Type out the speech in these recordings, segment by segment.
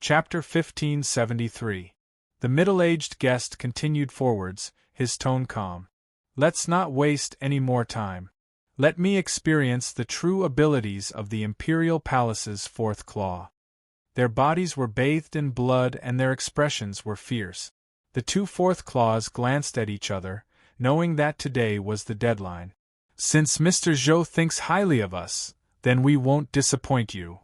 Chapter 1573. The middle-aged guest continued forwards, his tone calm. Let's not waste any more time. Let me experience the true abilities of the Imperial Palace's fourth claw. Their bodies were bathed in blood and their expressions were fierce. The two fourth claws glanced at each other, knowing that today was the deadline. Since Mr. Zhou thinks highly of us, then we won't disappoint you.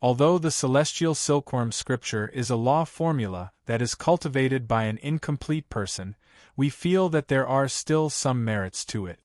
Although the celestial silkworm scripture is a law formula that is cultivated by an incomplete person, we feel that there are still some merits to it.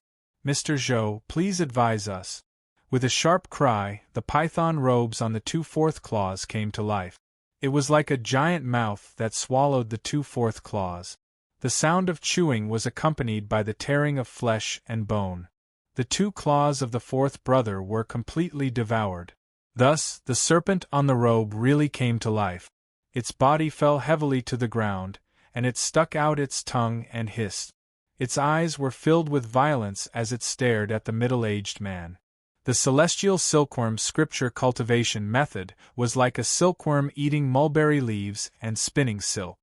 Mr. Zhou, please advise us. With a sharp cry, the python robes on the two fourth claws came to life. It was like a giant mouth that swallowed the two fourth claws. The sound of chewing was accompanied by the tearing of flesh and bone. The two claws of the fourth brother were completely devoured. Thus, the serpent on the robe really came to life. Its body fell heavily to the ground, and it stuck out its tongue and hissed. Its eyes were filled with violence as it stared at the middle-aged man. The celestial silkworm scripture cultivation method was like a silkworm eating mulberry leaves and spinning silk.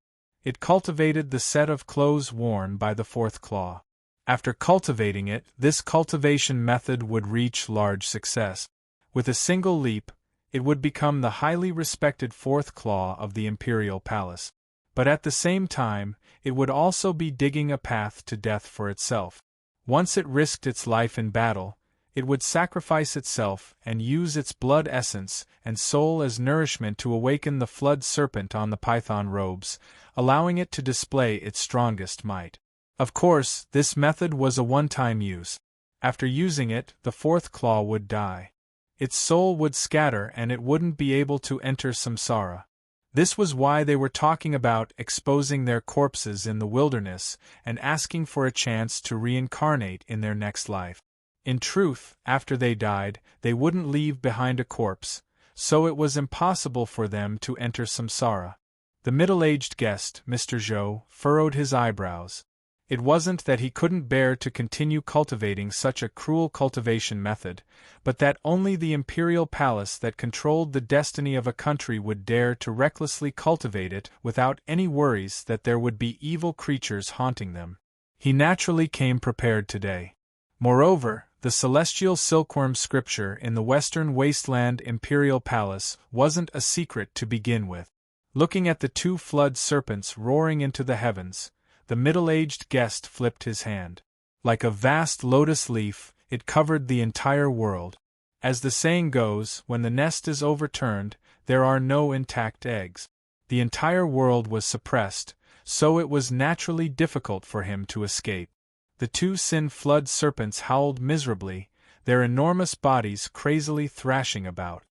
It cultivated the set of clothes worn by the fourth claw. After cultivating it, this cultivation method would reach large success. With a single leap, it would become the highly respected fourth claw of the Imperial Palace. But at the same time, it would also be digging a path to death for itself. Once it risked its life in battle, it would sacrifice itself and use its blood essence and soul as nourishment to awaken the flood serpent on the python robes, allowing it to display its strongest might. Of course, this method was a one-time use. After using it, the fourth claw would die. Its soul would scatter and it wouldn't be able to enter samsara. This was why they were talking about exposing their corpses in the wilderness and asking for a chance to reincarnate in their next life. In truth, after they died, they wouldn't leave behind a corpse, so it was impossible for them to enter samsara. The middle-aged guest, Mr. Zhou, furrowed his eyebrows. It wasn't that he couldn't bear to continue cultivating such a cruel cultivation method, but that only the imperial palace that controlled the destiny of a country would dare to recklessly cultivate it without any worries that there would be evil creatures haunting them. He naturally came prepared today. Moreover, the celestial silkworm scripture in the western wasteland imperial palace wasn't a secret to begin with. Looking at the two flood serpents roaring into the heavens, the middle-aged guest flipped his hand. Like a vast lotus leaf, it covered the entire world. As the saying goes, when the nest is overturned, there are no intact eggs. The entire world was suppressed, so it was naturally difficult for him to escape. The two sin flood serpents howled miserably, their enormous bodies crazily thrashing about.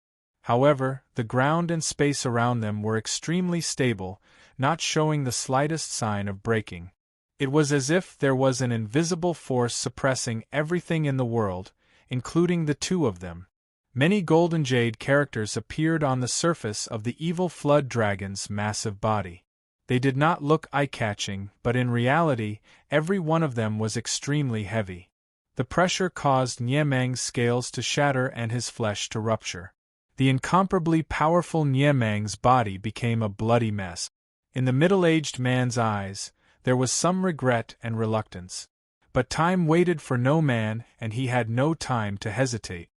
However, the ground and space around them were extremely stable, not showing the slightest sign of breaking. It was as if there was an invisible force suppressing everything in the world, including the two of them. Many golden jade characters appeared on the surface of the evil flood dragon's massive body. They did not look eye-catching, but in reality, every one of them was extremely heavy. The pressure caused Niemang's scales to shatter and his flesh to rupture. The incomparably powerful Niemang's body became a bloody mess. In the middle-aged man's eyes, there was some regret and reluctance. But time waited for no man, and he had no time to hesitate.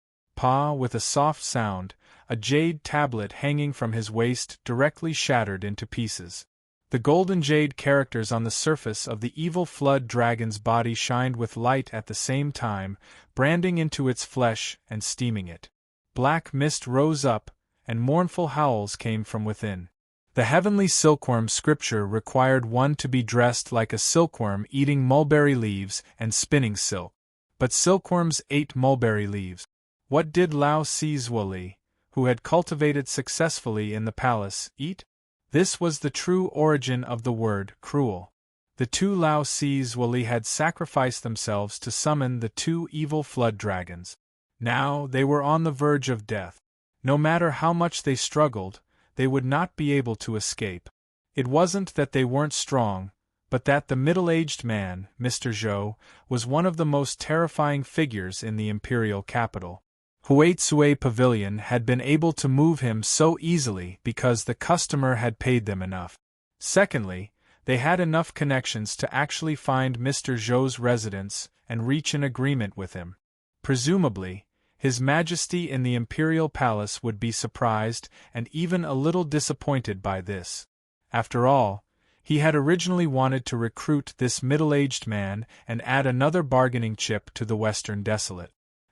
With a soft sound, a jade tablet hanging from his waist directly shattered into pieces. The golden jade characters on the surface of the evil flood dragon's body shined with light at the same time, branding into its flesh and steaming it. Black mist rose up, and mournful howls came from within. The heavenly silkworm scripture required one to be dressed like a silkworm eating mulberry leaves and spinning silk. But silkworms ate mulberry leaves. What did Lao Sizwali, who had cultivated successfully in the palace, eat? This was the true origin of the word cruel. The two Lao Sizwali had sacrificed themselves to summon the two evil flood dragons. Now they were on the verge of death. No matter how much they struggled, they would not be able to escape. It wasn't that they weren't strong, but that the middle-aged man, Mr. Zhou, was one of the most terrifying figures in the imperial capital. Huaitsue Pavilion had been able to move him so easily because the customer had paid them enough. Secondly, they had enough connections to actually find Mr. Zhou's residence and reach an agreement with him. Presumably, His Majesty in the Imperial Palace would be surprised and even a little disappointed by this. After all, he had originally wanted to recruit this middle-aged man and add another bargaining chip to the Western Desolate.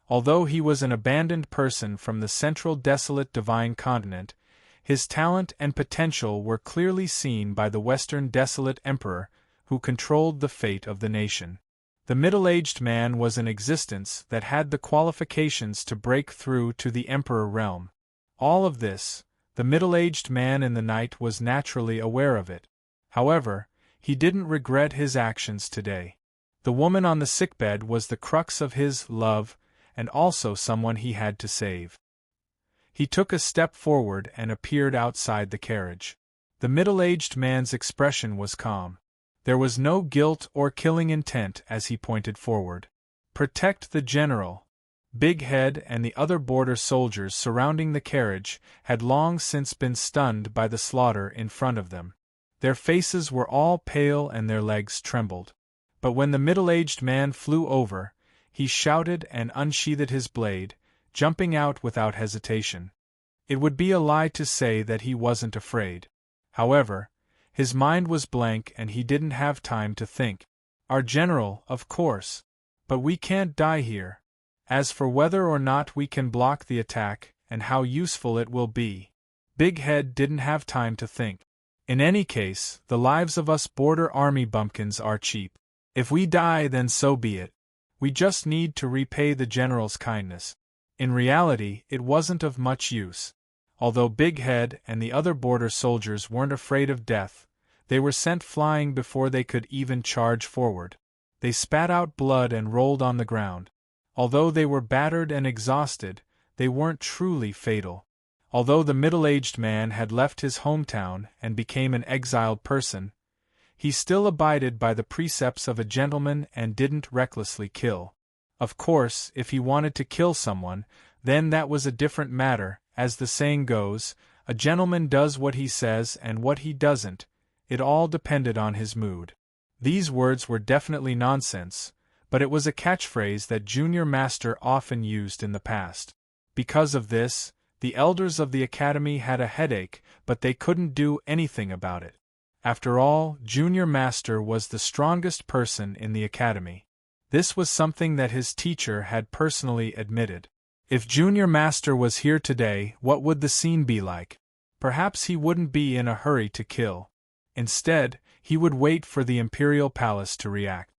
Although he was an abandoned person from the Central Desolate Divine Continent, his talent and potential were clearly seen by the Western Desolate Emperor, who controlled the fate of the nation. The middle-aged man was an existence that had the qualifications to break through to the Emperor realm. All of this, the middle-aged man in the night was naturally aware of it. However, he didn't regret his actions today. The woman on the sickbed was the crux of his love, and also someone he had to save. He took a step forward and appeared outside the carriage. The middle-aged man's expression was calm. There was no guilt or killing intent as he pointed forward. Protect the general. Big Head and the other border soldiers surrounding the carriage had long since been stunned by the slaughter in front of them. Their faces were all pale and their legs trembled. But when the middle-aged man flew over, he shouted and unsheathed his blade, jumping out without hesitation. It would be a lie to say that he wasn't afraid. However, his mind was blank and he didn't have time to think. Our general, of course. But we can't die here. As for whether or not we can block the attack, and how useful it will be, Big Head didn't have time to think. In any case, the lives of us border army bumpkins are cheap. If we die, then so be it. We just need to repay the general's kindness. In reality, it wasn't of much use. Although Big Head and the other border soldiers weren't afraid of death, they were sent flying before they could even charge forward. They spat out blood and rolled on the ground. Although they were battered and exhausted, they weren't truly fatal. Although the middle-aged man had left his hometown and became an exiled person, he still abided by the precepts of a gentleman and didn't recklessly kill. Of course, if he wanted to kill someone, then that was a different matter. As the saying goes, a gentleman does what he says and what he doesn't. It all depended on his mood. These words were definitely nonsense, but it was a catchphrase that Junior Master often used in the past. Because of this, the elders of the academy had a headache, but they couldn't do anything about it. After all, Junior Master was the strongest person in the academy. This was something that his teacher had personally admitted. If Junior Master was here today, what would the scene be like? Perhaps he wouldn't be in a hurry to kill. Instead, he would wait for the Imperial Palace to react.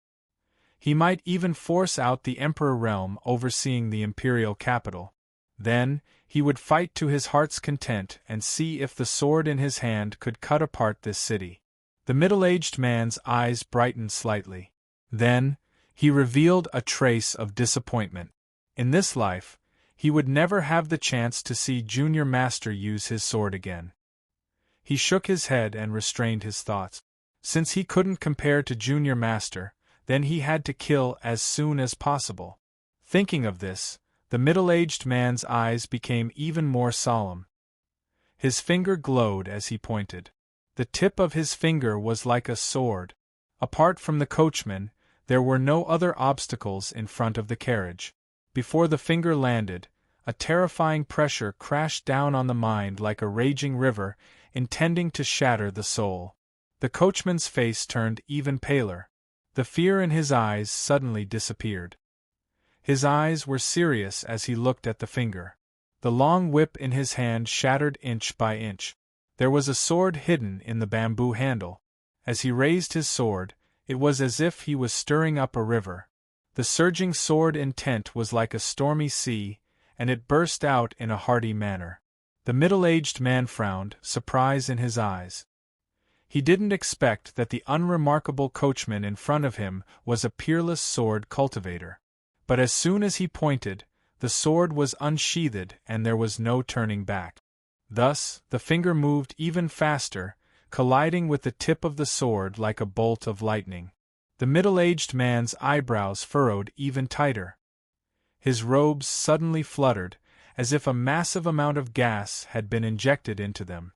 He might even force out the Emperor realm overseeing the Imperial capital. Then, he would fight to his heart's content and see if the sword in his hand could cut apart this city. The middle-aged man's eyes brightened slightly. Then, he revealed a trace of disappointment. In this life, he would never have the chance to see Junior Master use his sword again. He shook his head and restrained his thoughts. Since he couldn't compare to Junior Master, then he had to kill as soon as possible. Thinking of this, the middle-aged man's eyes became even more solemn. His finger glowed as he pointed. The tip of his finger was like a sword. Apart from the coachman, there were no other obstacles in front of the carriage. Before the finger landed, a terrifying pressure crashed down on the mind like a raging river, intending to shatter the soul. The coachman's face turned even paler. The fear in his eyes suddenly disappeared. His eyes were serious as he looked at the finger. The long whip in his hand shattered inch by inch. There was a sword hidden in the bamboo handle. As he raised his sword, it was as if he was stirring up a river. The surging sword intent was like a stormy sea, and it burst out in a hearty manner. The middle-aged man frowned, surprise in his eyes. He didn't expect that the unremarkable coachman in front of him was a peerless sword cultivator. But as soon as he pointed, the sword was unsheathed and there was no turning back. Thus, the finger moved even faster, colliding with the tip of the sword like a bolt of lightning. The middle-aged man's eyebrows furrowed even tighter. His robes suddenly fluttered, as if a massive amount of gas had been injected into them.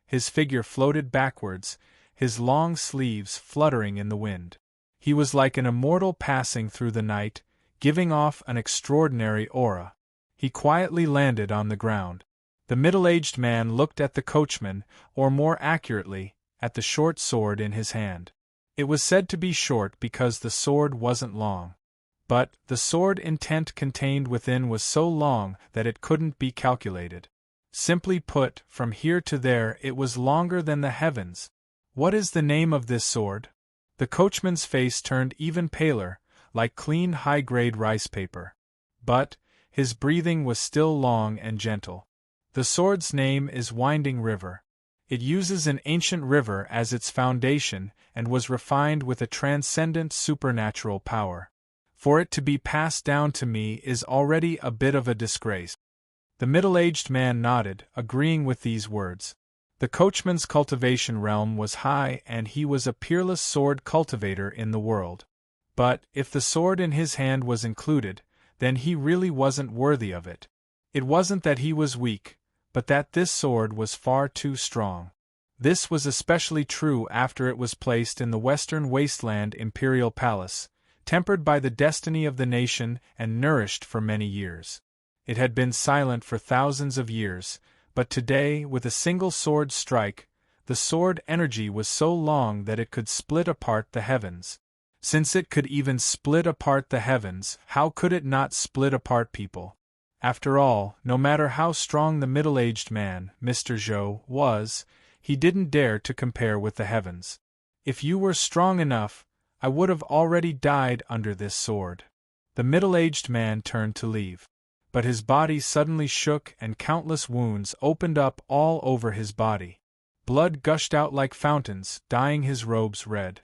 His figure floated backwards, his long sleeves fluttering in the wind. He was like an immortal passing through the night, giving off an extraordinary aura. He quietly landed on the ground. The middle-aged man looked at the coachman, or more accurately, at the short sword in his hand. It was said to be short because the sword wasn't long. But the sword intent contained within was so long that it couldn't be calculated. Simply put, from here to there it was longer than the heavens. What is the name of this sword? The coachman's face turned even paler, like clean high-grade rice paper. But his breathing was still long and gentle. The sword's name is Winding River. It uses an ancient river as its foundation and was refined with a transcendent supernatural power. For it to be passed down to me is already a bit of a disgrace. The middle-aged man nodded, agreeing with these words. The coachman's cultivation realm was high and he was a peerless sword cultivator in the world. But if the sword in his hand was included, then he really wasn't worthy of it. It wasn't that he was weak, but that this sword was far too strong. This was especially true after it was placed in the western wasteland imperial palace, tempered by the destiny of the nation and nourished for many years. It had been silent for thousands of years, but today, with a single sword strike, the sword energy was so long that it could split apart the heavens. Since it could even split apart the heavens, how could it not split apart people? After all, no matter how strong the middle-aged man, Mr. Zhou, was, he didn't dare to compare with the heavens. If you were strong enough, I would have already died under this sword. The middle-aged man turned to leave. But his body suddenly shook and countless wounds opened up all over his body. Blood gushed out like fountains, dyeing his robes red.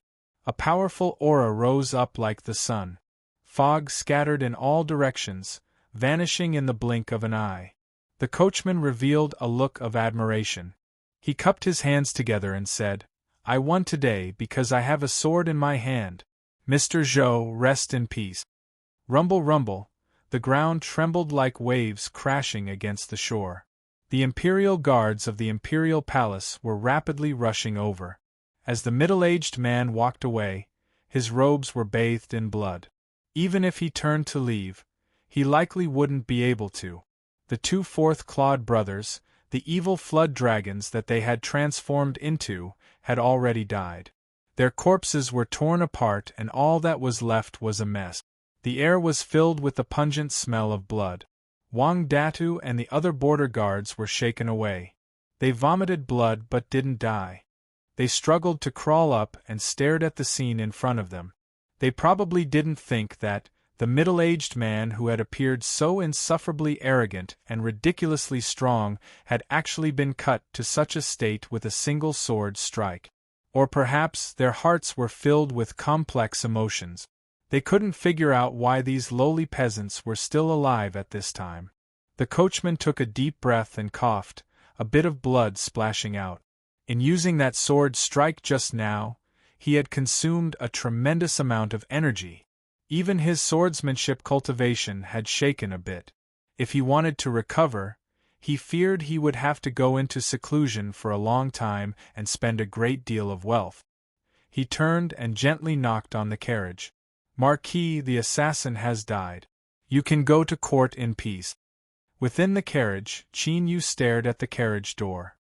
A powerful aura rose up like the sun. Fog scattered in all directions, vanishing in the blink of an eye. The coachman revealed a look of admiration. He cupped his hands together and said, "I won today because I have a sword in my hand. Mr. Zhou, rest in peace." Rumble, rumble. The ground trembled like waves crashing against the shore. The imperial guards of the imperial palace were rapidly rushing over. As the middle-aged man walked away, his robes were bathed in blood. Even if he turned to leave, he likely wouldn't be able to. The two fourth-clawed brothers, the evil flood dragons that they had transformed into, had already died. Their corpses were torn apart and all that was left was a mess. The air was filled with the pungent smell of blood. Wang Datu and the other border guards were shaken away. They vomited blood but didn't die. They struggled to crawl up and stared at the scene in front of them. They probably didn't think that the middle-aged man who had appeared so insufferably arrogant and ridiculously strong had actually been cut to such a state with a single sword strike. Or perhaps their hearts were filled with complex emotions. They couldn't figure out why these lowly peasants were still alive at this time. The coachman took a deep breath and coughed, a bit of blood splashing out. In using that sword strike just now, he had consumed a tremendous amount of energy. Even his swordsmanship cultivation had shaken a bit. If he wanted to recover, he feared he would have to go into seclusion for a long time and spend a great deal of wealth. He turned and gently knocked on the carriage. "Marquis, the assassin has died. You can go to court in peace." Within the carriage, Qin Yu stared at the carriage door.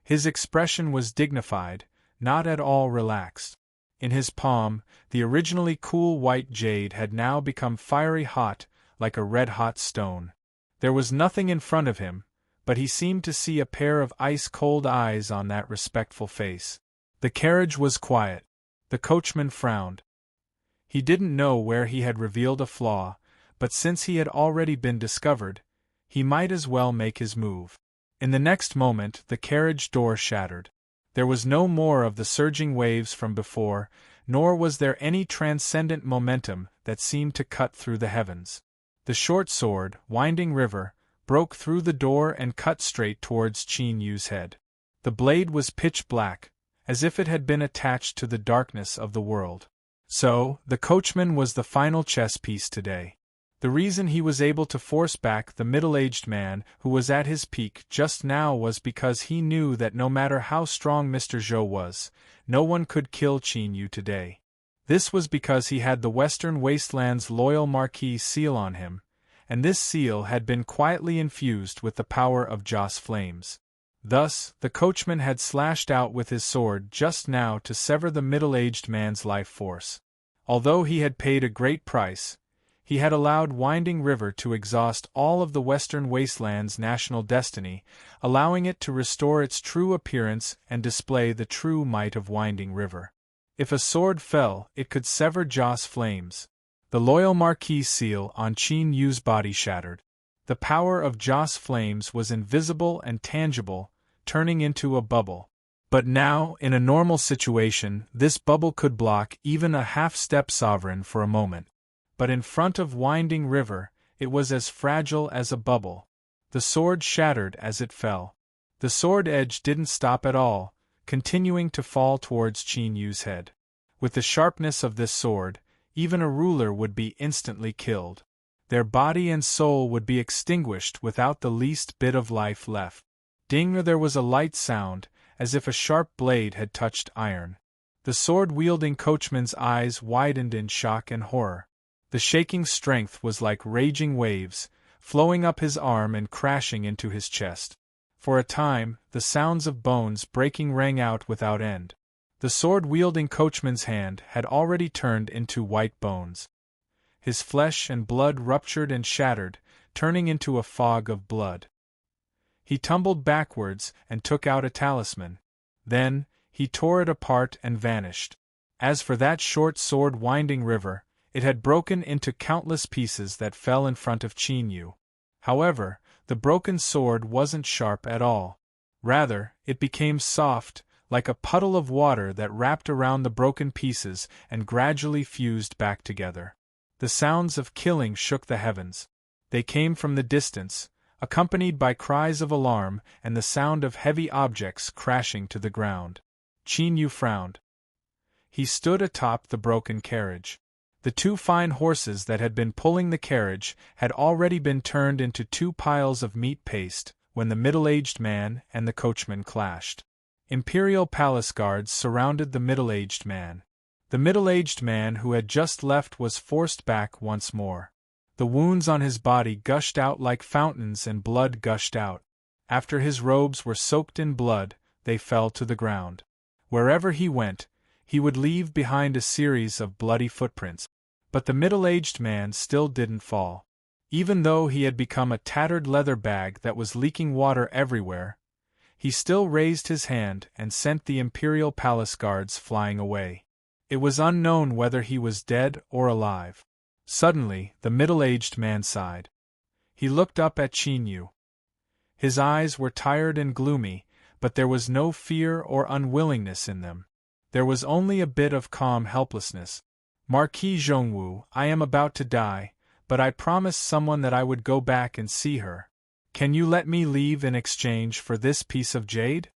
His expression was dignified, not at all relaxed. In his palm, the originally cool white jade had now become fiery hot, like a red-hot stone. There was nothing in front of him, but he seemed to see a pair of ice-cold eyes on that respectful face. The carriage was quiet. The coachman frowned. He didn't know where he had revealed a flaw, but since he had already been discovered, he might as well make his move. In the next moment, the carriage door shattered. There was no more of the surging waves from before, nor was there any transcendent momentum that seemed to cut through the heavens. The short sword, Winding River, broke through the door and cut straight towards Qin Yu's head. The blade was pitch black, as if it had been attached to the darkness of the world. So, the coachman was the final chess piece today. The reason he was able to force back the middle-aged man who was at his peak just now was because he knew that no matter how strong Mr. Zhou was, no one could kill Qin Yu today. This was because he had the Western Wasteland's loyal Marquis seal on him, and this seal had been quietly infused with the power of Joss flames. Thus, the coachman had slashed out with his sword just now to sever the middle-aged man's life force. Although he had paid a great price, he had allowed Winding River to exhaust all of the Western Wasteland's national destiny, allowing it to restore its true appearance and display the true might of Winding River. If a sword fell, it could sever Joss flames. The loyal Marquis seal on Qin Yu's body shattered. The power of Joss flames was invisible and tangible, turning into a bubble. But now, in a normal situation, this bubble could block even a half-step sovereign for a moment. But in front of Winding River, it was as fragile as a bubble. The sword shattered as it fell. The sword edge didn't stop at all, continuing to fall towards Qin Yu's head. With the sharpness of this sword, even a ruler would be instantly killed. Their body and soul would be extinguished without the least bit of life left. Ding! There was a light sound, as if a sharp blade had touched iron. The sword-wielding coachman's eyes widened in shock and horror. The shaking strength was like raging waves, flowing up his arm and crashing into his chest. For a time, the sounds of bones breaking rang out without end. The sword-wielding coachman's hand had already turned into white bones. His flesh and blood ruptured and shattered, turning into a fog of blood. He tumbled backwards and took out a talisman. Then, he tore it apart and vanished. As for that short sword Winding River, it had broken into countless pieces that fell in front of Qin Yu. However, the broken sword wasn't sharp at all. Rather, it became soft, like a puddle of water that wrapped around the broken pieces and gradually fused back together. The sounds of killing shook the heavens. They came from the distance, accompanied by cries of alarm and the sound of heavy objects crashing to the ground. Qin Yu frowned. He stood atop the broken carriage. The two fine horses that had been pulling the carriage had already been turned into two piles of meat paste when the middle-aged man and the coachman clashed. Imperial palace guards surrounded the middle-aged man. The middle-aged man who had just left was forced back once more. The wounds on his body gushed out like fountains and blood gushed out. After his robes were soaked in blood, they fell to the ground. Wherever he went, he would leave behind a series of bloody footprints. But the middle-aged man still didn't fall. Even though he had become a tattered leather bag that was leaking water everywhere, he still raised his hand and sent the Imperial Palace guards flying away. It was unknown whether he was dead or alive. Suddenly, the middle-aged man sighed. He looked up at Qin Yu. His eyes were tired and gloomy, but there was no fear or unwillingness in them. There was only a bit of calm helplessness. Marquis Zhongwu, I am about to die, but I promised someone that I would go back and see her. Can you let me leave in exchange for this piece of jade?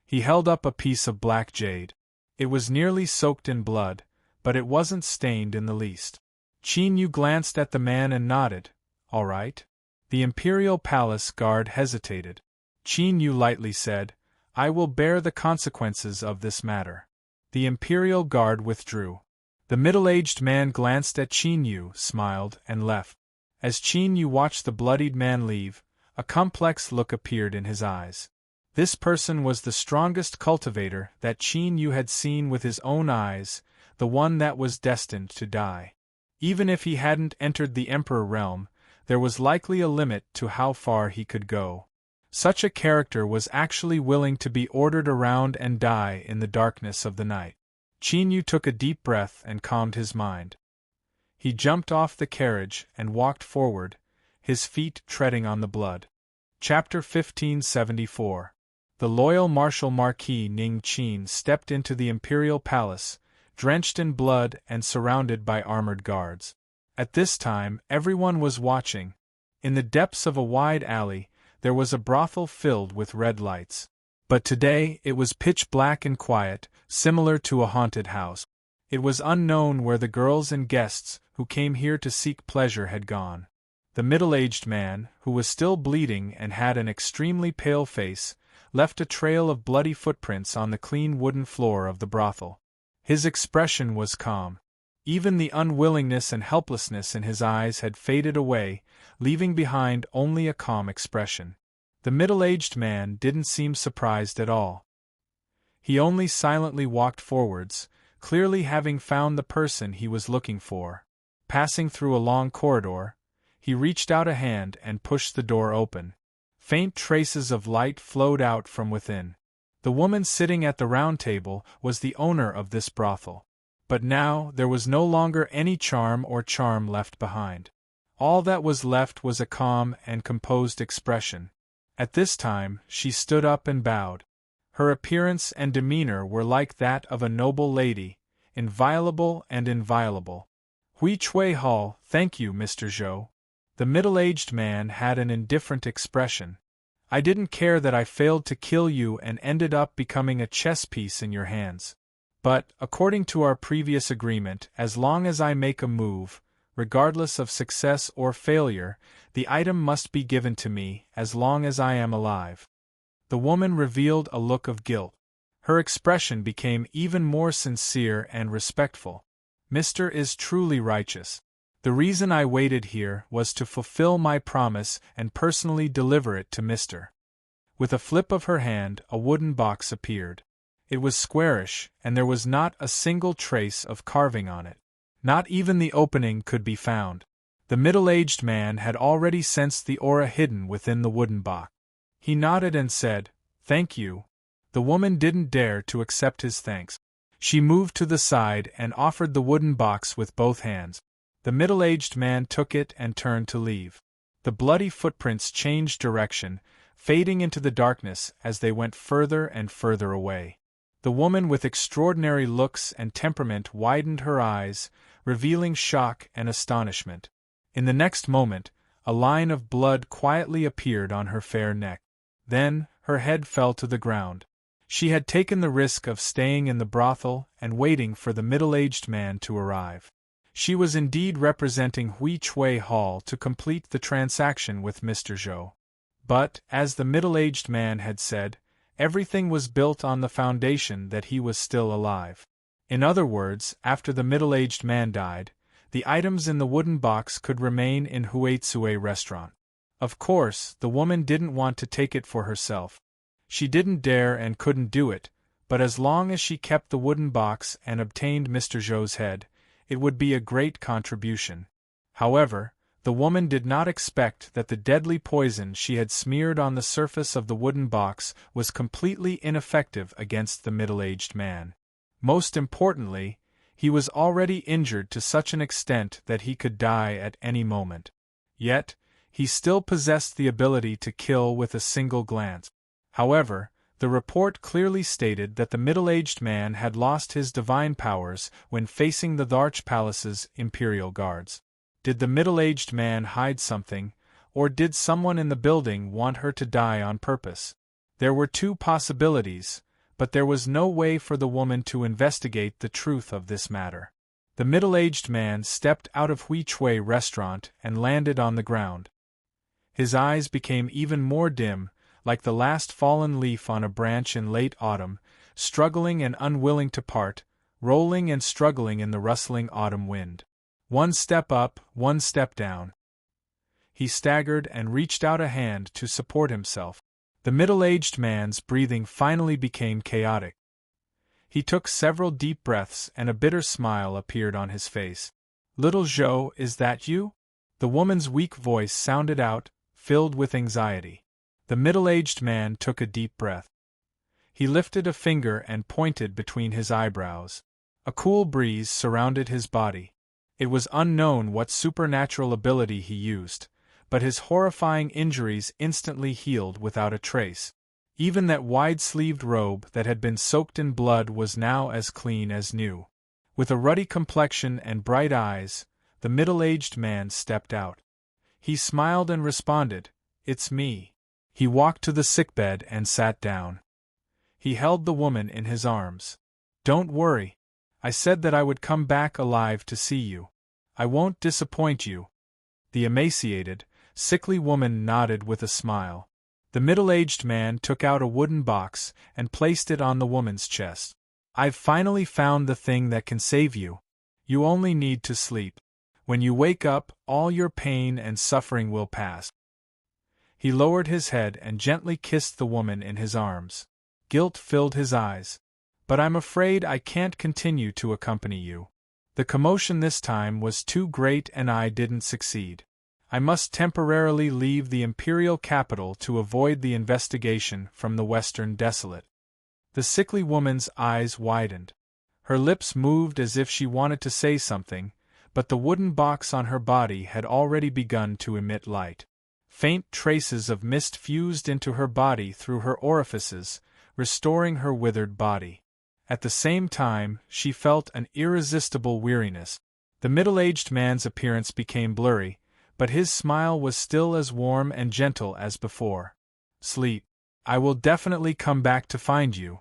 He held up a piece of black jade. It was nearly soaked in blood, but it wasn't stained in the least. Qin Yu glanced at the man and nodded. All right. The Imperial Palace guard hesitated. Qin Yu lightly said, I will bear the consequences of this matter. The Imperial Guard withdrew. The middle-aged man glanced at Qin Yu, smiled, and left. As Qin Yu watched the bloodied man leave, a complex look appeared in his eyes. This person was the strongest cultivator that Qin Yu had seen with his own eyes, the one that was destined to die. Even if he hadn't entered the Emperor realm, there was likely a limit to how far he could go. Such a character was actually willing to be ordered around and die in the darkness of the night. Qin Yu took a deep breath and calmed his mind. He jumped off the carriage and walked forward, his feet treading on the blood. Chapter 1574. The loyal Marshal Marquis Ning Qin stepped into the Imperial Palace, drenched in blood and surrounded by armored guards. At this time, everyone was watching. In the depths of a wide alley, there was a brothel filled with red lights. But today, it was pitch black and quiet, similar to a haunted house. It was unknown where the girls and guests who came here to seek pleasure had gone. The middle-aged man, who was still bleeding and had an extremely pale face, left a trail of bloody footprints on the clean wooden floor of the brothel. His expression was calm. Even the unwillingness and helplessness in his eyes had faded away, leaving behind only a calm expression. The middle-aged man didn't seem surprised at all. He only silently walked forwards, clearly having found the person he was looking for. Passing through a long corridor, he reached out a hand and pushed the door open. Faint traces of light flowed out from within. The woman sitting at the round table was the owner of this brothel. But now there was no longer any charm left behind. All that was left was a calm and composed expression. At this time, she stood up and bowed. Her appearance and demeanor were like that of a noble lady, inviolable and inviolable. "Hui Chui Hall, thank you, Mr. Zhou." The middle-aged man had an indifferent expression. "I didn't care that I failed to kill you and ended up becoming a chess piece in your hands. But, according to our previous agreement, as long as I make a move, regardless of success or failure, the item must be given to me as long as I am alive." The woman revealed a look of guilt. Her expression became even more sincere and respectful. "Mr. is truly righteous. The reason I waited here was to fulfill my promise and personally deliver it to Mr." With a flip of her hand, a wooden box appeared. It was squarish, and there was not a single trace of carving on it. Not even the opening could be found. The middle-aged man had already sensed the aura hidden within the wooden box. He nodded and said, "Thank you." The woman didn't dare to accept his thanks. She moved to the side and offered the wooden box with both hands. The middle-aged man took it and turned to leave. The bloody footprints changed direction, fading into the darkness as they went further and further away. The woman with extraordinary looks and temperament widened her eyes, revealing shock and astonishment. In the next moment, a line of blood quietly appeared on her fair neck. Then, her head fell to the ground. She had taken the risk of staying in the brothel and waiting for the middle-aged man to arrive. She was indeed representing Hui Chui Hall to complete the transaction with Mr. Zhou. But, as the middle-aged man had said, everything was built on the foundation that he was still alive. In other words, after the middle-aged man died, the items in the wooden box could remain in Huizue restaurant. Of course, the woman didn't want to take it for herself. She didn't dare and couldn't do it, but as long as she kept the wooden box and obtained Mr. Zhou's head, it would be a great contribution. However, the woman did not expect that the deadly poison she had smeared on the surface of the wooden box was completely ineffective against the middle-aged man. Most importantly, he was already injured to such an extent that he could die at any moment. Yet, he still possessed the ability to kill with a single glance. However, the report clearly stated that the middle-aged man had lost his divine powers when facing the Dharch Palace's imperial guards. Did the middle-aged man hide something, or did someone in the building want her to die on purpose? There were two possibilities, but there was no way for the woman to investigate the truth of this matter. The middle-aged man stepped out of Hui Chui restaurant and landed on the ground. His eyes became even more dim, like the last fallen leaf on a branch in late autumn, struggling and unwilling to part, rolling and struggling in the rustling autumn wind. One step up, one step down. He staggered and reached out a hand to support himself. The middle-aged man's breathing finally became chaotic. He took several deep breaths and a bitter smile appeared on his face. "Little Zhou, is that you?" The woman's weak voice sounded out, filled with anxiety. The middle-aged man took a deep breath. He lifted a finger and pointed between his eyebrows. A cool breeze surrounded his body. It was unknown what supernatural ability he used, but his horrifying injuries instantly healed without a trace. Even that wide-sleeved robe that had been soaked in blood was now as clean as new. With a ruddy complexion and bright eyes, the middle-aged man stepped out. He smiled and responded, "It's me." He walked to the sickbed and sat down. He held the woman in his arms. "Don't worry. I said that I would come back alive to see you. I won't disappoint you. The emaciated, sickly woman nodded with a smile. The middle-aged man took out a wooden box and placed it on the woman's chest. I've finally found the thing that can save you. You only need to sleep. When you wake up, all your pain and suffering will pass. He lowered his head and gently kissed the woman in his arms. Guilt filled his eyes. But I'm afraid I can't continue to accompany you. The commotion this time was too great and I didn't succeed. I must temporarily leave the imperial capital to avoid the investigation from the Western Desolate. The sickly woman's eyes widened. Her lips moved as if she wanted to say something, but the wooden box on her body had already begun to emit light. Faint traces of mist fused into her body through her orifices, restoring her withered body. At the same time, she felt an irresistible weariness. The middle-aged man's appearance became blurry, but his smile was still as warm and gentle as before. Sleep. I will definitely come back to find you.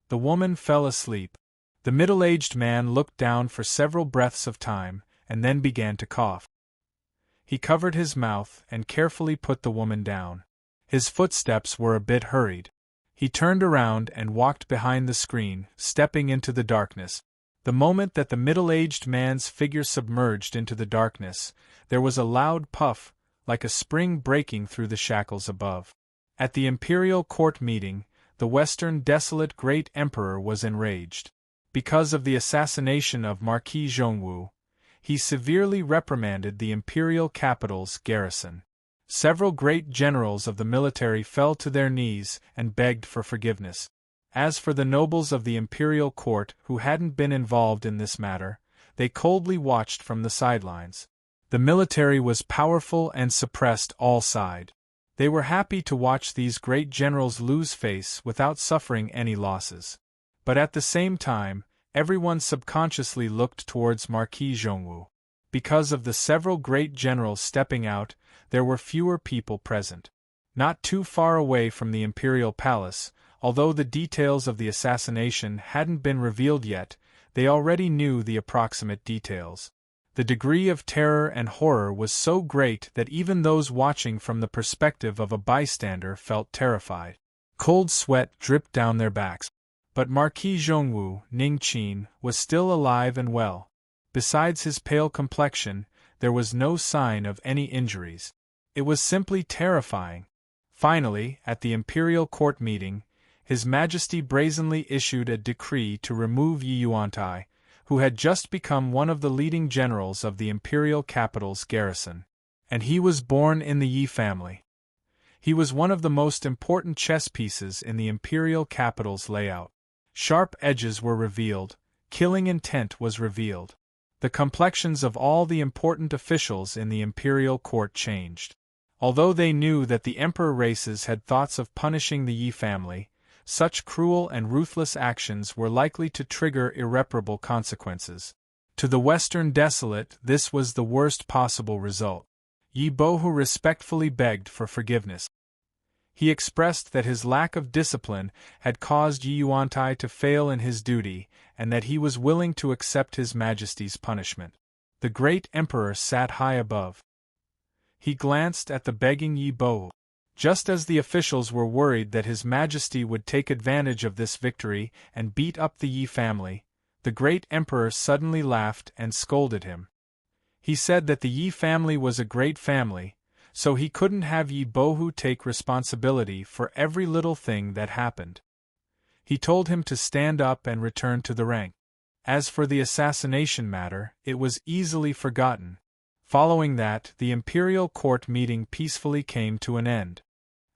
The woman fell asleep. The middle-aged man looked down for several breaths of time, and then began to cough. He covered his mouth and carefully put the woman down. His footsteps were a bit hurried. He turned around and walked behind the screen, stepping into the darkness. The moment that the middle-aged man's figure submerged into the darkness, there was a loud puff, like a spring breaking through the shackles above. At the imperial court meeting, the Western Desolate Great Emperor was enraged. Because of the assassination of Marquis Zhongwu, he severely reprimanded the imperial capital's garrison. Several great generals of the military fell to their knees and begged for forgiveness. As for the nobles of the imperial court who hadn't been involved in this matter, they coldly watched from the sidelines. The military was powerful and suppressed all sides. They were happy to watch these great generals lose face without suffering any losses. But at the same time, everyone subconsciously looked towards Marquis Zhongwu. Because of the several great generals stepping out, there were fewer people present. Not too far away from the imperial palace, although the details of the assassination hadn't been revealed yet, they already knew the approximate details. The degree of terror and horror was so great that even those watching from the perspective of a bystander felt terrified. Cold sweat dripped down their backs. But Marquis Zhongwu, Ningqin, was still alive and well. Besides his pale complexion, there was no sign of any injuries. It was simply terrifying. Finally, at the imperial court meeting, His Majesty brazenly issued a decree to remove Yi Yuantai, who had just become one of the leading generals of the imperial capital's garrison. And he was born in the Yi family. He was one of the most important chess pieces in the imperial capital's layout. Sharp edges were revealed, killing intent was revealed. The complexions of all the important officials in the imperial court changed. Although they knew that the emperor races had thoughts of punishing the Yi family, such cruel and ruthless actions were likely to trigger irreparable consequences. To the Western Desolate, this was the worst possible result. Yi Bohu respectfully begged for forgiveness. He expressed that his lack of discipline had caused Yi Yuantai to fail in his duty, and that he was willing to accept His Majesty's punishment. The great emperor sat high above. He glanced at the begging Yi Bohu. Just as the officials were worried that His Majesty would take advantage of this victory and beat up the Yi family, the great emperor suddenly laughed and scolded him. He said that the Yi family was a great family, so he couldn't have Yi Bohu take responsibility for every little thing that happened. He told him to stand up and return to the rank. As for the assassination matter, it was easily forgotten. Following that, the imperial court meeting peacefully came to an end.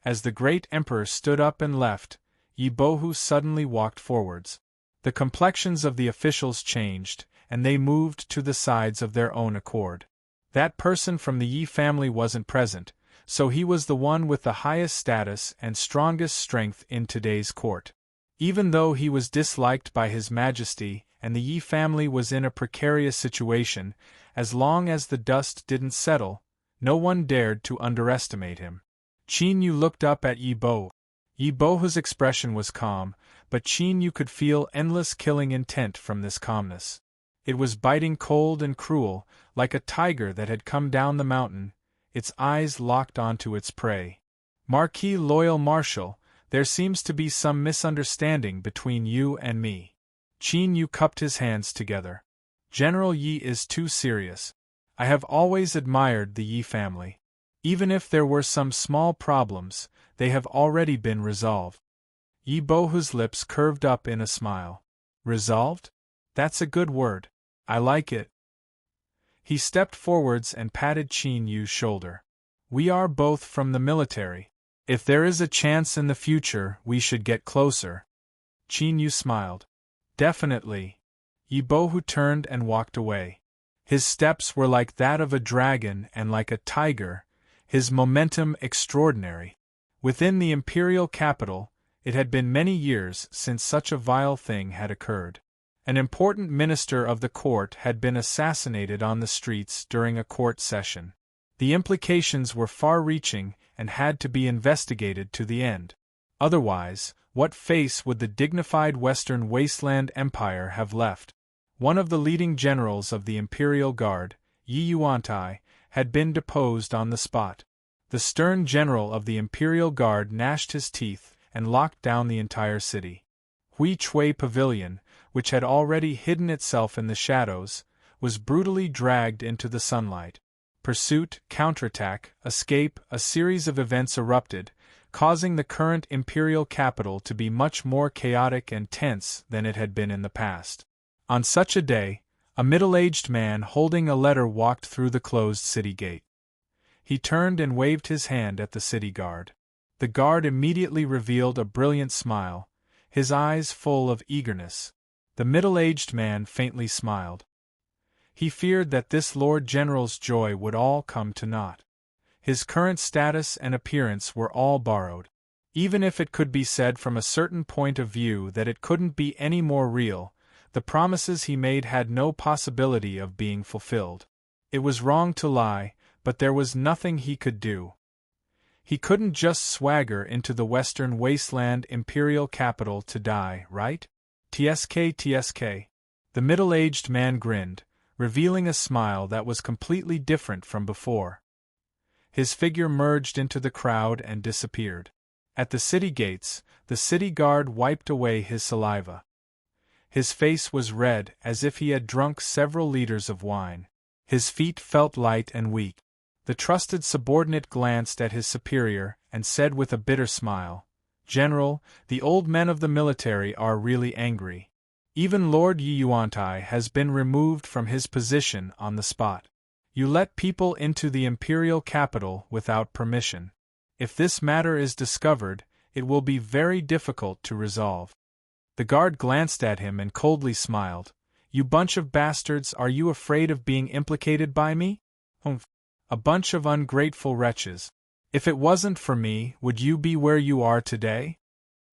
As the great emperor stood up and left, Yi Bohu suddenly walked forwards. The complexions of the officials changed, and they moved to the sides of their own accord. That person from the Yi family wasn't present, so he was the one with the highest status and strongest strength in today's court. Even though he was disliked by His Majesty and the Yi family was in a precarious situation, as long as the dust didn't settle, no one dared to underestimate him. Qin Yu looked up at Yi Bohu. Yi Bohu's expression was calm, but Qin Yu could feel endless killing intent from this calmness. It was biting cold and cruel, like a tiger that had come down the mountain, its eyes locked onto its prey. Marquis Loyal Marshal, there seems to be some misunderstanding between you and me. Qin Yu cupped his hands together. General Yi is too serious. I have always admired the Yi family. Even if there were some small problems, they have already been resolved. Yi Bohu's lips curved up in a smile. Resolved? That's a good word. I like it. He stepped forwards and patted Qin Yu's shoulder. We are both from the military. If there is a chance in the future, we should get closer. Qin Yu smiled. Definitely. Yi Bohu turned and walked away. His steps were like that of a dragon and like a tiger, his momentum extraordinary. Within the imperial capital, it had been many years since such a vile thing had occurred. An important minister of the court had been assassinated on the streets during a court session. The implications were far-reaching and had to be investigated to the end. Otherwise, what face would the dignified Western Wasteland Empire have left? One of the leading generals of the Imperial Guard, Yi Yuantai, had been deposed on the spot. The stern general of the Imperial Guard gnashed his teeth and locked down the entire city. Hui Chui Pavilion, which had already hidden itself in the shadows, was brutally dragged into the sunlight. Pursuit, counterattack, escape, a series of events erupted, causing the current imperial capital to be much more chaotic and tense than it had been in the past. On such a day, a middle-aged man holding a letter walked through the closed city gate. He turned and waved his hand at the city guard. The guard immediately revealed a brilliant smile, his eyes full of eagerness. The middle-aged man faintly smiled. He feared that this Lord General's joy would all come to naught. His current status and appearance were all borrowed. Even if it could be said from a certain point of view that it couldn't be any more real, the promises he made had no possibility of being fulfilled. It was wrong to lie, but there was nothing he could do. He couldn't just swagger into the Western Wasteland Imperial capital to die, right? TSK. The middle-aged man grinned, revealing a smile that was completely different from before. His figure merged into the crowd and disappeared. At the city gates, the city guard wiped away his saliva. His face was red as if he had drunk several liters of wine. His feet felt light and weak. The trusted subordinate glanced at his superior and said with a bitter smile, "General, the old men of the military are really angry. Even Lord Yi Yuantai has been removed from his position on the spot. You let people into the imperial capital without permission. If this matter is discovered, it will be very difficult to resolve." The guard glanced at him and coldly smiled. "You bunch of bastards, are you afraid of being implicated by me? Humph. A bunch of ungrateful wretches. If it wasn't for me, would you be where you are today?"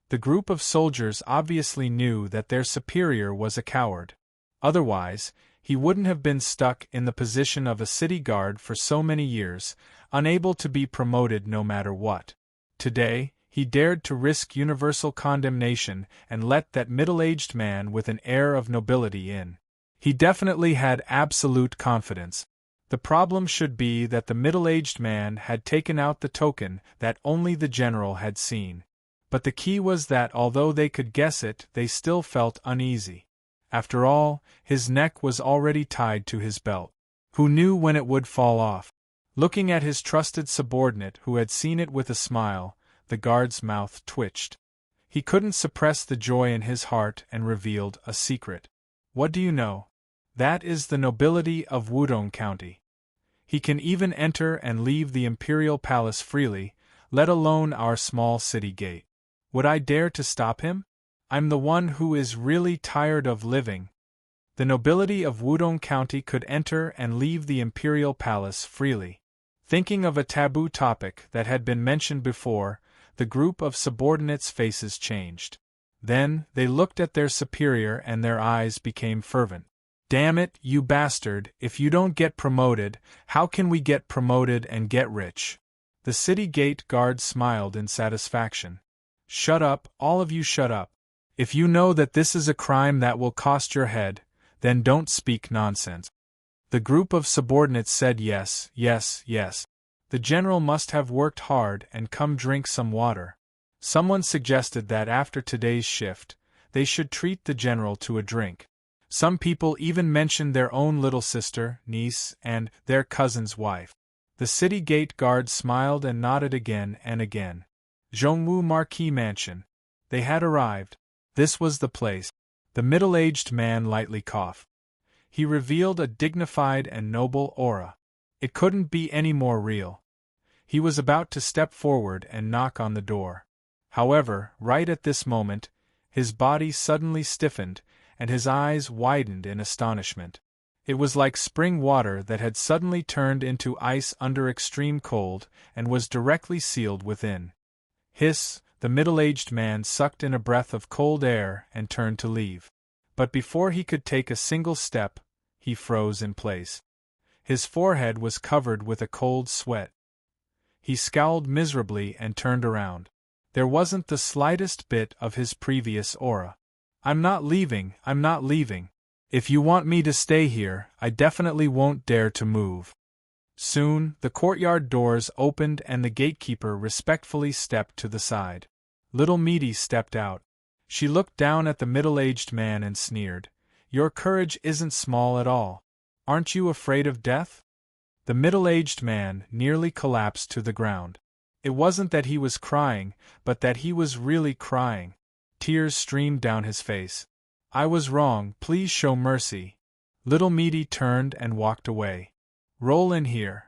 The group of soldiers obviously knew that their superior was a coward. Otherwise, he wouldn't have been stuck in the position of a city guard for so many years, unable to be promoted no matter what. Today, he dared to risk universal condemnation and let that middle-aged man with an air of nobility in. He definitely had absolute confidence. The problem should be that the middle-aged man had taken out the token that only the general had seen. But the key was that although they could guess it, they still felt uneasy. After all, his neck was already tied to his belt. Who knew when it would fall off? Looking at his trusted subordinate who had seen it with a smile, the guard's mouth twitched. He couldn't suppress the joy in his heart and revealed a secret. "What do you know? That is the nobility of Wudong County. He can even enter and leave the imperial palace freely, let alone our small city gate. Would I dare to stop him? I'm the one who is really tired of living." The nobility of Wudong County could enter and leave the imperial palace freely. Thinking of a taboo topic that had been mentioned before, the group of subordinates' faces changed. Then, they looked at their superior and their eyes became fervent. "Damn it, you bastard, if you don't get promoted, how can we get promoted and get rich?" The city gate guard smiled in satisfaction. "Shut up, all of you shut up. If you know that this is a crime that will cost your head, Then don't speak nonsense. The group of subordinates said yes, yes, yes. The general must have worked hard and come drink some water. Someone suggested that after today's shift, they should treat the general to a drink. Some people even mentioned their own little sister, niece, and their cousin's wife. The city gate guard smiled and nodded again and again. Zhongwu Marquis Mansion. They had arrived. This was the place. The middle-aged man lightly coughed. He revealed a dignified and noble aura. It couldn't be any more real. He was about to step forward and knock on the door. However, right at this moment, his body suddenly stiffened, and his eyes widened in astonishment. It was like spring water that had suddenly turned into ice under extreme cold, and was directly sealed within. Hiss! The middle-aged man sucked in a breath of cold air and turned to leave. But before he could take a single step, he froze in place. His forehead was covered with a cold sweat. He scowled miserably and turned around. There wasn't the slightest bit of his previous aura. I'm not leaving. If you want me to stay here, I definitely won't dare to move. Soon, the courtyard doors opened and the gatekeeper respectfully stepped to the side. Little Meaty stepped out. She looked down at the middle-aged man and sneered. Your courage isn't small at all. Aren't you afraid of death? The middle-aged man nearly collapsed to the ground. It wasn't that he was crying, but that he was really crying. Tears streamed down his face. I was wrong, please show mercy. Little Meaty turned and walked away. Roll in here.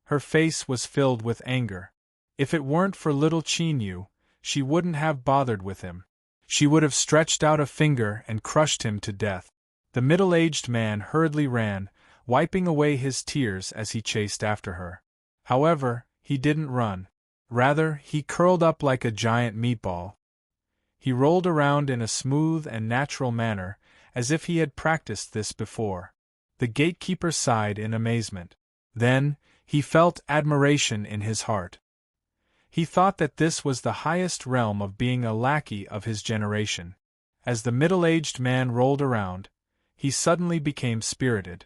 Her face was filled with anger. If it weren't for little Chinyu, she wouldn't have bothered with him. She would have stretched out a finger and crushed him to death. The middle-aged man hurriedly ran, wiping away his tears as he chased after her. However, he didn't run. Rather, he curled up like a giant meatball. He rolled around in a smooth and natural manner, as if he had practiced this before. The gatekeeper sighed in amazement. Then, he felt admiration in his heart. He thought that this was the highest realm of being a lackey of his generation. As the middle-aged man rolled around, he suddenly became spirited.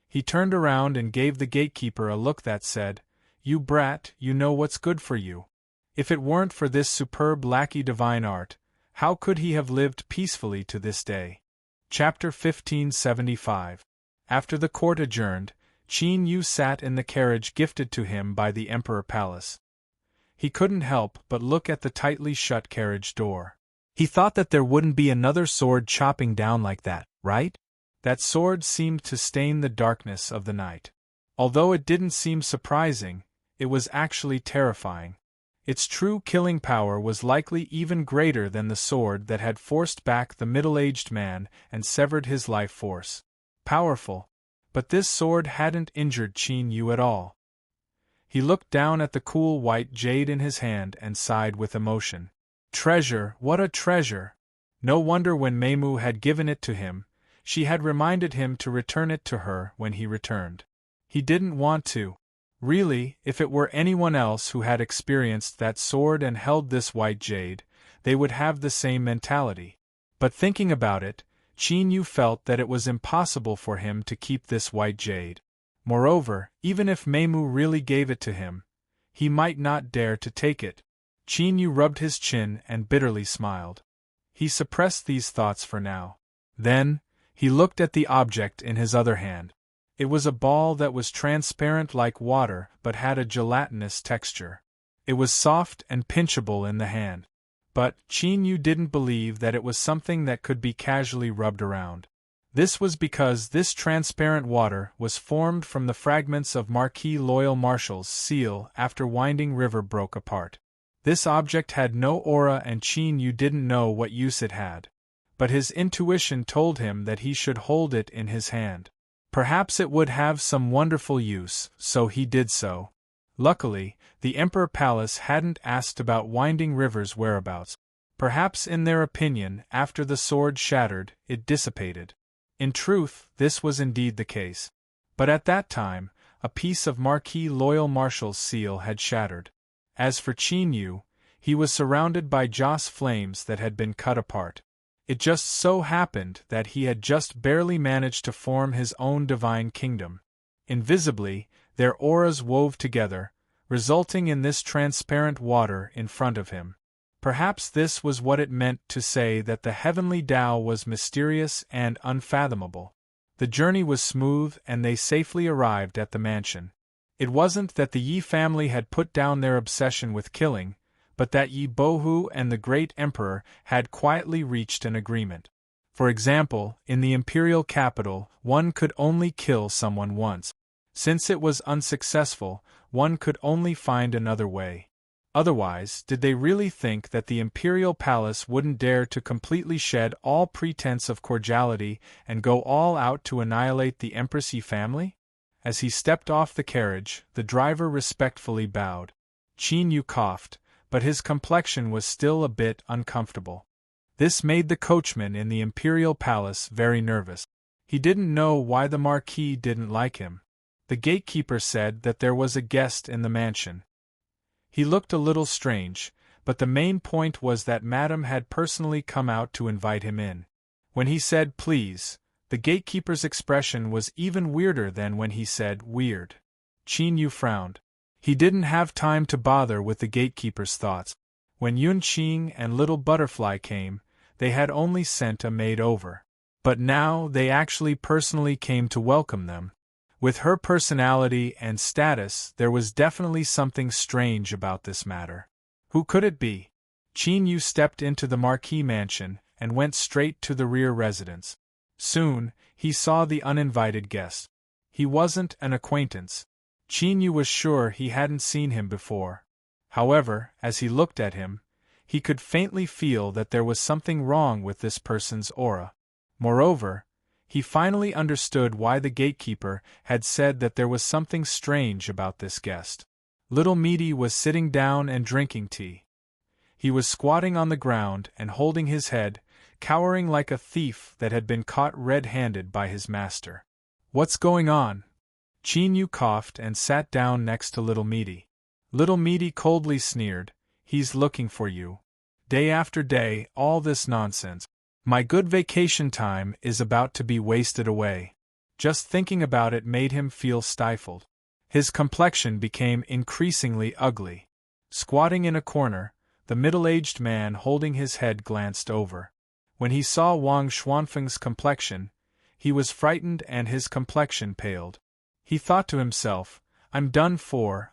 He turned around and gave the gatekeeper a look that said, You brat, you know what's good for you. If it weren't for this superb lackey divine art, how could he have lived peacefully to this day? Chapter 1575. After the court adjourned, Qin Yu sat in the carriage gifted to him by the Emperor Palace. He couldn't help but look at the tightly shut carriage door. He thought that there wouldn't be another sword chopping down like that, right? That sword seemed to stain the darkness of the night. Although it didn't seem surprising, it was actually terrifying. Its true killing power was likely even greater than the sword that had forced back the middle-aged man and severed his life force. Powerful. But this sword hadn't injured Qin Yu at all. He looked down at the cool white jade in his hand and sighed with emotion. Treasure, what a treasure! No wonder when Meimu had given it to him, she had reminded him to return it to her when he returned. He didn't want to. Really, if it were anyone else who had experienced that sword and held this white jade, they would have the same mentality. But thinking about it, Qin Yu felt that it was impossible for him to keep this white jade. Moreover, even if Meimu really gave it to him, he might not dare to take it. Qin Yu rubbed his chin and bitterly smiled. He suppressed these thoughts for now. Then, he looked at the object in his other hand. It was a ball that was transparent like water but had a gelatinous texture. It was soft and pinchable in the hand. But Qin Yu didn't believe that it was something that could be casually rubbed around. This was because this transparent water was formed from the fragments of Marquis Loyal Marshal's seal after Winding River broke apart. This object had no aura and Qin Yu didn't know what use it had. But his intuition told him that he should hold it in his hand. Perhaps it would have some wonderful use, so he did so. Luckily, the Emperor Palace hadn't asked about Winding River's whereabouts. Perhaps in their opinion, after the sword shattered, it dissipated. In truth, this was indeed the case. But at that time, a piece of Marquis Loyal Marshal's seal had shattered. As for Qin Yu, he was surrounded by joss flames that had been cut apart. It just so happened that he had just barely managed to form his own divine kingdom. Invisibly, their auras wove together, resulting in this transparent water in front of him. Perhaps this was what it meant to say that the heavenly Tao was mysterious and unfathomable. The journey was smooth and they safely arrived at the mansion. It wasn't that the Yi family had put down their obsession with killing, but that Yi Bohu and the great emperor had quietly reached an agreement. For example, in the imperial capital, one could only kill someone once. Since it was unsuccessful, one could only find another way. Otherwise, did they really think that the imperial palace wouldn't dare to completely shed all pretense of cordiality and go all out to annihilate the Empress Yi family? As he stepped off the carriage, the driver respectfully bowed. Qin Yu coughed, but his complexion was still a bit uncomfortable. This made the coachman in the imperial palace very nervous. He didn't know why the Marquis didn't like him. The gatekeeper said that there was a guest in the mansion. He looked a little strange, but the main point was that Madame had personally come out to invite him in. When he said please, the gatekeeper's expression was even weirder than when he said weird. Qin Yu frowned. He didn't have time to bother with the gatekeeper's thoughts. When Yun Qing and Little Butterfly came, they had only sent a maid over. But now they actually personally came to welcome them. With her personality and status, there was definitely something strange about this matter. Who could it be? Qin Yu stepped into the Marquis mansion and went straight to the rear residence. Soon, he saw the uninvited guest. He wasn't an acquaintance. Qin Yu was sure he hadn't seen him before. However, as he looked at him, he could faintly feel that there was something wrong with this person's aura. Moreover, he finally understood why the gatekeeper had said that there was something strange about this guest. Little Meaty was sitting down and drinking tea. He was squatting on the ground and holding his head, cowering like a thief that had been caught red-handed by his master. "What's going on?" Qin Yu coughed and sat down next to Little Meaty. Little Meaty coldly sneered, "He's looking for you. Day after day, all this nonsense. My good vacation time is about to be wasted away." Just thinking about it made him feel stifled. His complexion became increasingly ugly. Squatting in a corner, the middle-aged man holding his head glanced over. When he saw Wang Xuanfeng's complexion, he was frightened and his complexion paled. He thought to himself, I'm done for.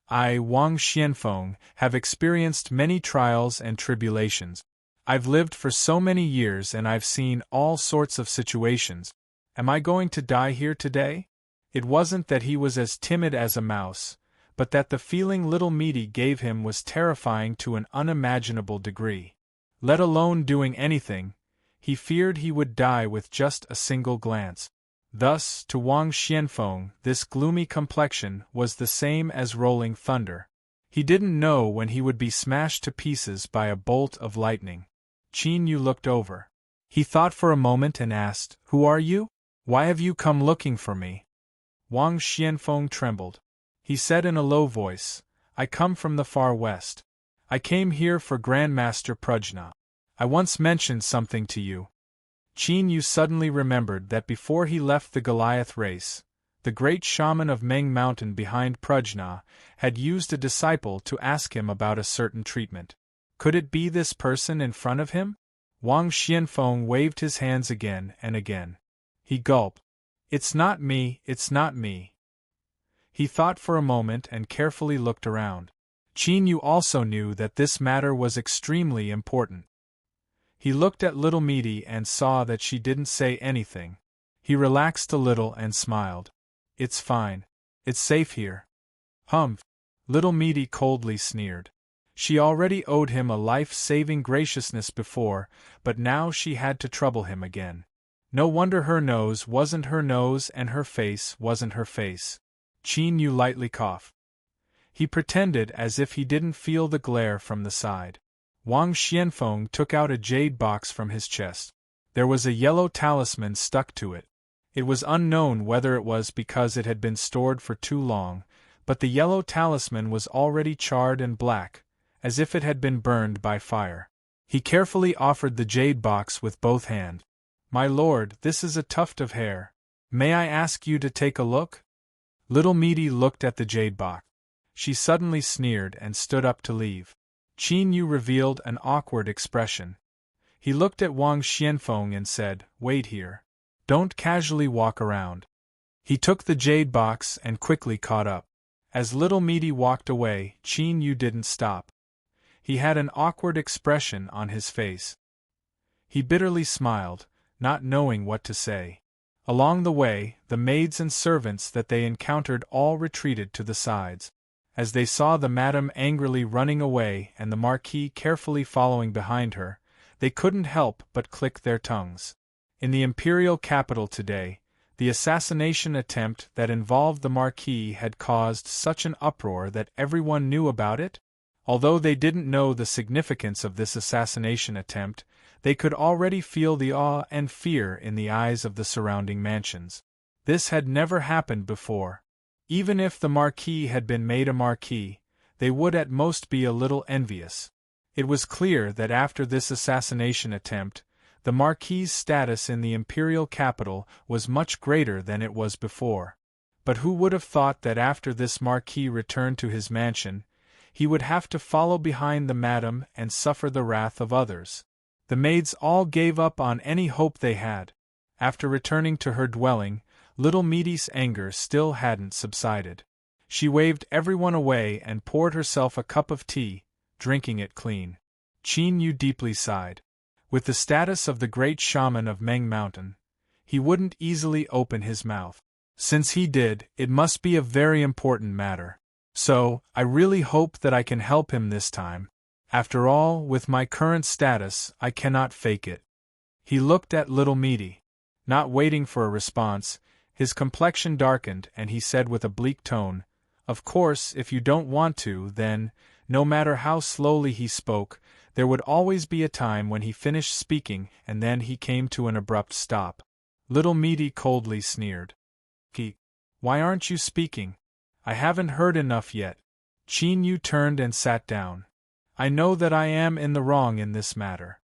I, Wang Xianfeng, have experienced many trials and tribulations. I've lived for so many years and I've seen all sorts of situations. Am I going to die here today?" It wasn't that he was as timid as a mouse, but that the feeling Little Meaty gave him was terrifying to an unimaginable degree. Let alone doing anything, he feared he would die with just a single glance. Thus, to Wang Xianfeng, this gloomy complexion was the same as rolling thunder. He didn't know when he would be smashed to pieces by a bolt of lightning. Qin Yu looked over. He thought for a moment and asked, "Who are you? Why have you come looking for me?" Wang Xianfeng trembled. He said in a low voice, "I come from the far west. I came here for Grandmaster Prajna. I once mentioned something to you." Qin Yu suddenly remembered that before he left the Goliath race, the great shaman of Meng Mountain behind Prajna had used a disciple to ask him about a certain treatment. Could it be this person in front of him? Wang Xianfeng waved his hands again and again. He gulped. It's not me. He thought for a moment and carefully looked around. Qin Yu also knew that this matter was extremely important. He looked at Little Meaty and saw that she didn't say anything. He relaxed a little and smiled. "It's fine. It's safe here." "Humph!" Little Meaty coldly sneered. She already owed him a life-saving graciousness before, but now she had to trouble him again. No wonder her nose wasn't her nose and her face wasn't her face. Qin Yu lightly coughed. He pretended as if he didn't feel the glare from the side. Wang Xianfeng took out a jade box from his chest. There was a yellow talisman stuck to it. It was unknown whether it was because it had been stored for too long, but the yellow talisman was already charred and black, as if it had been burned by fire. He carefully offered the jade box with both hands. My lord, this is a tuft of hair. May I ask you to take a look? Little Meaty looked at the jade box. She suddenly sneered and stood up to leave. Qin Yu revealed an awkward expression. He looked at Wang Xianfeng and said, Wait here. Don't casually walk around. He took the jade box and quickly caught up. As Little Meaty walked away, Qin Yu didn't stop. He had an awkward expression on his face. He bitterly smiled, not knowing what to say. Along the way, the maids and servants that they encountered all retreated to the sides. As they saw the madam angrily running away and the marquis carefully following behind her, they couldn't help but click their tongues. In the imperial capital today, the assassination attempt that involved the marquis had caused such an uproar that everyone knew about it. Although they didn't know the significance of this assassination attempt, they could already feel the awe and fear in the eyes of the surrounding mansions. This had never happened before. Even if the marquis had been made a marquis, they would at most be a little envious. It was clear that after this assassination attempt, the marquis's status in the imperial capital was much greater than it was before. But who would have thought that after this marquis returned to his mansion, he would have to follow behind the madam and suffer the wrath of others? The maids all gave up on any hope they had. After returning to her dwelling, Little Meaty's anger still hadn't subsided. She waved everyone away and poured herself a cup of tea, drinking it clean. Qin Yu deeply sighed. With the status of the great shaman of Meng Mountain, he wouldn't easily open his mouth. Since he did, it must be a very important matter. So, I really hope that I can help him this time. After all, with my current status, I cannot fake it. He looked at Little Meaty. Not waiting for a response, his complexion darkened and he said with a bleak tone, Of course, if you don't want to, then, no matter how slowly he spoke, there would always be a time when he finished speaking and then he came to an abrupt stop. Little Meaty coldly sneered. Why aren't you speaking? I haven't heard enough yet. Qin Yu turned and sat down. I know that I am in the wrong in this matter.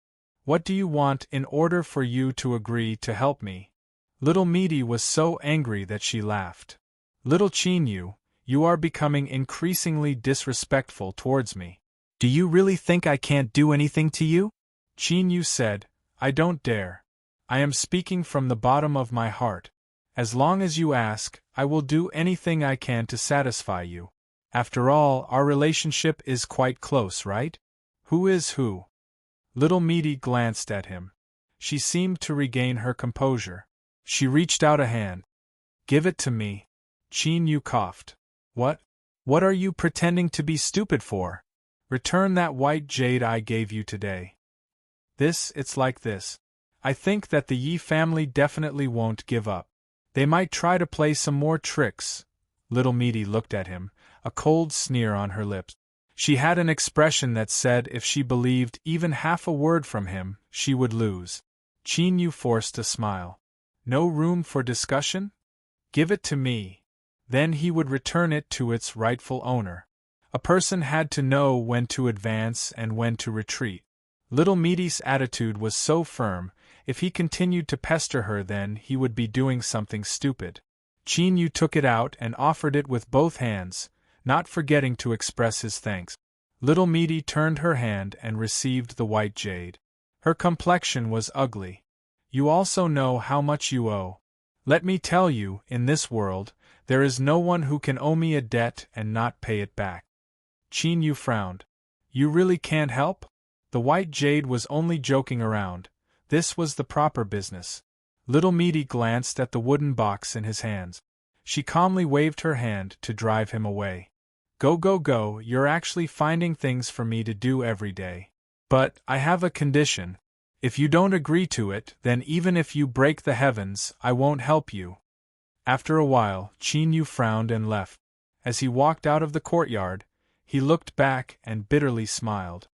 What do you want in order for you to agree to help me? Little Meaty was so angry that she laughed. Little Qin Yu, you are becoming increasingly disrespectful towards me. Do you really think I can't do anything to you? Qin Yu said, I don't dare. I am speaking from the bottom of my heart. As long as you ask, I will do anything I can to satisfy you. After all, our relationship is quite close, right? Who is who? Little Meaty glanced at him. She seemed to regain her composure. She reached out a hand. Give it to me. Qin Yu coughed. What? What are you pretending to be stupid for? Return that white jade I gave you today. It's like this. I think that the Yi family definitely won't give up. They might try to play some more tricks. Little Meaty looked at him, a cold sneer on her lips. She had an expression that said if she believed even half a word from him, she would lose. Qin Yu forced a smile. No room for discussion? Give it to me. Then he would return it to its rightful owner. A person had to know when to advance and when to retreat. Little Meaty's attitude was so firm, if he continued to pester her then he would be doing something stupid. Qin Yu took it out and offered it with both hands, not forgetting to express his thanks. Little Meaty turned her hand and received the white jade. Her complexion was ugly. You also know how much you owe. Let me tell you, in this world, there is no one who can owe me a debt and not pay it back. Qin Yu frowned. You really can't help? The white jade was only joking around. This was the proper business. Little Meaty glanced at the wooden box in his hands. She calmly waved her hand to drive him away. Go, you're actually finding things for me to do every day. But, I have a condition. If you don't agree to it, then even if you break the heavens, I won't help you. After a while, Qin Yu frowned and left. As he walked out of the courtyard, he looked back and bitterly smiled.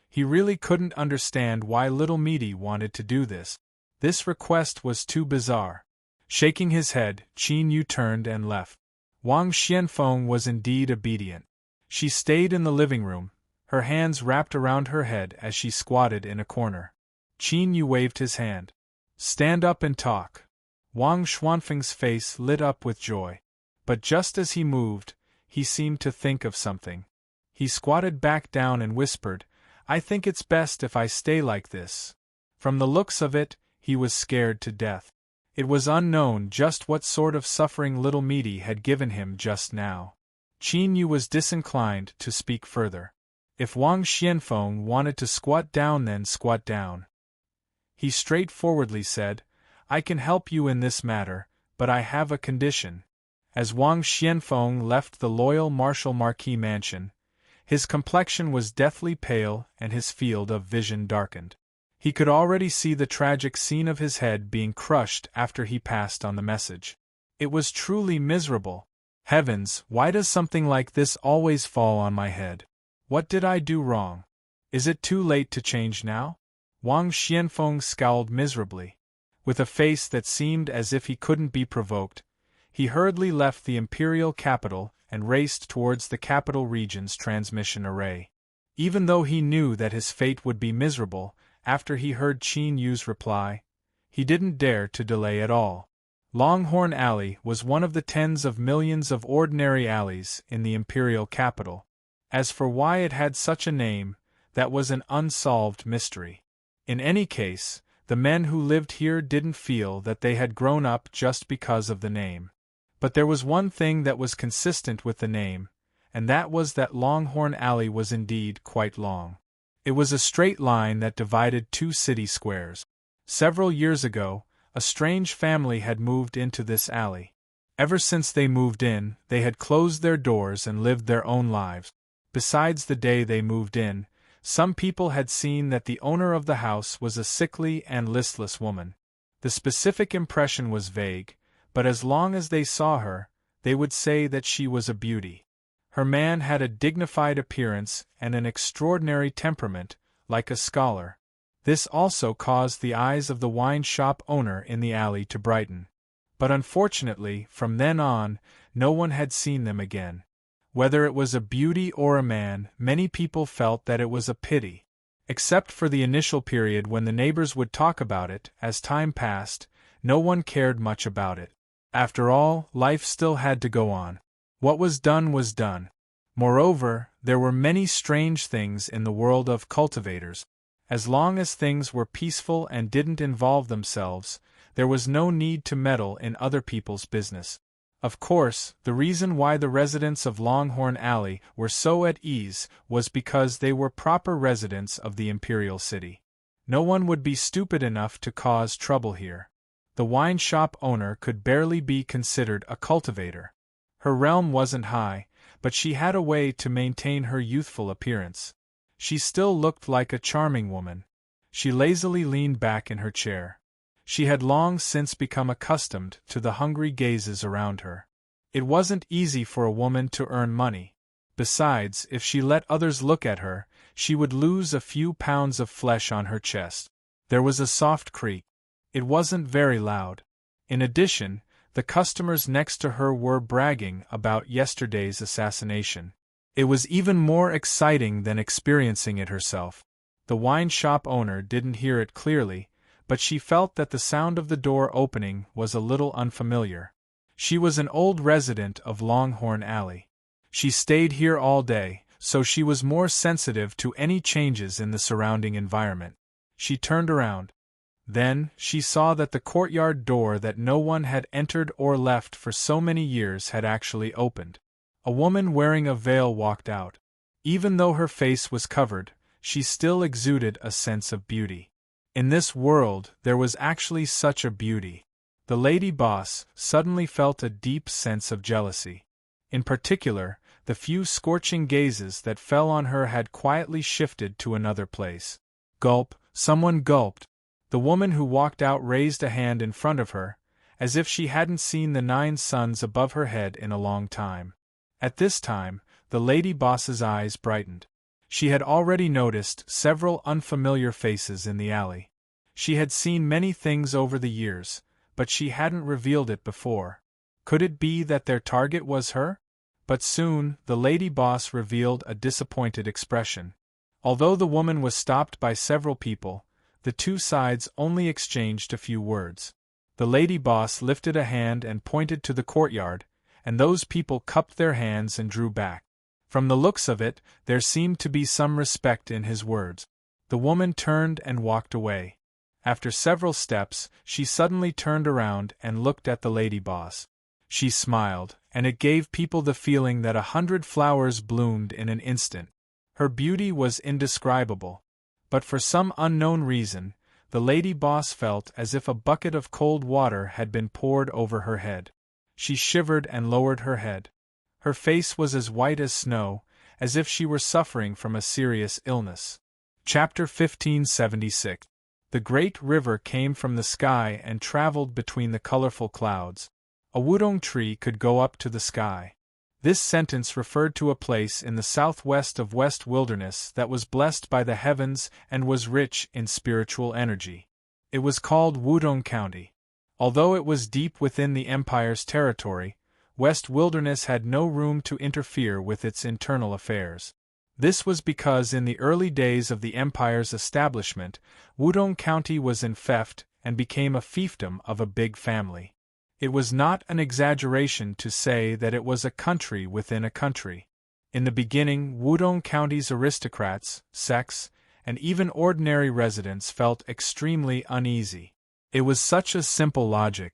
He really couldn't understand why Little Meaty wanted to do this. This request was too bizarre. Shaking his head, Qin Yu turned and left. Wang Xianfeng was indeed obedient. She stayed in the living room, her hands wrapped around her head as she squatted in a corner. Qin Yu waved his hand. "Stand up and talk." Wang Xuanfeng's face lit up with joy. But just as he moved, he seemed to think of something. He squatted back down and whispered, "I think it's best if I stay like this." From the looks of it, he was scared to death. It was unknown just what sort of suffering little Meaty had given him just now. Qin Yu was disinclined to speak further. If Wang Xianfeng wanted to squat down, then squat down. He straightforwardly said, "I can help you in this matter, but I have a condition." As Wang Xianfeng left the loyal Marshal Marquis mansion, his complexion was deathly pale and his field of vision darkened. He could already see the tragic scene of his head being crushed after he passed on the message. It was truly miserable. Heavens, why does something like this always fall on my head? What did I do wrong? Is it too late to change now? Wang Xianfeng scowled miserably. With a face that seemed as if he couldn't be provoked, he hurriedly left the imperial capital and raced towards the capital region's transmission array. Even though he knew that his fate would be miserable, after he heard Qin Yu's reply, he didn't dare to delay at all. Longhorn Alley was one of the tens of millions of ordinary alleys in the imperial capital. As for why it had such a name, that was an unsolved mystery. In any case, the men who lived here didn't feel that they had grown up just because of the name. But there was one thing that was consistent with the name, and that was that Longhorn Alley was indeed quite long. It was a straight line that divided two city squares. Several years ago, a strange family had moved into this alley. Ever since they moved in, they had closed their doors and lived their own lives. Besides the day they moved in, some people had seen that the owner of the house was a sickly and listless woman. The specific impression was vague, but as long as they saw her, they would say that she was a beauty. Her man had a dignified appearance and an extraordinary temperament, like a scholar. This also caused the eyes of the wine shop owner in the alley to brighten. But unfortunately, from then on, no one had seen them again. Whether it was a beauty or a man, many people felt that it was a pity. Except for the initial period when the neighbors would talk about it, as time passed, no one cared much about it. After all, life still had to go on. What was done was done. Moreover, there were many strange things in the world of cultivators. As long as things were peaceful and didn't involve themselves, there was no need to meddle in other people's business. Of course, the reason why the residents of Longhorn Alley were so at ease was because they were proper residents of the imperial city. No one would be stupid enough to cause trouble here. The wine shop owner could barely be considered a cultivator. Her realm wasn't high, but she had a way to maintain her youthful appearance. She still looked like a charming woman. She lazily leaned back in her chair. She had long since become accustomed to the hungry gazes around her. It wasn't easy for a woman to earn money. Besides, if she let others look at her, she would lose a few pounds of flesh on her chest. There was a soft creak. It wasn't very loud. In addition, the customers next to her were bragging about yesterday's assassination. It was even more exciting than experiencing it herself. The wine shop owner didn't hear it clearly, but she felt that the sound of the door opening was a little unfamiliar. She was an old resident of Longhorn Alley. She stayed here all day, so she was more sensitive to any changes in the surrounding environment. She turned around. Then, she saw that the courtyard door that no one had entered or left for so many years had actually opened. A woman wearing a veil walked out. Even though her face was covered, she still exuded a sense of beauty. In this world, there was actually such a beauty. The lady boss suddenly felt a deep sense of jealousy. In particular, the few scorching gazes that fell on her had quietly shifted to another place. Gulp, someone gulped. The woman who walked out raised a hand in front of her, as if she hadn't seen the 9 suns above her head in a long time. At this time, the lady boss's eyes brightened. She had already noticed several unfamiliar faces in the alley. She had seen many things over the years, but she hadn't revealed it before. Could it be that their target was her? But soon, the lady boss revealed a disappointed expression. Although the woman was stopped by several people, the two sides only exchanged a few words. The lady boss lifted a hand and pointed to the courtyard, and those people cupped their hands and drew back. From the looks of it, there seemed to be some respect in his words. The woman turned and walked away. After several steps, she suddenly turned around and looked at the lady boss. She smiled, and it gave people the feeling that 100 flowers bloomed in an instant. Her beauty was indescribable. But for some unknown reason, the lady boss felt as if a bucket of cold water had been poured over her head. She shivered and lowered her head. Her face was as white as snow, as if she were suffering from a serious illness. Chapter 1576. The great river came from the sky and traveled between the colorful clouds. A wudong tree could go up to the sky. This sentence referred to a place in the southwest of West Wilderness that was blessed by the heavens and was rich in spiritual energy. It was called Wudong County. Although it was deep within the Empire's territory, West Wilderness had no room to interfere with its internal affairs. This was because in the early days of the Empire's establishment, Wudong County was enfeoffed and became a fiefdom of a big family. It was not an exaggeration to say that it was a country within a country. In the beginning, Wudong County's aristocrats, sects, and even ordinary residents felt extremely uneasy. It was such a simple logic.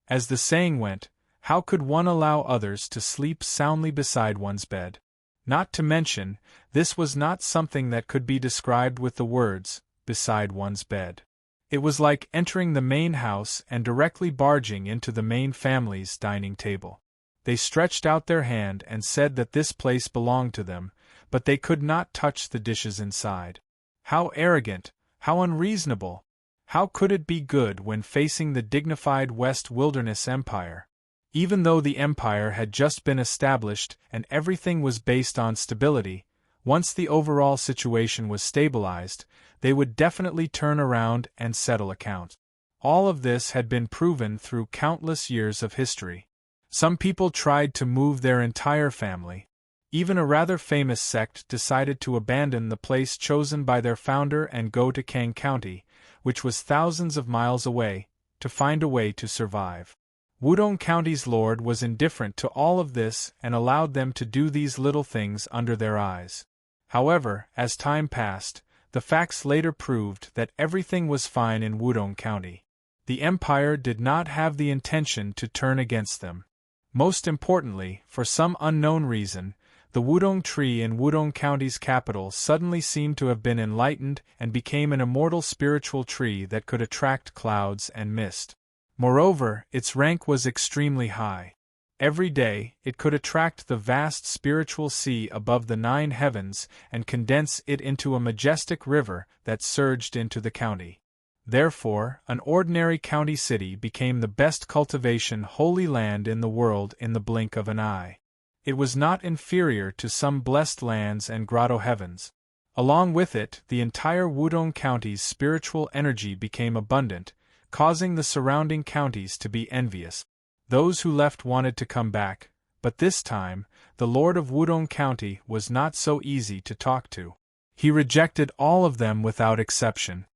As the saying went, how could one allow others to sleep soundly beside one's bed? Not to mention, this was not something that could be described with the words, beside one's bed. It was like entering the main house and directly barging into the main family's dining table. They stretched out their hand and said that this place belonged to them, but they could not touch the dishes inside. How arrogant, how unreasonable! How could it be good when facing the dignified West Wilderness Empire? Even though the empire had just been established and everything was based on stability, once the overall situation was stabilized, they would definitely turn around and settle accounts. All of this had been proven through countless years of history. Some people tried to move their entire family. Even a rather famous sect decided to abandon the place chosen by their founder and go to Kang County, which was thousands of miles away, to find a way to survive. Wudong County's lord was indifferent to all of this and allowed them to do these little things under their eyes. However, as time passed, the facts later proved that everything was fine in Wudong County. The empire did not have the intention to turn against them. Most importantly, for some unknown reason, the Wudong tree in Wudong County's capital suddenly seemed to have been enlightened and became an immortal spiritual tree that could attract clouds and mist. Moreover, its rank was extremely high. Every day, it could attract the vast spiritual sea above the 9 heavens and condense it into a majestic river that surged into the county. Therefore, an ordinary county city became the best cultivation holy land in the world in the blink of an eye. It was not inferior to some blessed lands and grotto heavens. Along with it, the entire Wudong County's spiritual energy became abundant, causing the surrounding counties to be envious. Those who left wanted to come back, but this time, the Lord of Wudong County was not so easy to talk to. He rejected all of them without exception.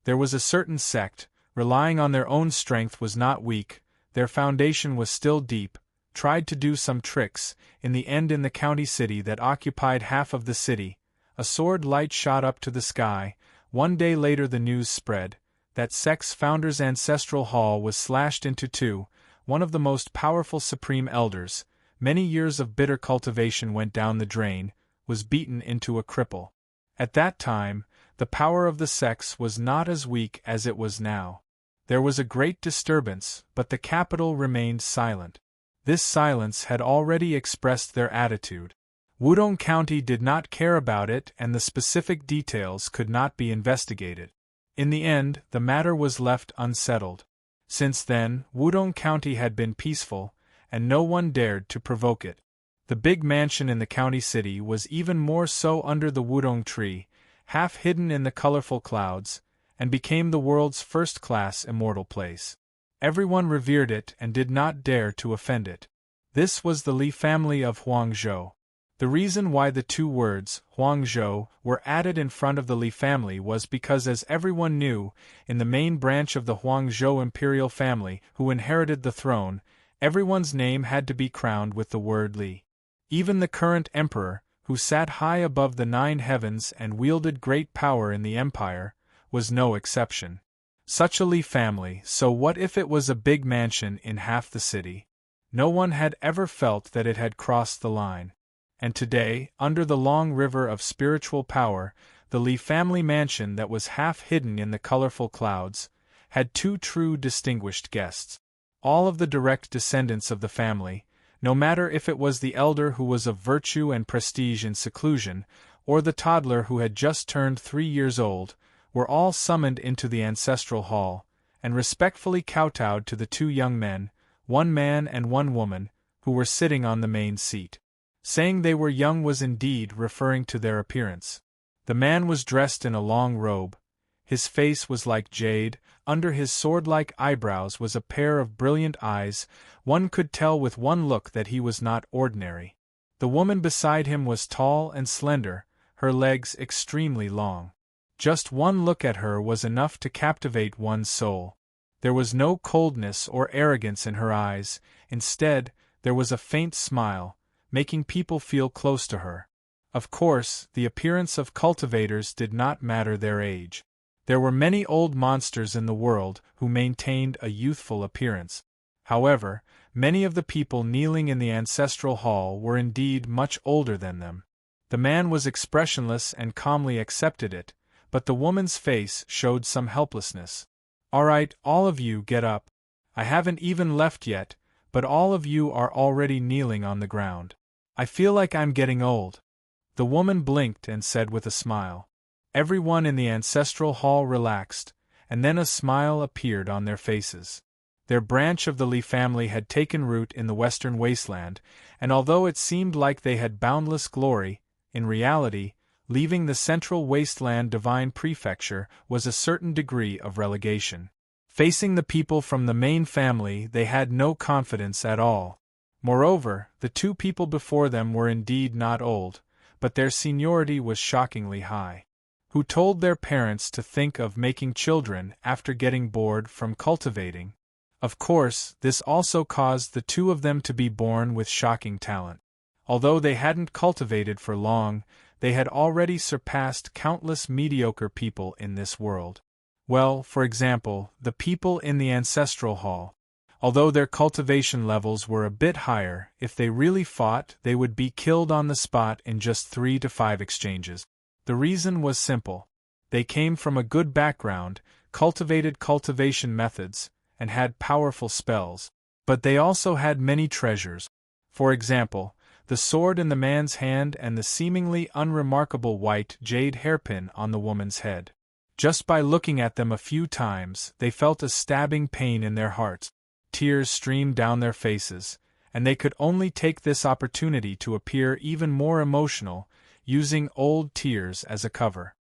There was a certain sect, relying on their own strength was not weak, their foundation was still deep, tried to do some tricks, in the end in the county city that occupied half of the city, a sword light shot up to the sky. One day later the news spread that sect's founder's ancestral hall was slashed into two. One of the most powerful supreme elders, many years of bitter cultivation went down the drain, was beaten into a cripple. At that time, the power of the sects was not as weak as it was now. There was a great disturbance, but the capital remained silent. This silence had already expressed their attitude. Wudong County did not care about it and the specific details could not be investigated. In the end, the matter was left unsettled. Since then, Wudong County had been peaceful, and no one dared to provoke it. The big mansion in the county city was even more so under the Wudong tree, half hidden in the colorful clouds, and became the world's first-class immortal place. Everyone revered it and did not dare to offend it. This was the Li family of Huangzhou. The reason why the two words, Huangzhou, were added in front of the Li family was because, as everyone knew, in the main branch of the Huangzhou imperial family who inherited the throne, everyone's name had to be crowned with the word Li. Even the current emperor, who sat high above the 9 heavens and wielded great power in the empire, was no exception. Such a Li family, so what if it was a big mansion in half the city? No one had ever felt that it had crossed the line. And today, under the long river of spiritual power, the Li family mansion that was half hidden in the colorful clouds, had 2 true distinguished guests. All of the direct descendants of the family, no matter if it was the elder who was of virtue and prestige in seclusion, or the toddler who had just turned 3 years old, were all summoned into the ancestral hall, and respectfully kowtowed to the 2 young men, 1 man and 1 woman, who were sitting on the main seat. Saying they were young was indeed referring to their appearance. The man was dressed in a long robe. His face was like jade, under his sword-like eyebrows was a pair of brilliant eyes. One could tell with one look that he was not ordinary. The woman beside him was tall and slender, her legs extremely long. Just one look at her was enough to captivate one's soul. There was no coldness or arrogance in her eyes, instead, there was a faint smile, making people feel close to her. Of course, the appearance of cultivators did not matter their age. There were many old monsters in the world who maintained a youthful appearance. However, many of the people kneeling in the ancestral hall were indeed much older than them. The man was expressionless and calmly accepted it, but the woman's face showed some helplessness. "All right, all of you get up. I haven't even left yet, but all of you are already kneeling on the ground. I feel like I'm getting old." The woman blinked and said with a smile. Everyone in the ancestral hall relaxed, and then a smile appeared on their faces. Their branch of the Li family had taken root in the western wasteland, and although it seemed like they had boundless glory, in reality, leaving the central wasteland divine prefecture was a certain degree of relegation. Facing the people from the main family, they had no confidence at all. Moreover, the 2 people before them were indeed not old, but their seniority was shockingly high. Who told their parents to think of making children after getting bored from cultivating? Of course, this also caused the 2 of them to be born with shocking talent. Although they hadn't cultivated for long, they had already surpassed countless mediocre people in this world. Well, for example, the people in the ancestral hall. Although their cultivation levels were a bit higher, if they really fought, they would be killed on the spot in just 3 to 5 exchanges. The reason was simple. They came from a good background, cultivated cultivation methods, and had powerful spells. But they also had many treasures. For example, the sword in the man's hand and the seemingly unremarkable white jade hairpin on the woman's head. Just by looking at them a few times, they felt a stabbing pain in their hearts. Tears streamed down their faces, and they could only take this opportunity to appear even more emotional, using old tears as a cover.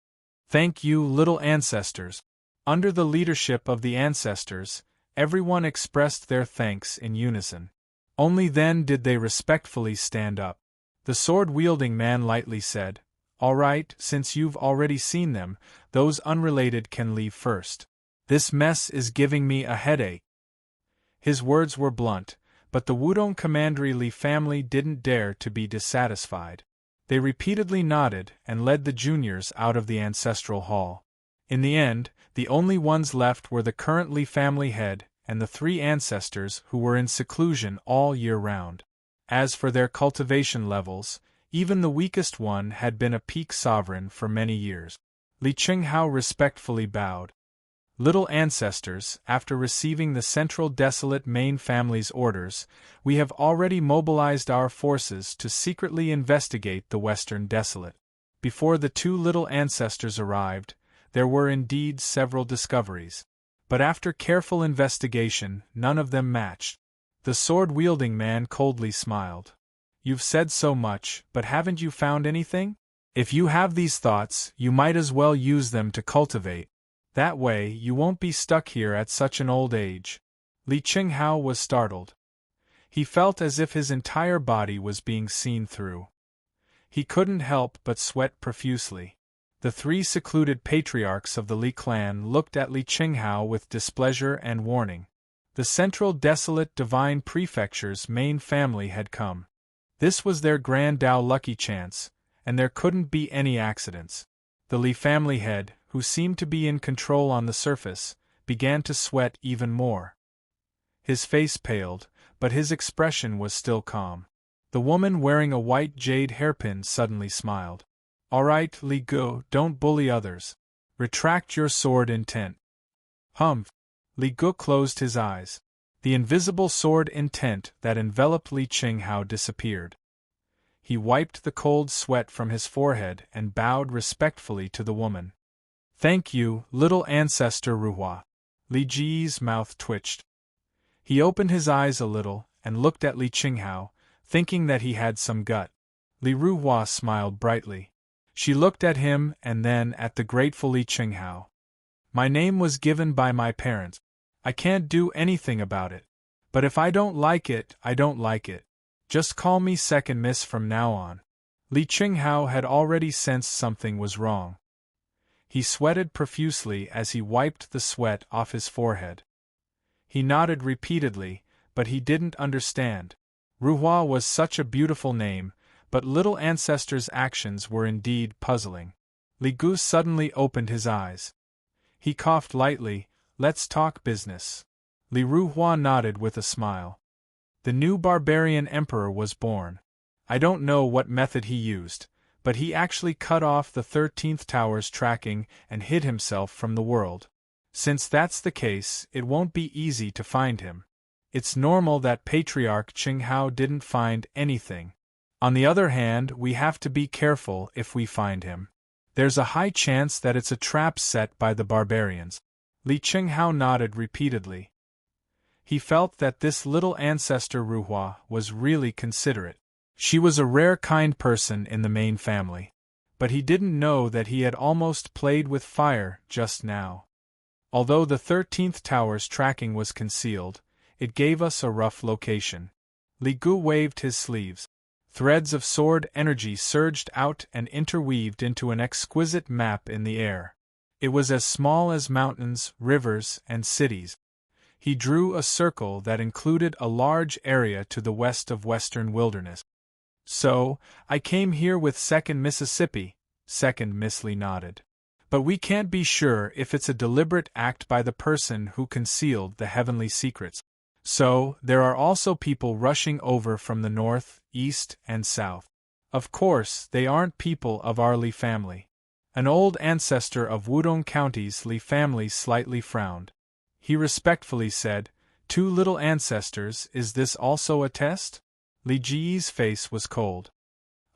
"Thank you, little ancestors." Under the leadership of the ancestors, everyone expressed their thanks in unison. Only then did they respectfully stand up. The sword-wielding man lightly said, "All right, since you've already seen them, those unrelated can leave first. This mess is giving me a headache." His words were blunt, but the Wudong Commandery Li family didn't dare to be dissatisfied. They repeatedly nodded and led the juniors out of the ancestral hall. In the end, the only ones left were the current Li family head and the 3 ancestors who were in seclusion all year round. As for their cultivation levels, even the weakest one had been a peak sovereign for many years. Li Qinghao respectfully bowed. "Little ancestors, after receiving the Central Desolate main family's orders, we have already mobilized our forces to secretly investigate the Western Desolate." Before the 2 little ancestors arrived, there were indeed several discoveries. But after careful investigation, none of them matched. The sword-wielding man coldly smiled. "You've said so much, but haven't you found anything? If you have these thoughts, you might as well use them to cultivate. That way, you won't be stuck here at such an old age." Li Qinghao was startled. He felt as if his entire body was being seen through. He couldn't help but sweat profusely. The three secluded patriarchs of the Li clan looked at Li Qinghao with displeasure and warning. The central desolate divine prefecture's main family had come. This was their grand Dao lucky chance, and there couldn't be any accidents. The Li family head, who seemed to be in control on the surface, began to sweat even more. His face paled, but his expression was still calm. The woman wearing a white jade hairpin suddenly smiled. "All right, Li Gu, don't bully others. Retract your sword intent." Humph! Li Gu closed his eyes. The invisible sword intent that enveloped Li Qinghao disappeared. He wiped the cold sweat from his forehead and bowed respectfully to the woman. "Thank you, little ancestor Ruhua." Li Ji's mouth twitched. He opened his eyes a little and looked at Li Qinghao, thinking that he had some gut. Li Ruhua smiled brightly. She looked at him and then at the grateful Li Qinghao. "My name was given by my parents. I can't do anything about it. But if I don't like it, I don't like it. Just call me Second Miss from now on." Li Qinghao had already sensed something was wrong. He sweated profusely as he wiped the sweat off his forehead. He nodded repeatedly, but he didn't understand. Ruhua was such a beautiful name, but little ancestor's actions were indeed puzzling. Li Gu suddenly opened his eyes. He coughed lightly. "Let's talk business." Li Ruhua nodded with a smile. The new barbarian emperor was born. I don't know what method he used, but he actually cut off the 13th tower's tracking and hid himself from the world. Since that's the case, it won't be easy to find him. It's normal that Patriarch Qinghao didn't find anything. On the other hand, we have to be careful if we find him. There's a high chance that it's a trap set by the barbarians. Li Qinghao nodded repeatedly. He felt that this little ancestor Ruhua was really considerate. She was a rare kind person in the main family. But he didn't know that he had almost played with fire just now. Although the 13th tower's tracking was concealed, it gave us a rough location. Li Gu waved his sleeves. Threads of sword energy surged out and interweaved into an exquisite map in the air. It was as small as mountains, rivers, and cities. He drew a circle that included a large area to the west of Western Wilderness. "So, I came here with Second Mississippi," Second Miss Li nodded. "But we can't be sure if it's a deliberate act by the person who concealed the heavenly secrets. So, there are also people rushing over from the north, east, and south. Of course, they aren't people of our Li family." An old ancestor of Wudong County's Li family slightly frowned. He respectfully said, "Two little ancestors, is this also a test?" Li Ji's face was cold.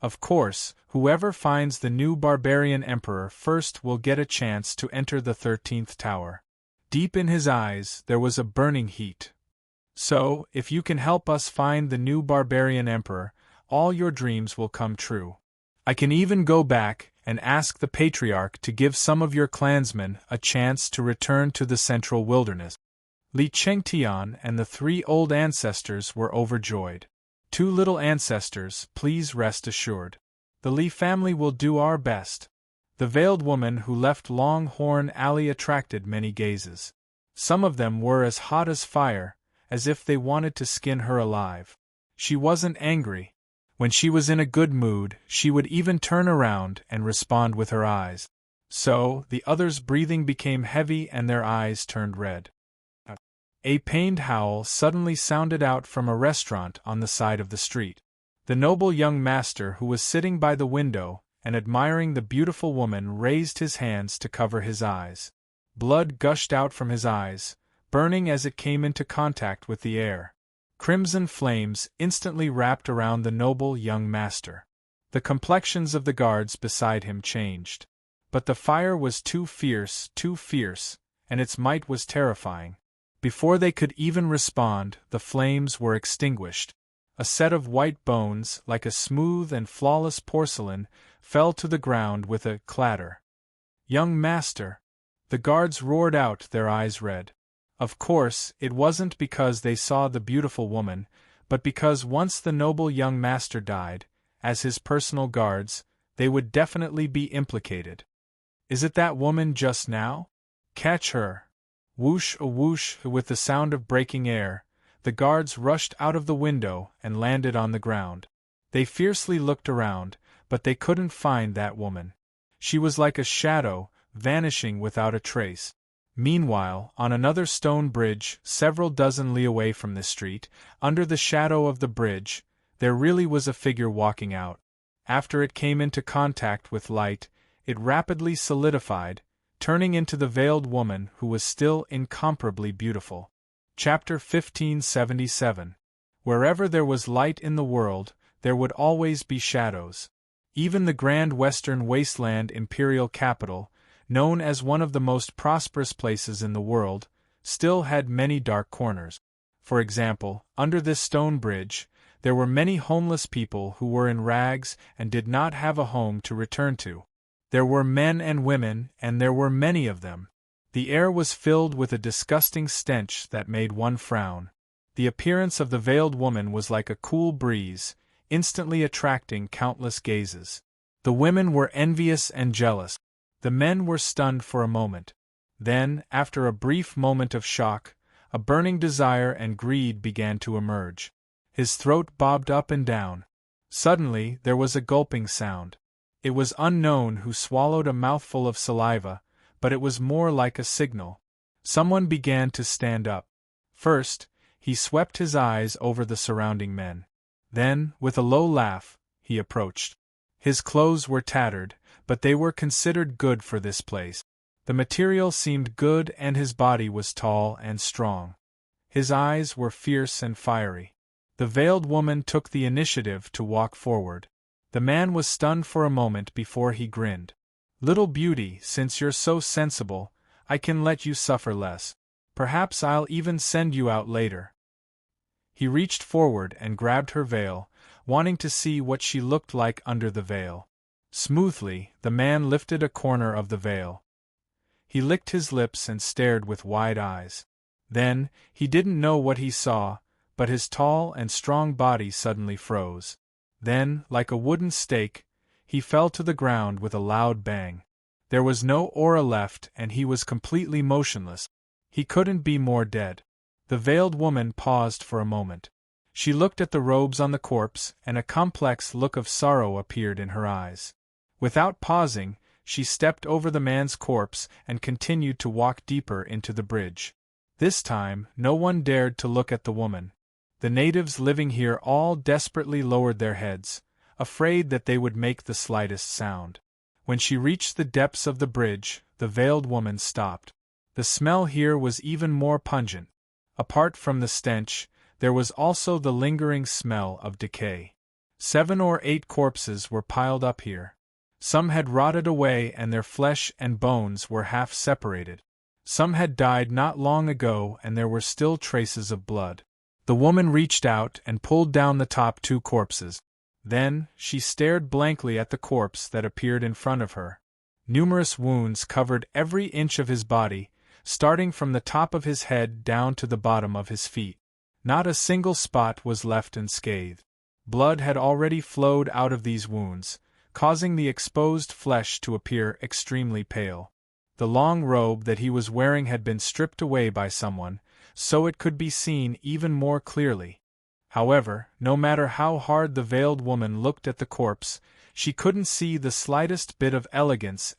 "Of course, whoever finds the new barbarian emperor first will get a chance to enter the 13th tower." Deep in his eyes there was a burning heat. "So, if you can help us find the new barbarian emperor, all your dreams will come true. I can even go back and ask the patriarch to give some of your clansmen a chance to return to the central wilderness." Li Chengtian and the three old ancestors were overjoyed. "Two little ancestors, please rest assured. The Li family will do our best." The veiled woman who left Longhorn Alley attracted many gazes. Some of them were as hot as fire, as if they wanted to skin her alive. She wasn't angry. When she was in a good mood, she would even turn around and respond with her eyes. So, the others' breathing became heavy and their eyes turned red. A pained howl suddenly sounded out from a restaurant on the side of the street. The noble young master who was sitting by the window and admiring the beautiful woman raised his hands to cover his eyes. Blood gushed out from his eyes, burning as it came into contact with the air. Crimson flames instantly wrapped around the noble young master. The complexions of the guards beside him changed. But the fire was too fierce, and its might was terrifying. Before they could even respond, the flames were extinguished. A set of white bones, like a smooth and flawless porcelain, fell to the ground with a clatter. "Young master!" The guards roared out, their eyes red. Of course, it wasn't because they saw the beautiful woman, but because once the noble young master died, as his personal guards, they would definitely be implicated. Is it that woman just now? Catch her! Whoosh a whoosh, with the sound of breaking air, the guards rushed out of the window and landed on the ground. They fiercely looked around, but they couldn't find that woman. She was like a shadow, vanishing without a trace. Meanwhile, on another stone bridge, several dozen li away from the street, under the shadow of the bridge, there really was a figure walking out. After it came into contact with light, it rapidly solidified, turning into the veiled woman who was still incomparably beautiful. Chapter 1577. Wherever there was light in the world, there would always be shadows. Even the grand western wasteland imperial capital, known as one of the most prosperous places in the world, still had many dark corners. For example, under this stone bridge, there were many homeless people who were in rags and did not have a home to return to. There were men and women, and there were many of them. The air was filled with a disgusting stench that made one frown. The appearance of the veiled woman was like a cool breeze, instantly attracting countless gazes. The women were envious and jealous. The men were stunned for a moment. Then, after a brief moment of shock, a burning desire and greed began to emerge. His throat bobbed up and down. Suddenly, there was a gulping sound. It was unknown who swallowed a mouthful of saliva, but it was more like a signal. Someone began to stand up. First, he swept his eyes over the surrounding men. Then, with a low laugh, he approached. His clothes were tattered, but they were considered good for this place. The material seemed good and his body was tall and strong. His eyes were fierce and fiery. The veiled woman took the initiative to walk forward. The man was stunned for a moment before he grinned. "Little beauty, since you're so sensible, I can let you suffer less. Perhaps I'll even send you out later." He reached forward and grabbed her veil, wanting to see what she looked like under the veil. Smoothly, the man lifted a corner of the veil. He licked his lips and stared with wide eyes. Then, he didn't know what he saw, but his tall and strong body suddenly froze. Then, like a wooden stake, he fell to the ground with a loud bang. There was no aura left and he was completely motionless. He couldn't be more dead. The veiled woman paused for a moment. She looked at the robes on the corpse, and a complex look of sorrow appeared in her eyes. Without pausing, she stepped over the man's corpse and continued to walk deeper into the bridge. This time, no one dared to look at the woman. The natives living here all desperately lowered their heads, afraid that they would make the slightest sound. When she reached the depths of the bridge, the veiled woman stopped. The smell here was even more pungent. Apart from the stench, there was also the lingering smell of decay. 7 or 8 corpses were piled up here. Some had rotted away and their flesh and bones were half separated. Some had died not long ago and there were still traces of blood. The woman reached out and pulled down the top 2 corpses. Then, she stared blankly at the corpse that appeared in front of her. Numerous wounds covered every inch of his body, starting from the top of his head down to the bottom of his feet. Not a single spot was left unscathed. Blood had already flowed out of these wounds, causing the exposed flesh to appear extremely pale. The long robe that he was wearing had been stripped away by someone, so it could be seen even more clearly. However, no matter how hard the veiled woman looked at the corpse, she couldn't see the slightest bit of elegance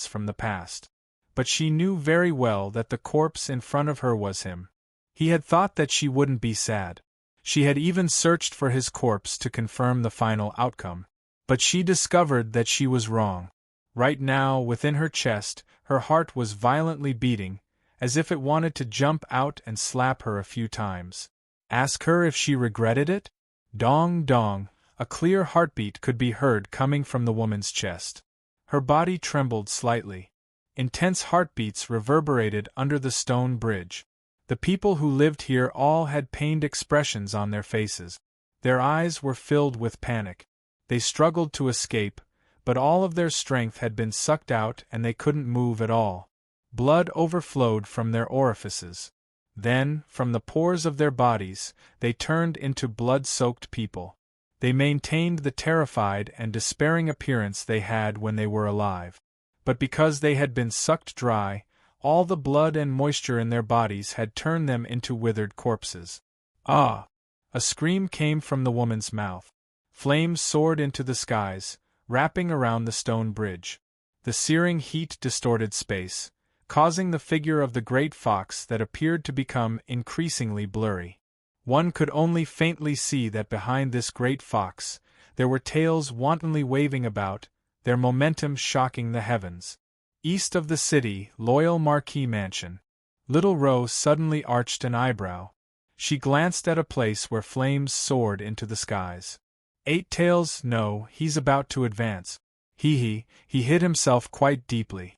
from the past. But she knew very well that the corpse in front of her was him. He had thought that she wouldn't be sad. She had even searched for his corpse to confirm the final outcome. But she discovered that she was wrong. Right now, within her chest, her heart was violently beating, as if it wanted to jump out and slap her a few times. Ask her if she regretted it? Dong dong, a clear heartbeat could be heard coming from the woman's chest. Her body trembled slightly. Intense heartbeats reverberated under the stone bridge. The people who lived here all had pained expressions on their faces. Their eyes were filled with panic. They struggled to escape, but all of their strength had been sucked out and they couldn't move at all. Blood overflowed from their orifices. Then, from the pores of their bodies, they turned into blood-soaked people. They maintained the terrified and despairing appearance they had when they were alive. But because they had been sucked dry, all the blood and moisture in their bodies had turned them into withered corpses. Ah! A scream came from the woman's mouth. Flames soared into the skies, wrapping around the stone bridge. The searing heat distorted space, causing the figure of the great fox that appeared to become increasingly blurry. One could only faintly see that behind this great fox, there were tails wantonly waving about, their momentum shocking the heavens. East of the city, loyal Marquis Mansion. Little Rose suddenly arched an eyebrow. She glanced at a place where flames soared into the skies. 8 tails, no, he's about to advance. He hid himself quite deeply.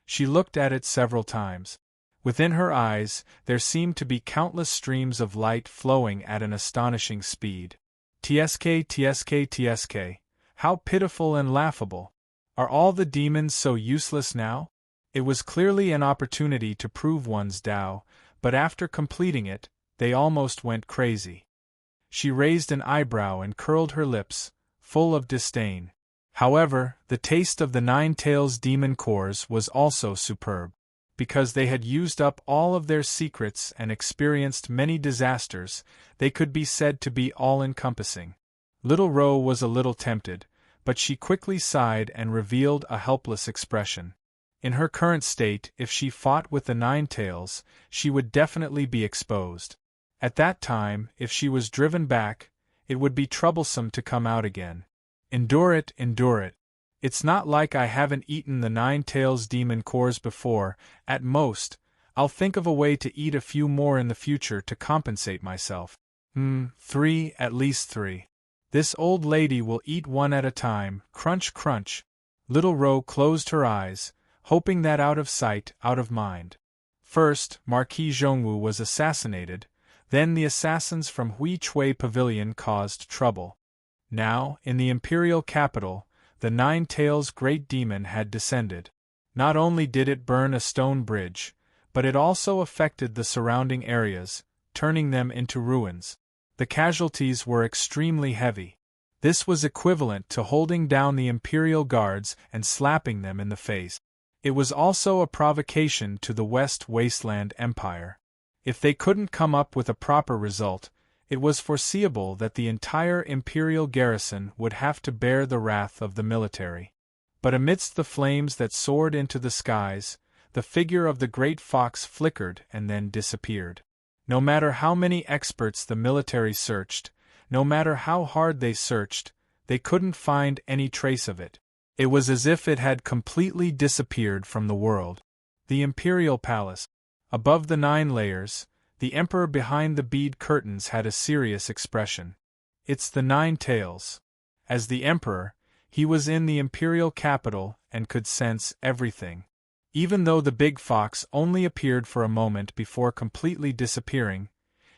She looked at it several times. Within her eyes, there seemed to be countless streams of light flowing at an astonishing speed. Tsk, how pitiful and laughable. Are all the demons so useless now? It was clearly an opportunity to prove one's Tao, but after completing it, they almost went crazy. She raised an eyebrow and curled her lips, full of disdain. However, the taste of the 9 tails demon cores was also superb. Because they had used up all of their secrets and experienced many disasters, they could be said to be all-encompassing. Little Ro was a little tempted, but she quickly sighed and revealed a helpless expression. In her current state, if she fought with the 9 tails, she would definitely be exposed. At that time, if she was driven back, it would be troublesome to come out again. Endure it, endure it. It's not like I haven't eaten the 9 tails demon cores before. At most, I'll think of a way to eat a few more in the future to compensate myself. 3, at least 3. This old lady will eat one at a time, crunch crunch. Little Ro closed her eyes, hoping that out of sight, out of mind. First, Marquis Zhongwu was assassinated, then the assassins from Hui Chui Pavilion caused trouble. Now, in the imperial capital, the 9 tails great demon had descended. Not only did it burn a stone bridge, but it also affected the surrounding areas, turning them into ruins. The casualties were extremely heavy. This was equivalent to holding down the imperial guards and slapping them in the face. It was also a provocation to the West Wasteland Empire. If they couldn't come up with a proper result, it was foreseeable that the entire imperial garrison would have to bear the wrath of the military. But amidst the flames that soared into the skies, the figure of the great fox flickered and then disappeared. No matter how many experts the military searched, no matter how hard they searched, they couldn't find any trace of it. It was as if it had completely disappeared from the world. The imperial palace. Above the 9 layers, the emperor behind the bead curtains had a serious expression. It's the 9 tails. As the emperor, he was in the imperial capital and could sense everything. Even though the big fox only appeared for a moment before completely disappearing,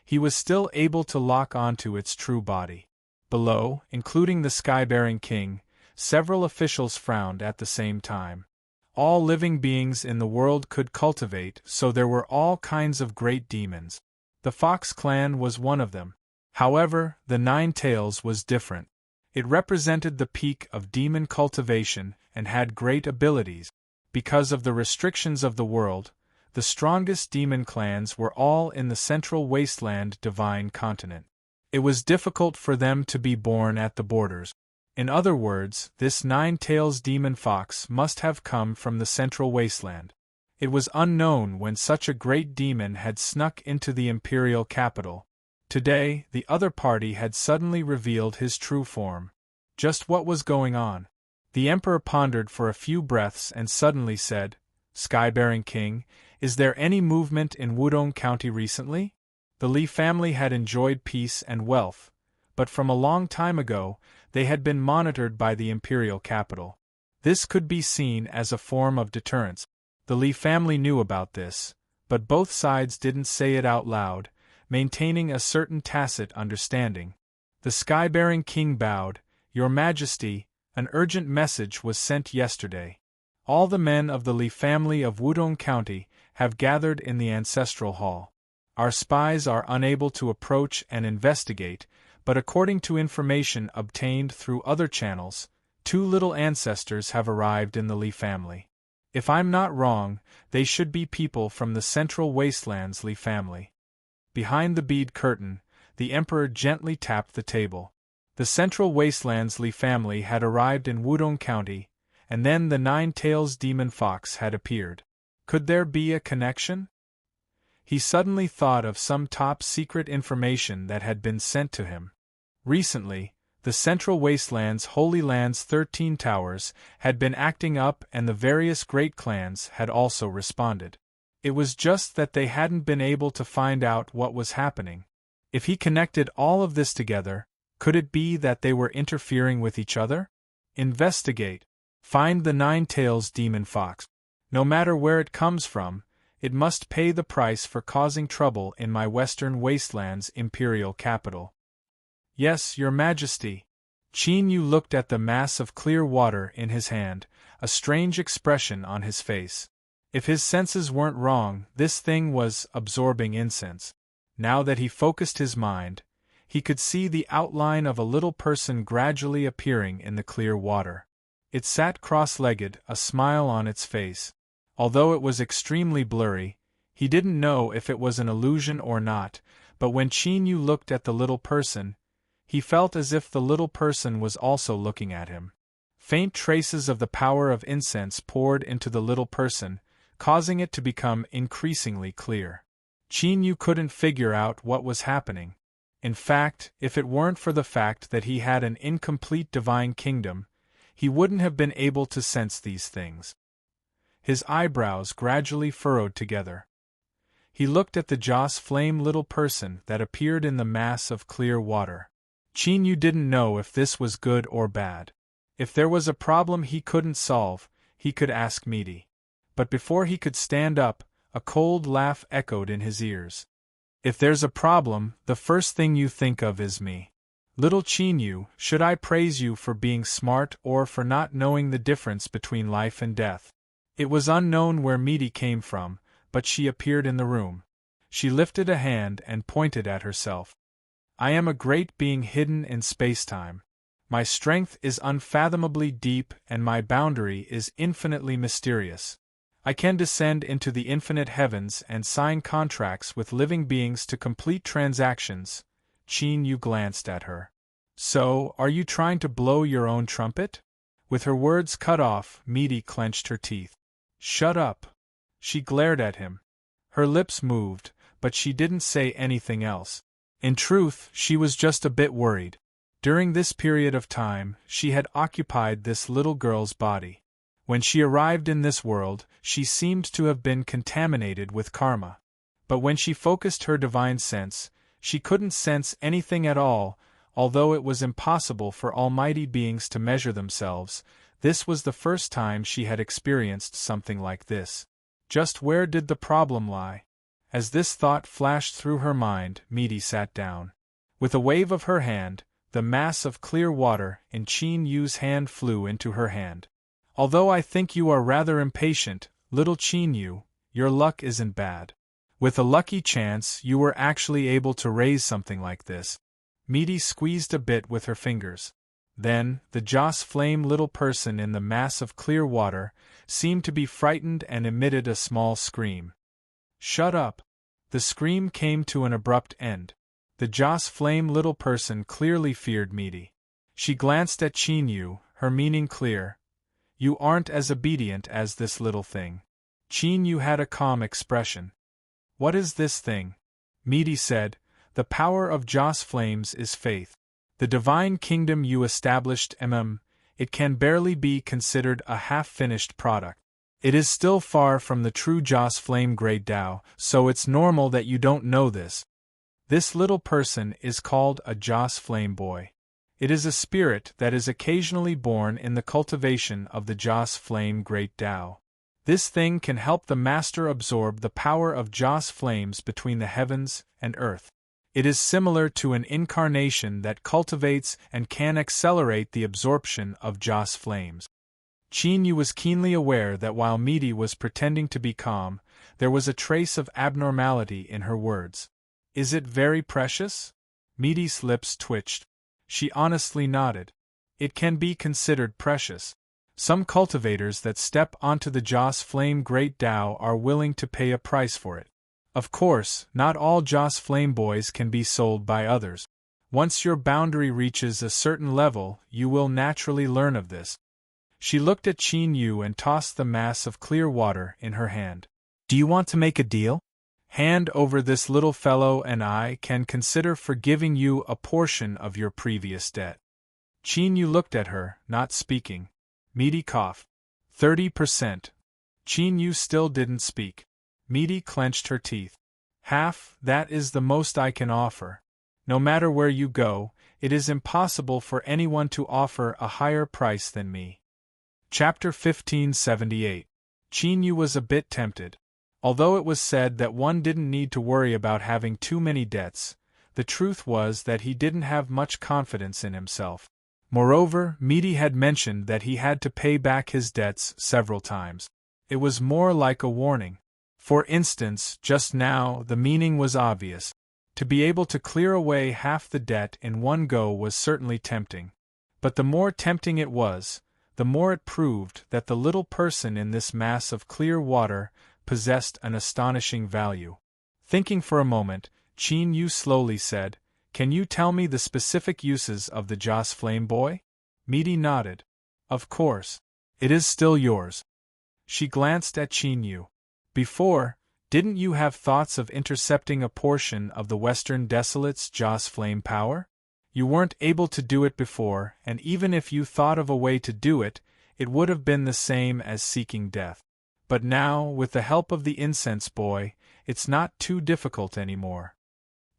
he was still able to lock onto its true body. Below, including the sky-bearing king, several officials frowned at the same time. All living beings in the world could cultivate, so there were all kinds of great demons. The Fox clan was one of them. However, the 9 tails was different. It represented the peak of demon cultivation and had great abilities. Because of the restrictions of the world, the strongest demon clans were all in the central wasteland divine continent. It was difficult for them to be born at the borders. In other words, this 9 tails demon fox must have come from the central wasteland. It was unknown when such a great demon had snuck into the imperial capital. Today, the other party had suddenly revealed his true form. Just what was going on? The emperor pondered for a few breaths and suddenly said, "Sky-bearing king, is there any movement in Wudong County recently?" The Li family had enjoyed peace and wealth, but from a long time ago, they had been monitored by the imperial capital. This could be seen as a form of deterrence. The Li family knew about this, but both sides didn't say it out loud, maintaining a certain tacit understanding. The sky-bearing king bowed. "Your Majesty, an urgent message was sent yesterday. All the men of the Li family of Wudong County have gathered in the ancestral hall. Our spies are unable to approach and investigate, but according to information obtained through other channels, 2 little ancestors have arrived in the Li family. If I'm not wrong, they should be people from the Central Wastelands Li family. Behind the bead curtain, the Emperor gently tapped the table. The Central Wastelands Li family had arrived in Wudong County, and then the 9-Tails demon fox had appeared. Could there be a connection? He suddenly thought of some top-secret information that had been sent to him. Recently, the Central Wastelands Holy Land's 13 towers had been acting up and the various great clans had also responded. It was just that they hadn't been able to find out what was happening. If he connected all of this together, could it be that they were interfering with each other? Investigate. Find the 9-Tails demon fox. No matter where it comes from, it must pay the price for causing trouble in my Western Wastelands imperial capital. Yes, Your Majesty. Qin Yu looked at the mass of clear water in his hand, a strange expression on his face. If his senses weren't wrong, this thing was absorbing incense. Now that he focused his mind, he could see the outline of a little person gradually appearing in the clear water. It sat cross-legged, a smile on its face. Although it was extremely blurry, he didn't know if it was an illusion or not, but when Qin Yu looked at the little person, he felt as if the little person was also looking at him. Faint traces of the power of incense poured into the little person, causing it to become increasingly clear. Qin Yu couldn't figure out what was happening. In fact, if it weren't for the fact that he had an incomplete divine kingdom, he wouldn't have been able to sense these things. His eyebrows gradually furrowed together. He looked at the Joss flame little person that appeared in the mass of clear water. Qin Yu didn't know if this was good or bad. If there was a problem he couldn't solve, he could ask Midi. But before he could stand up, a cold laugh echoed in his ears. If there's a problem, the first thing you think of is me. Little Qin Yu, should I praise you for being smart or for not knowing the difference between life and death? It was unknown where Midi came from, but she appeared in the room. She lifted a hand and pointed at herself. I am a great being hidden in space-time. My strength is unfathomably deep and my boundary is infinitely mysterious. I can descend into the infinite heavens and sign contracts with living beings to complete transactions. Qin Yu glanced at her. So, are you trying to blow your own trumpet? With her words cut off, Midi clenched her teeth. Shut up. She glared at him. Her lips moved, but she didn't say anything else. In truth, she was just a bit worried. During this period of time, she had occupied this little girl's body. When she arrived in this world, she seemed to have been contaminated with karma. But when she focused her divine sense, she couldn't sense anything at all. Although it was impossible for almighty beings to measure themselves, this was the first time she had experienced something like this. Just where did the problem lie? As this thought flashed through her mind, Midi sat down. With a wave of her hand, the mass of clear water in Qin Yu's hand flew into her hand. Although I think you are rather impatient, little Qin Yu, your luck isn't bad. With a lucky chance, you were actually able to raise something like this. Midi squeezed a bit with her fingers. Then, the Joss flame little person in the mass of clear water seemed to be frightened and emitted a small scream. Shut up. The scream came to an abrupt end. The Joss flame little person clearly feared Midi. She glanced at Qin Yu, her meaning clear. You aren't as obedient as this little thing. Qin Yu had a calm expression. What is this thing? Midi said, the power of Joss flames is faith. The divine kingdom you established, it can barely be considered a half-finished product. It is still far from the true Joss flame grade Tao, so it's normal that you don't know this. This little person is called a Joss flame boy. It is a spirit that is occasionally born in the cultivation of the Joss flame great Tao. This thing can help the master absorb the power of Joss flames between the heavens and earth. It is similar to an incarnation that cultivates and can accelerate the absorption of Joss flames. Qin Yu was keenly aware that while Midi was pretending to be calm, there was a trace of abnormality in her words. Is it very precious? Meaty's lips twitched. She honestly nodded. It can be considered precious. Some cultivators that step onto the Joss Flame Great Tao are willing to pay a price for it. Of course, not all Joss Flame Boys can be sold by others. Once your boundary reaches a certain level, you will naturally learn of this. She looked at Qin Yu and tossed the mass of clear water in her hand. Do you want to make a deal? Hand over this little fellow and I can consider forgiving you a portion of your previous debt. Qin Yu looked at her, not speaking. Meaty coughed. 30%. Qin Yu still didn't speak. Meaty clenched her teeth. Half, that is the most I can offer. No matter where you go, it is impossible for anyone to offer a higher price than me. Chapter 1578. Qin Yu was a bit tempted. Although it was said that one didn't need to worry about having too many debts, the truth was that he didn't have much confidence in himself. Moreover, Meaty had mentioned that he had to pay back his debts several times. It was more like a warning. For instance, just now, the meaning was obvious. To be able to clear away half the debt in one go was certainly tempting. But the more tempting it was, the more it proved that the little person in this mass of clear water possessed an astonishing value. Thinking for a moment, Qin Yu slowly said, Can you tell me the specific uses of the Joss Flame Boy? Meaty nodded. Of course. It is still yours. She glanced at Qin Yu. Before, didn't you have thoughts of intercepting a portion of the Western Desolate's Joss Flame power? You weren't able to do it before, and even if you thought of a way to do it, it would have been the same as seeking death. But now, with the help of the Incense Boy, it's not too difficult anymore.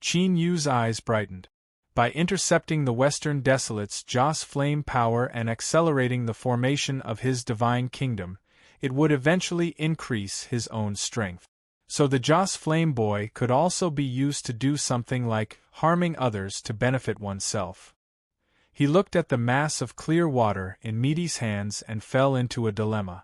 Qin Yu's eyes brightened. By intercepting the Western Desolate's Joss Flame power and accelerating the formation of his divine kingdom, it would eventually increase his own strength. So the Joss Flame Boy could also be used to do something like harming others to benefit oneself. He looked at the mass of clear water in Meaty's hands and fell into a dilemma.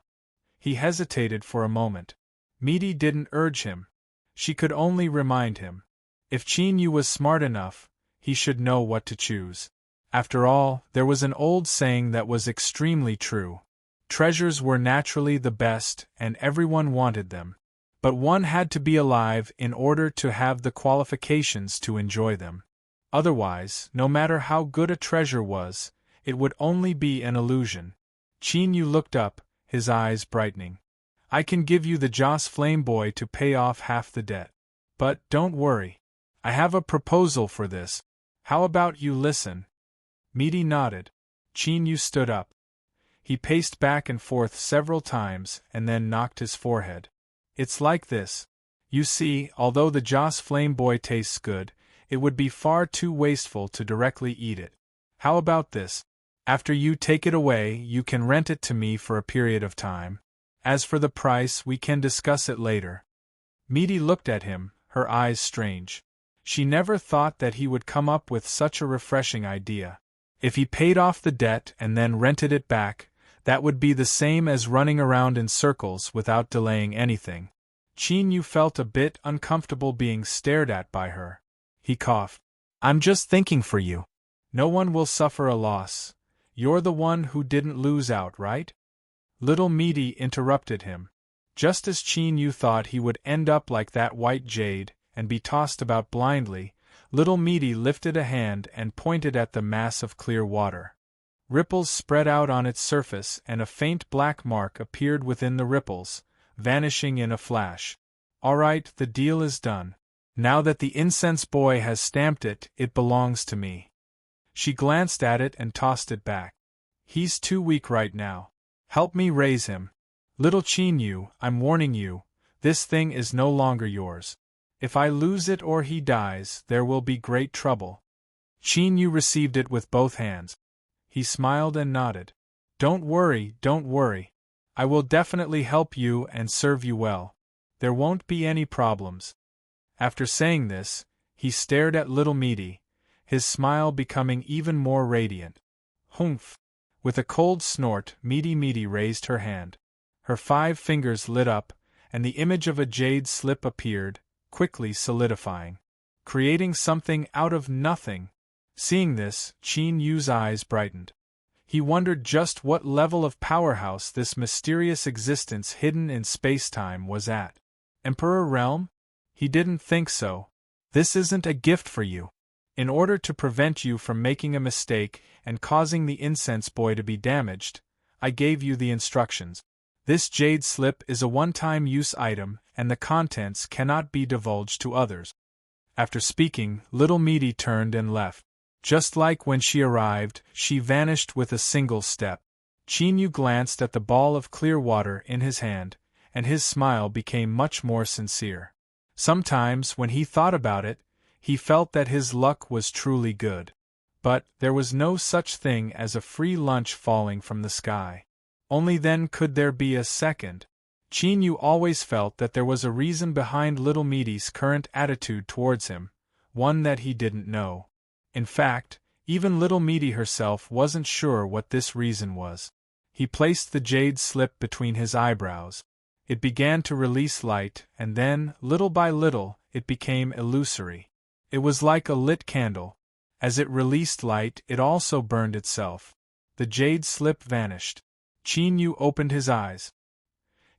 He hesitated for a moment. Meaty didn't urge him. She could only remind him. If Qin Yu was smart enough, he should know what to choose. After all, there was an old saying that was extremely true. Treasures were naturally the best, and everyone wanted them. But one had to be alive in order to have the qualifications to enjoy them. Otherwise, no matter how good a treasure was, it would only be an illusion. Qin Yu looked up, his eyes brightening. I can give you the Joss Flame Boy to pay off half the debt. But don't worry. I have a proposal for this. How about you listen? Meaty nodded. Qin Yu stood up. He paced back and forth several times and then knocked his forehead. It's like this. You see, although the Joss Flame Boy tastes good, it would be far too wasteful to directly eat it. How about this? After you take it away, you can rent it to me for a period of time. As for the price, we can discuss it later. Meaty looked at him, her eyes strange. She never thought that he would come up with such a refreshing idea. If he paid off the debt and then rented it back, that would be the same as running around in circles without delaying anything. Qin Yu felt a bit uncomfortable being stared at by her. He coughed. I'm just thinking for you. No one will suffer a loss. You're the one who didn't lose out, right? Little Meaty interrupted him. Just as Qin Yu thought he would end up like that white jade and be tossed about blindly, Little Meaty lifted a hand and pointed at the mass of clear water. Ripples spread out on its surface and a faint black mark appeared within the ripples, vanishing in a flash. All right, the deal is done. Now that the Incense Boy has stamped it, it belongs to me. She glanced at it and tossed it back. He's too weak right now. Help me raise him. Little Qin Yu, I'm warning you, this thing is no longer yours. If I lose it or he dies, there will be great trouble. Qin Yu received it with both hands. He smiled and nodded. Don't worry, don't worry. I will definitely help you and serve you well. There won't be any problems. After saying this, he stared at Little Meaty, his smile becoming even more radiant. Humph! With a cold snort, Meaty raised her hand. Her 5 fingers lit up, and the image of a jade slip appeared, quickly solidifying. creating something out of nothing. Seeing this, Qin Yu's eyes brightened. He wondered just what level of powerhouse this mysterious existence hidden in space-time was at. Emperor Realm? He didn't think so. This isn't a gift for you. In order to prevent you from making a mistake and causing the incense boy to be damaged, I gave you the instructions. This jade slip is a one-time use item, and the contents cannot be divulged to others. After speaking, Little Meaty turned and left. Just like when she arrived, she vanished with a single step. Qin Yu glanced at the ball of clear water in his hand, and his smile became much more sincere. Sometimes, when he thought about it, he felt that his luck was truly good. But there was no such thing as a free lunch falling from the sky. Only then could there be a second. Qin Yu always felt that there was a reason behind Little Meaty's current attitude towards him, one that he didn't know. In fact, even Little Meaty herself wasn't sure what this reason was. He placed the jade slip between his eyebrows. It began to release light, and then, little by little, it became illusory. It was like a lit candle. As it released light, it also burned itself. The jade slip vanished. Qin Yu opened his eyes.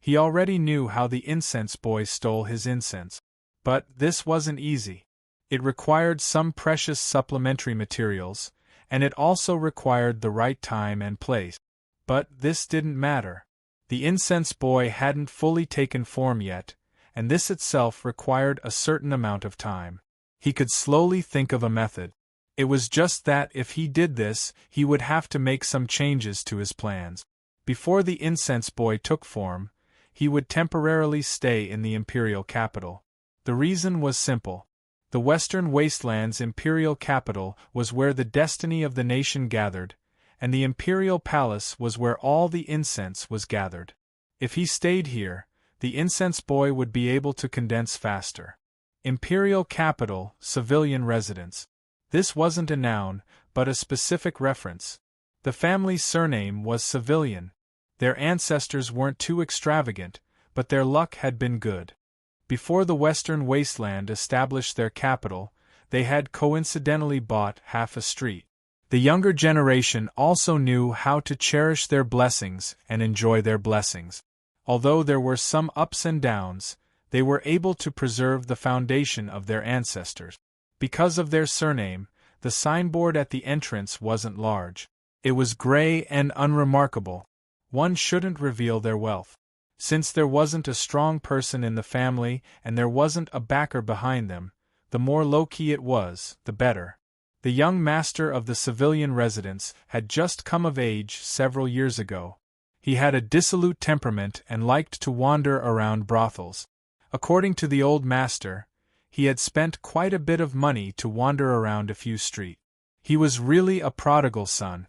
He already knew how the incense boy stole his incense. But this wasn't easy. It required some precious supplementary materials, and it also required the right time and place. But this didn't matter. The incense boy hadn't fully taken form yet, and this itself required a certain amount of time. He could slowly think of a method. It was just that if he did this, he would have to make some changes to his plans. Before the incense boy took form, he would temporarily stay in the imperial capital. The reason was simple. The Western Wasteland's imperial capital was where the destiny of the nation gathered, and the imperial palace was where all the incense was gathered. If he stayed here, the incense boy would be able to condense faster. Imperial capital, civilian residence. This wasn't a noun, but a specific reference. The family's surname was Civilian. Their ancestors weren't too extravagant, but their luck had been good. Before the Western Wasteland established their capital, they had coincidentally bought half a street. The younger generation also knew how to cherish their blessings and enjoy their blessings. Although there were some ups and downs, they were able to preserve the foundation of their ancestors. Because of their surname, the signboard at the entrance wasn't large. It was gray and unremarkable. One shouldn't reveal their wealth. Since there wasn't a strong person in the family and there wasn't a backer behind them, the more low-key it was, the better. The young master of the civilian residence had just come of age several years ago. He had a dissolute temperament and liked to wander around brothels. According to the old master, he had spent quite a bit of money to wander around a few streets. He was really a prodigal son.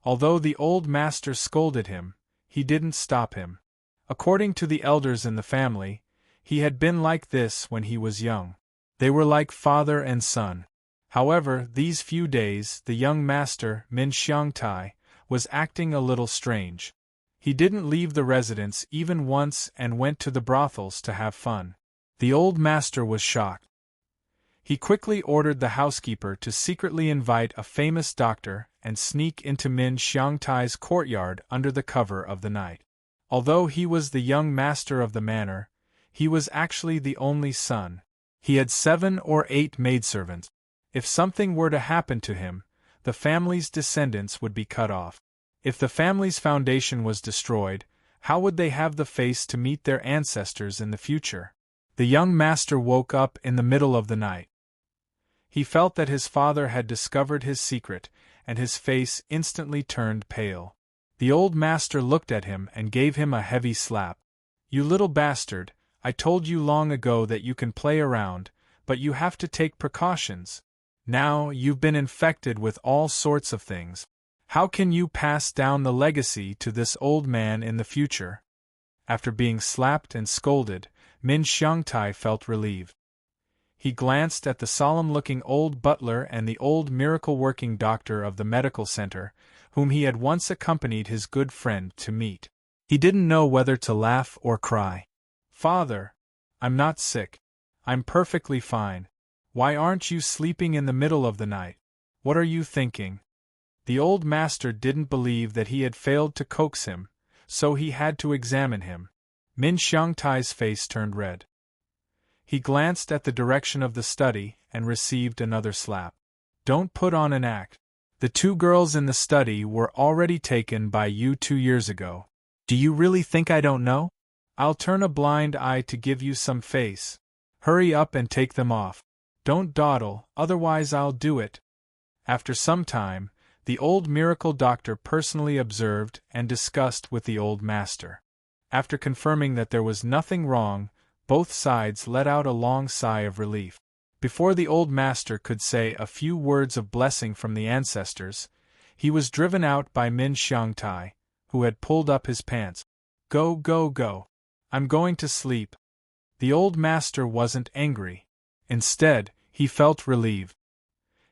Although the old master scolded him, he didn't stop him. According to the elders in the family, he had been like this when he was young. They were like father and son. However, these few days, the young master, Min Xiangtai, was acting a little strange. He didn't leave the residence even once and went to the brothels to have fun. The old master was shocked. He quickly ordered the housekeeper to secretly invite a famous doctor and sneak into Min Xiangtai's courtyard under the cover of the night. Although he was the young master of the manor, he was actually the only son. He had 7 or 8 maidservants. If something were to happen to him, the family's descendants would be cut off. If the family's foundation was destroyed, how would they have the face to meet their ancestors in the future? The young master woke up in the middle of the night. He felt that his father had discovered his secret, and his face instantly turned pale. The old master looked at him and gave him a heavy slap. "You little bastard, I told you long ago that you can play around, but you have to take precautions. Now you've been infected with all sorts of things. How can you pass down the legacy to this old man in the future?" After being slapped and scolded, Min Xiangtai felt relieved. He glanced at the solemn-looking old butler and the old miracle-working doctor of the medical center, whom he had once accompanied his good friend to meet. He didn't know whether to laugh or cry. "Father, I'm not sick. I'm perfectly fine. Why aren't you sleeping in the middle of the night? What are you thinking? The old master didn't believe that he had failed to coax him, so he had to examine him. Min Xiangtai's face turned red. He glanced at the direction of the study and received another slap. Don't put on an act. The 2 girls in the study were already taken by you 2 years ago. Do you really think I don't know? I'll turn a blind eye to give you some face. Hurry up and take them off. Don't dawdle, otherwise I'll do it. After some time, the old miracle doctor personally observed and discussed with the old master. After confirming that there was nothing wrong, both sides let out a long sigh of relief. Before the old master could say a few words of blessing from the ancestors, he was driven out by Min Xiangtai, who had pulled up his pants. Go, go, go. I'm going to sleep. The old master wasn't angry. Instead, he felt relieved.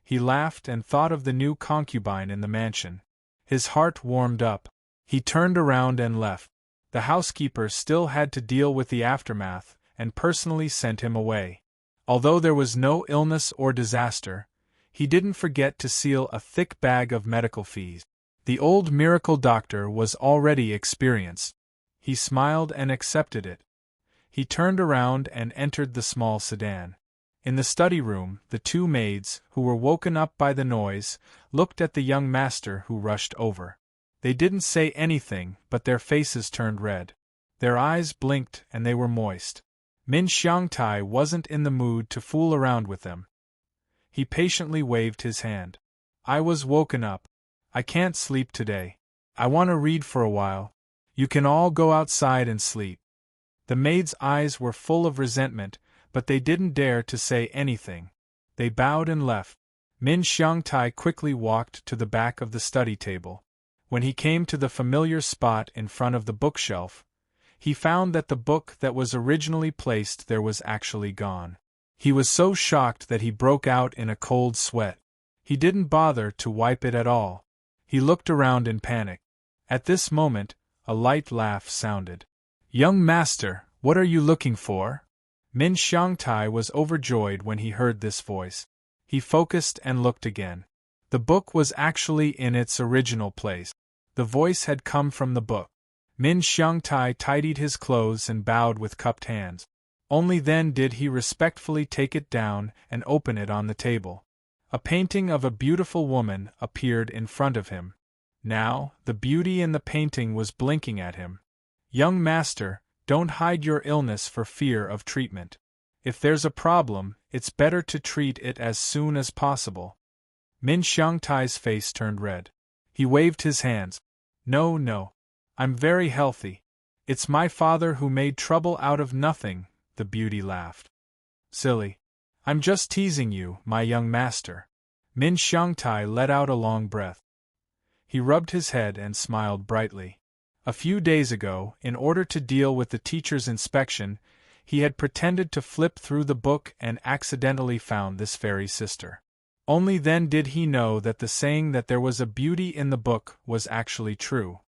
He laughed and thought of the new concubine in the mansion. His heart warmed up. He turned around and left. The housekeeper still had to deal with the aftermath and personally sent him away. Although there was no illness or disaster, he didn't forget to seal a thick bag of medical fees. The old miracle doctor was already experienced. He smiled and accepted it. He turned around and entered the small sedan. In the study room, the 2 maids, who were woken up by the noise, looked at the young master who rushed over. They didn't say anything, but their faces turned red. Their eyes blinked and they were moist. Min Xiangtai wasn't in the mood to fool around with them. He patiently waved his hand. I was woken up. I can't sleep today. I want to read for a while. You can all go outside and sleep. The maids' eyes were full of resentment, but they didn't dare to say anything. They bowed and left. Min Xiangtai quickly walked to the back of the study table. When he came to the familiar spot in front of the bookshelf, he found that the book that was originally placed there was actually gone. He was so shocked that he broke out in a cold sweat. He didn't bother to wipe it at all. He looked around in panic. At this moment, a light laugh sounded. Young master, what are you looking for? Min Xiangtai was overjoyed when he heard this voice. He focused and looked again. The book was actually in its original place. The voice had come from the book. Min Xiangtai tidied his clothes and bowed with cupped hands. Only then did he respectfully take it down and open it on the table. A painting of a beautiful woman appeared in front of him. Now, the beauty in the painting was blinking at him. Young master, don't hide your illness for fear of treatment. If there's a problem, it's better to treat it as soon as possible. Min Xiangtai's face turned red. He waved his hands. No, no. I'm very healthy. It's my father who made trouble out of nothing, the beauty laughed. Silly. I'm just teasing you, my young master. Min Xiangtai let out a long breath. He rubbed his head and smiled brightly. A few days ago, in order to deal with the teacher's inspection, he had pretended to flip through the book and accidentally found this fairy sister. Only then did he know that the saying that there was a beauty in the book was actually true.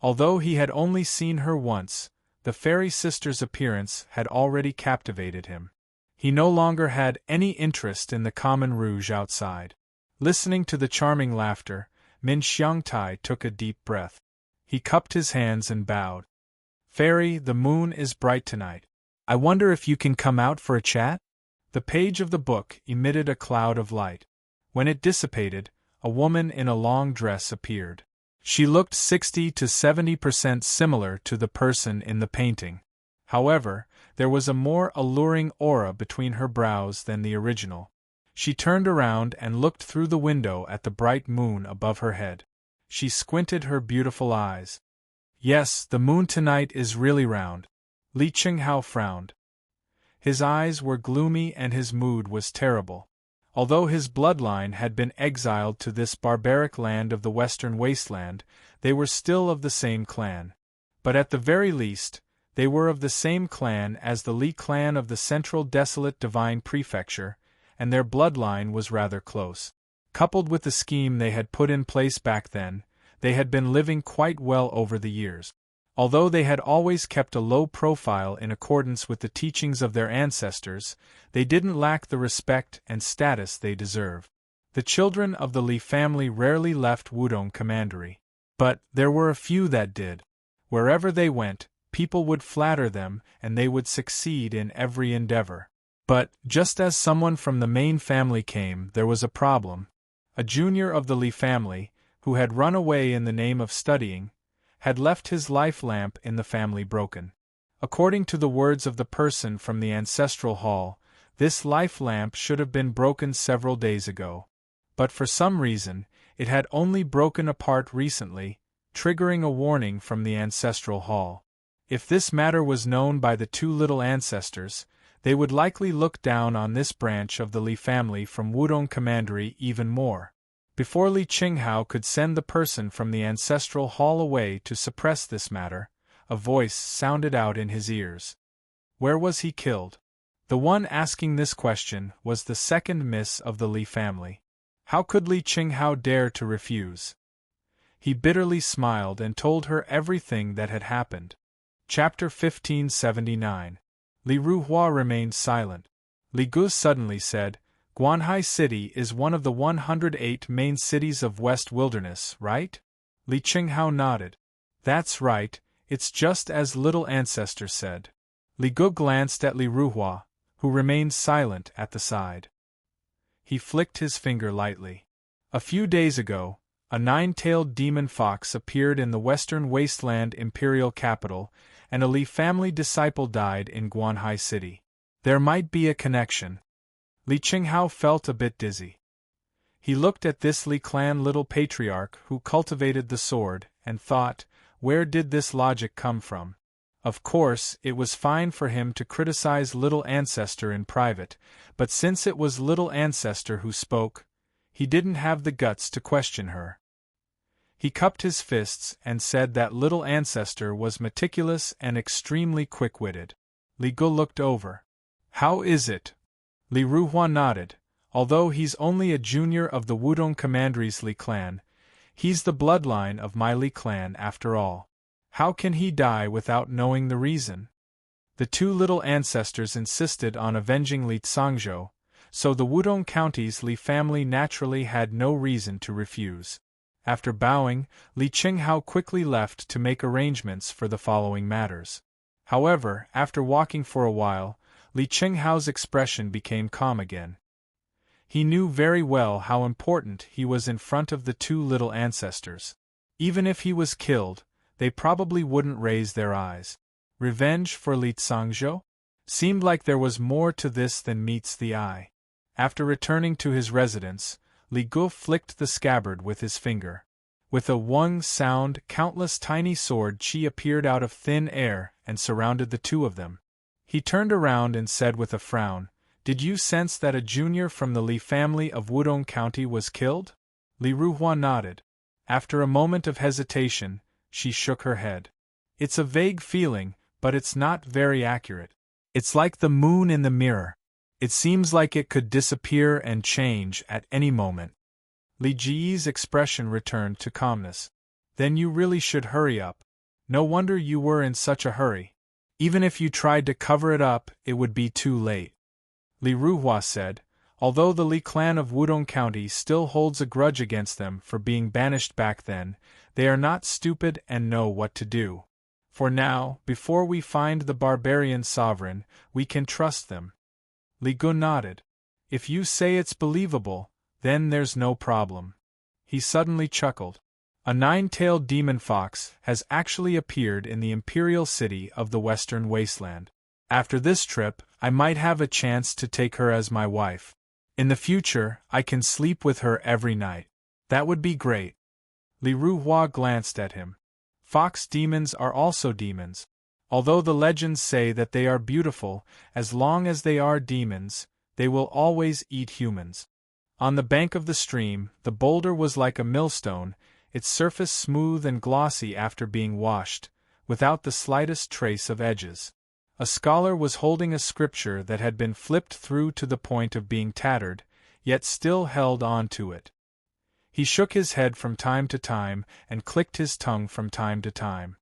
Although he had only seen her once, the fairy sister's appearance had already captivated him. He no longer had any interest in the common rouge outside. Listening to the charming laughter, Min Xiangtai took a deep breath. He cupped his hands and bowed. Fairy, the moon is bright tonight. I wonder if you can come out for a chat? The page of the book emitted a cloud of light. When it dissipated, a woman in a long dress appeared. She looked 60 to 70% similar to the person in the painting. However, there was a more alluring aura between her brows than the original. She turned around and looked through the window at the bright moon above her head. She squinted her beautiful eyes. Yes, the moon tonight is really round. Li Qinghao frowned. His eyes were gloomy and his mood was terrible. Although his bloodline had been exiled to this barbaric land of the western wasteland, they were still of the same clan. But at the very least, they were of the same clan as the Li clan of the central desolate divine prefecture, and their bloodline was rather close. Coupled with the scheme they had put in place back then, they had been living quite well over the years. Although they had always kept a low profile in accordance with the teachings of their ancestors, they didn't lack the respect and status they deserve. The children of the Li family rarely left Wudong Commandery. But there were a few that did. Wherever they went, people would flatter them and they would succeed in every endeavor. But, just as someone from the main family came, there was a problem. A junior of the Li family, who had run away in the name of studying, had left his life lamp in the family broken. According to the words of the person from the ancestral hall, this life lamp should have been broken several days ago. But for some reason, it had only broken apart recently, triggering a warning from the ancestral hall. If this matter was known by the two little ancestors, they would likely look down on this branch of the Li family from Wudong Commandery even more. Before Li Qinghao could send the person from the ancestral hall away to suppress this matter, a voice sounded out in his ears. Where was he killed? The one asking this question was the second miss of the Li family. How could Li Qinghao dare to refuse? He bitterly smiled and told her everything that had happened. Chapter 1579. Li Ruhua remained silent. Li Gu suddenly said, Guanhai City is one of the 108 main cities of West Wilderness, right? Li Qinghao nodded. That's right, it's just as little ancestor said. Li Gu glanced at Li Ruhua, who remained silent at the side. He flicked his finger lightly. A few days ago, a nine-tailed demon fox appeared in the western wasteland imperial capital, and a Li family disciple died in Guanhai City. There might be a connection. Li Qinghao felt a bit dizzy. He looked at this Li clan little patriarch who cultivated the sword, and thought, where did this logic come from? Of course, it was fine for him to criticize little ancestor in private, but since it was little ancestor who spoke, he didn't have the guts to question her. He cupped his fists and said that little ancestor was meticulous and extremely quick-witted. Li Gu looked over. How is it? Li Ruhua nodded. Although he's only a junior of the Wudong Commandery's Li clan, he's the bloodline of my Li clan after all. How can he die without knowing the reason? The two little ancestors insisted on avenging Li Tsangzhou, so the Wudong County's Li family naturally had no reason to refuse. After bowing, Li Qinghao quickly left to make arrangements for the following matters. However, after walking for a while, Li Qinghao's expression became calm again. He knew very well how important he was in front of the two little ancestors. Even if he was killed, they probably wouldn't raise their eyes. Revenge for Li Tsangzhou? Seemed like there was more to this than meets the eye. After returning to his residence, Li Gu flicked the scabbard with his finger. With a wung sound, countless tiny sword chi appeared out of thin air and surrounded the two of them. He turned around and said with a frown, Did you sense that a junior from the Li family of Wudong County was killed? Li Ruhua nodded. After a moment of hesitation, she shook her head. It's a vague feeling, but it's not very accurate. It's like the moon in the mirror. It seems like it could disappear and change at any moment. Li Ji's expression returned to calmness. Then you really should hurry up. No wonder you were in such a hurry. Even if you tried to cover it up, it would be too late. Li Ruhua said, although the Li clan of Wudong County still holds a grudge against them for being banished back then, they are not stupid and know what to do. For now, before we find the barbarian sovereign, we can trust them. Li Gu nodded. If you say it's believable, then there's no problem. He suddenly chuckled. A nine-tailed demon fox has actually appeared in the imperial city of the western wasteland. After this trip, I might have a chance to take her as my wife. In the future, I can sleep with her every night. That would be great. Li Ruhua glanced at him. Fox demons are also demons. Although the legends say that they are beautiful, as long as they are demons, they will always eat humans. On the bank of the stream, the boulder was like a millstone, its surface smooth and glossy after being washed, without the slightest trace of edges. A scholar was holding a scripture that had been flipped through to the point of being tattered, yet still held on to it. He shook his head from time to time and clicked his tongue from time to time.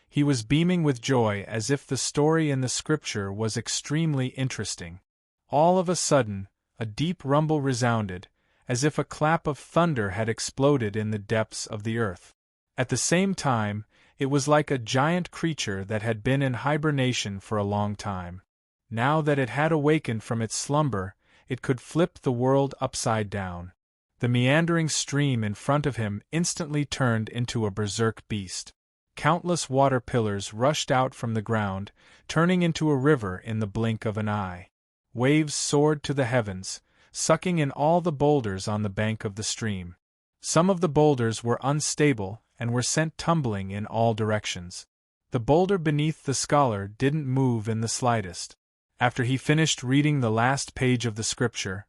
He was beaming with joy as if the story in the scripture was extremely interesting. All of a sudden, a deep rumble resounded, as if a clap of thunder had exploded in the depths of the earth. At the same time, it was like a giant creature that had been in hibernation for a long time. Now that it had awakened from its slumber, it could flip the world upside down. The meandering stream in front of him instantly turned into a berserk beast. Countless water pillars rushed out from the ground, turning into a river in the blink of an eye. Waves soared to the heavens, sucking in all the boulders on the bank of the stream. Some of the boulders were unstable and were sent tumbling in all directions. The boulder beneath the scholar didn't move in the slightest. After he finished reading the last page of the scripture,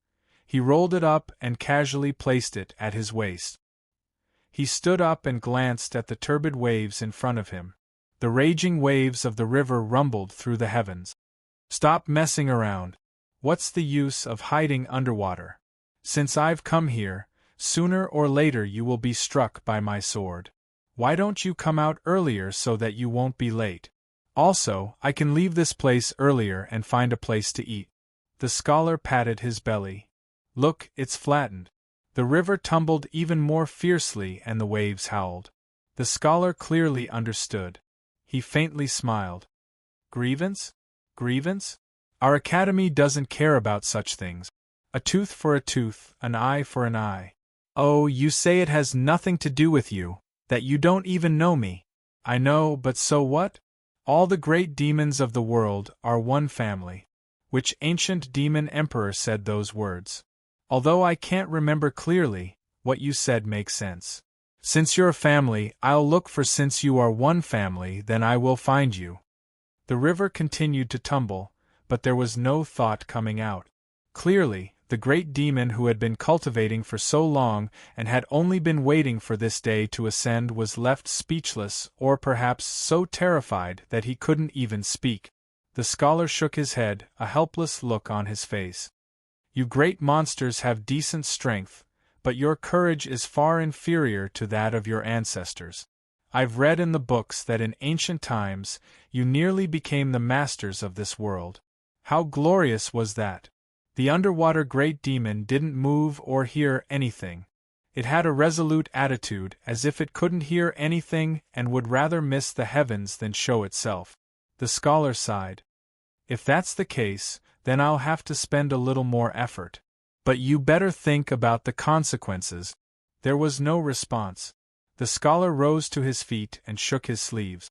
he rolled it up and casually placed it at his waist. He stood up and glanced at the turbid waves in front of him. The raging waves of the river rumbled through the heavens. "Stop messing around. What's the use of hiding underwater? Since I've come here, sooner or later you will be struck by my sword. Why don't you come out earlier so that you won't be late? Also, I can leave this place earlier and find a place to eat." The scholar patted his belly. "Look, it's flattened." The river tumbled even more fiercely and the waves howled. The scholar clearly understood. He faintly smiled. "Grievance? Grievance? Our academy doesn't care about such things. A tooth for a tooth, an eye for an eye. Oh, you say it has nothing to do with you, that you don't even know me. I know, but so what? All the great demons of the world are one family. Which ancient demon emperor said those words? Although I can't remember clearly, what you said makes sense. Since you're a family, I'll look for since you are one family, then I will find you." The river continued to tumble, but there was no thought coming out. Clearly, the great demon who had been cultivating for so long and had only been waiting for this day to ascend was left speechless, or perhaps so terrified that he couldn't even speak. The scholar shook his head, a helpless look on his face. "You great monsters have decent strength, but your courage is far inferior to that of your ancestors. I've read in the books that in ancient times, you nearly became the masters of this world. How glorious was that! The underwater great demon didn't move or hear anything. It had a resolute attitude, as if it couldn't hear anything and would rather miss the heavens than show itself." The scholar sighed. "If that's the case, then I'll have to spend a little more effort. But you better think about the consequences." There was no response. The scholar rose to his feet and shook his sleeves.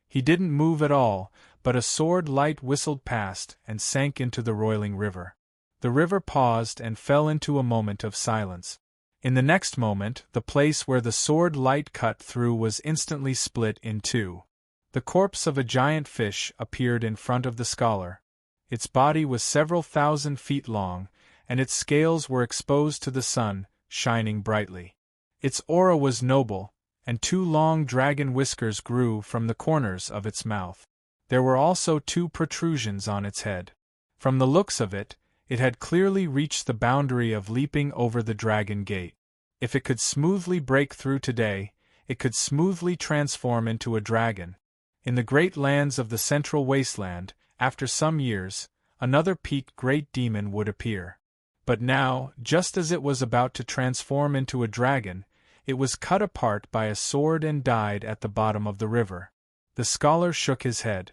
He didn't move at all, but a sword light whistled past and sank into the roiling river. The river paused and fell into a moment of silence. In the next moment, the place where the sword light cut through was instantly split in two. The corpse of a giant fish appeared in front of the scholar. Its body was several thousand feet long, and its scales were exposed to the sun, shining brightly. Its aura was noble, and two long dragon whiskers grew from the corners of its mouth. There were also two protrusions on its head. From the looks of it, it had clearly reached the boundary of leaping over the dragon gate. If it could smoothly break through today, it could smoothly transform into a dragon. In the great lands of the central wasteland, after some years, another peaked great demon would appear. But now, just as it was about to transform into a dragon, it was cut apart by a sword and died at the bottom of the river. The scholar shook his head.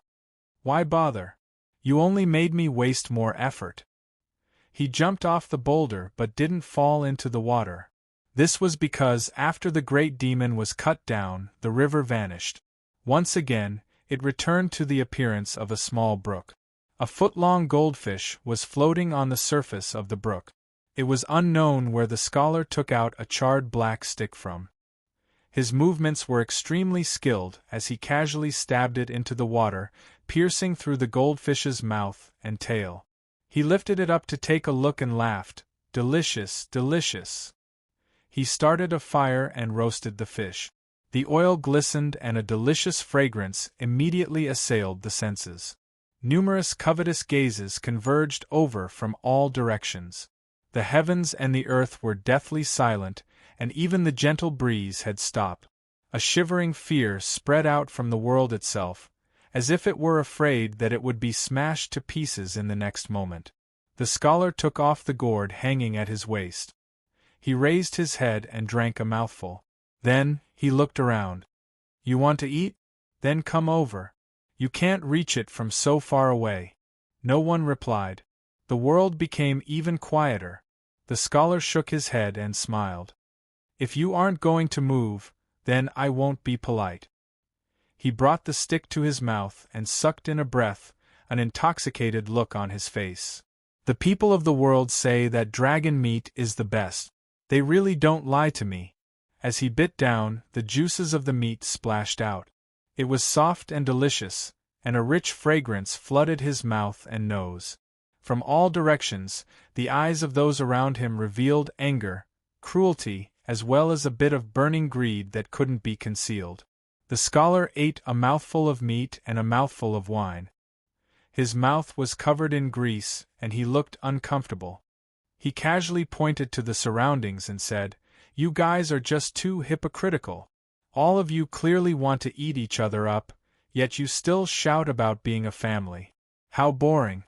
"Why bother? You only made me waste more effort." He jumped off the boulder but didn't fall into the water. This was because after the great demon was cut down, the river vanished. Once again, it returned to the appearance of a small brook. A foot-long goldfish was floating on the surface of the brook. It was unknown where the scholar took out a charred black stick from. His movements were extremely skilled as he casually stabbed it into the water, piercing through the goldfish's mouth and tail. He lifted it up to take a look and laughed. "Delicious, delicious." He started a fire and roasted the fish. The oil glistened and a delicious fragrance immediately assailed the senses. Numerous covetous gazes converged over from all directions. The heavens and the earth were deathly silent, and even the gentle breeze had stopped. A shivering fear spread out from the world itself, as if it were afraid that it would be smashed to pieces in the next moment. The scholar took off the gourd hanging at his waist. He raised his head and drank a mouthful. Then, he looked around. "You want to eat? Then come over. You can't reach it from so far away." No one replied. The world became even quieter. The scholar shook his head and smiled. "If you aren't going to move, then I won't be polite." He brought the stick to his mouth and sucked in a breath, an intoxicated look on his face. "The people of the world say that dragon meat is the best. They really don't lie to me." As he bit down, the juices of the meat splashed out. It was soft and delicious, and a rich fragrance flooded his mouth and nose. From all directions, the eyes of those around him revealed anger, cruelty, as well as a bit of burning greed that couldn't be concealed. The scholar ate a mouthful of meat and a mouthful of wine. His mouth was covered in grease, and he looked uncomfortable. He casually pointed to the surroundings and said, "You guys are just too hypocritical. All of you clearly want to eat each other up, yet you still shout about being a family. How boring."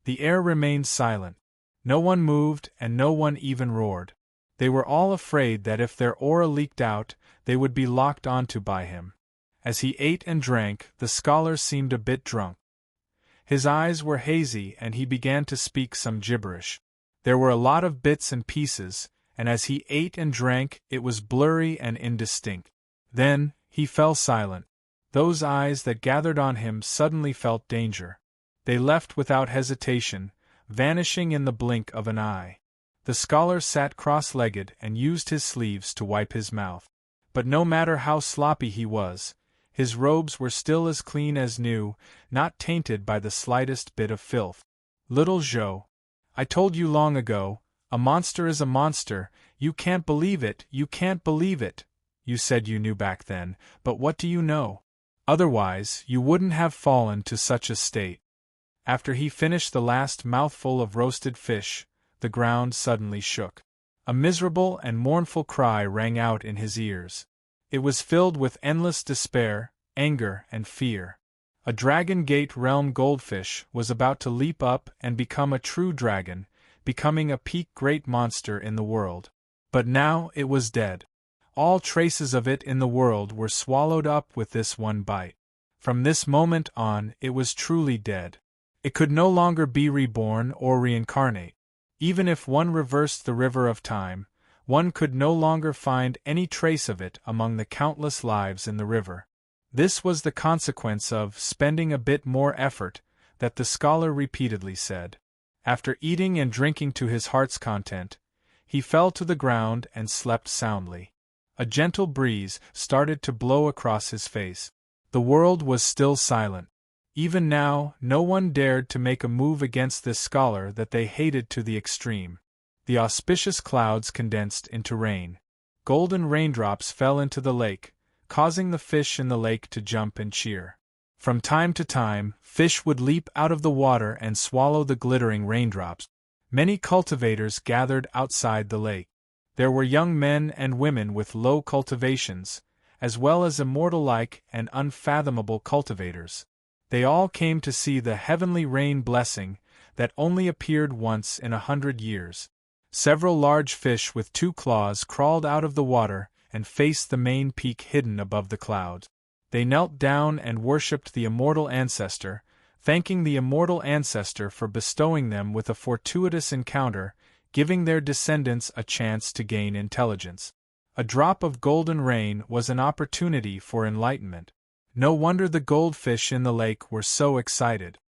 The air remained silent. No one moved and no one even roared. They were all afraid that if their aura leaked out, they would be locked onto by him. As he ate and drank, the scholar seemed a bit drunk. His eyes were hazy and he began to speak some gibberish. There were a lot of bits and pieces, and as he ate and drank, it was blurry and indistinct. Then, he fell silent. Those eyes that gathered on him suddenly felt danger. They left without hesitation, vanishing in the blink of an eye. The scholar sat cross-legged and used his sleeves to wipe his mouth. But no matter how sloppy he was, his robes were still as clean as new, not tainted by the slightest bit of filth. "Little Joe, I told you long ago, a monster is a monster, you can't believe it, you can't believe it. You said you knew back then, but what do you know? Otherwise, you wouldn't have fallen to such a state." After he finished the last mouthful of roasted fish, the ground suddenly shook. A miserable and mournful cry rang out in his ears. It was filled with endless despair, anger, and fear. A Dragon Gate realm goldfish was about to leap up and become a true dragon, becoming a peak great monster in the world. But now it was dead. All traces of it in the world were swallowed up with this one bite. From this moment on, it was truly dead. It could no longer be reborn or reincarnate. Even if one reversed the river of time, one could no longer find any trace of it among the countless lives in the river. This was the consequence of spending a bit more effort, that the scholar repeatedly said. After eating and drinking to his heart's content, he fell to the ground and slept soundly. A gentle breeze started to blow across his face. The world was still silent. Even now, no one dared to make a move against this scholar that they hated to the extreme. The auspicious clouds condensed into rain. Golden raindrops fell into the lake, causing the fish in the lake to jump and cheer. From time to time, fish would leap out of the water and swallow the glittering raindrops. Many cultivators gathered outside the lake. There were young men and women with low cultivations, as well as immortal-like and unfathomable cultivators. They all came to see the heavenly rain blessing that only appeared once in 100 years. Several large fish with 2 claws crawled out of the water and faced the main peak hidden above the clouds. They knelt down and worshipped the immortal ancestor, thanking the immortal ancestor for bestowing them with a fortuitous encounter, giving their descendants a chance to gain intelligence. A drop of golden rain was an opportunity for enlightenment. No wonder the goldfish in the lake were so excited.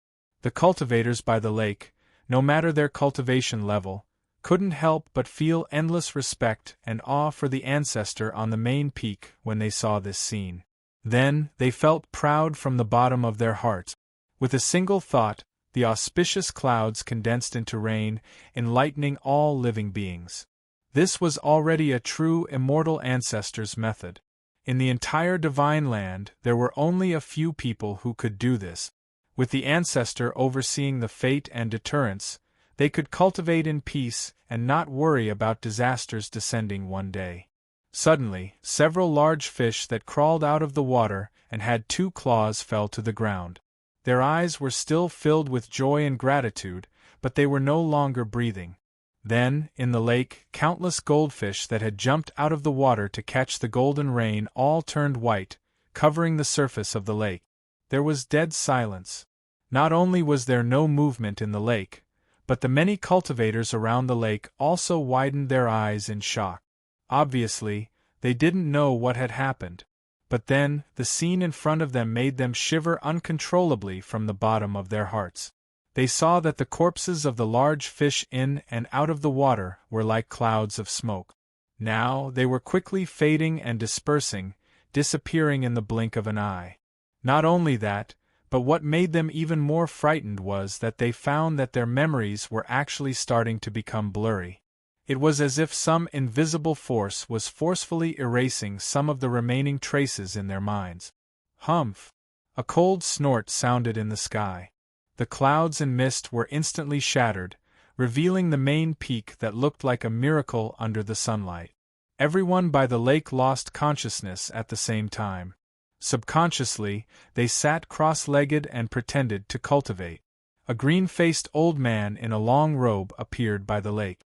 The cultivators by the lake, no matter their cultivation level, couldn't help but feel endless respect and awe for the ancestor on the main peak when they saw this scene. Then, they felt proud from the bottom of their hearts. With a single thought, the auspicious clouds condensed into rain, enlightening all living beings. This was already a true immortal ancestor's method. In the entire divine land, there were only a few people who could do this. With the ancestor overseeing the fate and deterrence, they could cultivate in peace and not worry about disasters descending one day. Suddenly, several large fish that crawled out of the water and had 2 claws fell to the ground. Their eyes were still filled with joy and gratitude, but they were no longer breathing. Then, in the lake, countless goldfish that had jumped out of the water to catch the golden rain all turned white, covering the surface of the lake. There was dead silence. Not only was there no movement in the lake, but the many cultivators around the lake also widened their eyes in shock. Obviously, they didn't know what had happened. But then, the scene in front of them made them shiver uncontrollably from the bottom of their hearts. They saw that the corpses of the large fish in and out of the water were like clouds of smoke. Now, they were quickly fading and dispersing, disappearing in the blink of an eye. Not only that, but what made them even more frightened was that they found that their memories were actually starting to become blurry. It was as if some invisible force was forcefully erasing some of the remaining traces in their minds. Humph! A cold snort sounded in the sky. The clouds and mist were instantly shattered, revealing the main peak that looked like a miracle under the sunlight. Everyone by the lake lost consciousness at the same time. Subconsciously, they sat cross-legged and pretended to cultivate. A green-faced old man in a long robe appeared by the lake.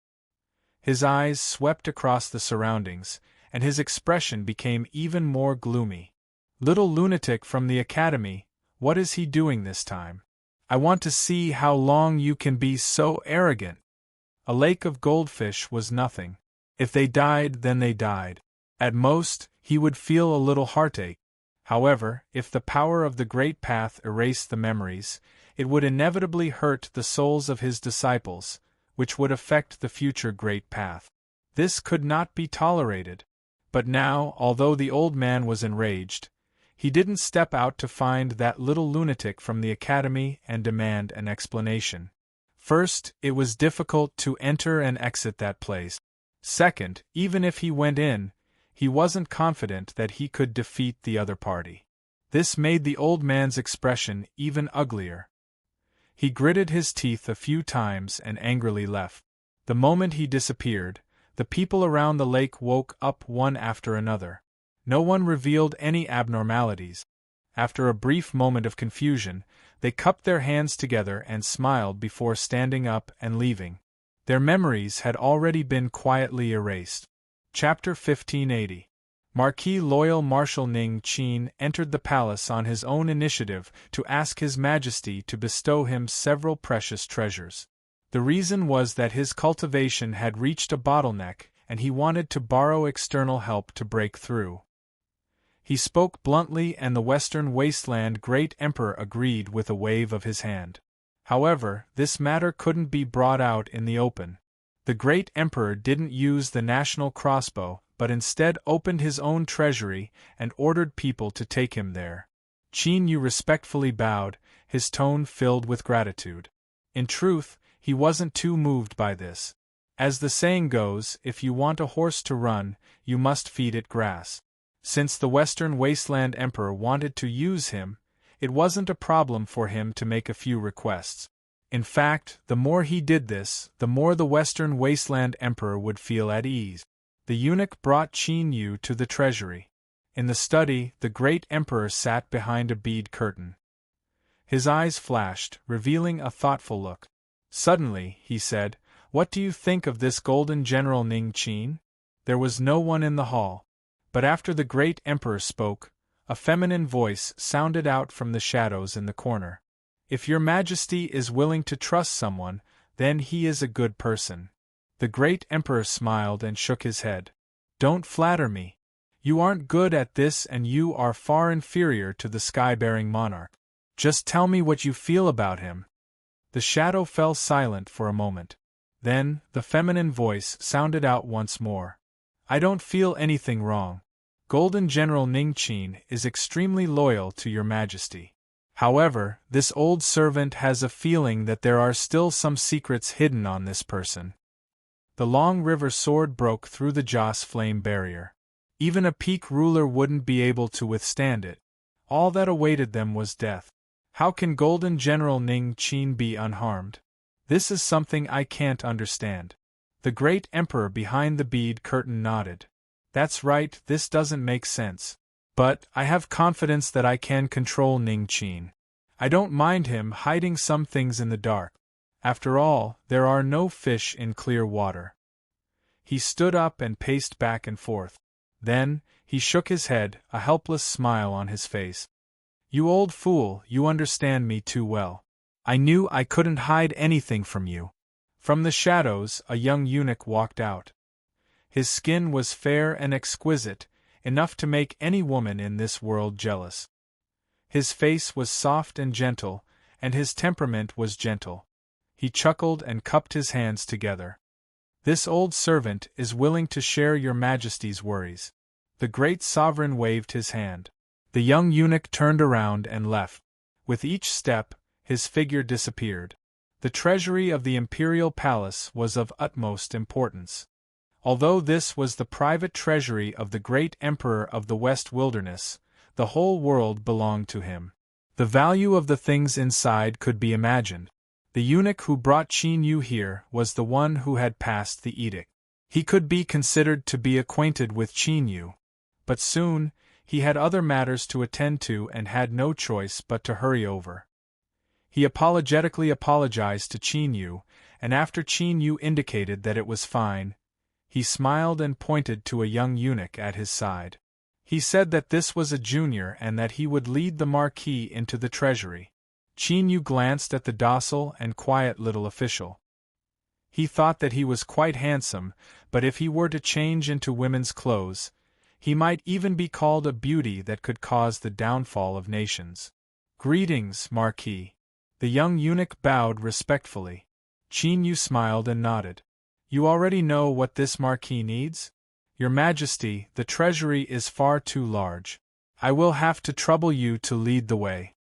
His eyes swept across the surroundings, and his expression became even more gloomy. "Little lunatic from the academy, what is he doing this time? I want to see how long you can be so arrogant." A lake of goldfish was nothing. If they died, then they died. At most, he would feel a little heartache. However, if the power of the Great Path erased the memories, it would inevitably hurt the souls of his disciples, which would affect the future Great Path. This could not be tolerated. But now, although the old man was enraged, he didn't step out to find that little lunatic from the academy and demand an explanation. First, it was difficult to enter and exit that place. Second, even if he went in, he wasn't confident that he could defeat the other party. This made the old man's expression even uglier. He gritted his teeth a few times and angrily left. The moment he disappeared, the people around the lake woke up one after another. No one revealed any abnormalities. After a brief moment of confusion, they cupped their hands together and smiled before standing up and leaving. Their memories had already been quietly erased. Chapter 1580. Marquis Loyal Marshal Ning Qin entered the palace on his own initiative to ask His Majesty to bestow him several precious treasures. The reason was that his cultivation had reached a bottleneck and he wanted to borrow external help to break through. He spoke bluntly and the Western Wasteland Great Emperor agreed with a wave of his hand. However, this matter couldn't be brought out in the open. The Great Emperor didn't use the national crossbow, but instead opened his own treasury and ordered people to take him there. Qin Yu respectfully bowed, his tone filled with gratitude. In truth, he wasn't too moved by this. As the saying goes, if you want a horse to run, you must feed it grass. Since the Western Wasteland Emperor wanted to use him, it wasn't a problem for him to make a few requests. In fact, the more he did this, the more the Western Wasteland Emperor would feel at ease. The eunuch brought Qin Yu to the treasury. In the study, the great emperor sat behind a bead curtain. His eyes flashed, revealing a thoughtful look. Suddenly, he said, "What do you think of this golden general Ning Qin?" There was no one in the hall. But after the great emperor spoke, a feminine voice sounded out from the shadows in the corner. "If your majesty is willing to trust someone, then he is a good person." The great emperor smiled and shook his head. "Don't flatter me. You aren't good at this and you are far inferior to the sky-bearing monarch. Just tell me what you feel about him." The shadow fell silent for a moment. Then, the feminine voice sounded out once more. "I don't feel anything wrong. Golden General Ning Qin is extremely loyal to your majesty. However, this old servant has a feeling that there are still some secrets hidden on this person." The long river sword broke through the Joss flame barrier. Even a peak ruler wouldn't be able to withstand it. All that awaited them was death. How can Golden General Ning Qin be unharmed? This is something I can't understand. The great emperor behind the bead curtain nodded. That's right, this doesn't make sense. But I have confidence that I can control Ning Qin. I don't mind him hiding some things in the dark. After all, there are no fish in clear water. He stood up and paced back and forth. Then, he shook his head, a helpless smile on his face. You old fool, you understand me too well. I knew I couldn't hide anything from you. From the shadows, a young eunuch walked out. His skin was fair and exquisite, enough to make any woman in this world jealous. His face was soft and gentle, and his temperament was gentle. He chuckled and cupped his hands together. This old servant is willing to share your Majesty's worries. The great sovereign waved his hand. The young eunuch turned around and left. With each step, his figure disappeared. The treasury of the imperial palace was of utmost importance. Although this was the private treasury of the great emperor of the West Wilderness, the whole world belonged to him. The value of the things inside could be imagined. The eunuch who brought Qin Yu here was the one who had passed the edict. He could be considered to be acquainted with Qin Yu. But soon, he had other matters to attend to and had no choice but to hurry over. He apologetically apologized to Qin Yu, and after Qin Yu indicated that it was fine, he smiled and pointed to a young eunuch at his side. He said that this was a junior and that he would lead the Marquis into the treasury. Qin Yu glanced at the docile and quiet little official. He thought that he was quite handsome, but if he were to change into women's clothes, he might even be called a beauty that could cause the downfall of nations. Greetings, Marquis. The young eunuch bowed respectfully. Qin Yu smiled and nodded. You already know what this Marquis needs? Your Majesty, the treasury is far too large. I will have to trouble you to lead the way.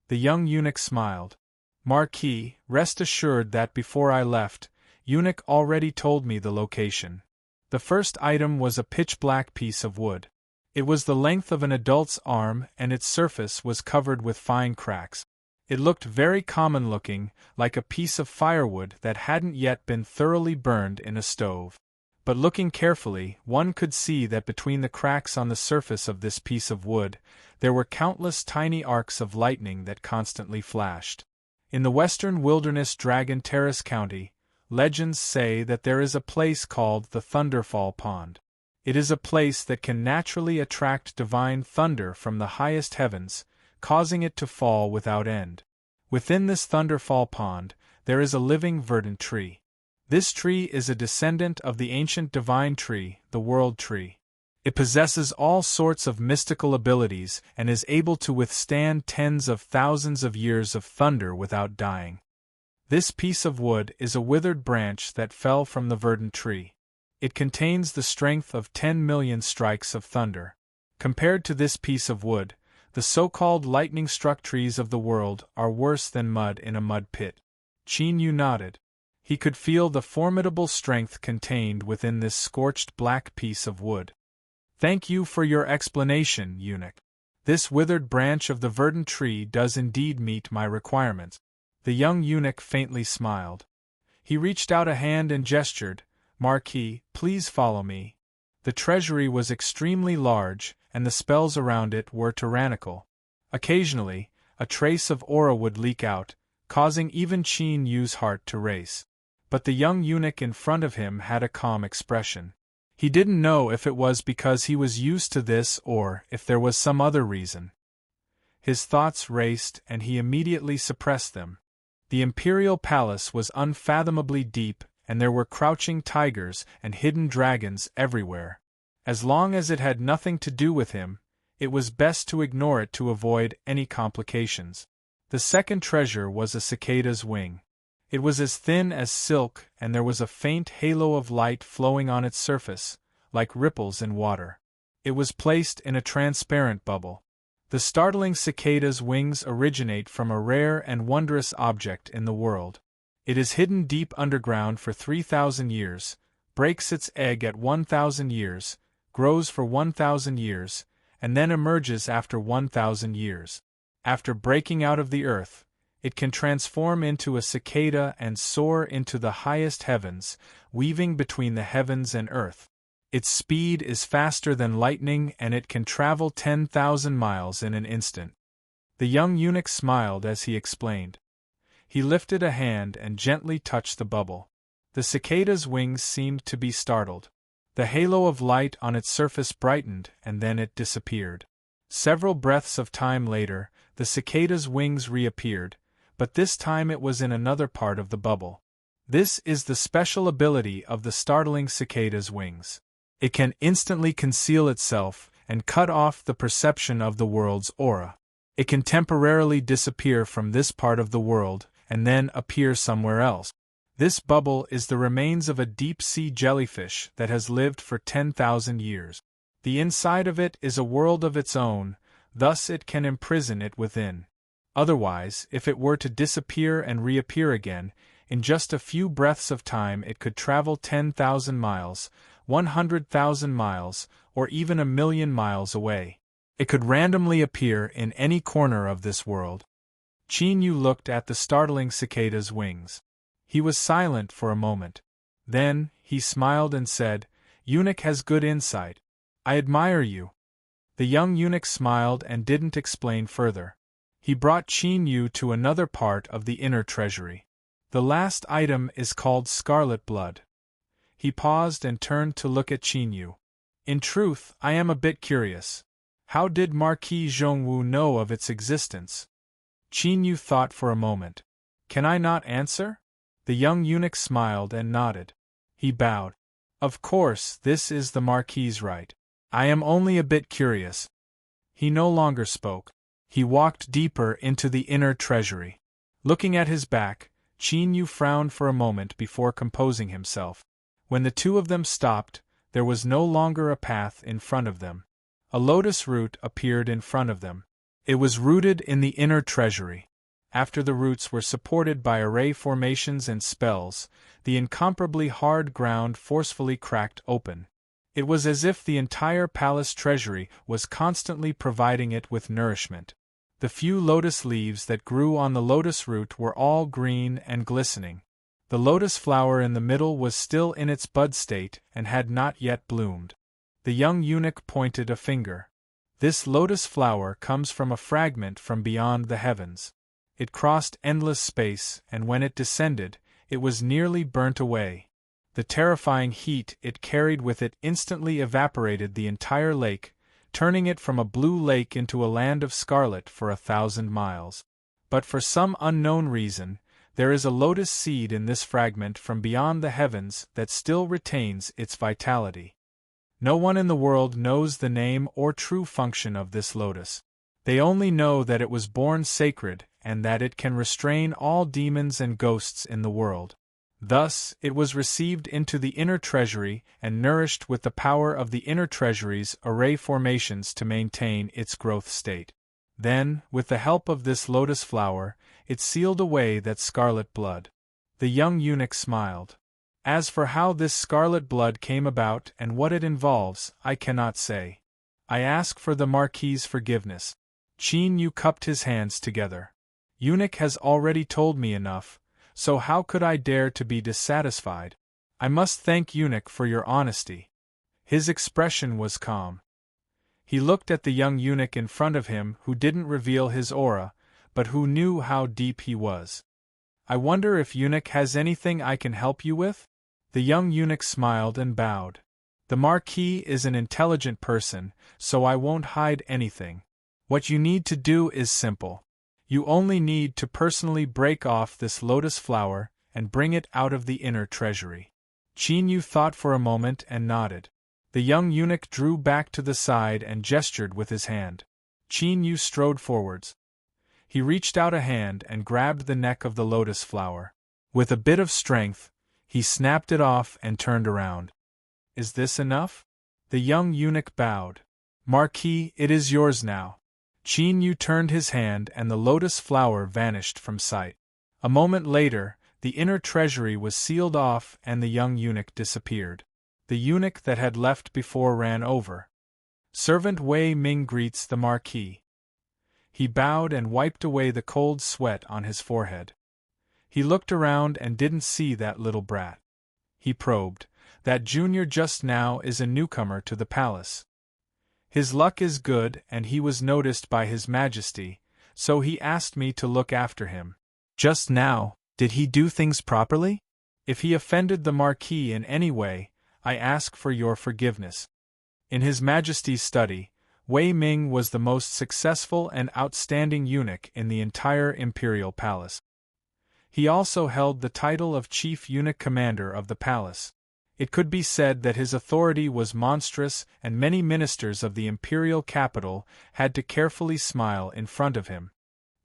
The young eunuch smiled. Marquis, rest assured that before I left, eunuch already told me the location. The first item was a pitch-black piece of wood. It was the length of an adult's arm and its surface was covered with fine cracks. It looked very common-looking, like a piece of firewood that hadn't yet been thoroughly burned in a stove. But looking carefully, one could see that between the cracks on the surface of this piece of wood, there were countless tiny arcs of lightning that constantly flashed. In the western wilderness Dragon Terrace County, legends say that there is a place called the Thunderfall Pond. It is a place that can naturally attract divine thunder from the highest heavens, causing it to fall without end. Within this Thunderfall Pond, there is a living verdant tree. This tree is a descendant of the ancient divine tree, the World Tree. It possesses all sorts of mystical abilities and is able to withstand tens of thousands of years of thunder without dying. This piece of wood is a withered branch that fell from the verdant tree. It contains the strength of 10 million strikes of thunder. Compared to this piece of wood, the so-called lightning-struck trees of the world are worse than mud in a mud pit. Qin Yu nodded. He could feel the formidable strength contained within this scorched black piece of wood. Thank you for your explanation, eunuch. This withered branch of the verdant tree does indeed meet my requirements. The young eunuch faintly smiled. He reached out a hand and gestured, Marquis, please follow me. The treasury was extremely large, and the spells around it were tyrannical. Occasionally, a trace of aura would leak out, causing even Qin Yu's heart to race. But the young eunuch in front of him had a calm expression. He didn't know if it was because he was used to this or if there was some other reason. His thoughts raced and he immediately suppressed them. The imperial palace was unfathomably deep and there were crouching tigers and hidden dragons everywhere. As long as it had nothing to do with him, it was best to ignore it to avoid any complications. The second treasure was a cicada's wing. It was as thin as silk and there was a faint halo of light flowing on its surface, like ripples in water. It was placed in a transparent bubble. The startling cicada's wings originate from a rare and wondrous object in the world. It is hidden deep underground for 3,000 years, breaks its egg at 1,000 years, grows for 1,000 years, and then emerges after 1,000 years. After breaking out of the earth, it can transform into a cicada and soar into the highest heavens, weaving between the heavens and earth. Its speed is faster than lightning and it can travel 10,000 miles in an instant. The young eunuch smiled as he explained. He lifted a hand and gently touched the bubble. The cicada's wings seemed to be startled. The halo of light on its surface brightened and then it disappeared. Several breaths of time later, the cicada's wings reappeared, but this time it was in another part of the bubble. This is the special ability of the startling cicada's wings. It can instantly conceal itself and cut off the perception of the world's aura. It can temporarily disappear from this part of the world and then appear somewhere else. This bubble is the remains of a deep-sea jellyfish that has lived for 10,000 years. The inside of it is a world of its own, thus it can imprison it within. Otherwise, if it were to disappear and reappear again, in just a few breaths of time it could travel 10,000 miles, 100,000 miles, or even 1,000,000 miles away. It could randomly appear in any corner of this world. Qin Yu looked at the startling cicada's wings. He was silent for a moment. Then, he smiled and said, "Eunuch has good insight. I admire you." The young eunuch smiled and didn't explain further. He brought Qin Yu to another part of the inner treasury. The last item is called scarlet blood. He paused and turned to look at Qin Yu. "In truth, I am a bit curious. How did Marquis Zhongwu know of its existence?" Qin Yu thought for a moment. "Can I not answer?" The young eunuch smiled and nodded. He bowed. "Of course, this is the Marquis's right. I am only a bit curious." He no longer spoke. He walked deeper into the inner treasury. Looking at his back, Qin Yu frowned for a moment before composing himself. When the two of them stopped, there was no longer a path in front of them. A lotus root appeared in front of them. It was rooted in the inner treasury. After the roots were supported by array formations and spells, the incomparably hard ground forcefully cracked open. It was as if the entire palace treasury was constantly providing it with nourishment. The few lotus leaves that grew on the lotus root were all green and glistening. The lotus flower in the middle was still in its bud state and had not yet bloomed. The young eunuch pointed a finger. "This lotus flower comes from a fragment from beyond the heavens. It crossed endless space, and when it descended, it was nearly burnt away. The terrifying heat it carried with it instantly evaporated the entire lake, turning it from a blue lake into a land of scarlet for 1,000 miles. But for some unknown reason, there is a lotus seed in this fragment from beyond the heavens that still retains its vitality. No one in the world knows the name or true function of this lotus. They only know that it was born sacred and that it can restrain all demons and ghosts in the world. Thus, it was received into the inner treasury and nourished with the power of the inner treasury's array formations to maintain its growth state. Then, with the help of this lotus flower, it sealed away that scarlet blood." The young eunuch smiled. "As for how this scarlet blood came about and what it involves, I cannot say. I ask for the Marquis's forgiveness." Qin Yu cupped his hands together. "Eunuch has already told me enough, so how could I dare to be dissatisfied? I must thank Eunuch for your honesty." His expression was calm. He looked at the young eunuch in front of him who didn't reveal his aura, but who knew how deep he was. "I wonder if Eunuch has anything I can help you with?" The young eunuch smiled and bowed. "The Marquis is an intelligent person, so I won't hide anything. What you need to do is simple. You only need to personally break off this lotus flower and bring it out of the inner treasury." Qin Yu thought for a moment and nodded. The young eunuch drew back to the side and gestured with his hand. Qin Yu strode forwards. He reached out a hand and grabbed the neck of the lotus flower. With a bit of strength, he snapped it off and turned around. "Is this enough?" The young eunuch bowed. "Marquis, it is yours now." Qin Yu turned his hand and the lotus flower vanished from sight. A moment later, the inner treasury was sealed off and the young eunuch disappeared. The eunuch that had left before ran over. "Servant Wei Ming greets the Marquis." He bowed and wiped away the cold sweat on his forehead. He looked around and didn't see that little brat. He probed. That junior just now is a newcomer to the palace. His luck is good and he was noticed by His Majesty, so he asked me to look after him. Just now, did he do things properly? If he offended the Marquis in any way, I ask for your forgiveness. In His Majesty's study, Wei Ming was the most successful and outstanding eunuch in the entire imperial palace. He also held the title of Chief Eunuch Commander of the palace. It could be said that his authority was monstrous, and many ministers of the imperial capital had to carefully smile in front of him.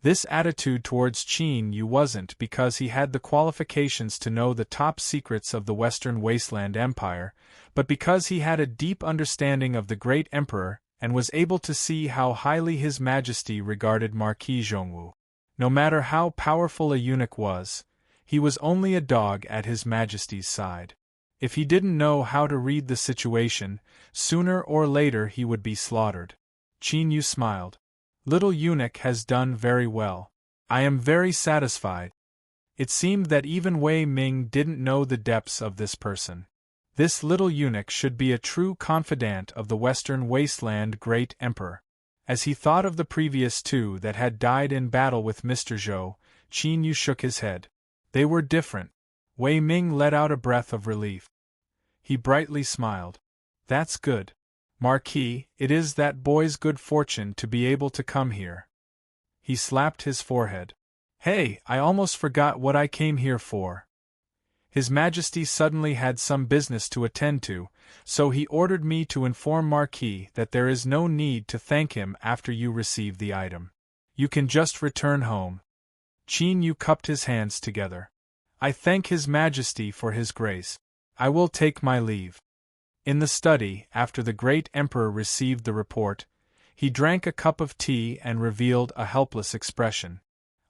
This attitude towards Qin Yu wasn't because he had the qualifications to know the top secrets of the Western Wasteland Empire, but because he had a deep understanding of the great emperor and was able to see how highly His Majesty regarded Marquis Zhongwu. No matter how powerful a eunuch was, he was only a dog at His Majesty's side. If he didn't know how to read the situation, sooner or later he would be slaughtered. Qin Yu smiled. Little eunuch has done very well. I am very satisfied. It seemed that even Wei Ming didn't know the depths of this person. This little eunuch should be a true confidant of the Western Wasteland Great Emperor. As he thought of the previous two that had died in battle with Mr. Zhou, Qin Yu shook his head. They were different. Wei Ming let out a breath of relief. He brightly smiled. That's good. Marquis, it is that boy's good fortune to be able to come here. He slapped his forehead. Hey, I almost forgot what I came here for. His Majesty suddenly had some business to attend to, so he ordered me to inform Marquis that there is no need to thank him after you receive the item. You can just return home. Qin Yu cupped his hands together. I thank His Majesty for his grace. I will take my leave. In the study, after the great emperor received the report, he drank a cup of tea and revealed a helpless expression.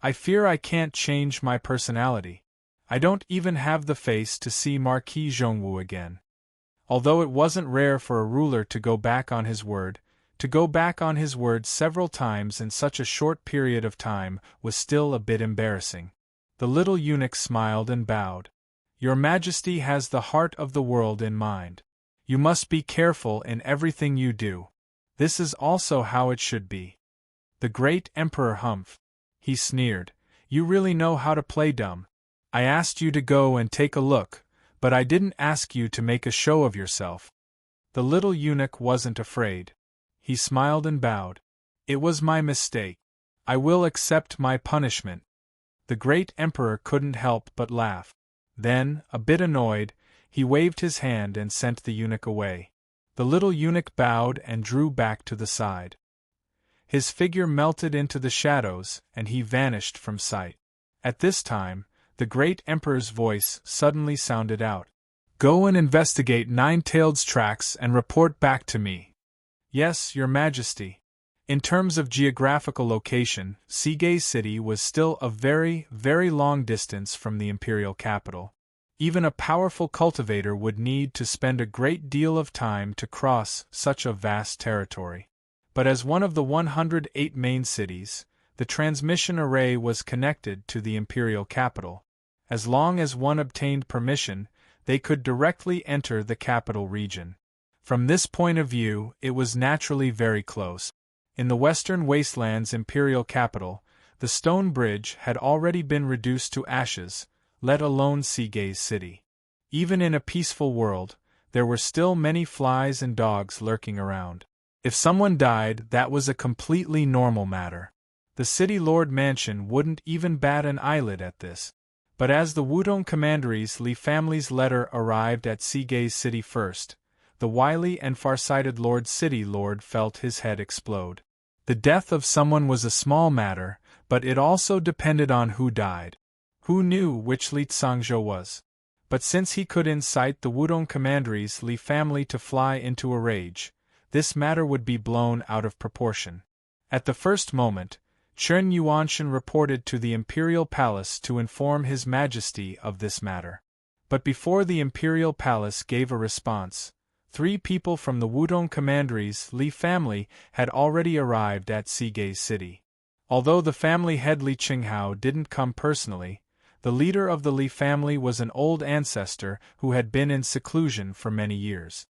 I fear I can't change my personality. I don't even have the face to see Marquis Zhongwu again. Although it wasn't rare for a ruler to go back on his word, to go back on his word several times in such a short period of time was still a bit embarrassing. The little eunuch smiled and bowed. Your Majesty has the heart of the world in mind. You must be careful in everything you do. This is also how it should be. The great Emperor humphed. He sneered. You really know how to play dumb. I asked you to go and take a look, but I didn't ask you to make a show of yourself. The little eunuch wasn't afraid. He smiled and bowed. It was my mistake. I will accept my punishment. The great Emperor couldn't help but laugh. Then, a bit annoyed, he waved his hand and sent the eunuch away. The little eunuch bowed and drew back to the side. His figure melted into the shadows, and he vanished from sight. At this time, the great emperor's voice suddenly sounded out. Go and investigate Nine-Tailed's tracks and report back to me. Yes, Your Majesty. In terms of geographical location, Sigay City was still a very, very long distance from the imperial capital. Even a powerful cultivator would need to spend a great deal of time to cross such a vast territory. But as one of the 108 main cities, the transmission array was connected to the imperial capital. As long as one obtained permission, they could directly enter the capital region. From this point of view, it was naturally very close. In the Western Wasteland's imperial capital, the stone bridge had already been reduced to ashes, let alone Sigay's city. Even in a peaceful world, there were still many flies and dogs lurking around. If someone died, that was a completely normal matter. The city lord mansion wouldn't even bat an eyelid at this. But as the Wudong Commandery's Li family's letter arrived at Sigay's city first, the wily and farsighted City Lord felt his head explode. The death of someone was a small matter, but it also depended on who died. Who knew which Li Tsangzhou was? But since he could incite the Wudong Commandery's Li family to fly into a rage, this matter would be blown out of proportion. At the first moment, Chen Yuanshan reported to the imperial palace to inform His Majesty of this matter. But before the imperial palace gave a response, 3 people from the Wudong Commandery's Li family had already arrived at Sigay City. Although the family head Li Qinghao didn't come personally, The leader of the Li family was an old ancestor who had been in seclusion for many years.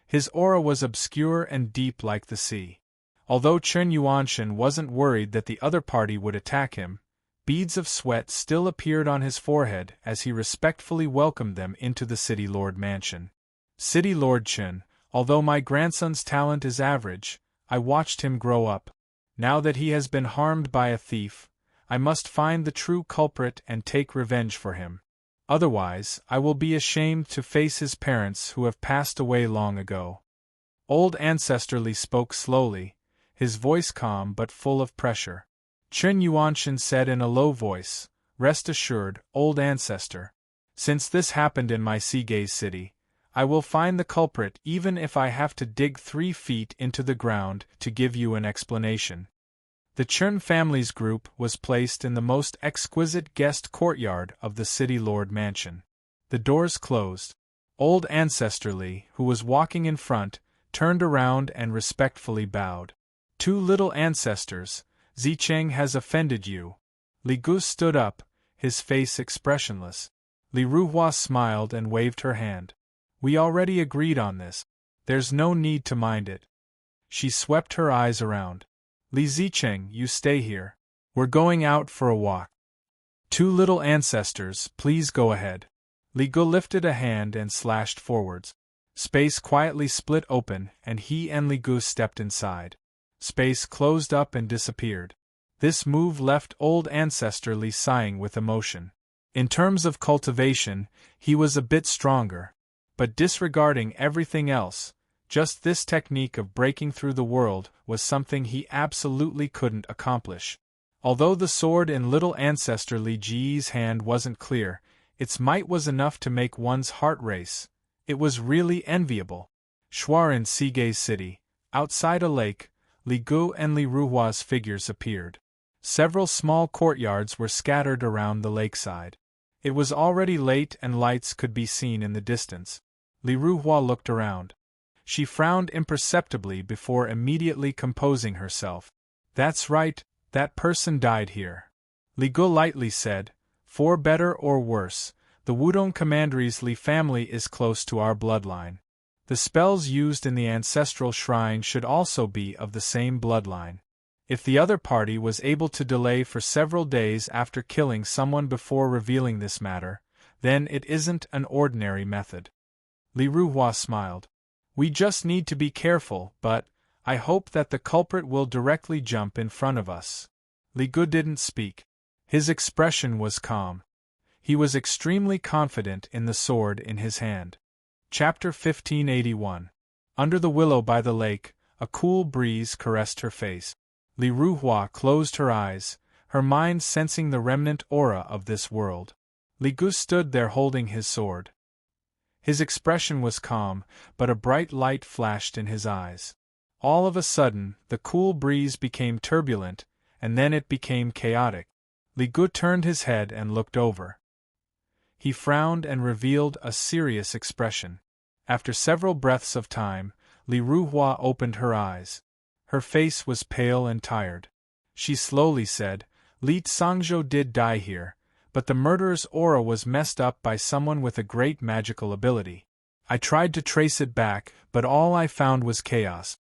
His aura was obscure and deep like the sea. Although Chen Yuanshan wasn't worried that the other party would attack him, beads of sweat still appeared on his forehead as he respectfully welcomed them into the City Lord mansion. City Lord Chen, although my grandson's talent is average, I watched him grow up. Now that he has been harmed by a thief, I must find the true culprit and take revenge for him. Otherwise, I will be ashamed to face his parents who have passed away long ago. Old Ancestor Li spoke slowly, his voice calm but full of pressure. Chen Yuanshan said in a low voice, "Rest assured, old ancestor. Since this happened in my Seagaze city, I will find the culprit even if I have to dig 3 feet into the ground to give you an explanation." The Chen family's group was placed in the most exquisite guest courtyard of the City Lord mansion. The doors closed. Old Ancestor Li, who was walking in front, turned around and respectfully bowed. "Two little ancestors, Zicheng has offended you." Li Gu stood up, his face expressionless. Li Ruhua smiled and waved her hand. "We already agreed on this. There's no need to mind it." She swept her eyes around. "Li Zicheng, you stay here. We're going out for a walk." "Two little ancestors, please go ahead." Li Gu lifted a hand and slashed forwards. Space quietly split open and he and Li Gu stepped inside. Space closed up and disappeared. This move left old ancestor Li sighing with emotion. In terms of cultivation, he was a bit stronger. But disregarding everything else, just this technique of breaking through the world was something he absolutely couldn't accomplish. Although the sword in little ancestor Li Ji's hand wasn't clear, its might was enough to make one's heart race. It was really enviable. Shuar in Seagaze city, outside a lake, Li Gu and Li Ruhua's figures appeared. Several small courtyards were scattered around the lakeside. It was already late and lights could be seen in the distance. Li Ruhua looked around. She frowned imperceptibly before immediately composing herself. "That's right, that person died here." Li Gu lightly said, "For better or worse, the Wudong Commandery's Li family is close to our bloodline. The spells used in the ancestral shrine should also be of the same bloodline. If the other party was able to delay for several days after killing someone before revealing this matter, then it isn't an ordinary method." Li Ruhua smiled. "We just need to be careful, but I hope that the culprit will directly jump in front of us." Li Gu didn't speak. His expression was calm. He was extremely confident in the sword in his hand. Chapter 1581. Under the willow by the lake, a cool breeze caressed her face. Li Ruhua closed her eyes, her mind sensing the remnant aura of this world. Li Gu stood there holding his sword. His expression was calm, but a bright light flashed in his eyes. All of a sudden, the cool breeze became turbulent, and then it became chaotic. Li Gu turned his head and looked over. He frowned and revealed a serious expression. After several breaths of time, Li Ruhua opened her eyes. Her face was pale and tired. She slowly said, "Li Tsangzhou did die here, but the murderer's aura was messed up by someone with a great magical ability. I tried to trace it back, but all I found was chaos."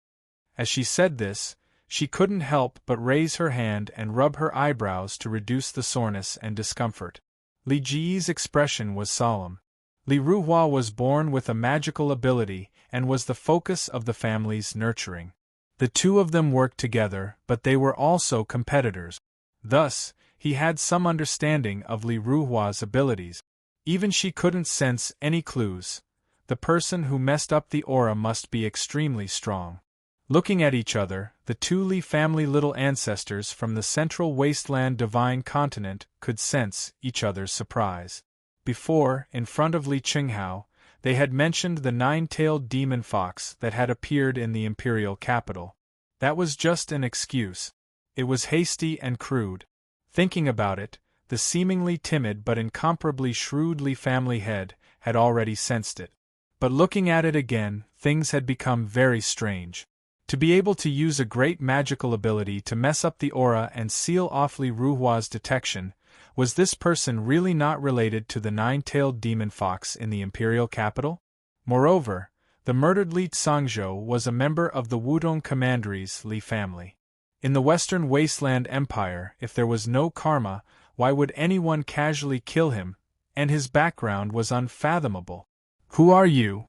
As she said this, she couldn't help but raise her hand and rub her eyebrows to reduce the soreness and discomfort. Li Ji's expression was solemn. Li Ruhua was born with a magical ability and was the focus of the family's nurturing. The two of them worked together, but they were also competitors. Thus, he had some understanding of Li Ruhua's abilities. Even she couldn't sense any clues. The person who messed up the aura must be extremely strong. Looking at each other, the two Li family little ancestors from the central wasteland divine continent could sense each other's surprise. Before, in front of Li Qinghao, they had mentioned the 9-tailed demon fox that had appeared in the imperial capital. That was just an excuse. It was hasty and crude. Thinking about it, the seemingly timid but incomparably shrewd Li family head had already sensed it. But looking at it again, things had become very strange. To be able to use a great magical ability to mess up the aura and seal off Li Ruhua's detection Was this person really not related to the nine-tailed demon fox in the imperial capital? Moreover, the murdered Li Tsangzhou was a member of the Wudong Commandery's Li family. In the Western Wasteland Empire, if there was no karma, why would anyone casually kill him? And his background was unfathomable. "Who are you?"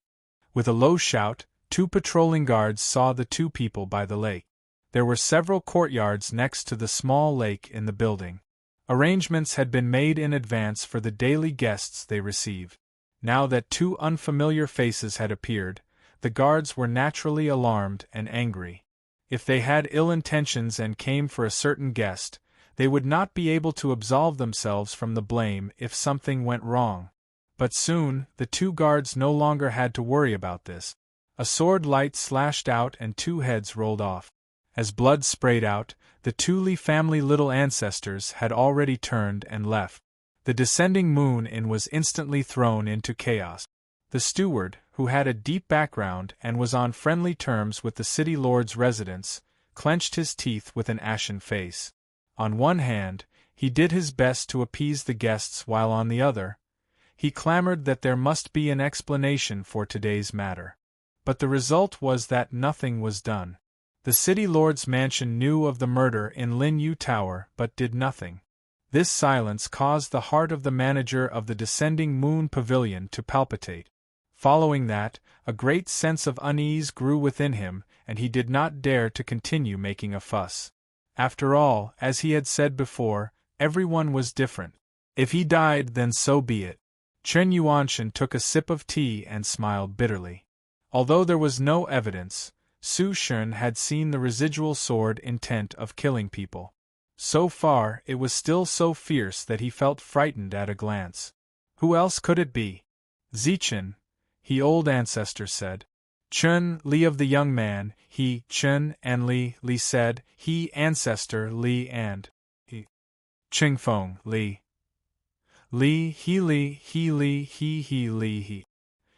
With a low shout, 2 patrolling guards saw the 2 people by the lake. There were several courtyards next to the small lake in the building. Arrangements had been made in advance for the daily guests they received. Now that 2 unfamiliar faces had appeared, the guards were naturally alarmed and angry. If they had ill intentions and came for a certain guest, they would not be able to absolve themselves from the blame if something went wrong. But soon, the 2 guards no longer had to worry about this. A sword light slashed out and 2 heads rolled off. As blood sprayed out, the 2 Li family little ancestors had already turned and left. The descending moon was instantly thrown into chaos. The steward, who had a deep background and was on friendly terms with the city lord's residents, clenched his teeth with an ashen face. On one hand, he did his best to appease the guests, while on the other, he clamored that there must be an explanation for today's matter. But the result was that nothing was done. The city lord's mansion knew of the murder in Lin Yu Tower but did nothing. This silence caused the heart of the manager of the Descending Moon Pavilion to palpitate. Following that, a great sense of unease grew within him, and he did not dare to continue making a fuss. After all, as he had said before, everyone was different. If he died, then so be it. Chen Yuanshan took a sip of tea and smiled bitterly. Although there was no evidence, Su Shun had seen the residual sword intent of killing people. So far, it was still so fierce that he felt frightened at a glance. Who else could it be? Zichen, he old ancestor said. Chen Li of the young man, he, Chen and Li said, he ancestor Li and he. Qingfeng Li. Li, he Li, he Li, he Li he.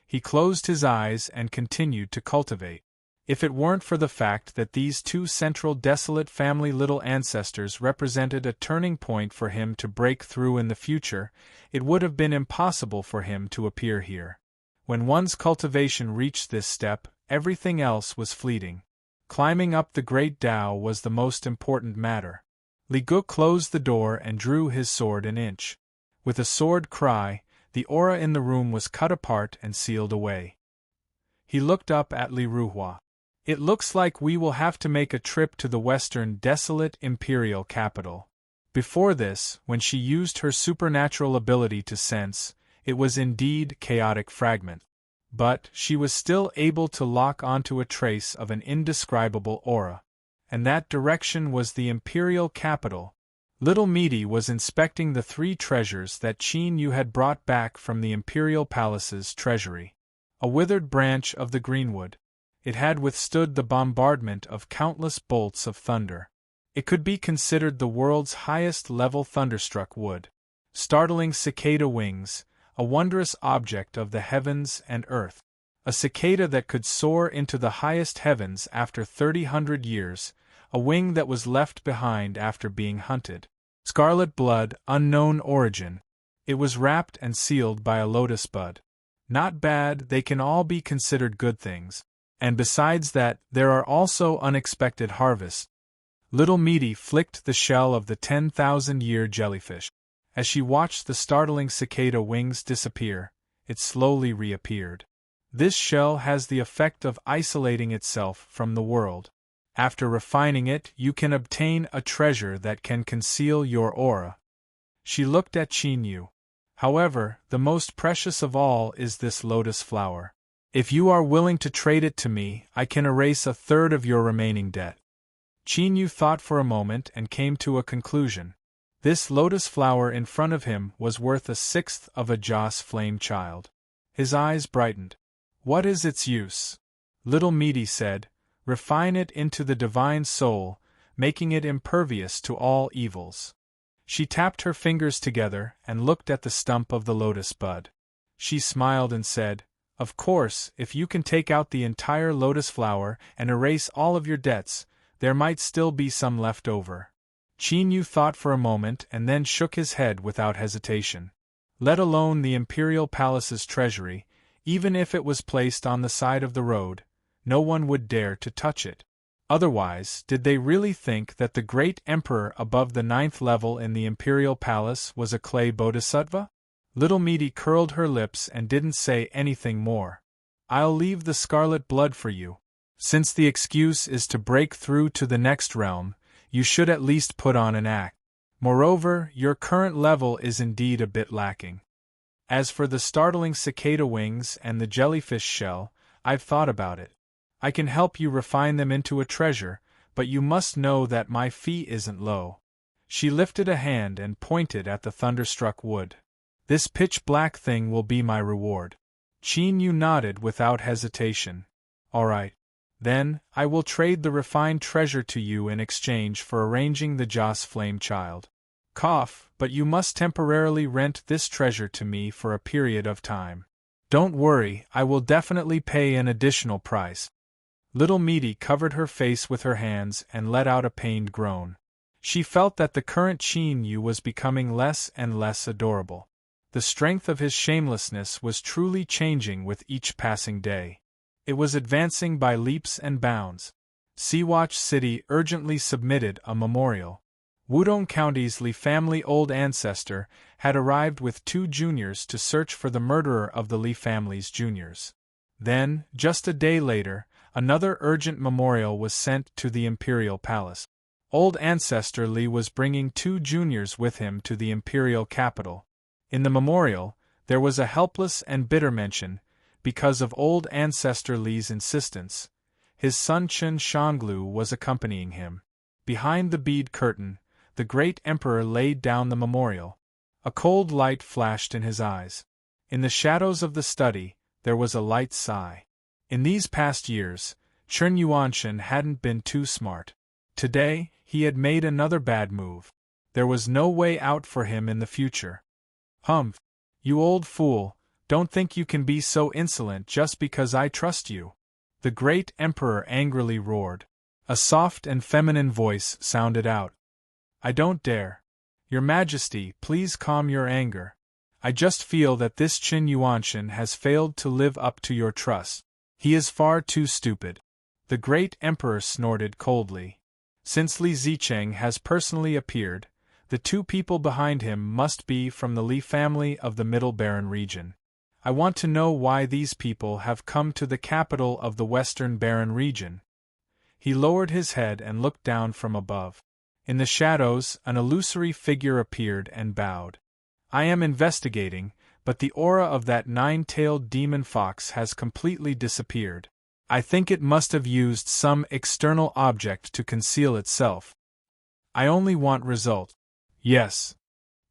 He closed his eyes and continued to cultivate. If it weren't for the fact that these 2 central desolate family little ancestors represented a turning point for him to break through in the future, it would have been impossible for him to appear here. When one's cultivation reached this step, everything else was fleeting. Climbing up the Great Tao was the most important matter. Li Gu closed the door and drew his sword an inch. With a sword cry, the aura in the room was cut apart and sealed away. He looked up at Li Ruhua. "It looks like we will have to make a trip to the western desolate imperial capital." Before this, when she used her supernatural ability to sense, it was indeed chaotic fragment. But she was still able to lock onto a trace of an indescribable aura. And that direction was the imperial capital. Little Meaty was inspecting the 3 treasures that Qin Yu had brought back from the imperial palace's treasury. A withered branch of the greenwood. It had withstood the bombardment of countless bolts of thunder. It could be considered the world's highest-level thunderstruck wood. Startling cicada wings, a wondrous object of the heavens and earth. A cicada that could soar into the highest heavens after 300 years, a wing that was left behind after being hunted. Scarlet blood, unknown origin. It was wrapped and sealed by a lotus bud. Not bad, they can all be considered good things. And besides that, there are also unexpected harvests. Little Meaty flicked the shell of the 10,000-year jellyfish. As she watched the startling cicada wings disappear, it slowly reappeared. This shell has the effect of isolating itself from the world. After refining it, you can obtain a treasure that can conceal your aura. She looked at Qin Yu. However, the most precious of all is this lotus flower. If you are willing to trade it to me, I can erase 1/3 of your remaining debt. Qin Yu thought for a moment and came to a conclusion. This lotus flower in front of him was worth 1/6 of a Joss flame child. His eyes brightened. What is its use? Little Meaty said, refine it into the divine soul, making it impervious to all evils. She tapped her fingers together and looked at the stump of the lotus bud. She smiled and said, of course, if you can take out the entire lotus flower and erase all of your debts, there might still be some left over. Qin Yu thought for a moment and then shook his head without hesitation. Let alone the imperial palace's treasury, even if it was placed on the side of the road, no one would dare to touch it. Otherwise, did they really think that the great emperor above the 9th level in the imperial palace was a clay bodhisattva? Little Meaty curled her lips and didn't say anything more. I'll leave the scarlet blood for you. Since the excuse is to break through to the next realm, you should at least put on an act. Moreover, your current level is indeed a bit lacking. As for the startling cicada wings and the jellyfish shell, I've thought about it. I can help you refine them into a treasure, but you must know that my fee isn't low. She lifted a hand and pointed at the thunderstruck wood. This pitch-black thing will be my reward. Qin Yu nodded without hesitation. All right. Then, I will trade the refined treasure to you in exchange for arranging the Joss Flame Child. Cough, but you must temporarily rent this treasure to me for a period of time. Don't worry, I will definitely pay an additional price. Little Meaty covered her face with her hands and let out a pained groan. She felt that the current Qin Yu was becoming less and less adorable. The strength of his shamelessness was truly changing with each passing day. It was advancing by leaps and bounds. Seawatch City urgently submitted a memorial. Wudong County's Li family old ancestor had arrived with 2 juniors to search for the murderer of the Li family's juniors. Then, just a day later, another urgent memorial was sent to the imperial palace. Old ancestor Li was bringing 2 juniors with him to the imperial capital. In the memorial, there was a helpless and bitter mention, because of old ancestor Li's insistence. His son Chen Shanglu was accompanying him. Behind the bead curtain, the great emperor laid down the memorial. A cold light flashed in his eyes. In the shadows of the study, there was a light sigh. In these past years, Chen Yuanshan hadn't been too smart. Today, he had made another bad move. There was no way out for him in the future. Humph! You old fool, don't think you can be so insolent just because I trust you. The great emperor angrily roared. A soft and feminine voice sounded out. I don't dare. Your Majesty, please calm your anger. I just feel that this Qin Yuanshan has failed to live up to your trust. He is far too stupid. The great emperor snorted coldly. Since Li Zicheng has personally appeared, the 2 people behind him must be from the Li family of the Middle Baron region. I want to know why these people have come to the capital of the Western Baron region. He lowered his head and looked down from above. In the shadows, an illusory figure appeared and bowed. I am investigating, but the aura of that 9-tailed demon fox has completely disappeared. I think it must have used some external object to conceal itself. I only want result. Yes.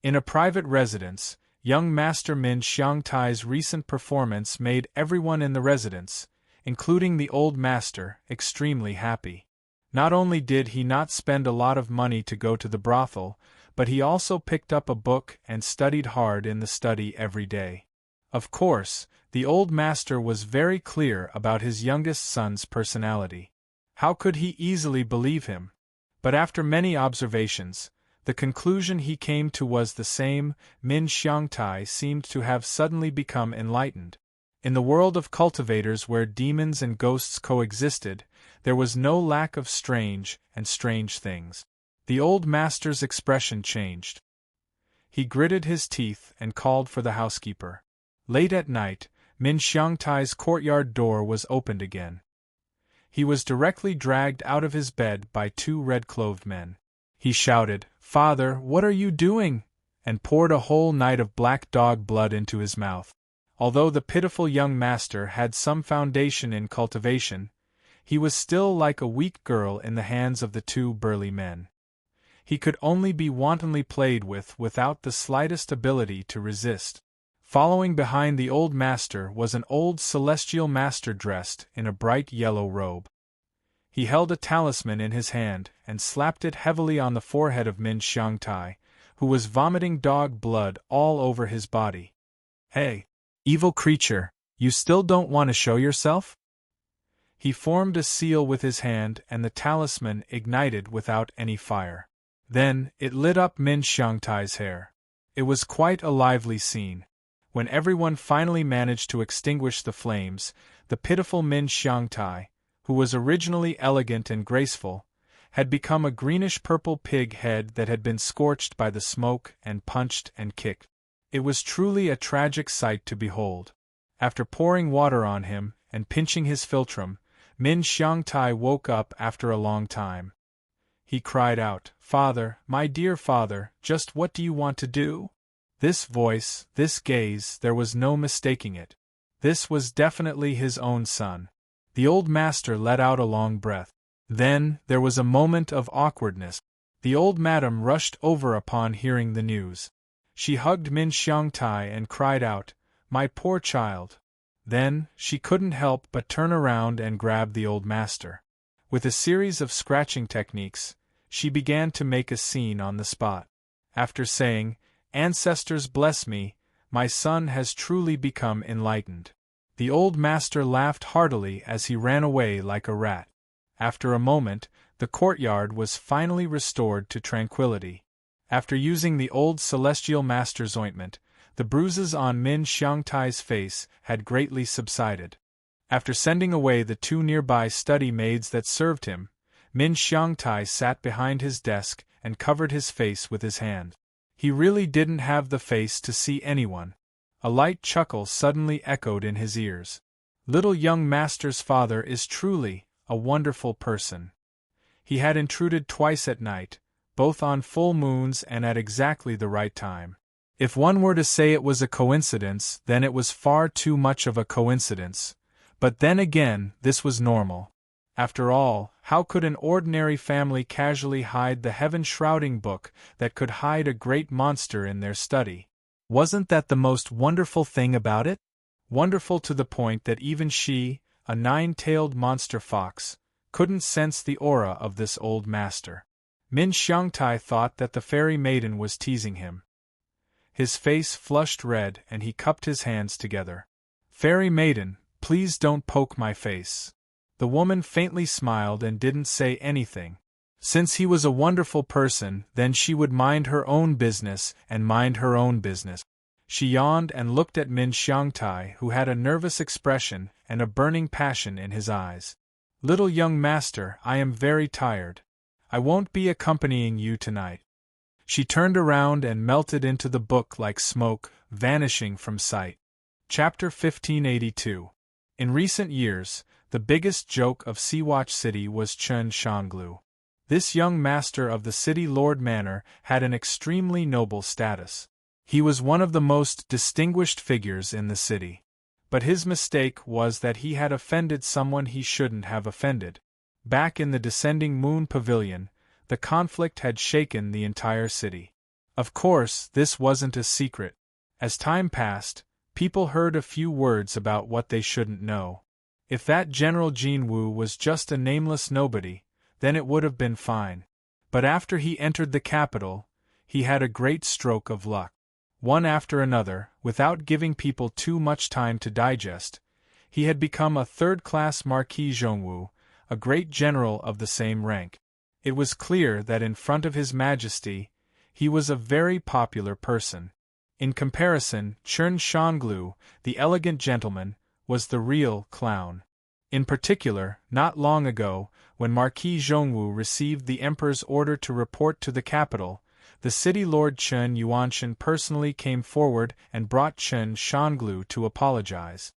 In a private residence, young Master Min Xiangtai's recent performance made everyone in the residence, including the old master, extremely happy. Not only did he not spend a lot of money to go to the brothel, but he also picked up a book and studied hard in the study every day. Of course, the old master was very clear about his youngest son's personality. How could he easily believe him? But after many observations, the conclusion he came to was the same. Min Xiangtai seemed to have suddenly become enlightened. In the world of cultivators where demons and ghosts coexisted, there was no lack of strange things. The old master's expression changed. He gritted his teeth and called for the housekeeper. Late at night, Min Xiangtai's courtyard door was opened again. He was directly dragged out of his bed by 2 red-clothed men. He shouted, "Father, what are you doing?" and poured a whole night of black dog blood into his mouth. Although the pitiful young master had some foundation in cultivation, he was still like a weak girl in the hands of the 2 burly men. He could only be wantonly played with without the slightest ability to resist. Following behind the old master was an old celestial master dressed in a bright yellow robe. He held a talisman in his hand and slapped it heavily on the forehead of Min Xiangtai, who was vomiting dog blood all over his body. "Hey, evil creature, you still don't want to show yourself?" He formed a seal with his hand and the talisman ignited without any fire. Then, it lit up Min Xiangtai's hair. It was quite a lively scene. When everyone finally managed to extinguish the flames, the pitiful Min Xiangtai, who was originally elegant and graceful, had become a greenish-purple pig head that had been scorched by the smoke and punched and kicked. It was truly a tragic sight to behold. After pouring water on him and pinching his philtrum, Min Xiangtai woke up after a long time. He cried out, "Father, my dear father, just what do you want to do?" This voice, this gaze, there was no mistaking it. This was definitely his own son. The old master let out a long breath. Then, there was a moment of awkwardness. The old madam rushed over upon hearing the news. She hugged Min Xiangtai and cried out, "My poor child." Then, she couldn't help but turn around and grab the old master. With a series of scratching techniques, she began to make a scene on the spot. After saying, "Ancestors bless me, my son has truly become enlightened," the old master laughed heartily as he ran away like a rat. After a moment, the courtyard was finally restored to tranquility. After using the old celestial master's ointment, the bruises on Min Xiangtai's face had greatly subsided. After sending away the 2 nearby study maids that served him, Min Xiangtai sat behind his desk and covered his face with his hand. He really didn't have the face to see anyone. A light chuckle suddenly echoed in his ears. Little young master's father is truly a wonderful person. He had intruded twice at night, both on full moons and at exactly the right time. If one were to say it was a coincidence, then it was far too much of a coincidence. But then again, this was normal. After all, how could an ordinary family casually hide the heaven-shrouding book that could hide a great monster in their study? Wasn't that the most wonderful thing about it? Wonderful to the point that even she, a 9-tailed monster fox, couldn't sense the aura of this old master. Min Xiangtai thought that the fairy maiden was teasing him. His face flushed red and he cupped his hands together. "Fairy maiden, please don't poke my face." The woman faintly smiled and didn't say anything. Since he was a wonderful person, then she would mind her own business and mind her own business. She yawned and looked at Min Xiangtai, who had a nervous expression and a burning passion in his eyes. "Little young master, I am very tired. I won't be accompanying you tonight." She turned around and melted into the book like smoke, vanishing from sight. Chapter 1582. In recent years, the biggest joke of Seawatch City was Chen Shanglu. This young master of the city Lord Manor had an extremely noble status. He was one of the most distinguished figures in the city. But his mistake was that he had offended someone he shouldn't have offended. Back in the Descending Moon Pavilion, the conflict had shaken the entire city. Of course, this wasn't a secret. As time passed, people heard a few words about what they shouldn't know. If that General Jin Wu was just a nameless nobody, then it would have been fine. But after he entered the capital, he had a great stroke of luck. One after another, without giving people too much time to digest, he had become a third-class Marquis Zhongwu, a great general of the same rank. It was clear that in front of His Majesty, he was a very popular person. In comparison, Chen Shanglu, the elegant gentleman, was the real clown. In particular, not long ago, when Marquis Zhongwu received the Emperor's order to report to the capital, the city lord Chen Yuanshan personally came forward and brought Chen Shanglu to apologize.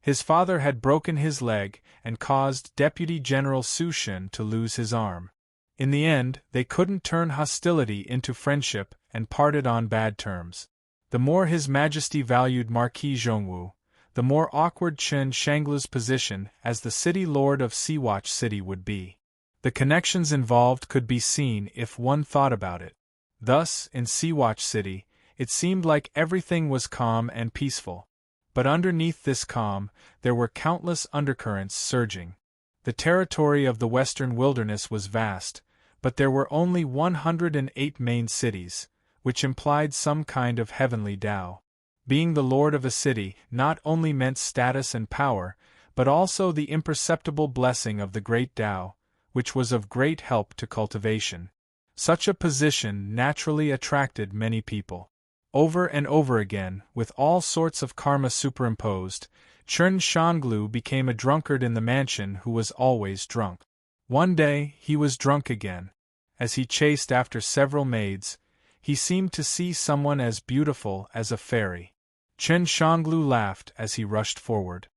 His father had broken his leg and caused Deputy General Su Shen to lose his arm. In the end, they couldn't turn hostility into friendship and parted on bad terms. The more His Majesty valued Marquis Zhongwu, the more awkward Chen Shanglu's position as the city lord of Seawatch City would be. The connections involved could be seen if one thought about it. Thus, in Seawatch City, it seemed like everything was calm and peaceful. But underneath this calm, there were countless undercurrents surging. The territory of the Western Wilderness was vast, but there were only 108 main cities, which implied some kind of heavenly Tao. Being the lord of a city not only meant status and power, but also the imperceptible blessing of the great Tao, which was of great help to cultivation. Such a position naturally attracted many people. Over and over again, with all sorts of karma superimposed, Chern Shanglu became a drunkard in the mansion who was always drunk. One day, he was drunk again. As he chased after several maids, he seemed to see someone as beautiful as a fairy. Chen Shanglu laughed as he rushed forward.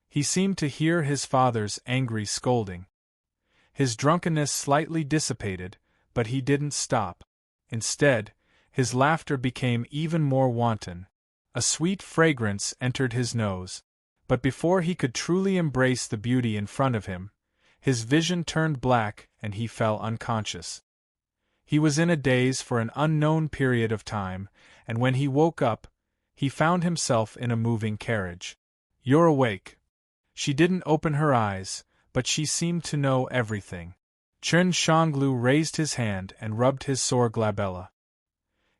He seemed to hear his father's angry scolding. His drunkenness slightly dissipated, but he didn't stop. Instead, his laughter became even more wanton. A sweet fragrance entered his nose. But before he could truly embrace the beauty in front of him, his vision turned black and he fell unconscious. He was in a daze for an unknown period of time, and when he woke up, he found himself in a moving carriage. "You're awake." She didn't open her eyes, but she seemed to know everything. Chen Shanglu raised his hand and rubbed his sore glabella.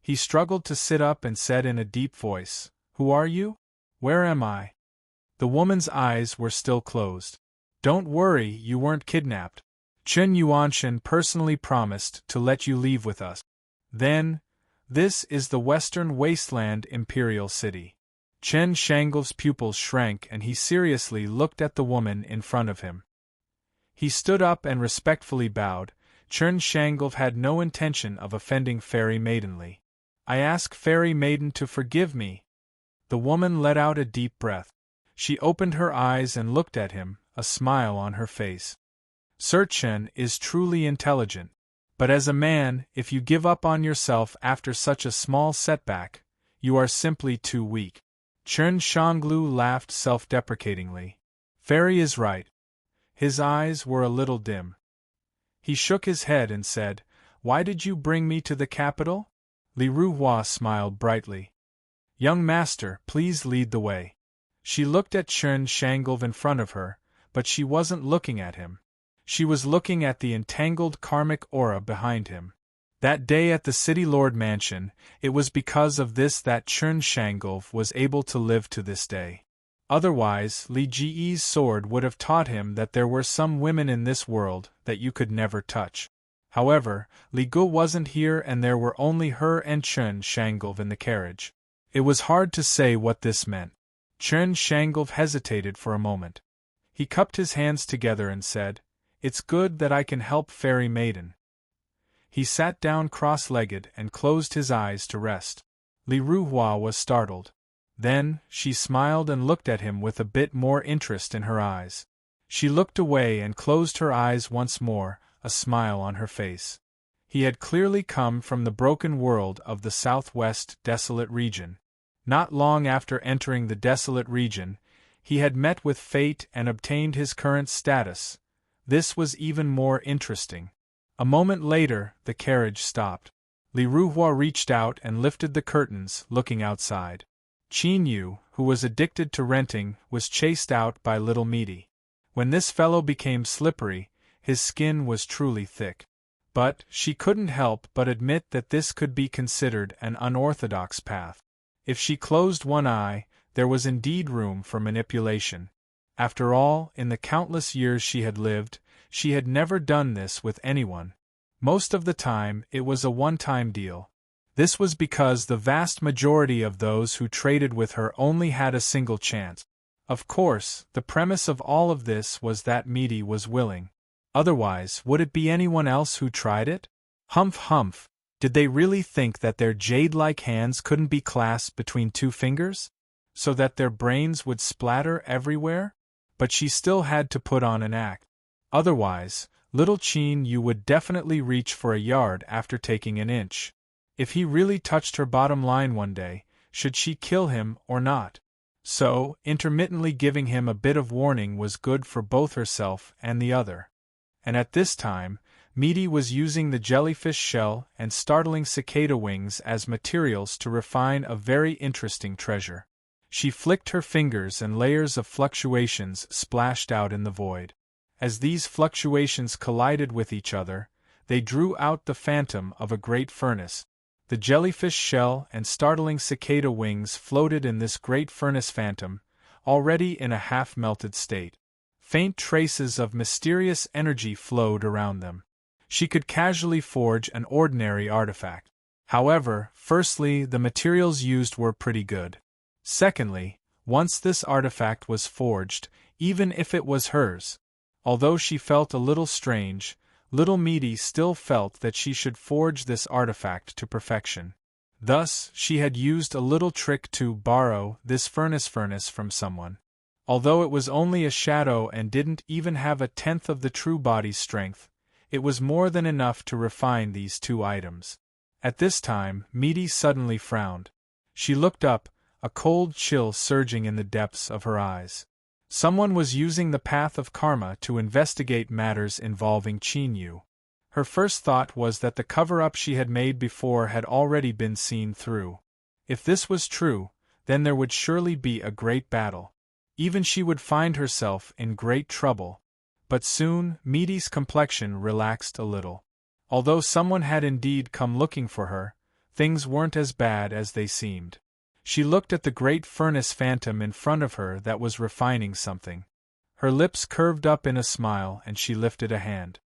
He struggled to sit up and said in a deep voice, "Who are you? Where am I?" The woman's eyes were still closed. "Don't worry, you weren't kidnapped. Chen Yuanshan personally promised to let you leave with us. Then, this is the Western Wasteland Imperial City." Chen Shangle's pupils shrank and he seriously looked at the woman in front of him. He stood up and respectfully bowed. Chen Shangle had no intention of offending Fairy Maidenly. "I ask Fairy Maiden to forgive me." The woman let out a deep breath. She opened her eyes and looked at him, a smile on her face. "Sir Chen is truly intelligent. But as a man, if you give up on yourself after such a small setback, you are simply too weak." Chen Shanglu laughed self-deprecatingly. "Fairy is right." His eyes were a little dim. He shook his head and said, "Why did you bring me to the capital?" Li Ruhua smiled brightly. "Young master, please lead the way." She looked at Chen Shanglev in front of her, but she wasn't looking at him. She was looking at the entangled karmic aura behind him. That day at the City Lord Mansion, it was because of this that Chen Shanglev was able to live to this day. Otherwise, Li Ji's sword would have taught him that there were some women in this world that you could never touch. However, Li Gu wasn't here and there were only her and Chen Shanglev in the carriage. It was hard to say what this meant. Chen Shanglev hesitated for a moment. He cupped his hands together and said, "It's good that I can help Fairy Maiden." He sat down cross-legged and closed his eyes to rest. Li Ruhua was startled. Then, she smiled and looked at him with a bit more interest in her eyes. She looked away and closed her eyes once more, a smile on her face. He had clearly come from the broken world of the southwest desolate region. Not long after entering the desolate region, he had met with fate and obtained his current status. This was even more interesting. A moment later, the carriage stopped. Li Ruhua reached out and lifted the curtains, looking outside. Qin Yu, who was addicted to renting, was chased out by Little Meaty. When this fellow became slippery, his skin was truly thick. But she couldn't help but admit that this could be considered an unorthodox path. If she closed one eye, there was indeed room for manipulation. After all, in the countless years she had lived, she had never done this with anyone. Most of the time, it was a one-time deal. This was because the vast majority of those who traded with her only had a single chance. Of course, the premise of all of this was that Meaty was willing. Otherwise, would it be anyone else who tried it? Humph humph, did they really think that their jade-like hands couldn't be clasped between two fingers? So that their brains would splatter everywhere? But she still had to put on an act. Otherwise, little Qin Yu would definitely reach for a yard after taking an inch. If he really touched her bottom line one day, should she kill him or not? So, intermittently giving him a bit of warning was good for both herself and the other. And at this time, Meaty was using the jellyfish shell and startling cicada wings as materials to refine a very interesting treasure. She flicked her fingers and layers of fluctuations splashed out in the void. As these fluctuations collided with each other, they drew out the phantom of a great furnace. The jellyfish shell and startling cicada wings floated in this great furnace phantom, already in a half-melted state. Faint traces of mysterious energy flowed around them. She could casually forge an ordinary artifact. However, firstly, the materials used were pretty good. Secondly, once this artifact was forged, even if it was hers, although she felt a little strange, little Meaty still felt that she should forge this artifact to perfection. Thus, she had used a little trick to borrow this furnace from someone. Although it was only a shadow and didn't even have a tenth of the true body's strength, it was more than enough to refine these two items. At this time, Meaty suddenly frowned. She looked up, a cold chill surging in the depths of her eyes. Someone was using the path of karma to investigate matters involving Qin Yu. Her first thought was that the cover-up she had made before had already been seen through. If this was true, then there would surely be a great battle. Even she would find herself in great trouble. But soon, Meaty's complexion relaxed a little. Although someone had indeed come looking for her, things weren't as bad as they seemed. She looked at the great furnace phantom in front of her that was refining something. Her lips curved up in a smile and she lifted a hand.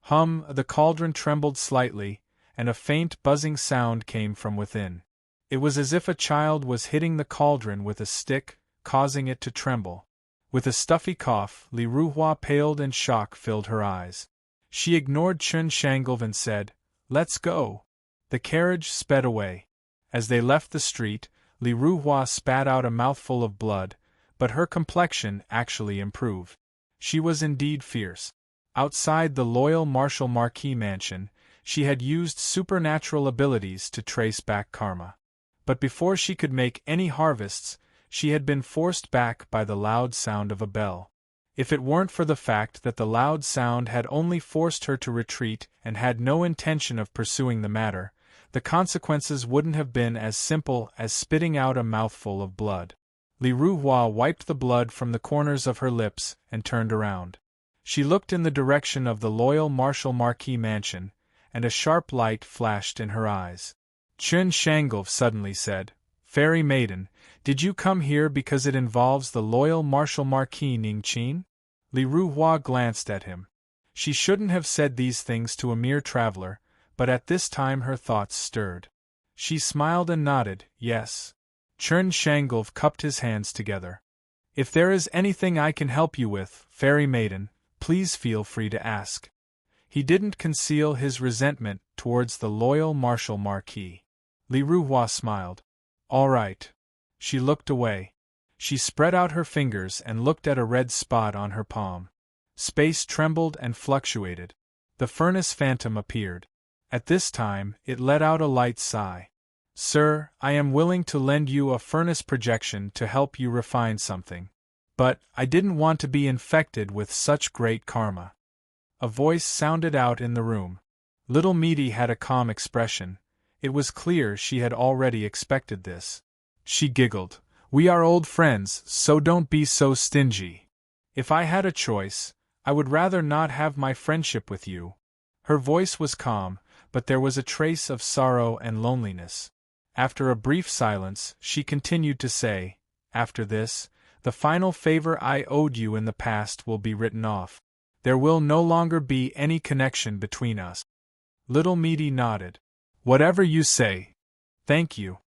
The cauldron trembled slightly, and a faint buzzing sound came from within. It was as if a child was hitting the cauldron with a stick, causing it to tremble. With a stuffy cough, Li Ruhua paled and shock filled her eyes. She ignored Chun Shangov and said, "Let's go." The carriage sped away. As they left the street, Li Ruhua spat out a mouthful of blood, but her complexion actually improved. She was indeed fierce. Outside the loyal Marshal Marquis mansion, she had used supernatural abilities to trace back karma. But before she could make any harvests, she had been forced back by the loud sound of a bell. If it weren't for the fact that the loud sound had only forced her to retreat and had no intention of pursuing the matter, the consequences wouldn't have been as simple as spitting out a mouthful of blood. Li Ruhua wiped the blood from the corners of her lips and turned around. She looked in the direction of the loyal Marshal Marquis mansion, and a sharp light flashed in her eyes. Chun Shangov suddenly said, "Fairy maiden, did you come here because it involves the loyal Marshal Marquis Ningqin?" Li Ruhua glanced at him. She shouldn't have said these things to a mere traveler, but at this time her thoughts stirred. She smiled and nodded, "Yes." Chun Shangov cupped his hands together. "If there is anything I can help you with, Fairy maiden, please feel free to ask." He didn't conceal his resentment towards the loyal Marshal Marquis. Li Ruhua smiled. "All right." She looked away. She spread out her fingers and looked at a red spot on her palm. Space trembled and fluctuated. The furnace phantom appeared. At this time, it let out a light sigh. "Sir, I am willing to lend you a furnace projection to help you refine something. But, I didn't want to be infected with such great karma." A voice sounded out in the room. Little Meaty had a calm expression. It was clear she had already expected this. She giggled. "We are old friends, so don't be so stingy. If I had a choice, I would rather not have my friendship with you." Her voice was calm, but there was a trace of sorrow and loneliness. After a brief silence, she continued to say, "After this, the final favor I owed you in the past will be written off. There will no longer be any connection between us." Little Meaty nodded. "Whatever you say. Thank you."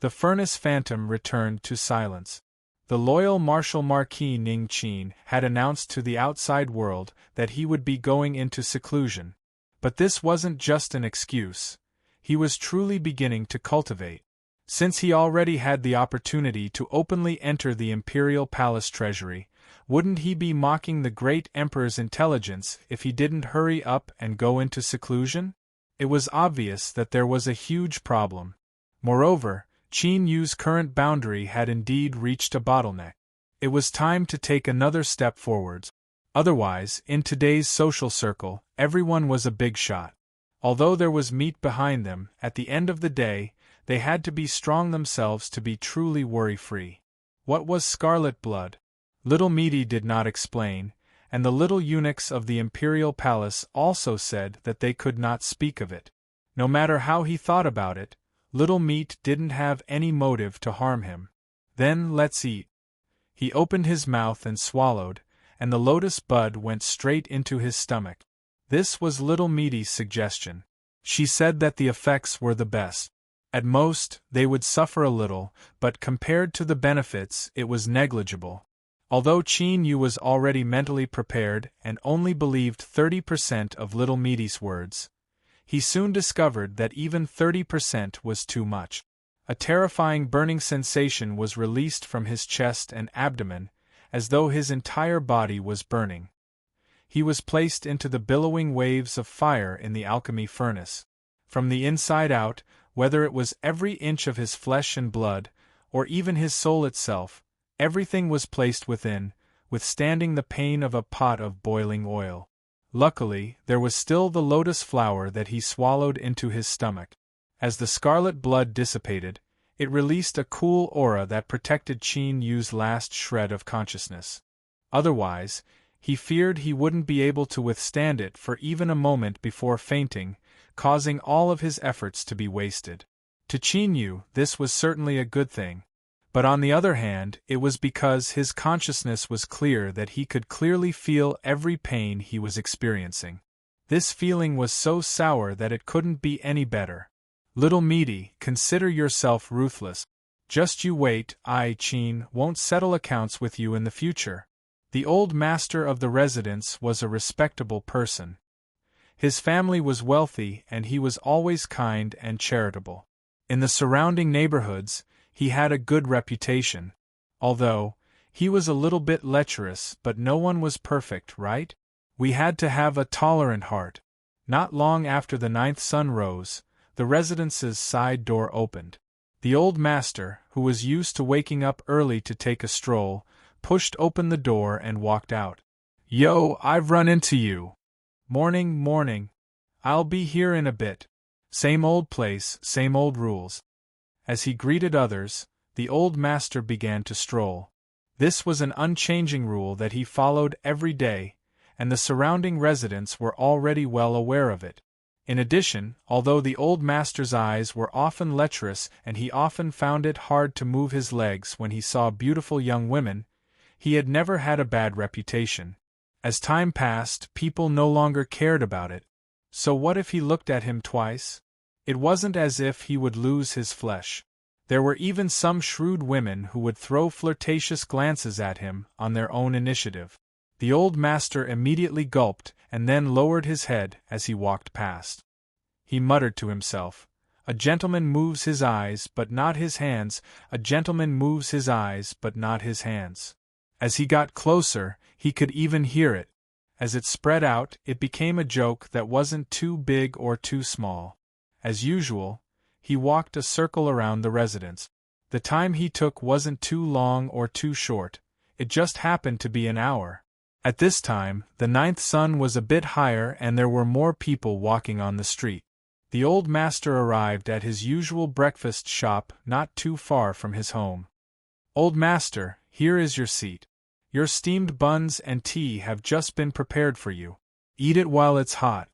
The furnace phantom returned to silence. The loyal Marshal Marquis Ningqin had announced to the outside world that he would be going into seclusion. But this wasn't just an excuse. He was truly beginning to cultivate. Since he already had the opportunity to openly enter the imperial palace treasury, wouldn't he be mocking the great emperor's intelligence if he didn't hurry up and go into seclusion? It was obvious that there was a huge problem. Moreover, Qin Yu's current boundary had indeed reached a bottleneck. It was time to take another step forwards. Otherwise, in today's social circle, everyone was a big shot. Although there was meat behind them, at the end of the day, they had to be strong themselves to be truly worry-free. What was scarlet blood? Little Meaty did not explain, and the little eunuchs of the imperial palace also said that they could not speak of it. No matter how he thought about it, Little Meat didn't have any motive to harm him. "Then let's eat." He opened his mouth and swallowed, and the lotus bud went straight into his stomach. This was Little Meaty's suggestion. She said that the effects were the best. At most, they would suffer a little, but compared to the benefits, it was negligible. Although Chin Yu was already mentally prepared and only believed 30% of Little Meaty's words, he soon discovered that even 30% was too much. A terrifying burning sensation was released from his chest and abdomen, as though his entire body was burning. He was placed into the billowing waves of fire in the alchemy furnace. From the inside out, whether it was every inch of his flesh and blood, or even his soul itself, everything was placed within, withstanding the pain of a pot of boiling oil. Luckily, there was still the lotus flower that he swallowed into his stomach. As the scarlet blood dissipated, it released a cool aura that protected Chin Yu's last shred of consciousness. Otherwise, he feared he wouldn't be able to withstand it for even a moment before fainting, causing all of his efforts to be wasted. To Chin Yu, this was certainly a good thing. But on the other hand, it was because his consciousness was clear that he could clearly feel every pain he was experiencing. This feeling was so sour that it couldn't be any better. Little Meaty, consider yourself ruthless. Just you wait, Chin won't settle accounts with you in the future. The old master of the residence was a respectable person. His family was wealthy and he was always kind and charitable. In the surrounding neighborhoods, he had a good reputation. Although, he was a little bit lecherous, but no one was perfect, right? We had to have a tolerant heart. Not long after the 9th sun rose, the residence's side door opened. The old master, who was used to waking up early to take a stroll, pushed open the door and walked out. Yo, I've run into you. Morning, morning. I'll be here in a bit. Same old place, same old rules. As he greeted others, the old master began to stroll. This was an unchanging rule that he followed every day, and the surrounding residents were already well aware of it. In addition, although the old master's eyes were often lecherous and he often found it hard to move his legs when he saw beautiful young women, he had never had a bad reputation. As time passed, people no longer cared about it. So what if he looked at him twice? It wasn't as if he would lose his flesh. There were even some shrewd women who would throw flirtatious glances at him on their own initiative. The old master immediately gulped and then lowered his head as he walked past. He muttered to himself, "A gentleman moves his eyes but not his hands, a gentleman moves his eyes but not his hands." As he got closer, he could even hear it. As it spread out, it became a joke that wasn't too big or too small. As usual, he walked a circle around the residence. The time he took wasn't too long or too short, it just happened to be an hour. At this time, the 9th sun was a bit higher and there were more people walking on the street. The old master arrived at his usual breakfast shop not too far from his home. "Old master, here is your seat. Your steamed buns and tea have just been prepared for you. Eat it while it's hot."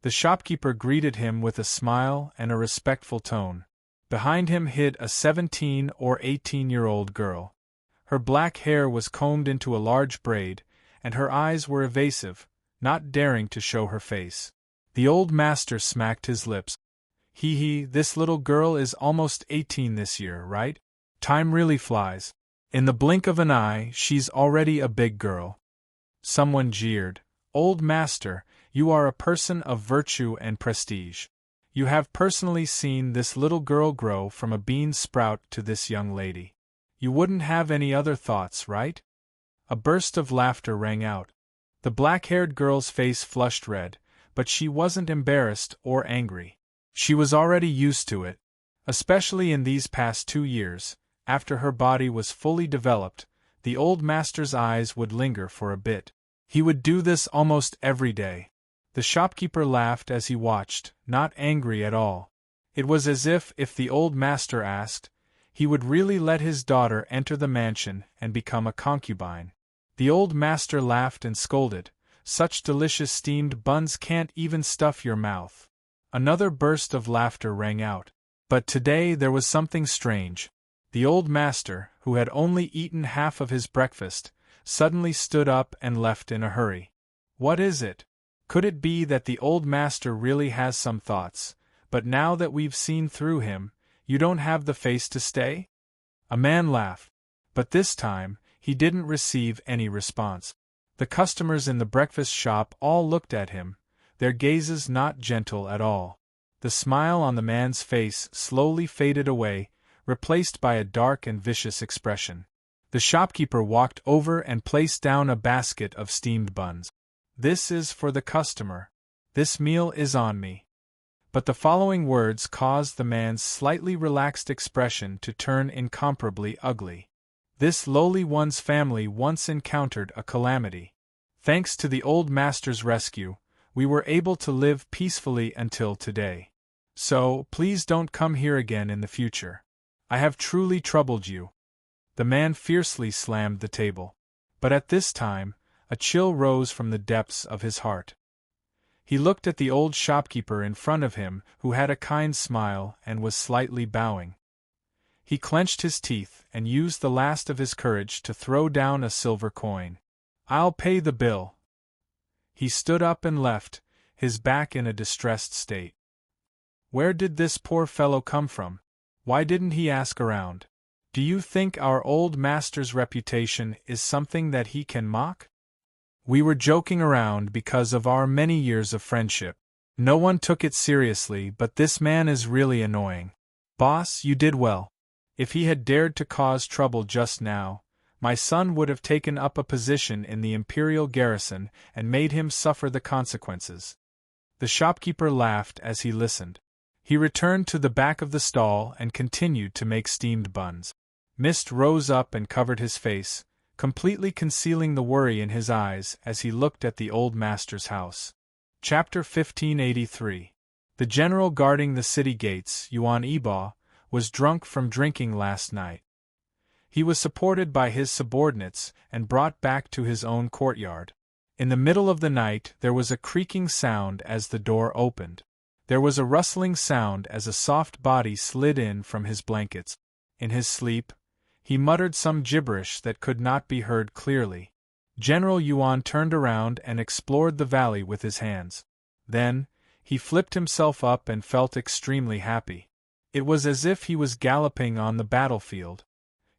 The shopkeeper greeted him with a smile and a respectful tone. Behind him hid a 17 or 18-year-old girl. Her black hair was combed into a large braid, and her eyes were evasive, not daring to show her face. The old master smacked his lips. This little girl is almost 18 this year, right? Time really flies. In the blink of an eye, she's already a big girl." Someone jeered. "Old master, you are a person of virtue and prestige. You have personally seen this little girl grow from a bean sprout to this young lady. You wouldn't have any other thoughts, right?" A burst of laughter rang out. The black-haired girl's face flushed red, but she wasn't embarrassed or angry. She was already used to it. Especially in these past 2 years, after her body was fully developed, the old master's eyes would linger for a bit. He would do this almost every day. The shopkeeper laughed as he watched, not angry at all. It was as if the old master asked, he would really let his daughter enter the mansion and become a concubine. The old master laughed and scolded, "Such delicious steamed buns can't even stuff your mouth." Another burst of laughter rang out. But today there was something strange. The old master, who had only eaten half of his breakfast, suddenly stood up and left in a hurry. "What is it?" Could it be that the old master really has some thoughts, but now that we've seen through him, you don't have the face to stay? A man laughed, but this time, he didn't receive any response. The customers in the breakfast shop all looked at him, their gazes not gentle at all. The smile on the man's face slowly faded away, replaced by a dark and vicious expression. The shopkeeper walked over and placed down a basket of steamed buns. "This is for the customer. This meal is on me." But the following words caused the man's slightly relaxed expression to turn incomparably ugly. "This lowly one's family once encountered a calamity. Thanks to the old master's rescue, we were able to live peacefully until today. So, please don't come here again in the future. I have truly troubled you." The man fiercely slammed the table. But at this time, a chill rose from the depths of his heart. He looked at the old shopkeeper in front of him, who had a kind smile and was slightly bowing. He clenched his teeth and used the last of his courage to throw down a silver coin. "I'll pay the bill." He stood up and left, his back in a distressed state. Where did this poor fellow come from? Why didn't he ask around? Do you think our old master's reputation is something that he can mock? We were joking around because of our many years of friendship. No one took it seriously, but this man is really annoying. Boss, you did well. If he had dared to cause trouble just now, my son would have taken up a position in the imperial garrison and made him suffer the consequences. The shopkeeper laughed as he listened. He returned to the back of the stall and continued to make steamed buns. Mist rose up and covered his face, completely concealing the worry in his eyes as he looked at the old master's house. Chapter 1583. The general guarding the city gates, Yuan Iba, was drunk from drinking last night. He was supported by his subordinates and brought back to his own courtyard. In the middle of the night there was a creaking sound as the door opened. There was a rustling sound as a soft body slid in from his blankets. In his sleep, he muttered some gibberish that could not be heard clearly. General Yuan turned around and explored the valley with his hands. Then, he flipped himself up and felt extremely happy. It was as if he was galloping on the battlefield.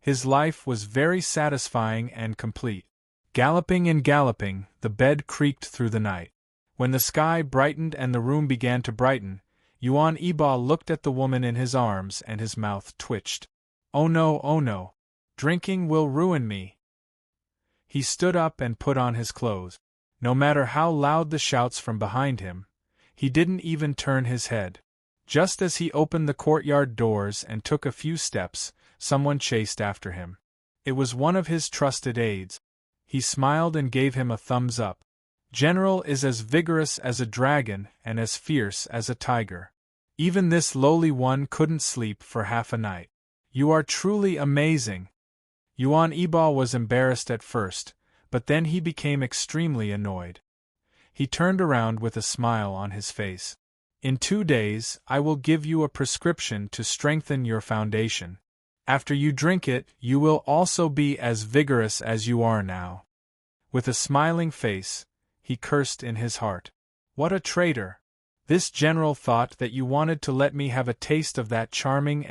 His life was very satisfying and complete. Galloping and galloping, the bed creaked through the night. When the sky brightened and the room began to brighten, Yuan Iba looked at the woman in his arms and his mouth twitched. Oh no, drinking will ruin me. He stood up and put on his clothes. No matter how loud the shouts from behind him, he didn't even turn his head. Just as he opened the courtyard doors and took a few steps, someone chased after him. It was one of his trusted aides. He smiled and gave him a thumbs up. General is as vigorous as a dragon and as fierce as a tiger. Even this lowly one couldn't sleep for half a night. You are truly amazing. Yuan Iba was embarrassed at first, but then he became extremely annoyed. He turned around with a smile on his face. In 2 days, I will give you a prescription to strengthen your foundation. After you drink it, you will also be as vigorous as you are now. With a smiling face, he cursed in his heart. What a traitor! This general thought that you wanted to let me have a taste of that charming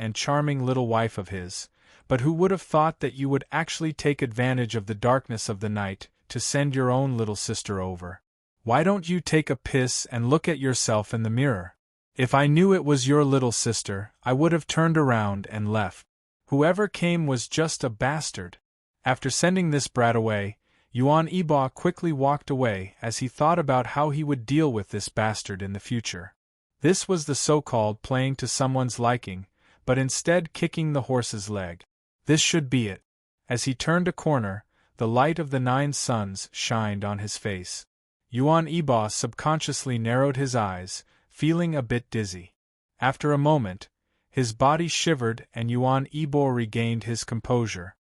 little wife of his, but who would have thought that you would actually take advantage of the darkness of the night to send your own little sister over? Why don't you take a piss and look at yourself in the mirror? If I knew it was your little sister, I would have turned around and left. Whoever came was just a bastard. After sending this brat away, Yuan Iba quickly walked away as he thought about how he would deal with this bastard in the future. This was the so-called playing to someone's liking, but instead kicking the horse's leg. This should be it. As he turned a corner, the light of the 9 suns shined on his face. Yuan Iba subconsciously narrowed his eyes, feeling a bit dizzy. After a moment, his body shivered and Yuan Iba regained his composure.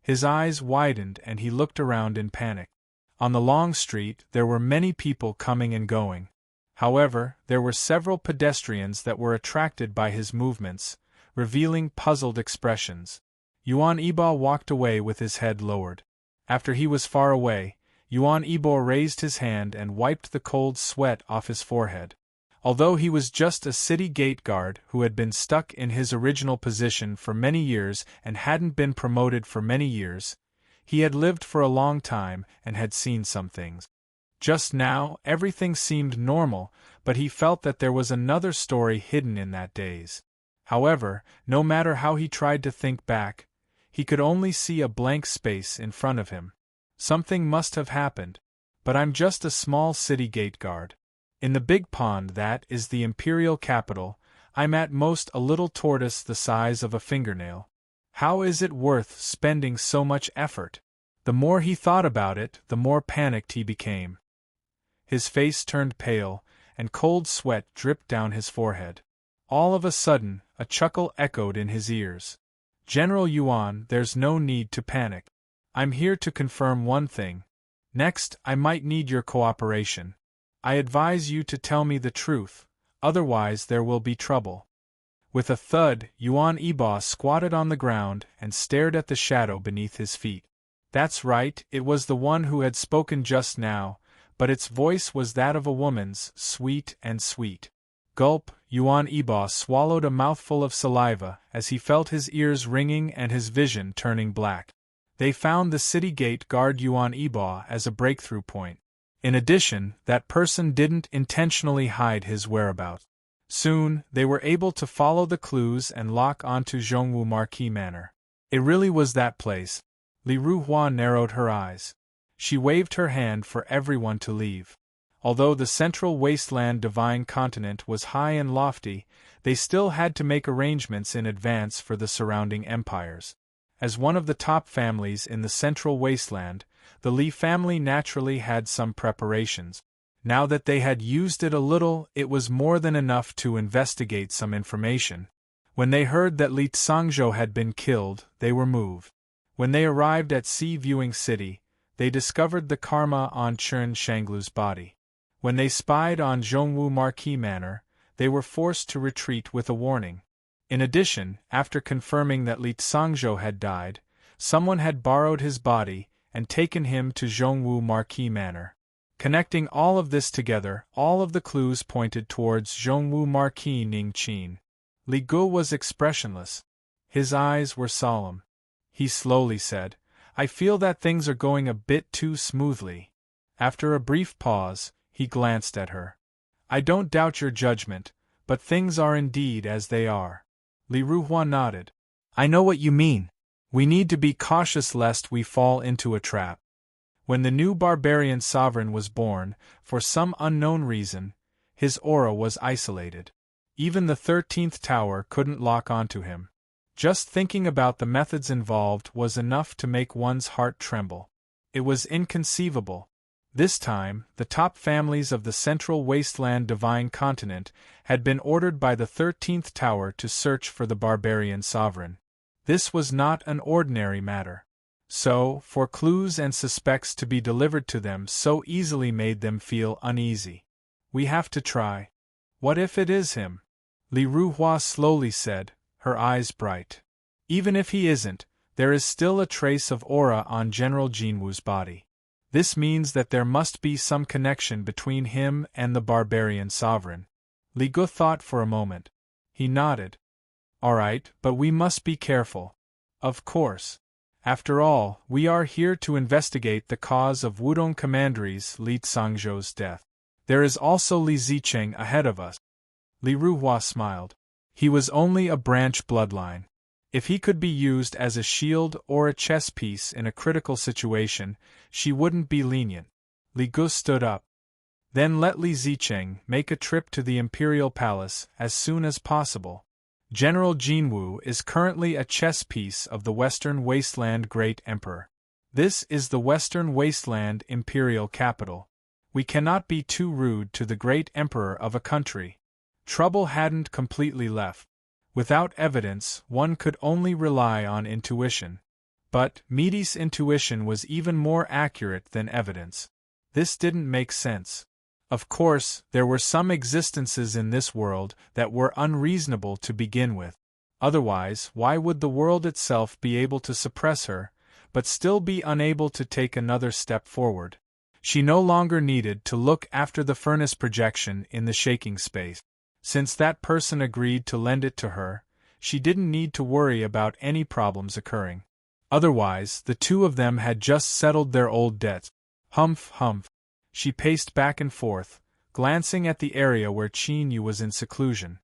His eyes widened and he looked around in panic. On the long street there were many people coming and going. However, there were several pedestrians that were attracted by his movements, revealing puzzled expressions. Yuan Iba walked away with his head lowered. After he was far away, Yuan Ibo raised his hand and wiped the cold sweat off his forehead. Although he was just a city gate guard who had been stuck in his original position for many years and hadn't been promoted for many years, he had lived for a long time and had seen some things. Just now, everything seemed normal, but he felt that there was another story hidden in that daze. However, no matter how he tried to think back, he could only see a blank space in front of him. Something must have happened, but I'm just a small city gate guard. In the big pond that is the imperial capital, I'm at most a little tortoise the size of a fingernail. How is it worth spending so much effort? The more he thought about it, the more panicked he became. His face turned pale, and cold sweat dripped down his forehead. All of a sudden, a chuckle echoed in his ears. General Yuan, there's no need to panic. I'm here to confirm one thing. Next, I might need your cooperation. I advise you to tell me the truth, otherwise there will be trouble. With a thud, Yuan Ibo squatted on the ground and stared at the shadow beneath his feet. That's right, it was the one who had spoken just now, but its voice was that of a woman's, sweet and sweet. Gulp, Yuan Ibo swallowed a mouthful of saliva as he felt his ears ringing and his vision turning black. They found the city gate guard Yuan Ibo as a breakthrough point. In addition, that person didn't intentionally hide his whereabouts. Soon, they were able to follow the clues and lock onto Zhongwu Marquis Manor. It really was that place. Li Ruhua narrowed her eyes. She waved her hand for everyone to leave. Although the central wasteland divine continent was high and lofty, they still had to make arrangements in advance for the surrounding empires. As one of the top families in the central wasteland, the Li family naturally had some preparations. Now that they had used it a little, it was more than enough to investigate some information. When they heard that Li Tsangzhou had been killed, they were moved. When they arrived at Sea Viewing City, they discovered the karma on Chen Shanglu's body. When they spied on Zhongwu Marquis Manor, they were forced to retreat with a warning. In addition, after confirming that Li Tsangzhou had died, someone had borrowed his body and taken him to Zhongwu Marquis Manor. Connecting all of this together, all of the clues pointed towards Zhongwu Marquis Ningqin. Li Gu was expressionless. His eyes were solemn. He slowly said, I feel that things are going a bit too smoothly. After a brief pause, he glanced at her. I don't doubt your judgment, but things are indeed as they are. Li Ruhua nodded. I know what you mean. We need to be cautious lest we fall into a trap. When the new barbarian sovereign was born, for some unknown reason, his aura was isolated. Even the 13th tower couldn't lock onto him. Just thinking about the methods involved was enough to make one's heart tremble. It was inconceivable. This time, the top families of the central wasteland divine continent had been ordered by the 13th tower to search for the barbarian sovereign. This was not an ordinary matter. So, for clues and suspects to be delivered to them so easily made them feel uneasy. We have to try. What if it is him? Li Ruhua slowly said, her eyes bright. Even if he isn't, there is still a trace of aura on General Jinwu's body. This means that there must be some connection between him and the barbarian sovereign. Li Gu thought for a moment. He nodded. All right, but we must be careful. Of course. After all, we are here to investigate the cause of Wudong Commandery's Li Tsangzhou's death. There is also Li Zicheng ahead of us. Li Ruhua smiled. He was only a branch bloodline. If he could be used as a shield or a chess piece in a critical situation, she wouldn't be lenient. Li Gu stood up. Then let Li Zicheng make a trip to the Imperial Palace as soon as possible. General Jinwu is currently a chess piece of the Western Wasteland Great Emperor. This is the Western Wasteland Imperial Capital. We cannot be too rude to the Great Emperor of a country. Trouble hadn't completely left. Without evidence, one could only rely on intuition. But Meaty's intuition was even more accurate than evidence. This didn't make sense. Of course, there were some existences in this world that were unreasonable to begin with. Otherwise, why would the world itself be able to suppress her, but still be unable to take another step forward? She no longer needed to look after the furnace projection in the shaking space. Since that person agreed to lend it to her, she didn't need to worry about any problems occurring. Otherwise, the two of them had just settled their old debts. Humph, humph. She paced back and forth, glancing at the area where Qin Yu was in seclusion.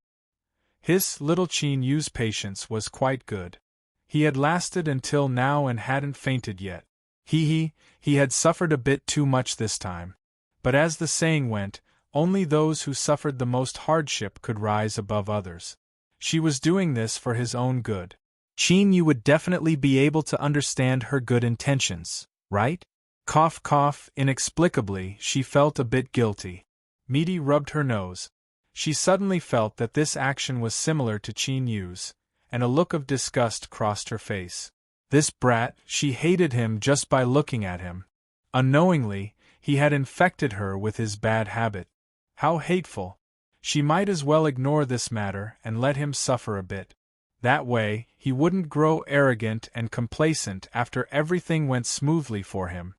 His little Qin Yu's patience was quite good. He had lasted until now and hadn't fainted yet. He had suffered a bit too much this time. But as the saying went, only those who suffered the most hardship could rise above others. She was doing this for his own good. Qin Yu would definitely be able to understand her good intentions, right? Cough, cough. Inexplicably, she felt a bit guilty. Midi rubbed her nose. She suddenly felt that this action was similar to Qin Yu's, and a look of disgust crossed her face. This brat, she hated him just by looking at him. Unknowingly, he had infected her with his bad habit. How hateful! She might as well ignore this matter and let him suffer a bit. That way, he wouldn't grow arrogant and complacent after everything went smoothly for him.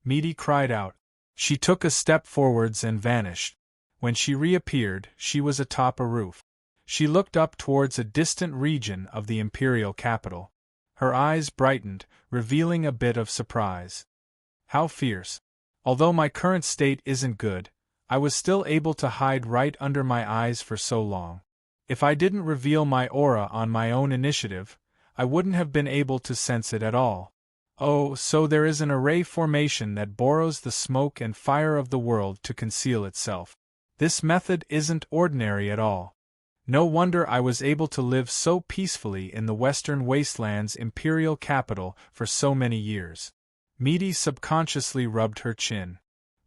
Midi cried out. She took a step forwards and vanished. When she reappeared, she was atop a roof. She looked up towards a distant region of the imperial capital. Her eyes brightened, revealing a bit of surprise. How fierce! Although my current state isn't good, I was still able to hide right under my eyes for so long. If I didn't reveal my aura on my own initiative, I wouldn't have been able to sense it at all. Oh, so there is an array formation that borrows the smoke and fire of the world to conceal itself. This method isn't ordinary at all. No wonder I was able to live so peacefully in the Western Wasteland's imperial capital for so many years. Midi subconsciously rubbed her chin.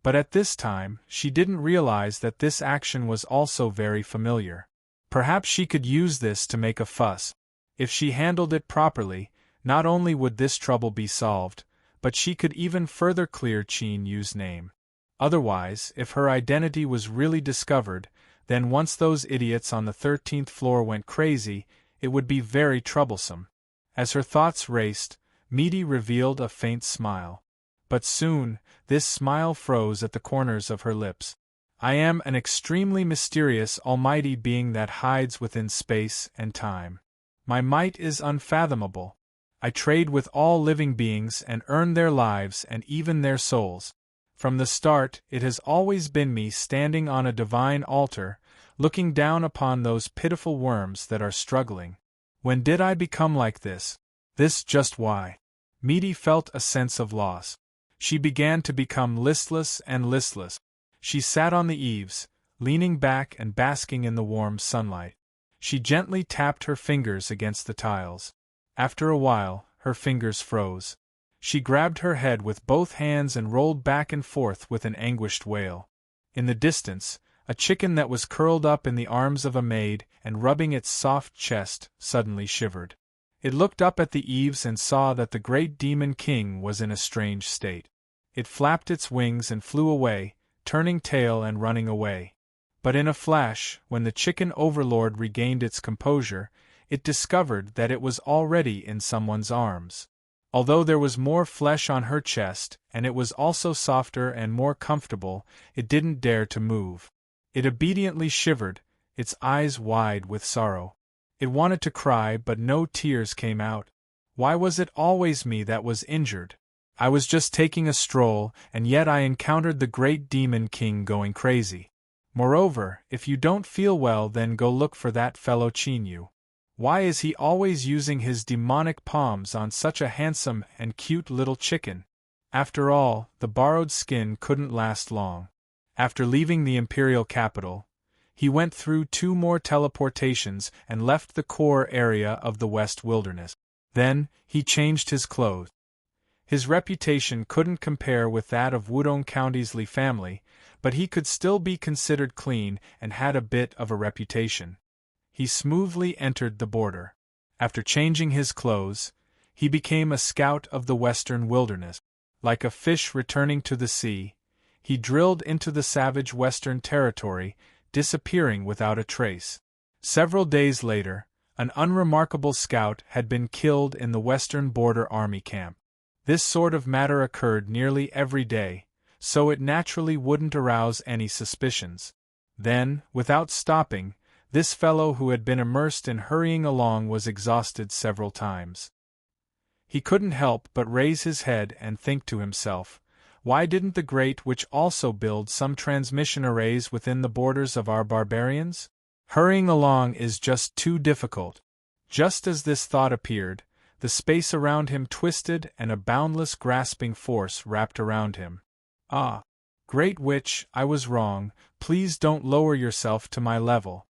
But at this time, she didn't realize that this action was also very familiar. Perhaps she could use this to make a fuss. If she handled it properly, not only would this trouble be solved, but she could even further clear Qin Yu's name. Otherwise, if her identity was really discovered, then once those idiots on the 13th floor went crazy, it would be very troublesome. As her thoughts raced, Midi revealed a faint smile. But soon, this smile froze at the corners of her lips. I am an extremely mysterious almighty being that hides within space and time. My might is unfathomable. I trade with all living beings and earn their lives and even their souls. From the start, it has always been me standing on a divine altar, looking down upon those pitiful worms that are struggling. When did I become like this? This just why? Midi felt a sense of loss. She began to become listless and listless. She sat on the eaves, leaning back and basking in the warm sunlight. She gently tapped her fingers against the tiles. After a while, her fingers froze. She grabbed her head with both hands and rolled back and forth with an anguished wail. In the distance, a chicken that was curled up in the arms of a maid and rubbing its soft chest suddenly shivered. It looked up at the eaves and saw that the great demon king was in a strange state. It flapped its wings and flew away, turning tail and running away. But in a flash, when the chicken overlord regained its composure, it discovered that it was already in someone's arms. Although there was more flesh on her chest, and it was also softer and more comfortable, it didn't dare to move. It obediently shivered, its eyes wide with sorrow. It wanted to cry, but no tears came out. Why was it always me that was injured? I was just taking a stroll, and yet I encountered the great demon king going crazy. Moreover, if you don't feel well, then go look for that fellow Qin Yu. Why is he always using his demonic palms on such a handsome and cute little chicken? After all, the borrowed skin couldn't last long. After leaving the imperial capital, he went through 2 more teleportations and left the core area of the West Wilderness. Then, he changed his clothes. His reputation couldn't compare with that of Wudong County's Li family, but he could still be considered clean and had a bit of a reputation. He smoothly entered the border. After changing his clothes, he became a scout of the Western Wilderness. Like a fish returning to the sea, he drilled into the savage Western territory, disappearing without a trace. Several days later, an unremarkable scout had been killed in the Western Border Army camp. This sort of matter occurred nearly every day, so it naturally wouldn't arouse any suspicions. Then, without stopping, this fellow who had been immersed in hurrying along was exhausted several times. He couldn't help but raise his head and think to himself, why didn't the Great Witch also build some transmission arrays within the borders of our barbarians? Hurrying along is just too difficult. Just as this thought appeared, the space around him twisted and a boundless grasping force wrapped around him. Ah! Great Witch, I was wrong, please don't lower yourself to my level.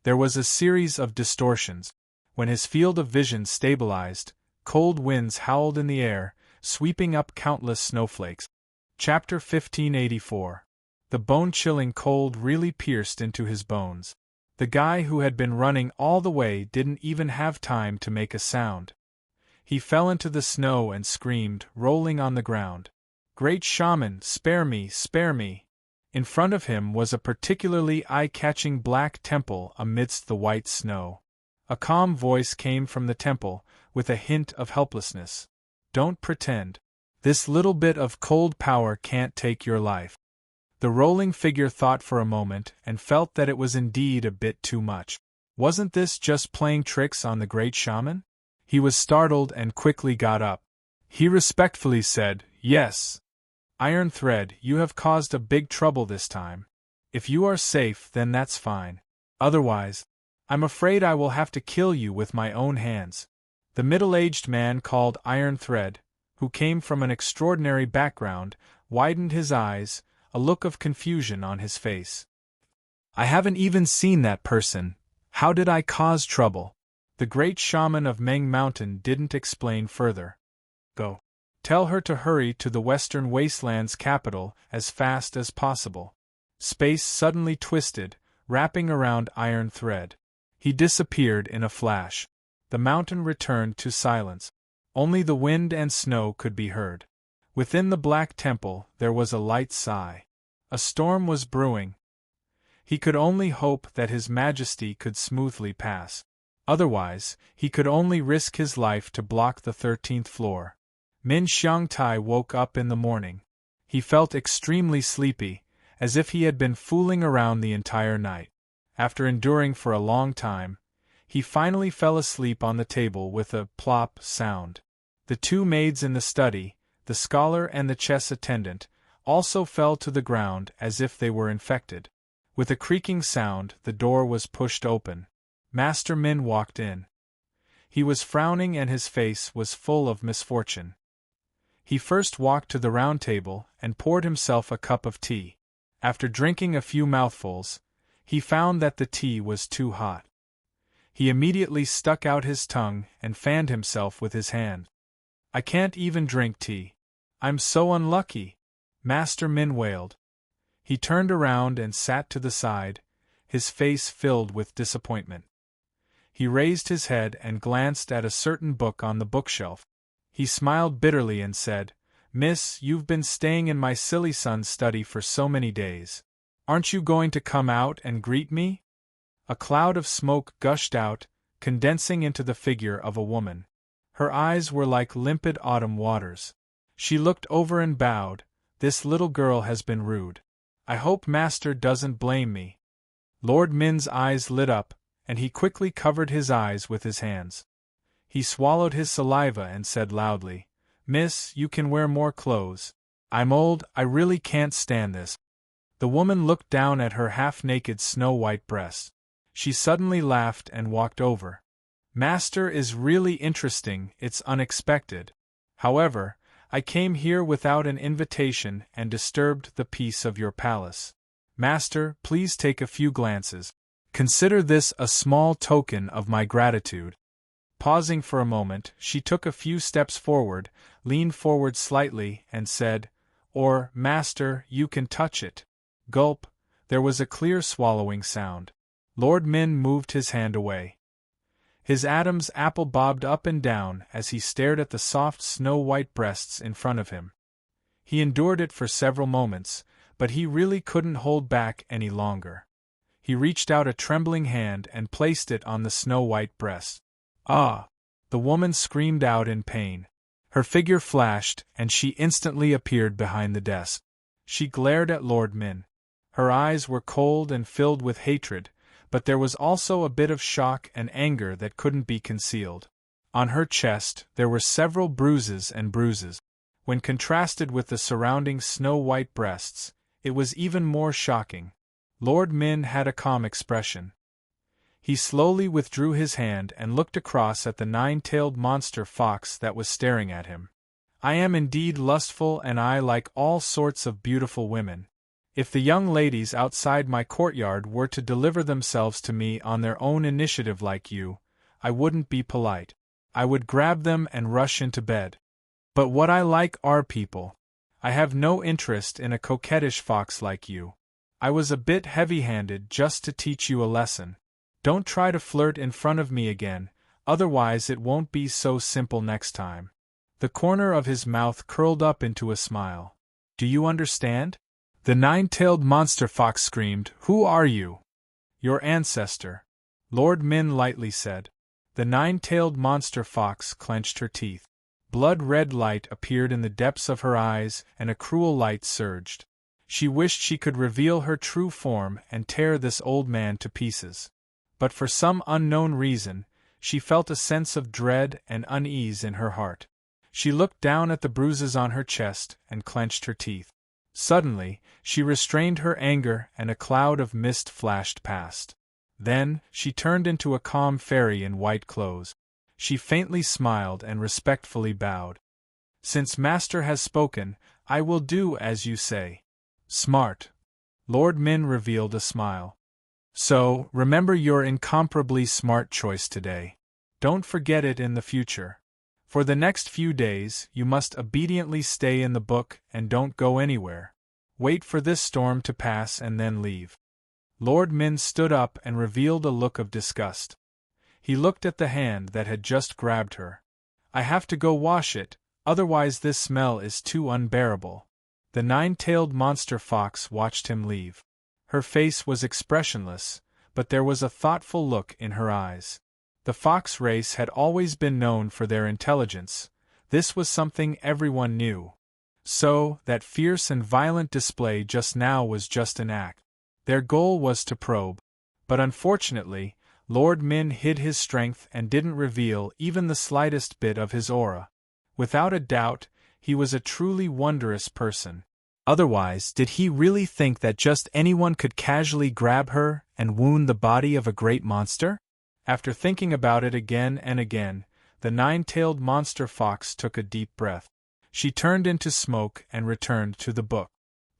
There was a series of distortions. When his field of vision stabilized, cold winds howled in the air, sweeping up countless snowflakes. Chapter 1584. The bone-chilling cold really pierced into his bones. The guy who had been running all the way didn't even have time to make a sound. He fell into the snow and screamed, rolling on the ground. Great Shaman, spare me, spare me! In front of him was a particularly eye-catching black temple amidst the white snow. A calm voice came from the temple, with a hint of helplessness. Don't pretend. This little bit of cold power can't take your life. The rolling figure thought for a moment and felt that it was indeed a bit too much. Wasn't this just playing tricks on the great shaman? He was startled and quickly got up. He respectfully said, Yes. Iron Thread, you have caused a big trouble this time. If you are safe, then that's fine. Otherwise, I'm afraid I will have to kill you with my own hands. The middle-aged man called Iron Thread, who came from an extraordinary background, widened his eyes, a look of confusion on his face. I haven't even seen that person. How did I cause trouble? The great shaman of Meng Mountain didn't explain further. Go. Tell her to hurry to the Western Wasteland's capital as fast as possible. Space suddenly twisted, wrapping around Iron Thread. He disappeared in a flash. The mountain returned to silence. Only the wind and snow could be heard. Within the Black Temple there was a light sigh. A storm was brewing. He could only hope that His Majesty could smoothly pass. Otherwise, he could only risk his life to block the 13th floor. Min Xiangtai woke up in the morning. He felt extremely sleepy, as if he had been fooling around the entire night. After enduring for a long time, he finally fell asleep on the table with a plop sound. The two maids in the study, the scholar and the chess attendant, also fell to the ground as if they were infected. With a creaking sound, the door was pushed open. Master Min walked in. He was frowning and his face was full of misfortune. He first walked to the round table and poured himself a cup of tea. After drinking a few mouthfuls, he found that the tea was too hot. He immediately stuck out his tongue and fanned himself with his hand. I can't even drink tea. I'm so unlucky, Master Min wailed. He turned around and sat to the side, his face filled with disappointment. He raised his head and glanced at a certain book on the bookshelf. He smiled bitterly and said, Miss, you've been staying in my silly son's study for so many days. Aren't you going to come out and greet me? A cloud of smoke gushed out, condensing into the figure of a woman. Her eyes were like limpid autumn waters. She looked over and bowed. This little girl has been rude. I hope Master doesn't blame me. Lord Min's eyes lit up, and he quickly covered his eyes with his hands. He swallowed his saliva and said loudly, Miss, you can wear more clothes. I'm old, I really can't stand this. The woman looked down at her half-naked snow-white breasts. She suddenly laughed and walked over. Master is really interesting, it's unexpected. However, I came here without an invitation and disturbed the peace of your palace. Master, please take a few glances. Consider this a small token of my gratitude. Pausing for a moment, she took a few steps forward, leaned forward slightly, and said, Or, Master, you can touch it. Gulp, there was a clear swallowing sound. Lord Min moved his hand away. His Adam's apple bobbed up and down as he stared at the soft snow-white breasts in front of him. He endured it for several moments, but he really couldn't hold back any longer. He reached out a trembling hand and placed it on the snow-white breast. Ah! The woman screamed out in pain. Her figure flashed, and she instantly appeared behind the desk. She glared at Lord Min. Her eyes were cold and filled with hatred, but there was also a bit of shock and anger that couldn't be concealed. On her chest there were several bruises and bruises. When contrasted with the surrounding snow-white breasts, it was even more shocking. Lord Min had a calm expression. He slowly withdrew his hand and looked across at the nine-tailed monster fox that was staring at him. I am indeed lustful, and I like all sorts of beautiful women. If the young ladies outside my courtyard were to deliver themselves to me on their own initiative like you, I wouldn't be polite. I would grab them and rush into bed. But what I like are people. I have no interest in a coquettish fox like you. I was a bit heavy-handed just to teach you a lesson. Don't try to flirt in front of me again, otherwise it won't be so simple next time. The corner of his mouth curled up into a smile. Do you understand? The nine-tailed monster fox screamed, Who are you? Your ancestor. Lord Min lightly said. The nine-tailed monster fox clenched her teeth. Blood-red light appeared in the depths of her eyes, and a cruel light surged. She wished she could reveal her true form and tear this old man to pieces. But for some unknown reason, she felt a sense of dread and unease in her heart. She looked down at the bruises on her chest and clenched her teeth. Suddenly, she restrained her anger and a cloud of mist flashed past. Then, she turned into a calm fairy in white clothes. She faintly smiled and respectfully bowed. Since Master has spoken, I will do as you say. Smart. Lord Min revealed a smile. So, remember your incomparably smart choice today. Don't forget it in the future. For the next few days, you must obediently stay in the book and don't go anywhere. Wait for this storm to pass and then leave. Lord Min stood up and revealed a look of disgust. He looked at the hand that had just grabbed her. I have to go wash it, otherwise this smell is too unbearable. The nine-tailed monster fox watched him leave. Her face was expressionless, but there was a thoughtful look in her eyes. The fox race had always been known for their intelligence. This was something everyone knew. So, that fierce and violent display just now was just an act. Their goal was to probe. But unfortunately, Lord Min hid his strength and didn't reveal even the slightest bit of his aura. Without a doubt, he was a truly wondrous person. Otherwise, did he really think that just anyone could casually grab her and wound the body of a great monster? After thinking about it again and again, the nine-tailed monster fox took a deep breath. She turned into smoke and returned to the book.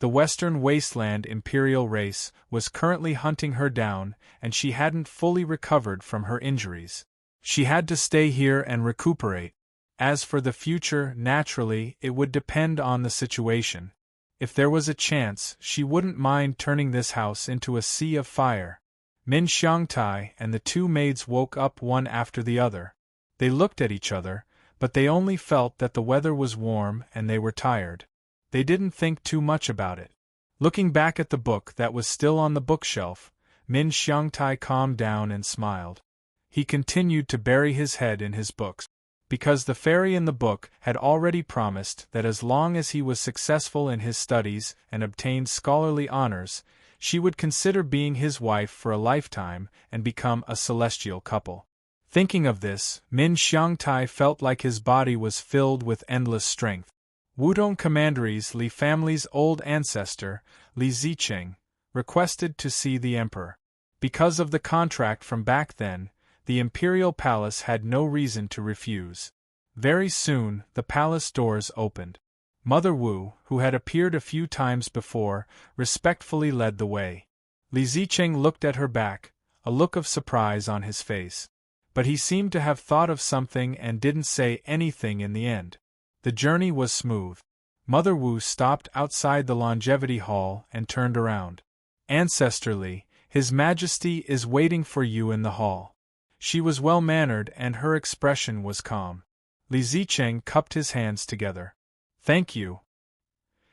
The Western Wasteland Imperial race was currently hunting her down, and she hadn't fully recovered from her injuries. She had to stay here and recuperate. As for the future, naturally, it would depend on the situation. If there was a chance, she wouldn't mind turning this house into a sea of fire. Min Xiangtai and the two maids woke up one after the other. They looked at each other, but they only felt that the weather was warm and they were tired. They didn't think too much about it. Looking back at the book that was still on the bookshelf, Min Xiangtai calmed down and smiled. He continued to bury his head in his books. Because the fairy in the book had already promised that as long as he was successful in his studies and obtained scholarly honors, she would consider being his wife for a lifetime and become a celestial couple. Thinking of this, Min Xiangtai felt like his body was filled with endless strength. Wudong Commandery's Li family's old ancestor, Li Zicheng, requested to see the emperor. Because of the contract from back then, the imperial palace had no reason to refuse. Very soon, the palace doors opened. Mother Wu, who had appeared a few times before, respectfully led the way. Li Zicheng looked at her back, a look of surprise on his face. But he seemed to have thought of something and didn't say anything in the end. The journey was smooth. Mother Wu stopped outside the longevity hall and turned around. Ancestrally, His Majesty is waiting for you in the hall. She was well-mannered and her expression was calm. Li Zicheng cupped his hands together. Thank you.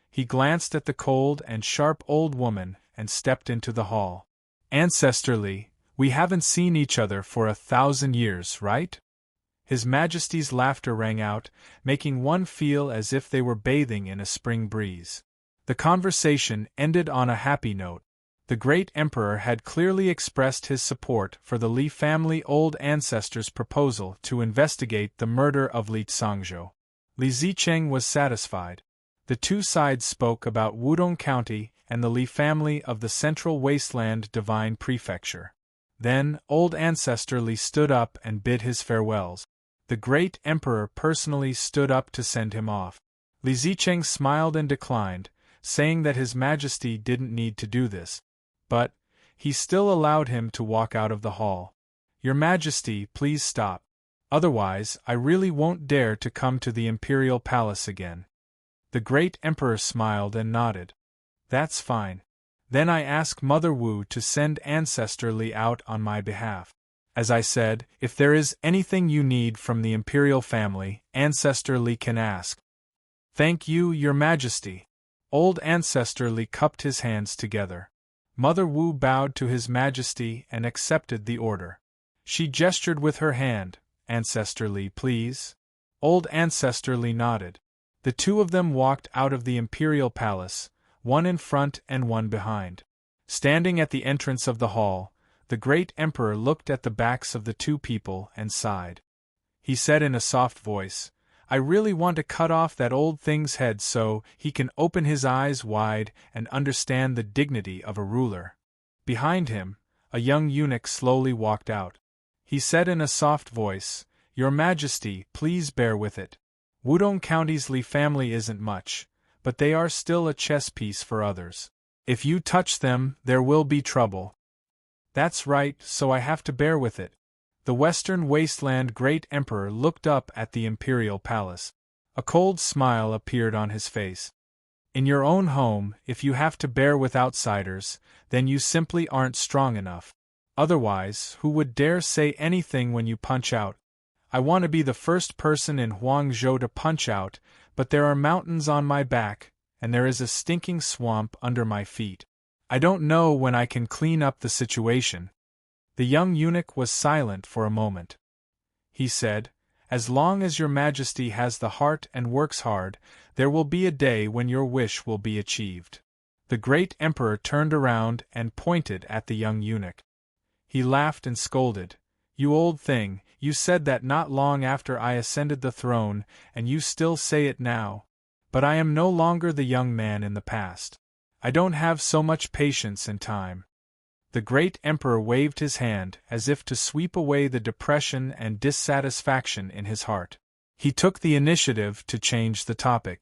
He glanced at the cold and sharp old woman and stepped into the hall. Ancestrally, we haven't seen each other for 1,000 years, right? His Majesty's laughter rang out, making one feel as if they were bathing in a spring breeze. The conversation ended on a happy note. The great emperor had clearly expressed his support for the Li family old ancestors' proposal to investigate the murder of Li Zhangzhou. Li Zicheng was satisfied. The two sides spoke about Wudong County and the Li family of the Central Wasteland Divine Prefecture. Then, old ancestor Li stood up and bid his farewells. The great emperor personally stood up to send him off. Li Zicheng smiled and declined, saying that His Majesty didn't need to do this. But he still allowed him to walk out of the hall. Your Majesty, please stop. Otherwise, I really won't dare to come to the imperial palace again. The great emperor smiled and nodded. That's fine. Then I ask Mother Wu to send Ancestor Li out on my behalf. As I said, if there is anything you need from the imperial family, Ancestor Li can ask. Thank you, Your Majesty. Old Ancestor Li cupped his hands together. Mother Wu bowed to His Majesty and accepted the order. She gestured with her hand. Ancestor Li, please. Old Ancestor Li nodded. The two of them walked out of the imperial palace, one in front and one behind. Standing at the entrance of the hall, the great emperor looked at the backs of the two people and sighed. He said in a soft voice, I really want to cut off that old thing's head so he can open his eyes wide and understand the dignity of a ruler. Behind him, a young eunuch slowly walked out. He said in a soft voice, Your Majesty, please bear with it. Wudong County's Li family isn't much, but they are still a chess piece for others. If you touch them, there will be trouble. That's right, so I have to bear with it. The Western Wasteland Great Emperor looked up at the imperial palace. A cold smile appeared on his face. In your own home, if you have to bear with outsiders, then you simply aren't strong enough. Otherwise, who would dare say anything when you punch out? I want to be the first person in Huangzhou to punch out, but there are mountains on my back, and there is a stinking swamp under my feet. I don't know when I can clean up the situation. The young eunuch was silent for a moment. He said, As long as Your Majesty has the heart and works hard, there will be a day when your wish will be achieved. The great emperor turned around and pointed at the young eunuch. He laughed and scolded, You old thing, you said that not long after I ascended the throne, and you still say it now. But I am no longer the young man in the past. I don't have so much patience and time. The great emperor waved his hand as if to sweep away the depression and dissatisfaction in his heart. He took the initiative to change the topic.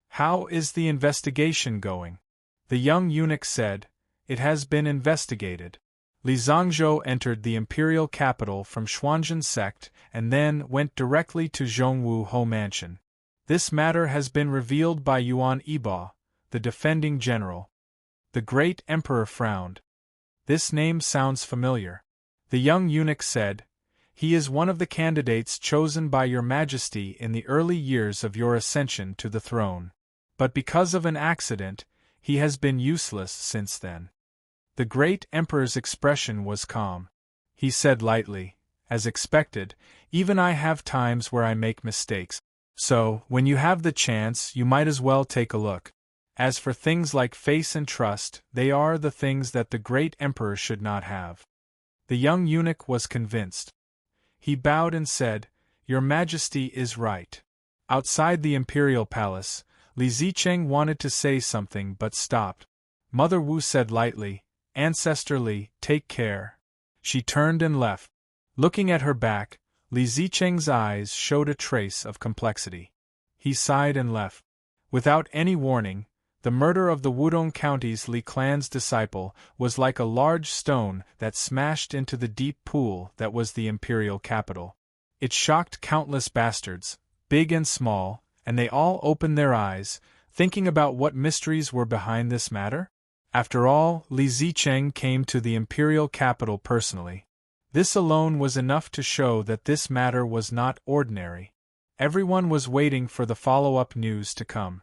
How is the investigation going? The young eunuch said, It has been investigated. Li Zhangzhou entered the imperial capital from Xuanzhen sect and then went directly to Zhongwu Ho Mansion. This matter has been revealed by Yuan Yibo, the defending general. The great emperor frowned. This name sounds familiar. The young eunuch said, He is one of the candidates chosen by Your Majesty in the early years of your ascension to the throne. But because of an accident, he has been useless since then. The great emperor's expression was calm. He said lightly, As expected, even I have times where I make mistakes. So, when you have the chance, you might as well take a look. As for things like faith and trust, they are the things that the great emperor should not have. The young eunuch was convinced. He bowed and said, Your Majesty is right. Outside the imperial palace, Li Zicheng wanted to say something but stopped. Mother Wu said lightly, Ancestor Li, take care. She turned and left. Looking at her back, Li Zicheng's eyes showed a trace of complexity. He sighed and left. Without any warning, the murder of the Wudong County's Li clan's disciple was like a large stone that smashed into the deep pool that was the imperial capital. It shocked countless bastards, big and small, and they all opened their eyes, thinking about what mysteries were behind this matter. After all, Li Zicheng came to the imperial capital personally. This alone was enough to show that this matter was not ordinary. Everyone was waiting for the follow-up news to come.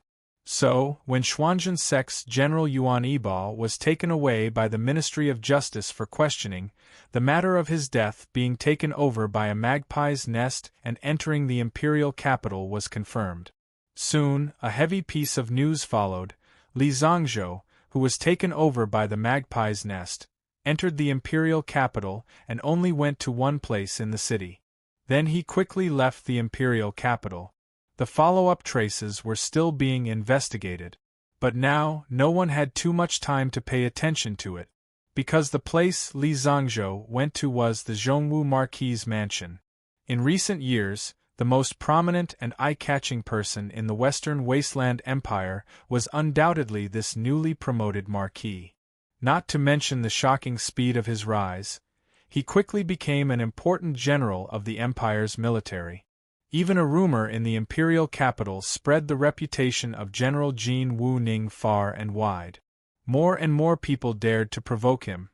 So, when Xuanzhen sect's General Yuan Yibo was taken away by the Ministry of Justice for questioning, the matter of his death being taken over by a magpie's nest and entering the imperial capital was confirmed. Soon, a heavy piece of news followed. Li Zhangzhou, who was taken over by the magpie's nest, entered the imperial capital and only went to one place in the city. Then he quickly left the imperial capital. The follow-up traces were still being investigated. But now, no one had too much time to pay attention to it, because the place Li Zhangzhou went to was the Zhongwu Marquis' mansion. In recent years, the most prominent and eye-catching person in the Western Wasteland Empire was undoubtedly this newly promoted marquis. Not to mention the shocking speed of his rise, he quickly became an important general of the empire's military. Even a rumor in the imperial capital spread the reputation of General Jin Wu Ning far and wide. More and more people dared to provoke him.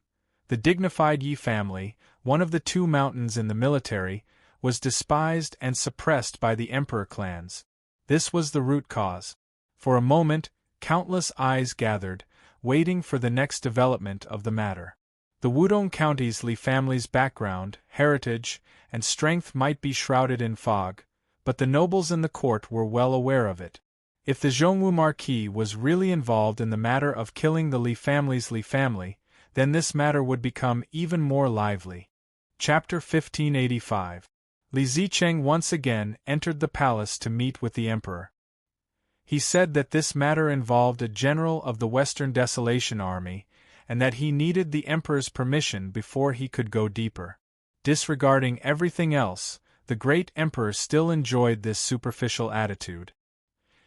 The dignified Yi family, one of the two mountains in the military, was despised and suppressed by the emperor clans. This was the root cause. For a moment, countless eyes gathered, waiting for the next development of the matter. The Wudong County's Li family's background, heritage, and strength might be shrouded in fog, but the nobles in the court were well aware of it. If the Zhongwu Marquis was really involved in the matter of killing the Li family's Li family, then this matter would become even more lively. Chapter 1585. Li Zicheng once again entered the palace to meet with the emperor. He said that this matter involved a general of the Western Desolation Army, and that he needed the emperor's permission before he could go deeper. Disregarding everything else, the great emperor still enjoyed this superficial attitude.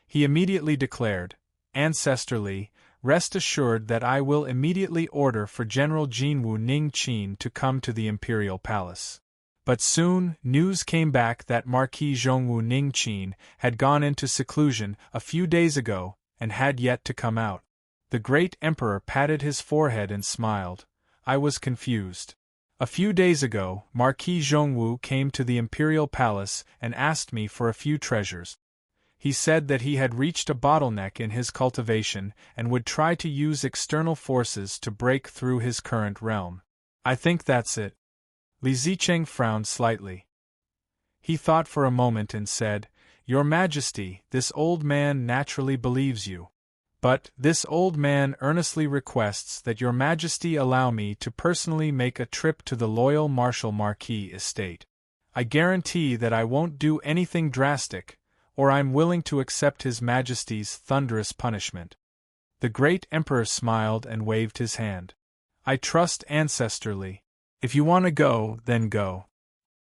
He immediately declared, "Ancestor Li, rest assured that I will immediately order for General Jinwu Ningqin to come to the imperial palace." But soon, news came back that Marquis Zhongwu Ningqin had gone into seclusion a few days ago and had yet to come out. The great emperor patted his forehead and smiled. "I was confused. A few days ago, Marquis Zhongwu came to the imperial palace and asked me for a few treasures. He said that he had reached a bottleneck in his cultivation and would try to use external forces to break through his current realm. I think that's it." Li Zicheng frowned slightly. He thought for a moment and said, "Your Majesty, this old man naturally believes you. But this old man earnestly requests that Your Majesty allow me to personally make a trip to the loyal Marshal Marquis estate. I guarantee that I won't do anything drastic, or I'm willing to accept His Majesty's thunderous punishment." The great emperor smiled and waved his hand. "I trust Ancestor Li. If you want to go, then go."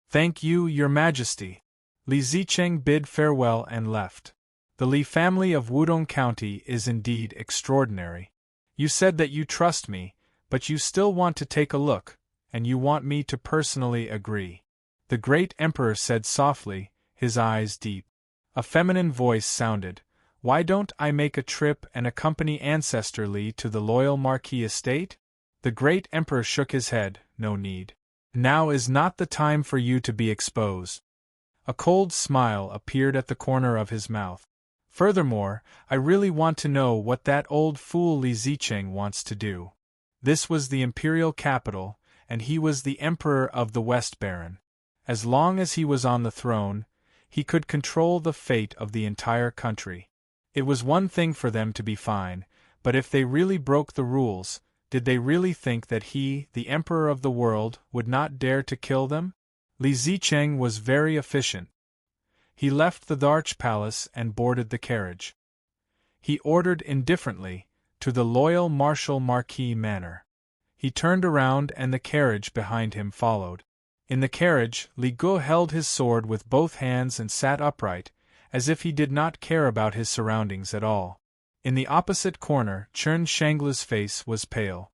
"Thank you, Your Majesty." Li Zicheng bid farewell and left. The Li family of Wudong County is indeed extraordinary. You said that you trust me, but you still want to take a look, and you want me to personally agree. The great emperor said softly, his eyes deep. A feminine voice sounded, "Why don't I make a trip and accompany Ancestor Li to the loyal Marquis estate?" The great emperor shook his head, "No need. Now is not the time for you to be exposed." A cold smile appeared at the corner of his mouth. "Furthermore, I really want to know what that old fool Li Zicheng wants to do." This was the imperial capital, and he was the emperor of the West Baron. As long as he was on the throne, he could control the fate of the entire country. It was one thing for them to be fine, but if they really broke the rules, did they really think that he, the emperor of the world, would not dare to kill them? Li Zicheng was very efficient. He left the Darch Palace and boarded the carriage. He ordered indifferently, to the loyal Marshal Marquis Manor. He turned around and the carriage behind him followed. In the carriage, Li Guo held his sword with both hands and sat upright, as if he did not care about his surroundings at all. In the opposite corner, Chen Shanglu's face was pale.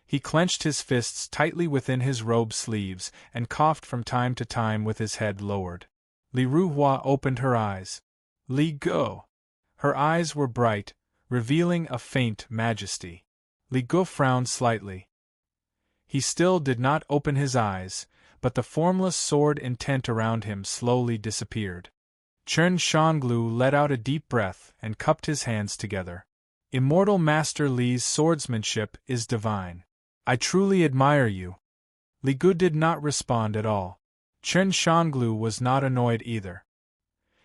He clenched his fists tightly within his robe sleeves and coughed from time to time with his head lowered. Li Ruhua opened her eyes. "Li Guo." Her eyes were bright, revealing a faint majesty. Li Guo frowned slightly. He still did not open his eyes, but the formless sword intent around him slowly disappeared. Chen Shanglu let out a deep breath and cupped his hands together. "Immortal Master Li's swordsmanship is divine. I truly admire you." Li Guo did not respond at all. Chen Shanglu was not annoyed either.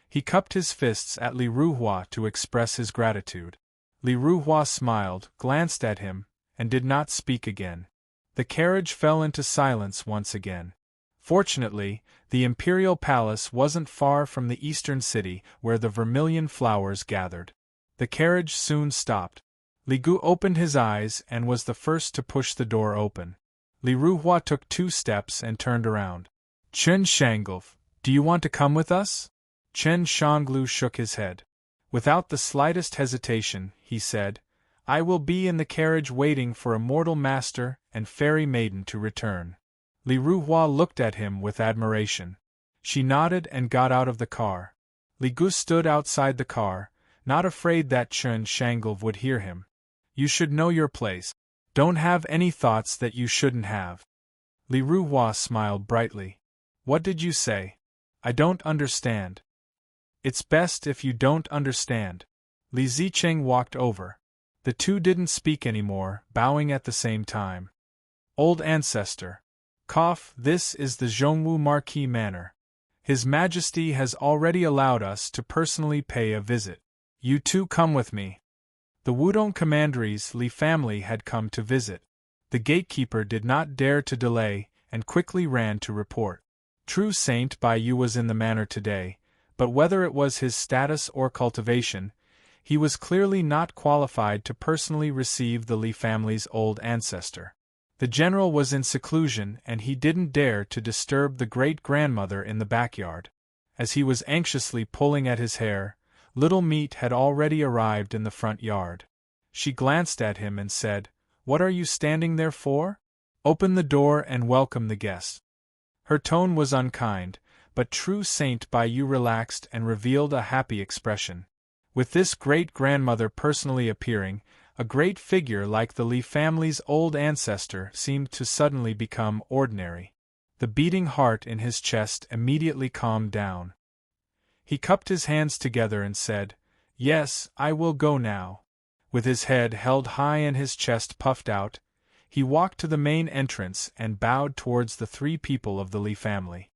He cupped his fists at Li Ruhua to express his gratitude. Li Ruhua smiled, glanced at him, and did not speak again. The carriage fell into silence once again. Fortunately, the imperial palace wasn't far from the eastern city where the vermilion flowers gathered. The carriage soon stopped. Li Gu opened his eyes and was the first to push the door open. Li Ruhua took 2 steps and turned around. Chen Shanglu, do you want to come with us? Chen Shanglu shook his head. Without the slightest hesitation, he said, I will be in the carriage waiting for a mortal master and fairy maiden to return. Li Ruhua looked at him with admiration. She nodded and got out of the car. Li Gu stood outside the car, not afraid that Chen Shanglu would hear him. You should know your place. Don't have any thoughts that you shouldn't have. Li Ruhua smiled brightly. What did you say? I don't understand. It's best if you don't understand. Li Zicheng walked over. The two didn't speak anymore, bowing at the same time. Old ancestor. This is the Zhongwu Marquis Manor. His Majesty has already allowed us to personally pay a visit. You two come with me. The Wudong Commandery's Li family had come to visit. The gatekeeper did not dare to delay, and quickly ran to report. True Saint Baiyu was in the manor today, but whether it was his status or cultivation, he was clearly not qualified to personally receive the Li family's old ancestor. The general was in seclusion and he didn't dare to disturb the great-grandmother in the backyard. As he was anxiously pulling at his hair, Little Meat had already arrived in the front yard. She glanced at him and said, What are you standing there for? Open the door and welcome the guests. Her tone was unkind, but True Saint Baiyu relaxed and revealed a happy expression. With this great-grandmother personally appearing, a great figure like the Li family's old ancestor seemed to suddenly become ordinary. The beating heart in his chest immediately calmed down. He cupped his hands together and said, Yes, I will go now. With his head held high and his chest puffed out, he walked to the main entrance and bowed towards the 3 people of the Li family.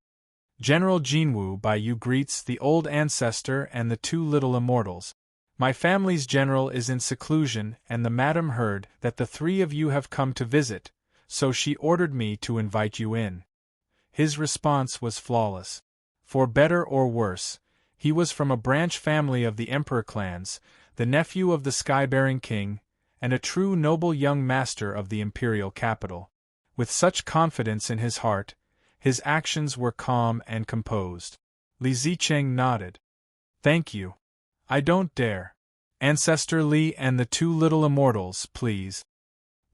General Jinwu Baiyu greets the old ancestor and the 2 little immortals. My family's general is in seclusion and the madam heard that the 3 of you have come to visit, so she ordered me to invite you in. His response was flawless. For better or worse, he was from a branch family of the emperor clans, the nephew of the sky-bearing king, and a true noble young master of the imperial capital. With such confidence in his heart, his actions were calm and composed. Li Zicheng nodded. Thank you. I don't dare. Ancestor Li and the 2 little immortals, please.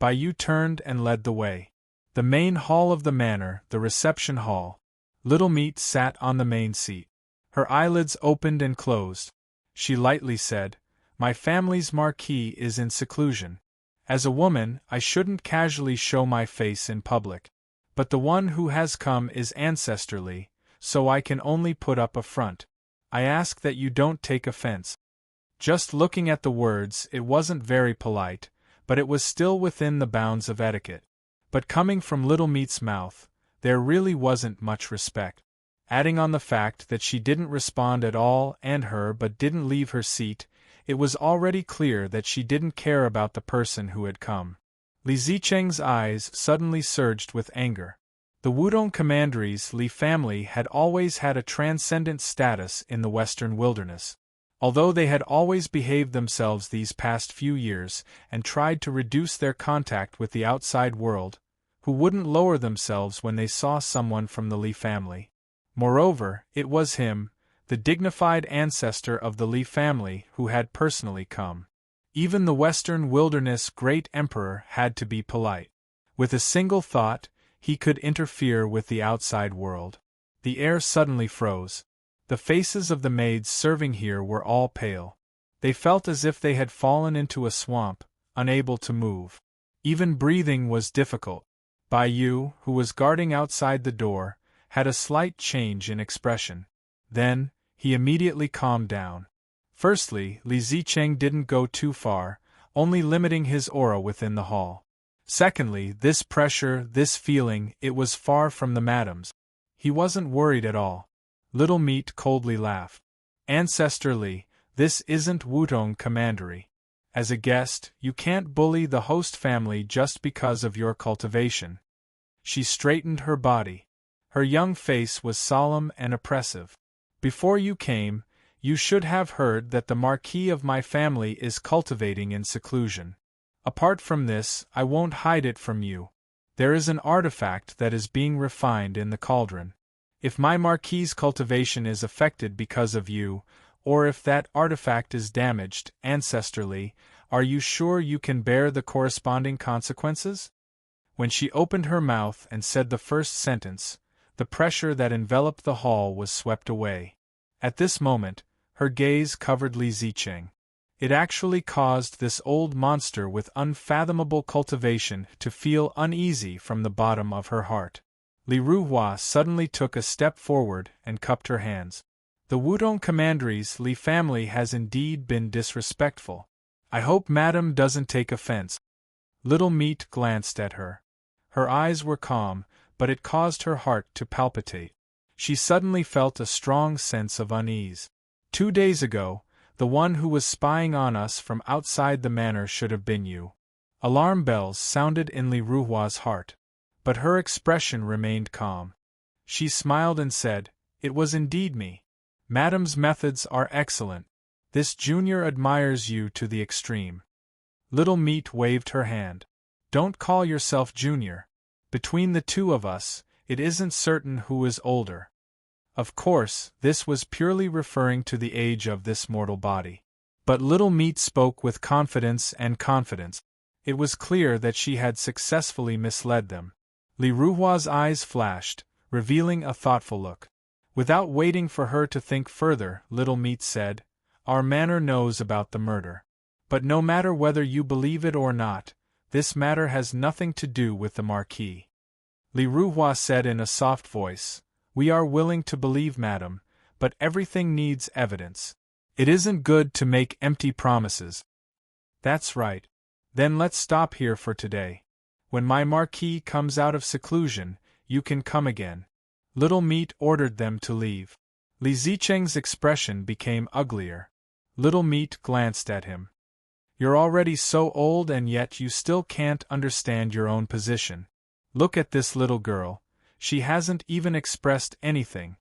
Baiyu turned and led the way. The main hall of the manor, the reception hall. Little Meat sat on the main seat. Her eyelids opened and closed. She lightly said, My family's marquis is in seclusion. As a woman, I shouldn't casually show my face in public. But the one who has come is Ancestor Li, so I can only put up a front. I ask that you don't take offense. Just looking at the words, it wasn't very polite, but it was still within the bounds of etiquette. But coming from Little Meat's mouth, there really wasn't much respect. Adding on the fact that she didn't respond at all but didn't leave her seat, it was already clear that she didn't care about the person who had come. Li Zicheng's eyes suddenly surged with anger. The Wudong Commandery's Li family had always had a transcendent status in the western wilderness. Although they had always behaved themselves these past few years and tried to reduce their contact with the outside world, who wouldn't lower themselves when they saw someone from the Li family. Moreover, it was him, the dignified ancestor of the Li family, who had personally come. Even the western wilderness great emperor had to be polite. With a single thought, he could interfere with the outside world. The air suddenly froze. The faces of the maids serving here were all pale. They felt as if they had fallen into a swamp, unable to move. Even breathing was difficult. Baiyu, who was guarding outside the door, had a slight change in expression. Then, he immediately calmed down. Firstly, Li Zicheng didn't go too far, only limiting his aura within the hall. Secondly, this pressure, this feeling, it was far from the madams. He wasn't worried at all. Little Meat coldly laughed. Ancestor Li, this isn't Wudong Commandery. As a guest, you can't bully the host family just because of your cultivation. She straightened her body. Her young face was solemn and oppressive. Before you came, you should have heard that the Marquis of my family is cultivating in seclusion. Apart from this, I won't hide it from you. There is an artifact that is being refined in the cauldron. If my Marquis's cultivation is affected because of you, or if that artifact is damaged ancestrally, are you sure you can bear the corresponding consequences? When she opened her mouth and said the first sentence, the pressure that enveloped the hall was swept away. At this moment, her gaze covered Li Zicheng. It actually caused this old monster with unfathomable cultivation to feel uneasy from the bottom of her heart. Li Ruhua suddenly took a step forward and cupped her hands. The Wudong Commandery's Li family has indeed been disrespectful. I hope Madame doesn't take offense. Little Meat glanced at her. Her eyes were calm, but it caused her heart to palpitate. She suddenly felt a strong sense of unease. 2 days ago, the one who was spying on us from outside the manor should have been you. Alarm bells sounded in Li Ruhua's heart. But her expression remained calm. She smiled and said, "It was indeed me. Madame's methods are excellent. This junior admires you to the extreme." Little Meat waved her hand. "Don't call yourself junior. Between the two of us, it isn't certain who is older." Of course, this was purely referring to the age of this mortal body. But Little Meat spoke with confidence and confidence. It was clear that she had successfully misled them. Li Ruhua's eyes flashed, revealing a thoughtful look. Without waiting for her to think further, Little Meat said, "Our manor knows about the murder. But no matter whether you believe it or not, this matter has nothing to do with the Marquis." Li Ruhua said in a soft voice, "We are willing to believe, madam, but everything needs evidence. It isn't good to make empty promises." "That's right. Then let's stop here for today. When my Marquis comes out of seclusion, you can come again." Little Meat ordered them to leave. Li Zicheng's expression became uglier. Little Meat glanced at him. "You're already so old and yet you still can't understand your own position. Look at this little girl. She hasn't even expressed anything."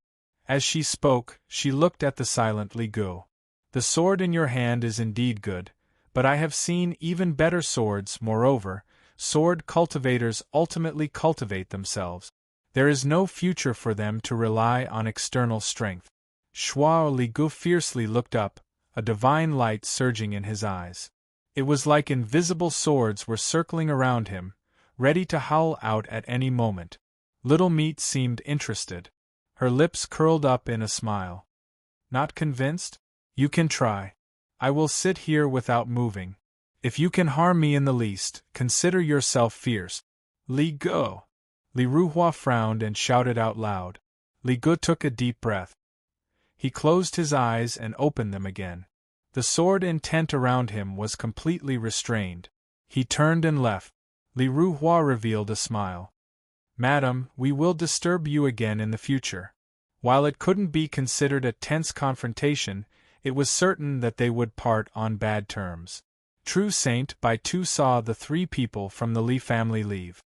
As she spoke, she looked at the silent Li Gu. "The sword in your hand is indeed good, but I have seen even better swords. Moreover, sword cultivators ultimately cultivate themselves. There is no future for them to rely on external strength." Shuao Li Gu fiercely looked up, a divine light surging in his eyes. It was like invisible swords were circling around him, ready to howl out at any moment. Little Meat seemed interested. Her lips curled up in a smile. "Not convinced? You can try. I will sit here without moving. If you can harm me in the least, consider yourself fierce." "Li Gu!" Li Ruhua frowned and shouted out loud. Li Gu took a deep breath. He closed his eyes and opened them again. The sword intent around him was completely restrained. He turned and left. Li Ruhua revealed a smile. "Madam, we will disturb you again in the future." While it couldn't be considered a tense confrontation, it was certain that they would part on bad terms. True Saint Bai Tu saw the 3 people from the Li family leave.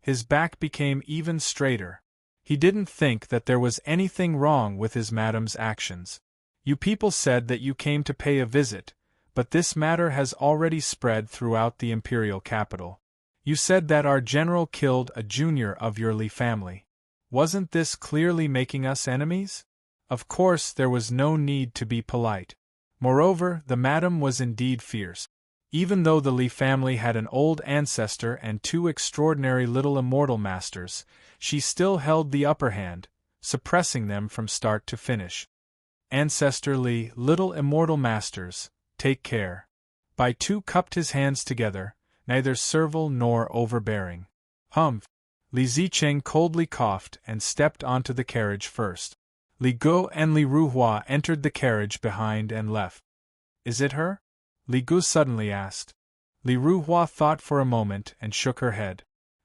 His back became even straighter. He didn't think that there was anything wrong with his madam's actions. "You people said that you came to pay a visit, but this matter has already spread throughout the imperial capital. You said that our general killed a junior of your Li family. Wasn't this clearly making us enemies?" Of course there was no need to be polite. Moreover, the madam was indeed fierce. Even though the Li family had an old ancestor and 2 extraordinary little immortal masters, she still held the upper hand, suppressing them from start to finish. "Ancestor Li, little immortal masters, take care." Bai Tu cupped his hands together, neither servile nor overbearing. "Humph!" Li Zicheng coldly coughed and stepped onto the carriage first. Li Gu and Li Ruhua entered the carriage behind and left. "Is it her?" Li Gu suddenly asked. Li Ruhua thought for a moment and shook her head.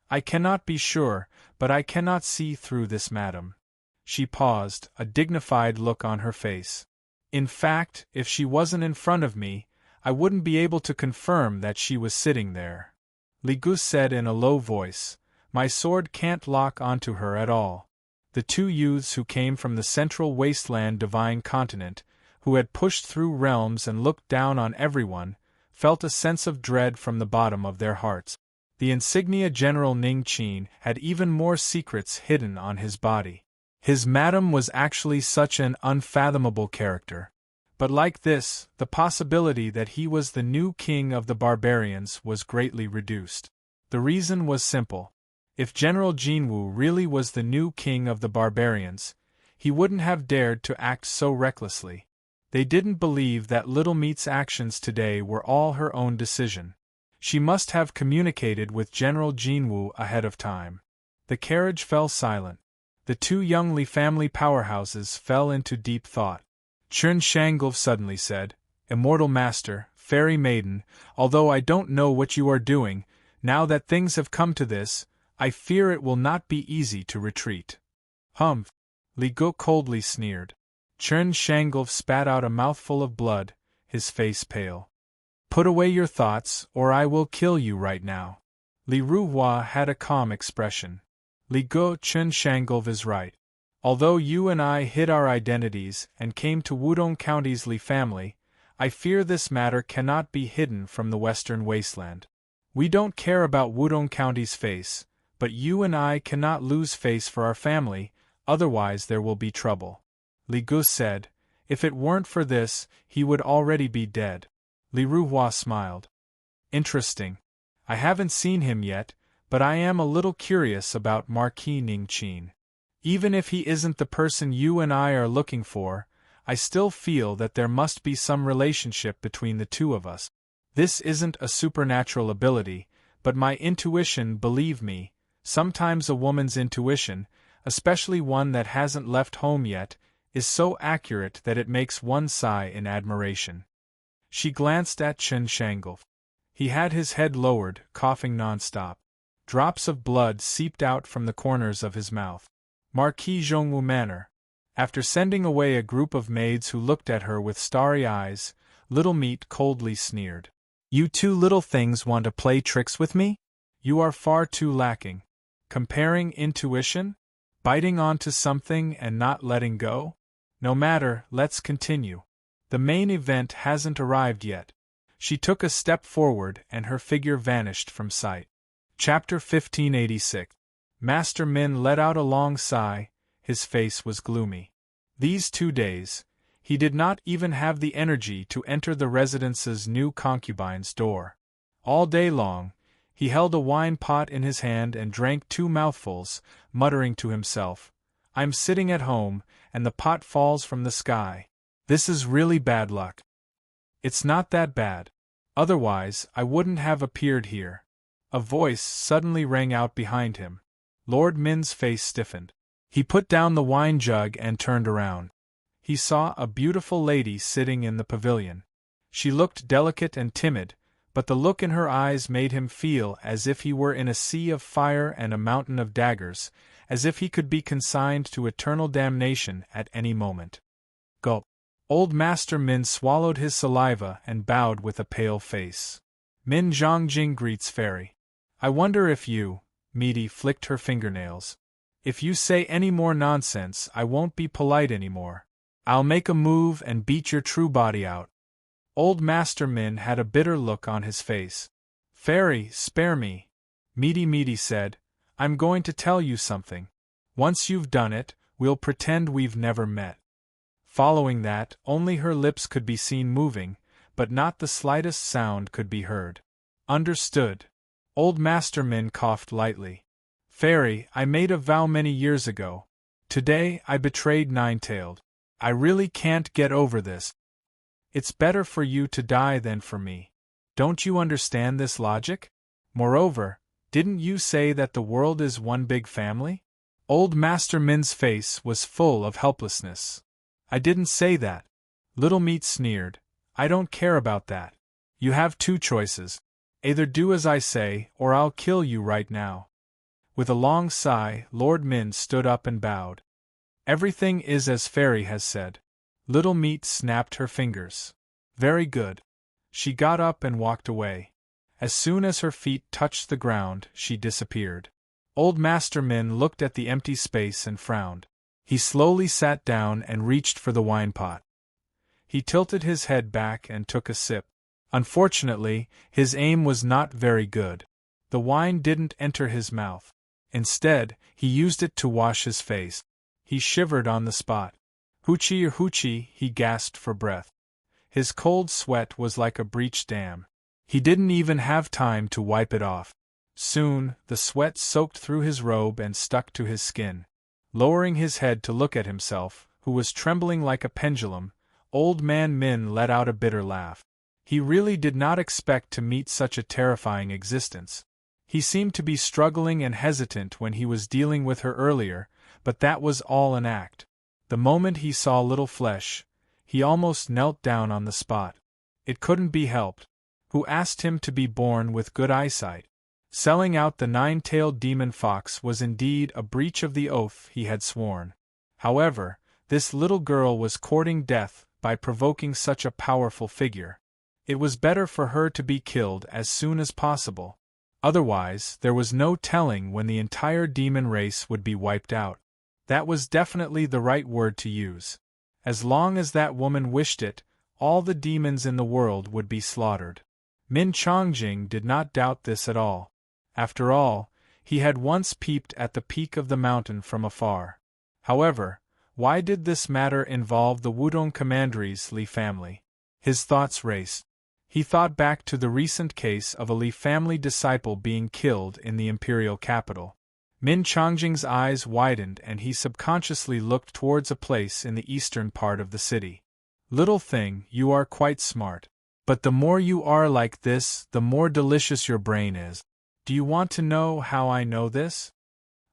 "I cannot be sure, but I cannot see through this madam." She paused, a dignified look on her face. "In fact, if she wasn't in front of me, I wouldn't be able to confirm that she was sitting there. Li Gu said in a low voice, my sword can't lock onto her at all. The two youths who came from the central wasteland divine continent, who had pushed through realms and looked down on everyone, felt a sense of dread from the bottom of their hearts. The insignia General Ning Qin had even more secrets hidden on his body. His madam was actually such an unfathomable character. But like this, the possibility that he was the new king of the barbarians was greatly reduced. The reason was simple. If General Jinwu really was the new king of the barbarians, he wouldn't have dared to act so recklessly. They didn't believe that Little Meat's actions today were all her own decision. She must have communicated with General Jinwu ahead of time. The carriage fell silent. The two young Li family powerhouses fell into deep thought. Chen Shangov suddenly said, Immortal Master, Fairy Maiden, although I don't know what you are doing, now that things have come to this, I fear it will not be easy to retreat. Humph! Li Gu coldly sneered. Chen Shangov spat out a mouthful of blood, his face pale. Put away your thoughts, or I will kill you right now. Li Ruhua had a calm expression. Li Gu, Chen Shangov is right. Although you and I hid our identities and came to Wudong County's Li family, I fear this matter cannot be hidden from the Western Wasteland. We don't care about Wudong County's face, but you and I cannot lose face for our family, otherwise there will be trouble. Li Gu said, if it weren't for this, he would already be dead. Li Ruhua smiled. Interesting. I haven't seen him yet, but I am a little curious about Marquis Ning Qin. Even if he isn't the person you and I are looking for, I still feel that there must be some relationship between the two of us. This isn't a supernatural ability, but my intuition, believe me, sometimes a woman's intuition, especially one that hasn't left home yet, is so accurate that it makes one sigh in admiration. She glanced at Chen Shangov. He had his head lowered, coughing nonstop. Drops of blood seeped out from the corners of his mouth. Marquis Zhongwu Manor. After sending away a group of maids who looked at her with starry eyes, Little Meat coldly sneered. You two little things want to play tricks with me? You are far too lacking. Comparing intuition? Biting onto something and not letting go? No matter, let's continue. The main event hasn't arrived yet. She took a step forward and her figure vanished from sight. Chapter 1586. Master Min let out a long sigh, his face was gloomy. These 2 days, he did not even have the energy to enter the residence's new concubine's door. All day long, he held a wine pot in his hand and drank 2 mouthfuls, muttering to himself, I'm sitting at home, and the pot falls from the sky. This is really bad luck. It's not that bad. Otherwise, I wouldn't have appeared here. A voice suddenly rang out behind him. Lord Min's face stiffened. He put down the wine jug and turned around. He saw a beautiful lady sitting in the pavilion. She looked delicate and timid, but the look in her eyes made him feel as if he were in a sea of fire and a mountain of daggers, as if he could be consigned to eternal damnation at any moment. Gulp. Old Master Min swallowed his saliva and bowed with a pale face. Min Zhongjing greets Fairy. I wonder if you, Meaty flicked her fingernails. If you say any more nonsense, I won't be polite anymore. I'll make a move and beat your true body out. Old Master Min had a bitter look on his face. Fairy, spare me. Meaty said, I'm going to tell you something. Once you've done it, we'll pretend we've never met. Following that, only her lips could be seen moving, but not the slightest sound could be heard. Understood. Old Master Min coughed lightly. Fairy, I made a vow many years ago. Today I betrayed Nine-Tailed. I really can't get over this. It's better for you to die than for me. Don't you understand this logic? Moreover, didn't you say that the world is one big family? Old Master Min's face was full of helplessness. I didn't say that. Little Meat sneered. I don't care about that. You have 2 choices. Either do as I say, or I'll kill you right now. With a long sigh, Lord Min stood up and bowed. Everything is as Fairy has said. Little Meat snapped her fingers. Very good. She got up and walked away. As soon as her feet touched the ground, she disappeared. Old Master Min looked at the empty space and frowned. He slowly sat down and reached for the wine pot. He tilted his head back and took a sip. Unfortunately, his aim was not very good. The wine didn't enter his mouth. Instead, he used it to wash his face. He shivered on the spot. Hoochie, he gasped for breath. His cold sweat was like a breached dam. He didn't even have time to wipe it off. Soon, the sweat soaked through his robe and stuck to his skin. Lowering his head to look at himself, who was trembling like a pendulum, Old Man Min let out a bitter laugh. He really did not expect to meet such a terrifying existence. He seemed to be struggling and hesitant when he was dealing with her earlier, but that was all an act. The moment he saw Little Flesh, he almost knelt down on the spot. It couldn't be helped. Who asked him to be born with good eyesight? Selling out the nine-tailed demon fox was indeed a breach of the oath he had sworn. However, this little girl was courting death by provoking such a powerful figure. It was better for her to be killed as soon as possible. Otherwise, there was no telling when the entire demon race would be wiped out. That was definitely the right word to use. As long as that woman wished it, all the demons in the world would be slaughtered. Min Chongjing did not doubt this at all. After all, he had once peeped at the peak of the mountain from afar. However, why did this matter involve the Wudong Commandery's Li family? His thoughts raced. He thought back to the recent case of a Li family disciple being killed in the imperial capital. Min Chongjing's eyes widened and he subconsciously looked towards a place in the eastern part of the city. Little thing, you are quite smart. But the more you are like this, the more delicious your brain is. Do you want to know how I know this?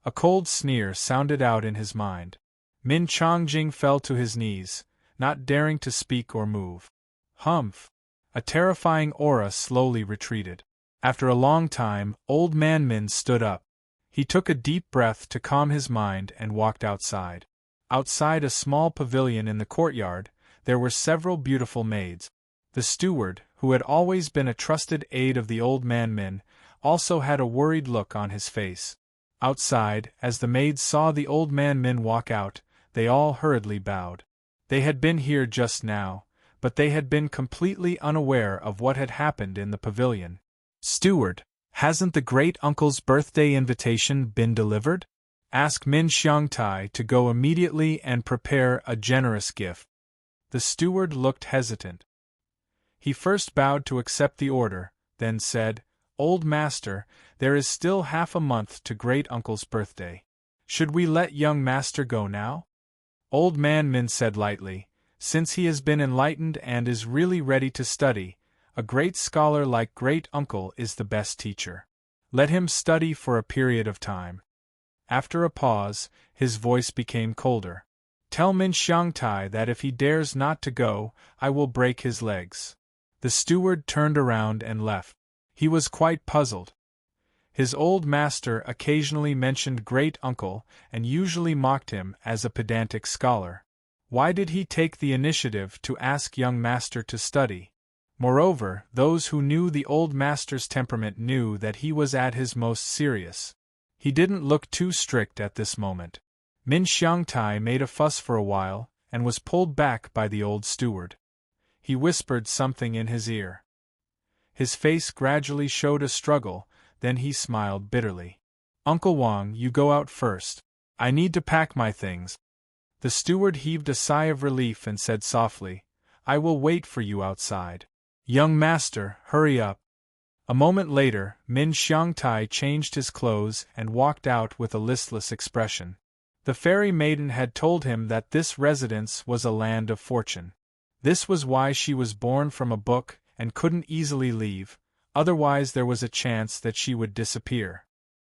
A cold sneer sounded out in his mind. Min Chongjing fell to his knees, not daring to speak or move. Humph! A terrifying aura slowly retreated. After a long time, Old Man Min stood up. He took a deep breath to calm his mind and walked outside. Outside a small pavilion in the courtyard, there were several beautiful maids. The steward, who had always been a trusted aide of the Old Man Min, also had a worried look on his face. Outside, as the maids saw the Old Man Min walk out, they all hurriedly bowed. They had been here just now, but they had been completely unaware of what had happened in the pavilion. "Steward, hasn't the great-uncle's birthday invitation been delivered?" asked Min Xiangtai to go immediately and prepare a generous gift. The steward looked hesitant. He first bowed to accept the order, then said, "Old Master, there is still half a month to great-uncle's birthday. Should we let young Master go now?" Old Man Min said lightly, "Since he has been enlightened and is really ready to study, a great scholar like great-uncle is the best teacher. Let him study for a period of time." After a pause, his voice became colder. "Tell Min Xiangtai that if he dares not to go, I will break his legs." The steward turned around and left. He was quite puzzled. His old master occasionally mentioned great-uncle and usually mocked him as a pedantic scholar. Why did he take the initiative to ask young master to study? Moreover, those who knew the old master's temperament knew that he was at his most serious. He didn't look too strict at this moment. Min Xiangtai made a fuss for a while, and was pulled back by the old steward. He whispered something in his ear. His face gradually showed a struggle, then he smiled bitterly. "Uncle Wang, you go out first. I need to pack my things." The steward heaved a sigh of relief and said softly, "I will wait for you outside." "Young master, hurry up." A moment later, Min Xiangtai changed his clothes and walked out with a listless expression. The fairy maiden had told him that this residence was a land of fortune. This was why she was born from a book and couldn't easily leave, otherwise there was a chance that she would disappear.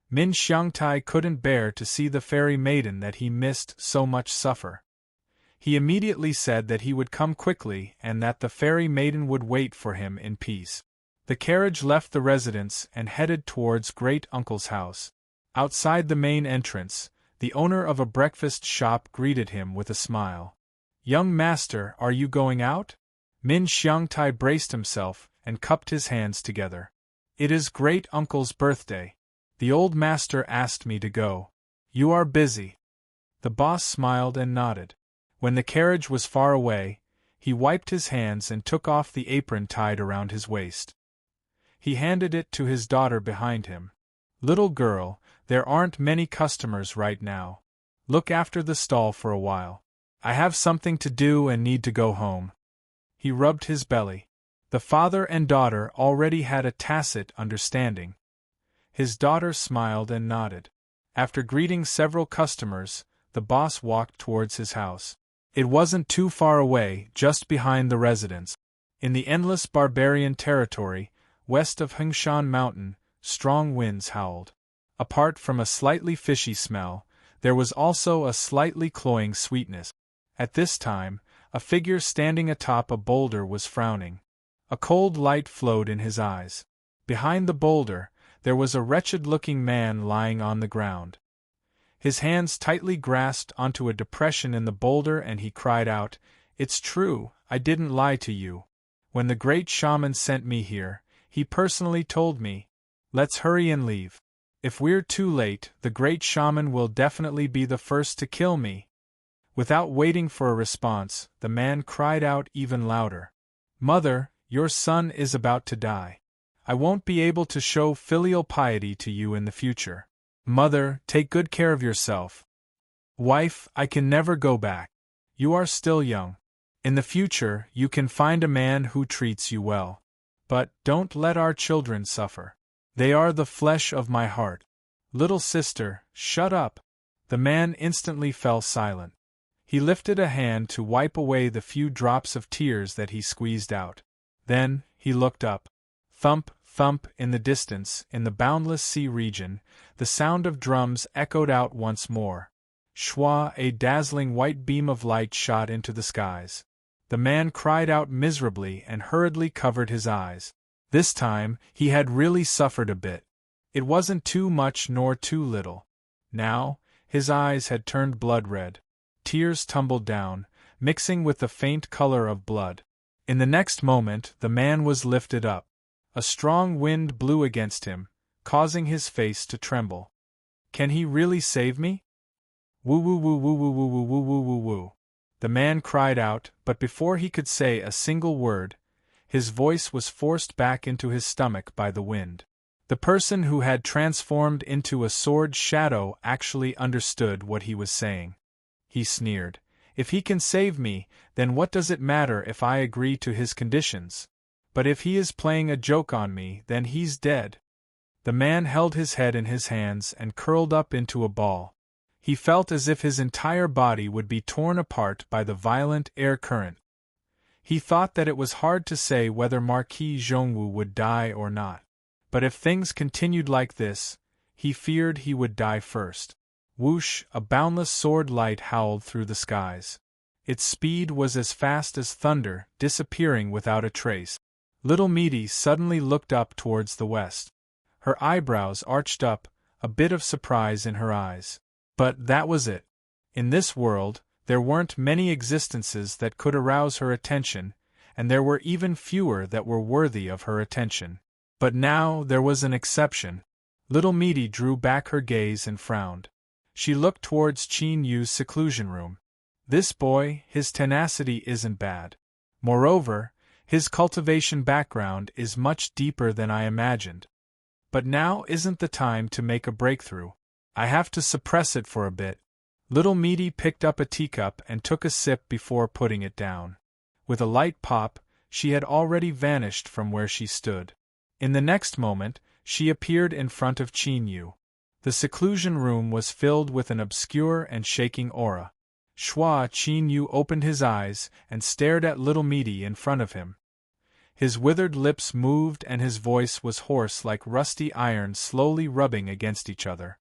Min Xiangtai couldn't bear to see the fairy maiden that he missed so much suffer. He immediately said that he would come quickly and that the fairy maiden would wait for him in peace. The carriage left the residence and headed towards great-uncle's house. Outside the main entrance, the owner of a breakfast shop greeted him with a smile. "Young master, are you going out?" Min Xiangtai braced himself and cupped his hands together. "It is great-uncle's birthday. The old master asked me to go. You are busy." The boss smiled and nodded. When the carriage was far away, he wiped his hands and took off the apron tied around his waist. He handed it to his daughter behind him. "Little girl, there aren't many customers right now. Look after the stall for a while. I have something to do and need to go home." He rubbed his belly. The father and daughter already had a tacit understanding. His daughter smiled and nodded. After greeting several customers, the boss walked towards his house. It wasn't too far away, just behind the residence. In the endless barbarian territory, west of Hengshan Mountain, strong winds howled. Apart from a slightly fishy smell, there was also a slightly cloying sweetness. At this time, a figure standing atop a boulder was frowning. A cold light flowed in his eyes. Behind the boulder, there was a wretched-looking man lying on the ground. His hands tightly grasped onto a depression in the boulder and he cried out, "It's true, I didn't lie to you. When the great shaman sent me here, he personally told me, 'Let's hurry and leave. If we're too late, the great shaman will definitely be the first to kill me.'" Without waiting for a response, the man cried out even louder, "Mother, your son is about to die. I won't be able to show filial piety to you in the future. Mother, take good care of yourself. Wife, I can never go back. You are still young. In the future, you can find a man who treats you well. But don't let our children suffer. They are the flesh of my heart. Little sister, shut up." The man instantly fell silent. He lifted a hand to wipe away the few drops of tears that he squeezed out. Then, he looked up. Thump, thump in the distance, in the boundless sea region, the sound of drums echoed out once more. Shwa, a dazzling white beam of light shot into the skies. The man cried out miserably and hurriedly covered his eyes. This time, he had really suffered a bit. It wasn't too much nor too little. Now, his eyes had turned blood-red. Tears tumbled down, mixing with the faint color of blood. In the next moment, the man was lifted up. A strong wind blew against him, causing his face to tremble. "Can he really save me?" "Woo woo woo woo woo woo woo woo woo woo woo," the man cried out, but before he could say a single word, his voice was forced back into his stomach by the wind. The person who had transformed into a sword shadow actually understood what he was saying. He sneered. "If he can save me, then what does it matter if I agree to his conditions? But if he is playing a joke on me, then he's dead." The man held his head in his hands and curled up into a ball. He felt as if his entire body would be torn apart by the violent air current. He thought that it was hard to say whether Marquis Zhongwu would die or not. But if things continued like this, he feared he would die first. Whoosh, a boundless sword light howled through the skies. Its speed was as fast as thunder, disappearing without a trace. Little Meaty suddenly looked up towards the west. Her eyebrows arched up, a bit of surprise in her eyes. But that was it. In this world, there weren't many existences that could arouse her attention, and there were even fewer that were worthy of her attention. But now there was an exception. Little Meaty drew back her gaze and frowned. She looked towards Qin Yu's seclusion room. This boy, his tenacity isn't bad. Moreover, his cultivation background is much deeper than I imagined. But now isn't the time to make a breakthrough. I have to suppress it for a bit. Little Meaty picked up a teacup and took a sip before putting it down. With a light pop, she had already vanished from where she stood. In the next moment, she appeared in front of Qin Yu. The seclusion room was filled with an obscure and shaking aura. Shwa Qin Yu opened his eyes and stared at Little Meaty in front of him. His withered lips moved and his voice was hoarse like rusty iron slowly rubbing against each other.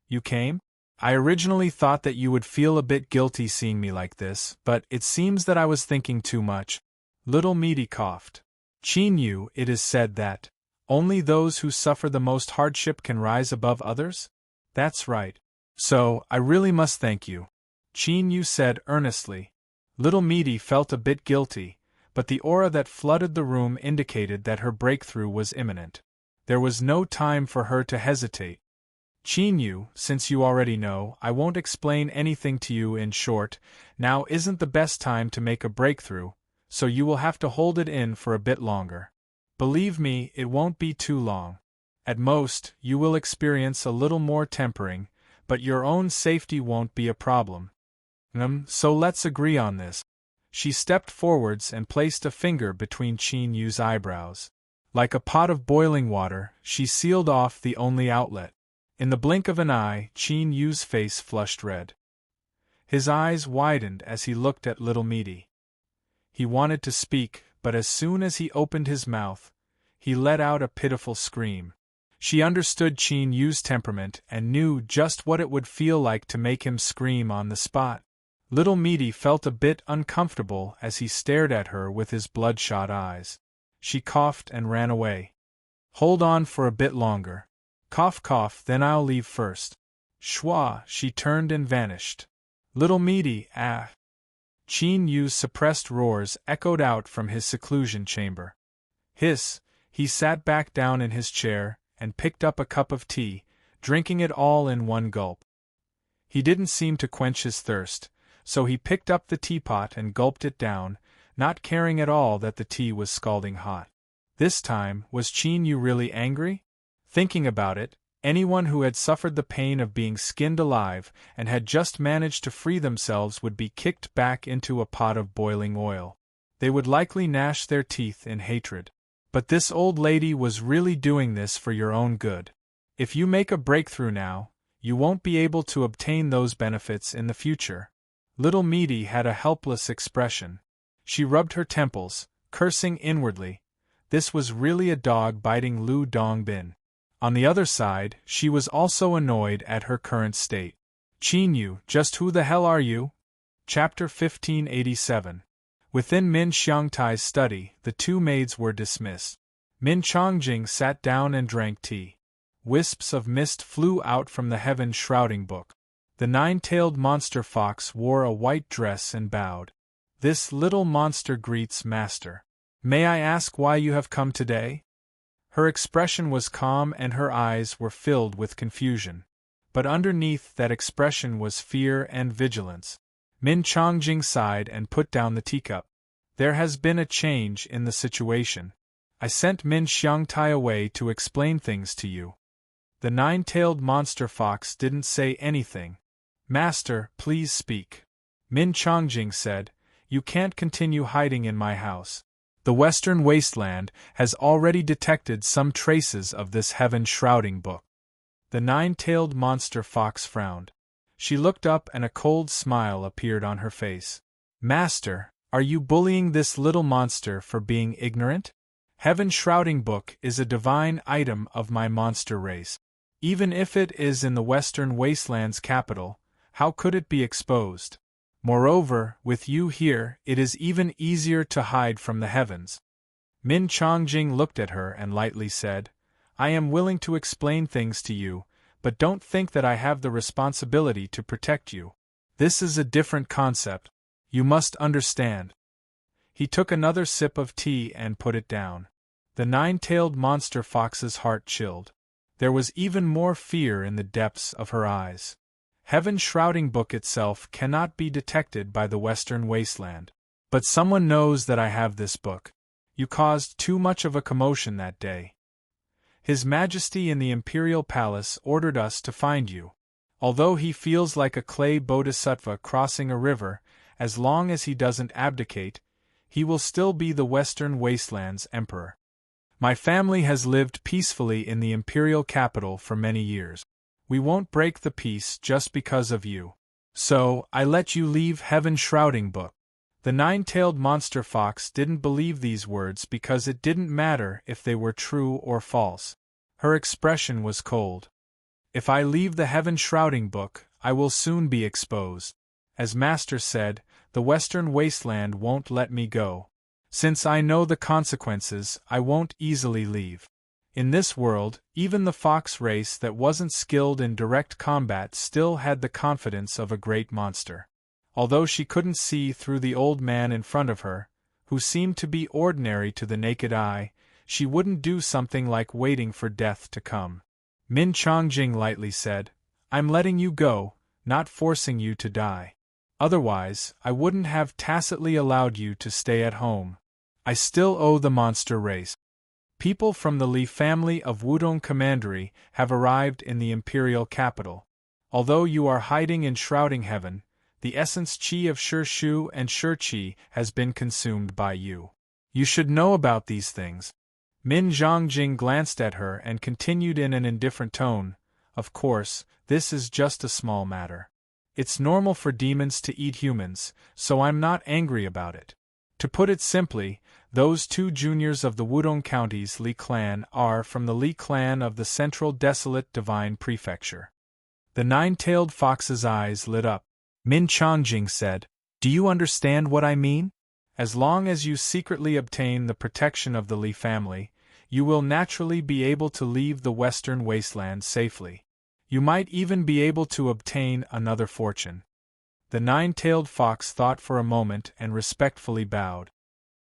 "You came? I originally thought that you would feel a bit guilty seeing me like this, but it seems that I was thinking too much." Little Meaty coughed. "Qin Yu, it is said that only those who suffer the most hardship can rise above others? That's right. So, I really must thank you," Qin Yu said earnestly. Little Meaty felt a bit guilty, but the aura that flooded the room indicated that her breakthrough was imminent. There was no time for her to hesitate. Qin, since you already know, I won't explain anything to you. In short, now isn't the best time to make a breakthrough, so you will have to hold it in for a bit longer. Believe me, it won't be too long. At most, you will experience a little more tempering, but your own safety won't be a problem. So let's agree on this. She stepped forwards and placed a finger between Qin-Yu's eyebrows. Like a pot of boiling water, she sealed off the only outlet. In the blink of an eye, Qin-Yu's face flushed red. His eyes widened as he looked at little Meaty. He wanted to speak, but as soon as he opened his mouth, he let out a pitiful scream. She understood Qin-Yu's temperament and knew just what it would feel like to make him scream on the spot. Little Meaty felt a bit uncomfortable as he stared at her with his bloodshot eyes. She coughed and ran away. Hold on for a bit longer. Cough, cough, then I'll leave first. Schwa, she turned and vanished. Little Meaty, ah! Qin-Yu's suppressed roars echoed out from his seclusion chamber. Hiss, he sat back down in his chair and picked up a cup of tea, drinking it all in one gulp. He didn't seem to quench his thirst, so he picked up the teapot and gulped it down, not caring at all that the tea was scalding hot. This time, was Qin-Yu really angry? Thinking about it, anyone who had suffered the pain of being skinned alive and had just managed to free themselves would be kicked back into a pot of boiling oil. They would likely gnash their teeth in hatred. But this old lady was really doing this for your own good. If you make a breakthrough now, you won't be able to obtain those benefits in the future. Little Meaty had a helpless expression. She rubbed her temples, cursing inwardly. This was really a dog biting Lu Dongbin. On the other side, she was also annoyed at her current state. Qin-Yu, just who the hell are you? Chapter 1587. Within Min Xiangtai's study, the two maids were dismissed. Min Chongjing sat down and drank tea. Wisps of mist flew out from the heaven-shrouding book. The nine-tailed monster fox wore a white dress and bowed. This little monster greets master. May I ask why you have come today? Her expression was calm and her eyes were filled with confusion. But underneath that expression was fear and vigilance. Min Chongjing sighed and put down the teacup. There has been a change in the situation. I sent Min Xiangtai away to explain things to you. The nine-tailed monster fox didn't say anything. Master, please speak. Min Chongjing said, You can't continue hiding in my house. The Western Wasteland has already detected some traces of this heaven-shrouding book. The nine-tailed monster fox frowned. She looked up and a cold smile appeared on her face. Master, are you bullying this little monster for being ignorant? Heaven-shrouding book is a divine item of my monster race. Even if it is in the Western Wasteland's capital, how could it be exposed? Moreover, with you here, it is even easier to hide from the heavens. Min Chongjing looked at her and lightly said, I am willing to explain things to you, but don't think that I have the responsibility to protect you. This is a different concept. You must understand. He took another sip of tea and put it down. The nine-tailed monster fox's heart chilled. There was even more fear in the depths of her eyes. Heaven-shrouding book itself cannot be detected by the Western Wasteland. But someone knows that I have this book. You caused too much of a commotion that day. His Majesty in the Imperial Palace ordered us to find you. Although he feels like a clay bodhisattva crossing a river, as long as he doesn't abdicate, he will still be the Western Wasteland's emperor. My family has lived peacefully in the imperial capital for many years. We won't break the peace just because of you. So, I let you leave Heaven-shrouding book. The nine-tailed monster fox didn't believe these words because it didn't matter if they were true or false. Her expression was cold. If I leave the Heaven-shrouding book, I will soon be exposed. As Master said, the Western Wasteland won't let me go. Since I know the consequences, I won't easily leave. In this world, even the fox race that wasn't skilled in direct combat still had the confidence of a great monster. Although she couldn't see through the old man in front of her, who seemed to be ordinary to the naked eye, she wouldn't do something like waiting for death to come. Min Chongjing lightly said, "I'm letting you go, not forcing you to die. Otherwise, I wouldn't have tacitly allowed you to stay at home. I still owe the monster race. People from the Li family of Wudong Commandery have arrived in the imperial capital. Although you are hiding in Shrouding Heaven, the essence Qi of Shu and Qi has been consumed by you. You should know about these things." Min Zhongjing glanced at her and continued in an indifferent tone, "Of course, this is just a small matter. It's normal for demons to eat humans, so I'm not angry about it. To put it simply, those two juniors of the Wudong County's Li clan are from the Li clan of the Central Desolate Divine Prefecture." The nine-tailed fox's eyes lit up. Min Chongjing said, "Do you understand what I mean? As long as you secretly obtain the protection of the Li family, you will naturally be able to leave the Western Wasteland safely. You might even be able to obtain another fortune." The nine-tailed fox thought for a moment and respectfully bowed.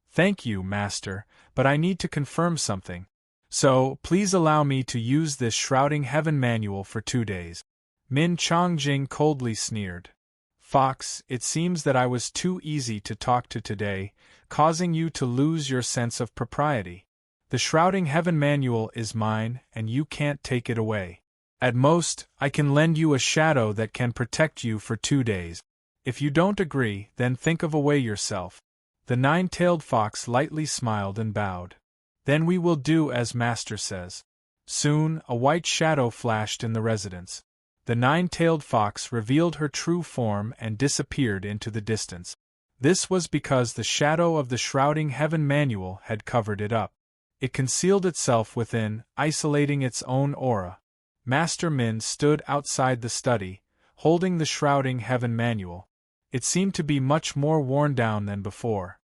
"Thank you, Master, but I need to confirm something. So, please allow me to use this Shrouding Heaven manual for 2 days." Min Chongjing coldly sneered. "Fox, it seems that I was too easy to talk to today, causing you to lose your sense of propriety. The Shrouding Heaven manual is mine, and you can't take it away. At most, I can lend you a shadow that can protect you for 2 days. If you don't agree, then think of a way yourself." The nine-tailed fox lightly smiled and bowed. "Then we will do as Master says." Soon, a white shadow flashed in the residence. The nine-tailed fox revealed her true form and disappeared into the distance. This was because the shadow of the Shrouding Heaven manual had covered it up. It concealed itself within, isolating its own aura. Master Min stood outside the study, holding the Shrouding Heaven manual. It seemed to be much more worn down than before.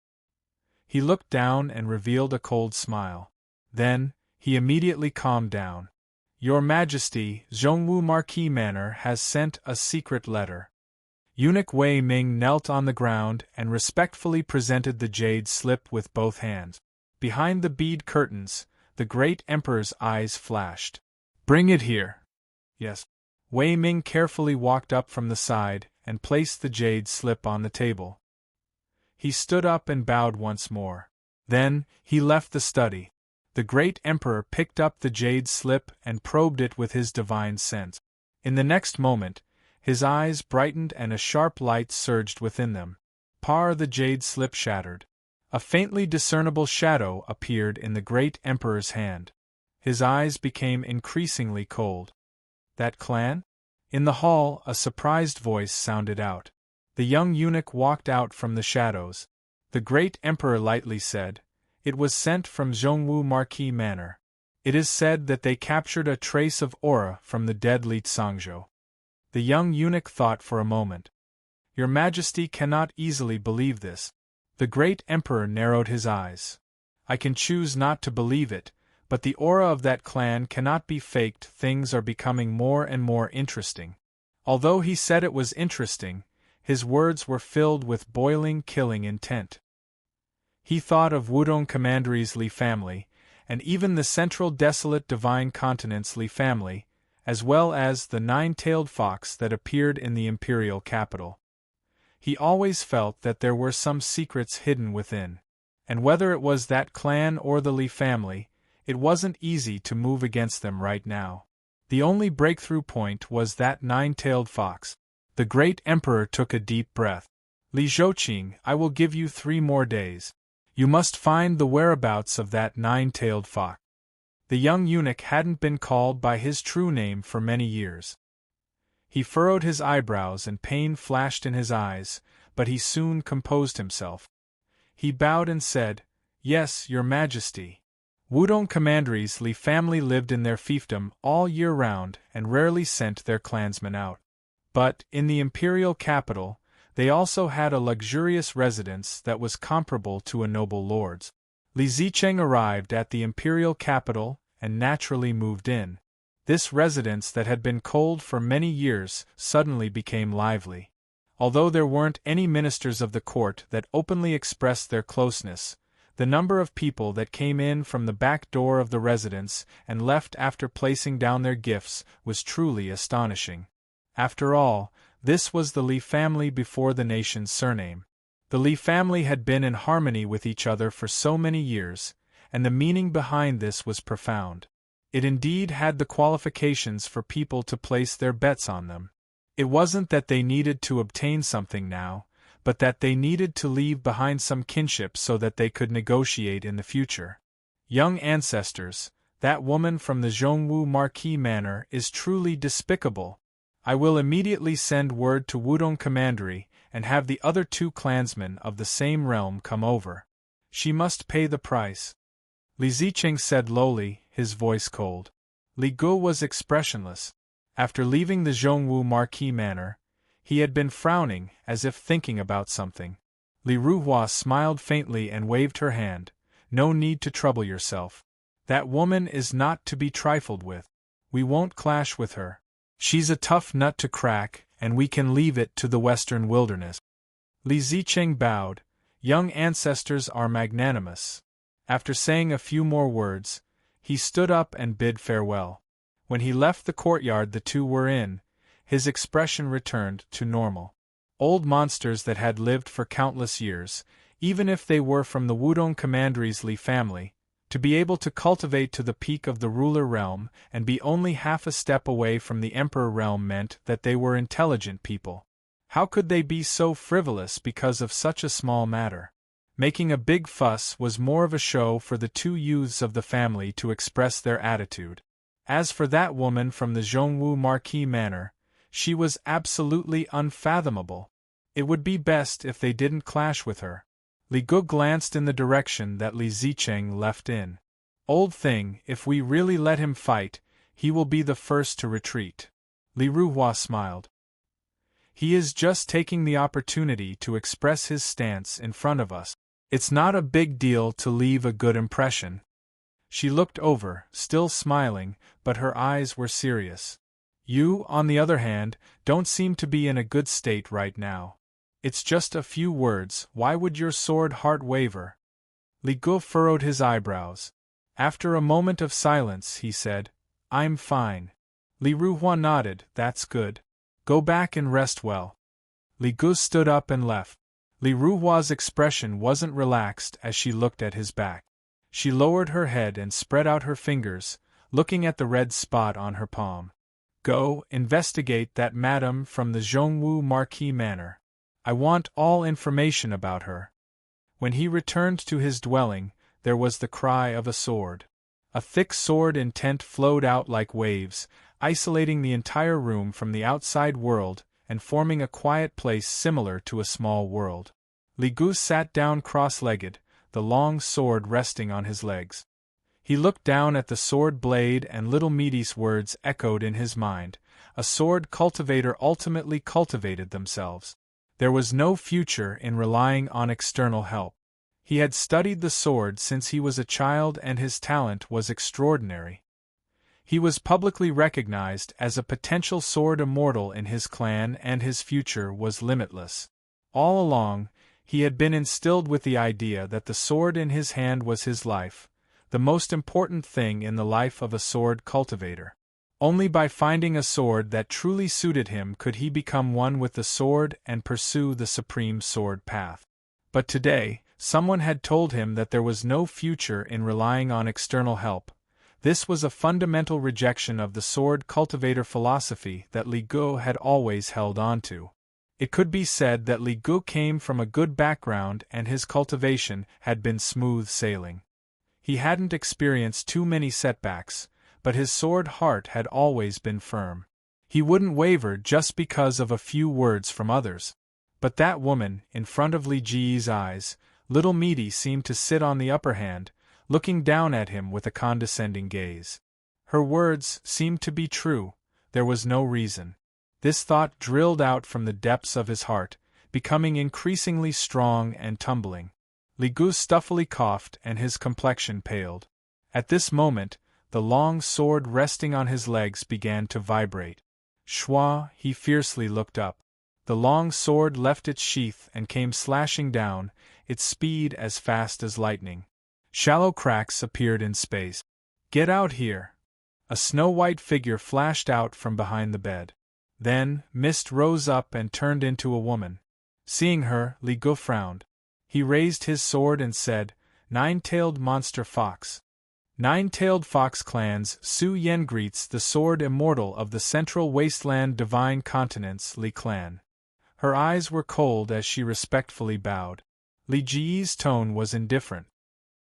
He looked down and revealed a cold smile. Then, he immediately calmed down. "Your Majesty, Zhongwu Marquis Manor has sent a secret letter." Eunuch Wei Ming knelt on the ground and respectfully presented the jade slip with both hands. Behind the bead curtains, the great emperor's eyes flashed. "Bring it here." "Yes." Wei Ming carefully walked up from the side and placed the jade slip on the table. He stood up and bowed once more. Then, he left the study. The great emperor picked up the jade slip and probed it with his divine sense. In the next moment, his eyes brightened and a sharp light surged within them. The jade slip shattered. A faintly discernible shadow appeared in the great emperor's hand. His eyes became increasingly cold. "That clan?" In the hall, a surprised voice sounded out. The young eunuch walked out from the shadows. The great emperor lightly said, "It was sent from Zhongwu Marquis Manor. It is said that they captured a trace of aura from the dead Li Tsangzhou." The young eunuch thought for a moment. "Your Majesty cannot easily believe this." The great emperor narrowed his eyes. "I can choose not to believe it, but the aura of that clan cannot be faked. Things are becoming more and more interesting." Although he said it was interesting, his words were filled with boiling, killing intent. He thought of Wudong Commandery's Li family, and even the Central Desolate Divine Continent's Li family, as well as the nine-tailed fox that appeared in the imperial capital. He always felt that there were some secrets hidden within. And whether it was that clan or the Li family, it wasn't easy to move against them right now. The only breakthrough point was that nine-tailed fox. The great emperor took a deep breath. "Li Zhouqing, I will give you 3 more days. You must find the whereabouts of that nine-tailed fox." The young eunuch hadn't been called by his true name for many years. He furrowed his eyebrows and pain flashed in his eyes, but he soon composed himself. He bowed and said, "Yes, Your Majesty." Wudong Commandery's Li family lived in their fiefdom all year round and rarely sent their clansmen out. But, in the imperial capital, they also had a luxurious residence that was comparable to a noble lord's. Li Zicheng arrived at the imperial capital and naturally moved in. This residence that had been cold for many years suddenly became lively. Although there weren't any ministers of the court that openly expressed their closeness, the number of people that came in from the back door of the residence and left after placing down their gifts was truly astonishing. After all, this was the Li family before the nation's surname. The Li family had been in harmony with each other for so many years, and the meaning behind this was profound. It indeed had the qualifications for people to place their bets on them. It wasn't that they needed to obtain something now, but that they needed to leave behind some kinship so that they could negotiate in the future. Young ancestors, that woman from the Zhongwu Marquis Manor is truly despicable. I will immediately send word to Wudong Commandery and have the other 2 clansmen of the same realm come over. She must pay the price. Li Ziqing said lowly, his voice cold. Li Gu was expressionless. After leaving the Zhongwu Marquis Manor, he had been frowning, as if thinking about something. Li Ruhua smiled faintly and waved her hand. No need to trouble yourself. That woman is not to be trifled with. We won't clash with her. She's a tough nut to crack, and we can leave it to the western wilderness. Li Ziqing bowed. Young ancestors are magnanimous. After saying a few more words, he stood up and bid farewell. When he left the courtyard the 2 were in, his expression returned to normal. Old monsters that had lived for countless years, even if they were from the Wudong Commandery's Li family, to be able to cultivate to the peak of the ruler realm and be only half a step away from the emperor realm meant that they were intelligent people. How could they be so frivolous because of such a small matter? Making a big fuss was more of a show for the 2 youths of the family to express their attitude. As for that woman from the Zhongwu Marquis Manor, she was absolutely unfathomable. It would be best if they didn't clash with her. Li Gu glanced in the direction that Li Ziqing left in. Old thing, if we really let him fight, he will be the first to retreat. Li Ruhua smiled. He is just taking the opportunity to express his stance in front of us. It's not a big deal to leave a good impression. She looked over, still smiling, but her eyes were serious. You, on the other hand, don't seem to be in a good state right now. It's just a few words, why would your sword heart waver? Li Gu furrowed his eyebrows. After a moment of silence, he said, I'm fine. Li Ruhua nodded, that's good. Go back and rest well. Li Gu stood up and left. Li Ruhua's expression wasn't relaxed as she looked at his back. She lowered her head and spread out her fingers, looking at the red spot on her palm. Go, investigate that madam from the Zhongwu Marquis Manor. I want all information about her. When he returned to his dwelling, there was the cry of a sword. A thick sword intent flowed out like waves, isolating the entire room from the outside world and forming a quiet place similar to a small world. Li Gu sat down cross-legged, the long sword resting on his legs. He looked down at the sword blade and little Meaty's words echoed in his mind. A sword cultivator ultimately cultivated themselves. There was no future in relying on external help. He had studied the sword since he was a child and his talent was extraordinary. He was publicly recognized as a potential sword immortal in his clan and his future was limitless. All along, he had been instilled with the idea that the sword in his hand was his life, the most important thing in the life of a sword cultivator. Only by finding a sword that truly suited him could he become one with the sword and pursue the supreme sword path. But today, someone had told him that there was no future in relying on external help. This was a fundamental rejection of the sword cultivator philosophy that Li Gu had always held on to. It could be said that Li Gu came from a good background and his cultivation had been smooth sailing. He hadn't experienced too many setbacks, but his sword heart had always been firm. He wouldn't waver just because of a few words from others. But that woman, in front of Li Ji's eyes, little Meaty seemed to sit on the upper hand, looking down at him with a condescending gaze. Her words seemed to be true, there was no reason. This thought drilled out from the depths of his heart, becoming increasingly strong and tumbling. Li Gu stuffily coughed and his complexion paled. At this moment, the long sword resting on his legs began to vibrate. Schwa, he fiercely looked up. the long sword left its sheath and came slashing down, its speed as fast as lightning. Shallow cracks appeared in space. "Get out here!" A snow-white figure flashed out from behind the bed. Then, mist rose up and turned into a woman. Seeing her, Li Gu frowned. He raised his sword and said, "Nine-tailed monster fox." Nine-tailed fox clans, Su Yen greets the sword immortal of the central wasteland divine continents Li clan. Her eyes were cold as she respectfully bowed. Li Ji's tone was indifferent.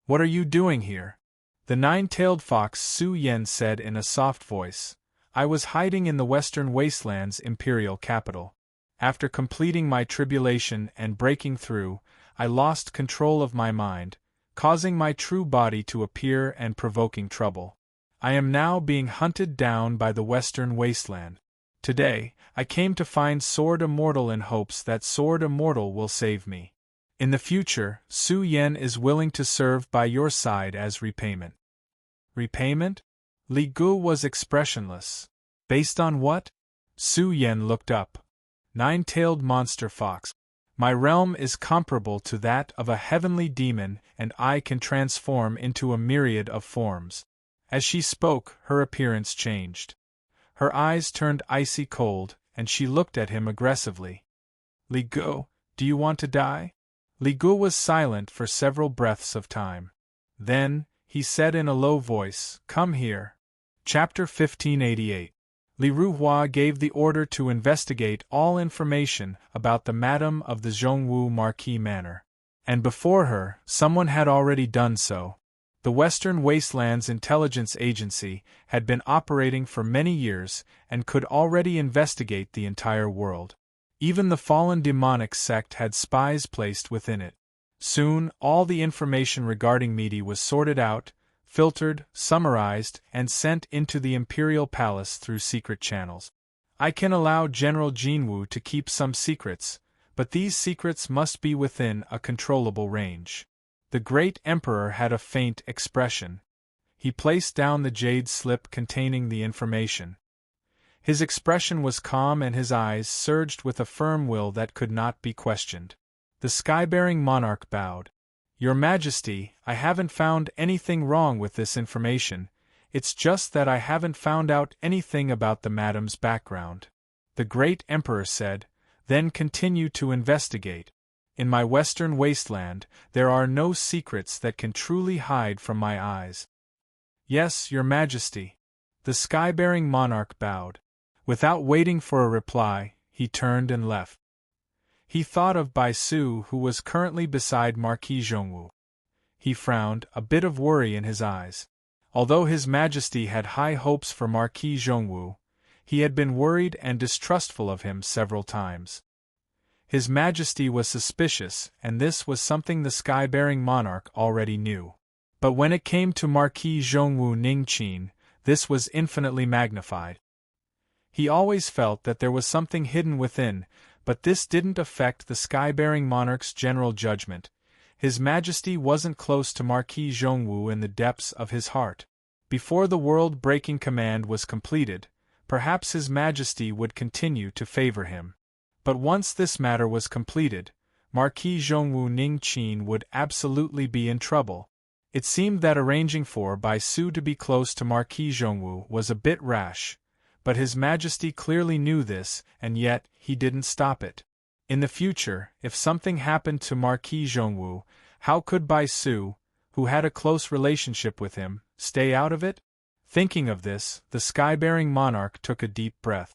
"What are you doing here?" The nine-tailed fox Su Yen said in a soft voice. "I was hiding in the western wasteland's imperial capital. After completing my tribulation and breaking through, I lost control of my mind, causing my true body to appear and provoking trouble. I am now being hunted down by the western wasteland. Today, I came to find Sword Immortal in hopes that Sword Immortal will save me. In the future, Su Yen is willing to serve by your side as repayment." "Repayment?" Li Gu was expressionless. "Based on what?" Su Yen looked up. "Nine-tailed monster fox. My realm is comparable to that of a heavenly demon, and I can transform into a myriad of forms." As she spoke, her appearance changed. Her eyes turned icy cold, and she looked at him aggressively. "Li Gu, do you want to die?" Li Gu was silent for several breaths of time. Then, he said in a low voice, "Come here." Chapter 1588. Li Ruhua gave the order to investigate all information about the madam of the Zhongwu Marquis Manor. And before her, someone had already done so. The Western Wastelands Intelligence Agency had been operating for many years and could already investigate the entire world. Even the fallen demonic sect had spies placed within it. Soon, all the information regarding Midi was sorted out, filtered, summarized, and sent into the Imperial Palace through secret channels. I can allow General Jinwu to keep some secrets, but these secrets must be within a controllable range. The great Emperor had a faint expression. He placed down the jade slip containing the information. His expression was calm and his eyes surged with a firm will that could not be questioned. The sky-bearing monarch bowed. "Your Majesty, I haven't found anything wrong with this information, it's just that I haven't found out anything about the madam's background." The great Emperor said, "Then continue to investigate. In my western wasteland, there are no secrets that can truly hide from my eyes." "Yes, Your Majesty." The sky-bearing monarch bowed. Without waiting for a reply, he turned and left. He thought of Bai Su, who was currently beside Marquis Zhongwu. He frowned, a bit of worry in his eyes. Although His Majesty had high hopes for Marquis Zhongwu, he had been worried and distrustful of him several times. His Majesty was suspicious, and this was something the sky-bearing monarch already knew. But when it came to Marquis Zhongwu Ningqin, this was infinitely magnified. He always felt that there was something hidden within, but this didn't affect the sky-bearing monarch's general judgment. His Majesty wasn't close to Marquis Zhongwu in the depths of his heart. Before the world-breaking command was completed, perhaps His Majesty would continue to favor him. But once this matter was completed, Marquis Zhongwu Ningqin would absolutely be in trouble. It seemed that arranging for Bai Su to be close to Marquis Zhongwu was a bit rash, but His Majesty clearly knew this, and yet he didn't stop it. In the future, if something happened to Marquis Zhongwu, how could Bai Su, who had a close relationship with him, stay out of it? Thinking of this, the sky-bearing monarch took a deep breath.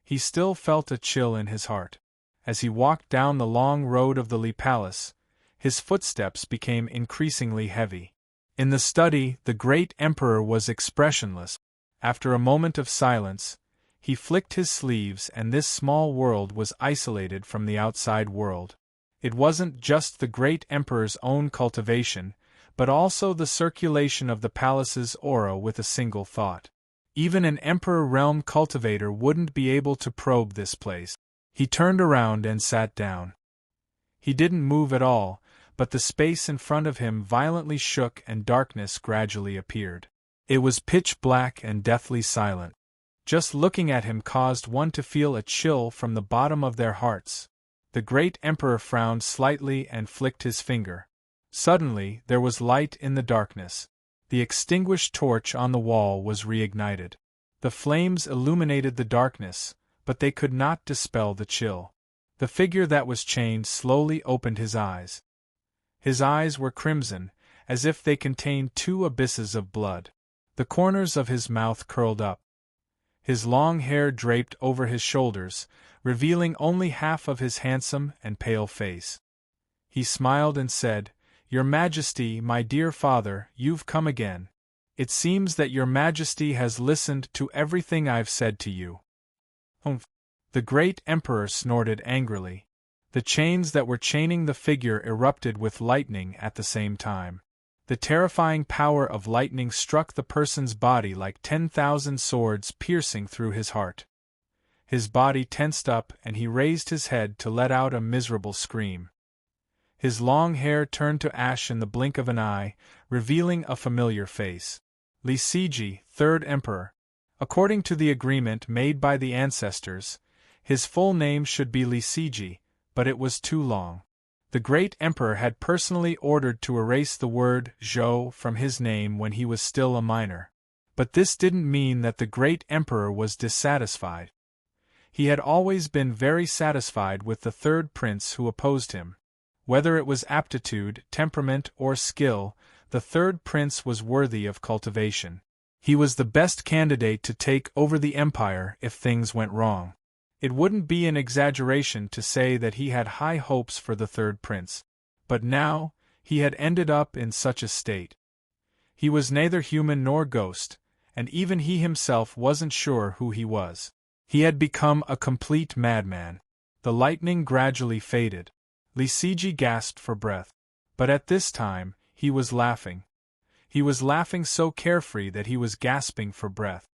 He still felt a chill in his heart. As he walked down the long road of the Li Palace, his footsteps became increasingly heavy. In the study, the great Emperor was expressionless. After a moment of silence, he flicked his sleeves and this small world was isolated from the outside world. It wasn't just the great Emperor's own cultivation, but also the circulation of the palace's aura with a single thought. Even an Emperor realm cultivator wouldn't be able to probe this place. He turned around and sat down. He didn't move at all, but the space in front of him violently shook and darkness gradually appeared. It was pitch black and deathly silent. Just looking at him caused one to feel a chill from the bottom of their hearts. The great emperor frowned slightly and flicked his finger. Suddenly, there was light in the darkness. The extinguished torch on the wall was reignited. The flames illuminated the darkness, but they could not dispel the chill. The figure that was chained slowly opened his eyes. His eyes were crimson, as if they contained two abysses of blood. The corners of his mouth curled up. His long hair draped over his shoulders, revealing only half of his handsome and pale face. He smiled and said, "Your Majesty, my dear father, you've come again. It seems that your Majesty has listened to everything I've said to you." "Humph!" The great emperor snorted angrily. The chains that were chaining the figure erupted with lightning at the same time. The terrifying power of lightning struck the person's body like 10,000 swords piercing through his heart. His body tensed up and he raised his head to let out a miserable scream. His long hair turned to ash in the blink of an eye, revealing a familiar face. Li Siji, third emperor. According to the agreement made by the ancestors, his full name should be Li Siji, but it was too long. The great emperor had personally ordered to erase the word Zhou from his name when he was still a minor. But this didn't mean that the great emperor was dissatisfied. He had always been very satisfied with the third prince who opposed him. Whether it was aptitude, temperament, or skill, the third prince was worthy of cultivation. He was the best candidate to take over the empire if things went wrong. It wouldn't be an exaggeration to say that he had high hopes for the third prince. But now, he had ended up in such a state. He was neither human nor ghost, and even he himself wasn't sure who he was. He had become a complete madman. The lightning gradually faded. Li Siji gasped for breath. But at this time, he was laughing. He was laughing so carefree that he was gasping for breath.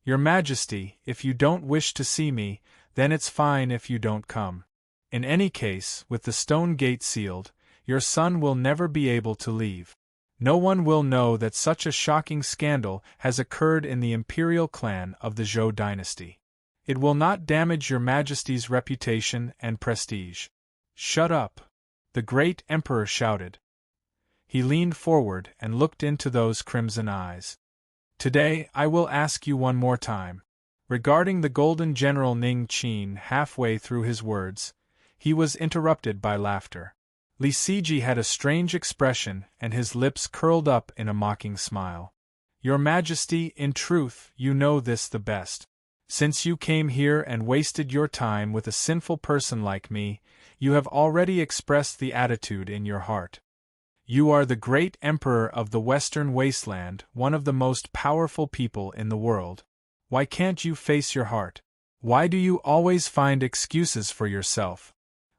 "Your Majesty, if you don't wish to see me, then it's fine if you don't come. In any case, with the stone gate sealed, your son will never be able to leave. No one will know that such a shocking scandal has occurred in the imperial clan of the Zhou dynasty. It will not damage your Majesty's reputation and prestige." "Shut up!" the great emperor shouted. He leaned forward and looked into those crimson eyes. "Today I will ask you one more time. Regarding the golden general Ning Qin." Halfway through his words, he was interrupted by laughter. Li Siji had a strange expression and his lips curled up in a mocking smile. "Your Majesty, in truth, you know this the best. Since you came here and wasted your time with a sinful person like me, you have already expressed the attitude in your heart. You are the great emperor of the Western Wasteland, one of the most powerful people in the world. Why can't you face your heart? Why do you always find excuses for yourself?"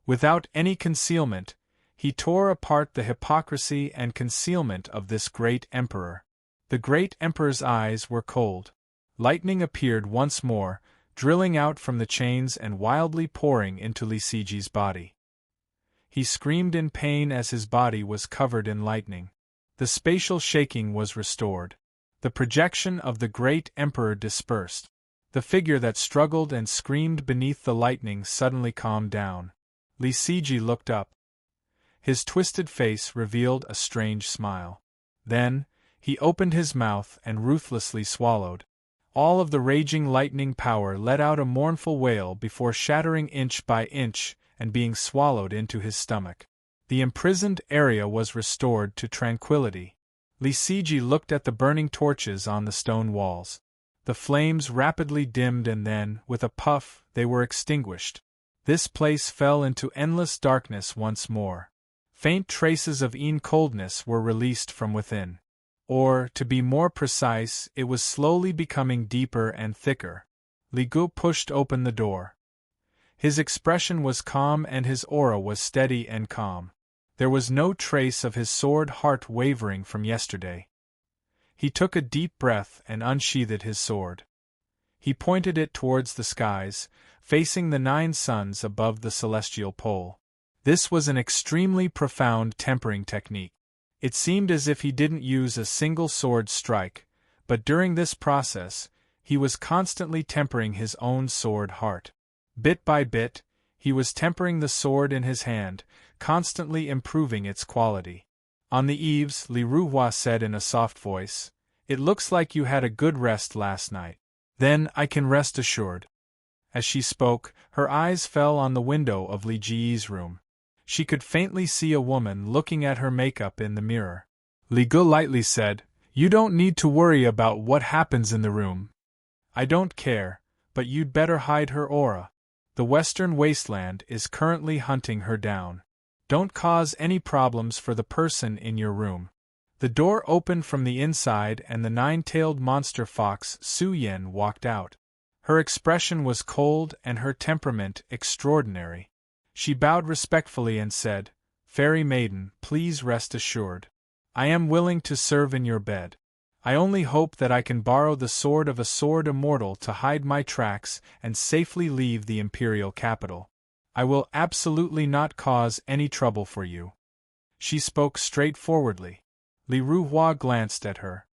Without any concealment, he tore apart the hypocrisy and concealment of this great emperor. The great emperor's eyes were cold. Lightning appeared once more, drilling out from the chains and wildly pouring into Li Siji's body. He screamed in pain as his body was covered in lightning. The spatial shaking was restored. The projection of the great emperor dispersed. The figure that struggled and screamed beneath the lightning suddenly calmed down. Li Siji looked up. His twisted face revealed a strange smile. Then, he opened his mouth and ruthlessly swallowed. All of the raging lightning power let out a mournful wail before shattering inch by inch and being swallowed into his stomach. The imprisoned area was restored to tranquility. Li Siji looked at the burning torches on the stone walls. The flames rapidly dimmed and then, with a puff, they were extinguished. This place fell into endless darkness once more. Faint traces of coldness were released from within. Or, to be more precise, it was slowly becoming deeper and thicker. Li Gu pushed open the door. His expression was calm and his aura was steady and calm. There was no trace of his sword heart wavering from yesterday. He took a deep breath and unsheathed his sword. He pointed it towards the skies, facing the 9 suns above the celestial pole. This was an extremely profound tempering technique. It seemed as if he didn't use a single sword strike, but during this process, he was constantly tempering his own sword heart. Bit by bit, he was tempering the sword in his hand, constantly improving its quality. On the eaves, Li Ruhua said in a soft voice, "It looks like you had a good rest last night. Then I can rest assured." As she spoke, her eyes fell on the window of Li Ji's room. She could faintly see a woman looking at her makeup in the mirror. Li Gu lightly said, "You don't need to worry about what happens in the room. I don't care, but you'd better hide her aura. The Western Wasteland is currently hunting her down. Don't cause any problems for the person in your room." The door opened from the inside and the nine-tailed monster fox Su Yen walked out. Her expression was cold and her temperament extraordinary. She bowed respectfully and said, "Fairy maiden, please rest assured. I am willing to serve in your bed. I only hope that I can borrow the sword of a sword immortal to hide my tracks and safely leave the imperial capital. I will absolutely not cause any trouble for you." She spoke straightforwardly. Li Ruhua glanced at her.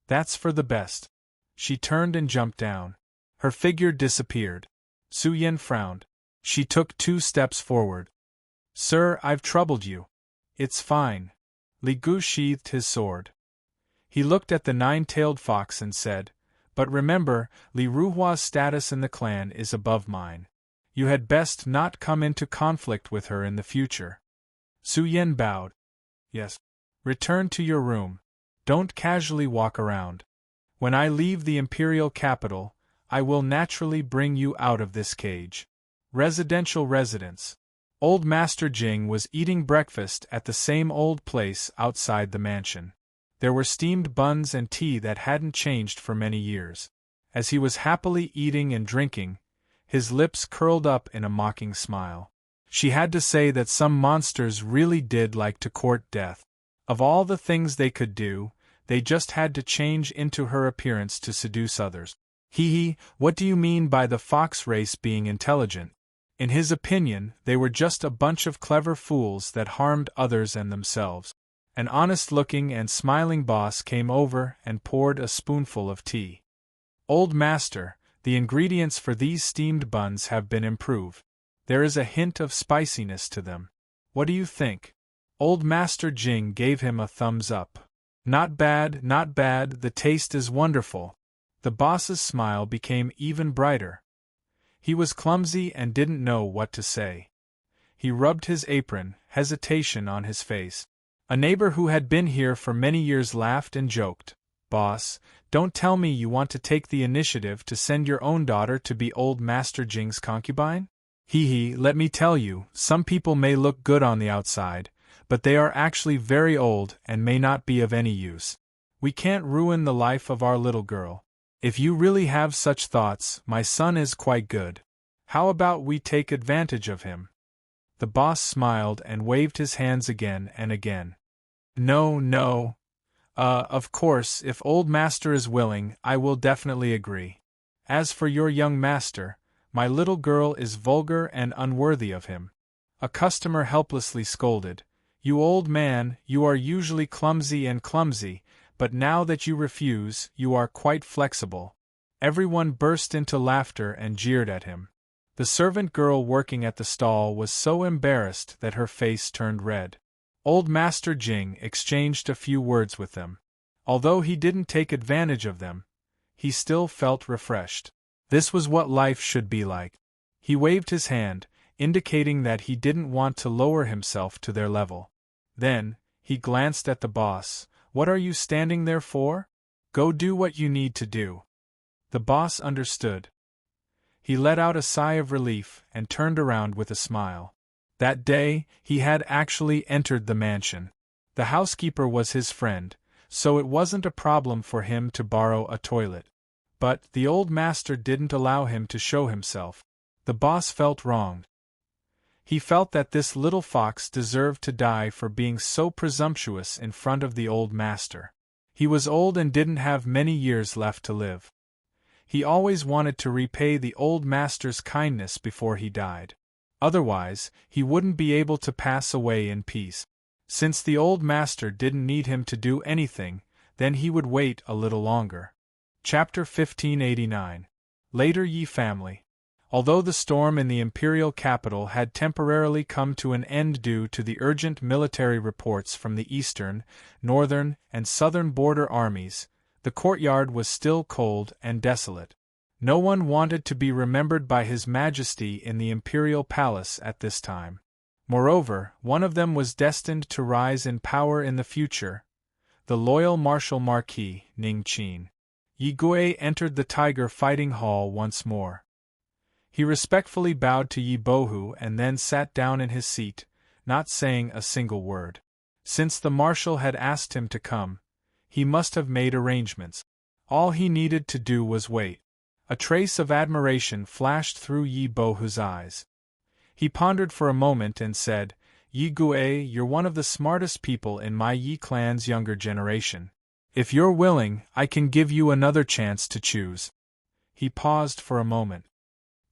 "That's for the best." She turned and jumped down. Her figure disappeared. Su Yen frowned. She took 2 steps forward. "Sir, I've troubled you." "It's fine." Li Gu sheathed his sword. He looked at the nine-tailed fox and said, "But remember, Li Ruhua's status in the clan is above mine. You had best not come into conflict with her in the future." Su Yen bowed. "Yes." "Return to your room. Don't casually walk around. When I leave the imperial capital, I will naturally bring you out of this cage." Residential residence. Old Master Jing was eating breakfast at the same old place outside the mansion. There were steamed buns and tea that hadn't changed for many years. As he was happily eating and drinking, his lips curled up in a mocking smile. She had to say that some monsters really did like to court death. Of all the things they could do, they just had to change into her appearance to seduce others. Hee, what do you mean by the fox race being intelligent? In his opinion, they were just a bunch of clever fools that harmed others and themselves. An honest-looking and smiling boss came over and poured a spoonful of tea. "Old Master, the ingredients for these steamed buns have been improved. There is a hint of spiciness to them. What do you think?" Old Master Jing gave him a thumbs up. "Not bad, not bad, the taste is wonderful." The boss's smile became even brighter. He was clumsy and didn't know what to say. He rubbed his apron, hesitation on his face. A neighbor who had been here for many years laughed and joked. "Boss, don't tell me you want to take the initiative to send your own daughter to be old Master Jing's concubine? Hee, let me tell you, some people may look good on the outside, but they are actually very old and may not be of any use. We can't ruin the life of our little girl. If you really have such thoughts, my son is quite good. How about we take advantage of him?" The boss smiled and waved his hands again and again. No. Of course, if old master is willing, I will definitely agree. As for your young master, my little girl is vulgar and unworthy of him." A customer helplessly scolded, "You old man, you are usually clumsy, but now that you refuse, you are quite flexible." Everyone burst into laughter and jeered at him. The servant girl working at the stall was so embarrassed that her face turned red. Old Master Jing exchanged a few words with them. Although he didn't take advantage of them, he still felt refreshed. This was what life should be like. He waved his hand, indicating that he didn't want to lower himself to their level. Then, he glanced at the boss. "What are you standing there for? Go do what you need to do." The boss understood. He let out a sigh of relief and turned around with a smile. That day, he had actually entered the mansion. The housekeeper was his friend, so it wasn't a problem for him to borrow a toilet. But the old master didn't allow him to show himself. The boss felt wronged. He felt that this little fox deserved to die for being so presumptuous in front of the old master. He was old and didn't have many years left to live. He always wanted to repay the old master's kindness before he died. Otherwise, he wouldn't be able to pass away in peace. Since the old master didn't need him to do anything, then he would wait a little longer. Chapter 1589. Later Yi family. Although the storm in the imperial capital had temporarily come to an end due to the urgent military reports from the eastern, northern, and southern border armies, the courtyard was still cold and desolate. No one wanted to be remembered by His Majesty in the imperial palace at this time. Moreover, one of them was destined to rise in power in the future, the loyal Marshal Marquis Ningqin. Yi Gui entered the Tiger Fighting Hall once more. He respectfully bowed to Yi Bohu and then sat down in his seat, not saying a single word. Since the marshal had asked him to come, he must have made arrangements. All he needed to do was wait. A trace of admiration flashed through Yi Bohu's eyes. He pondered for a moment and said, "Yi Gui, you're one of the smartest people in my Yi clan's younger generation. If you're willing, I can give you another chance to choose." He paused for a moment.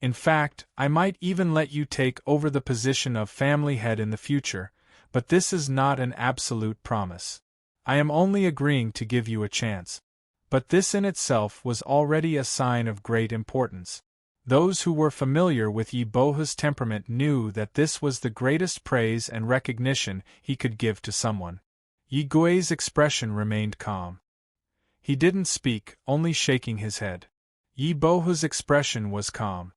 "In fact, I might even let you take over the position of family head in the future, but this is not an absolute promise. I am only agreeing to give you a chance." But this in itself was already a sign of great importance. Those who were familiar with Yi Bohu's temperament knew that this was the greatest praise and recognition he could give to someone. Yi Gui's expression remained calm. He didn't speak, only shaking his head. Yi Bohu's expression was calm.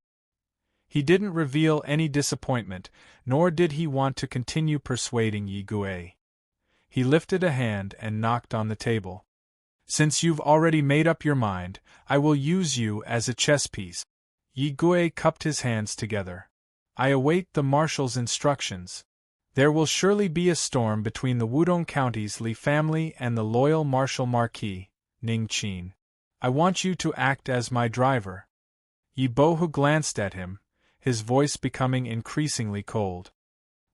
He didn't reveal any disappointment, nor did he want to continue persuading Yi Gui. He lifted a hand and knocked on the table. "Since you've already made up your mind, I will use you as a chess piece." Yi Gui cupped his hands together. "I await the marshal's instructions. There will surely be a storm between the Wudong County's Li family and the loyal Marshal Marquis Ningqin. I want you to act as my driver." Yi Bohu glanced at him, his voice becoming increasingly cold.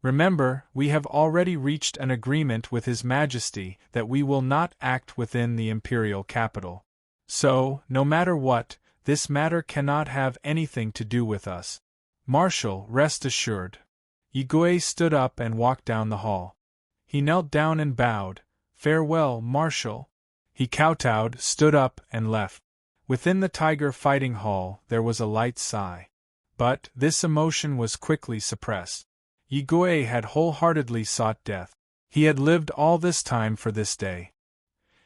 "Remember, we have already reached an agreement with His Majesty that we will not act within the imperial capital. So, no matter what, this matter cannot have anything to do with us. Marshal, rest assured." Yi Gui stood up and walked down the hall. He knelt down and bowed. "Farewell, Marshal." He kowtowed, stood up, and left. Within the Tiger Fighting Hall there was a light sigh. But this emotion was quickly suppressed. Yi Gui had wholeheartedly sought death. He had lived all this time for this day.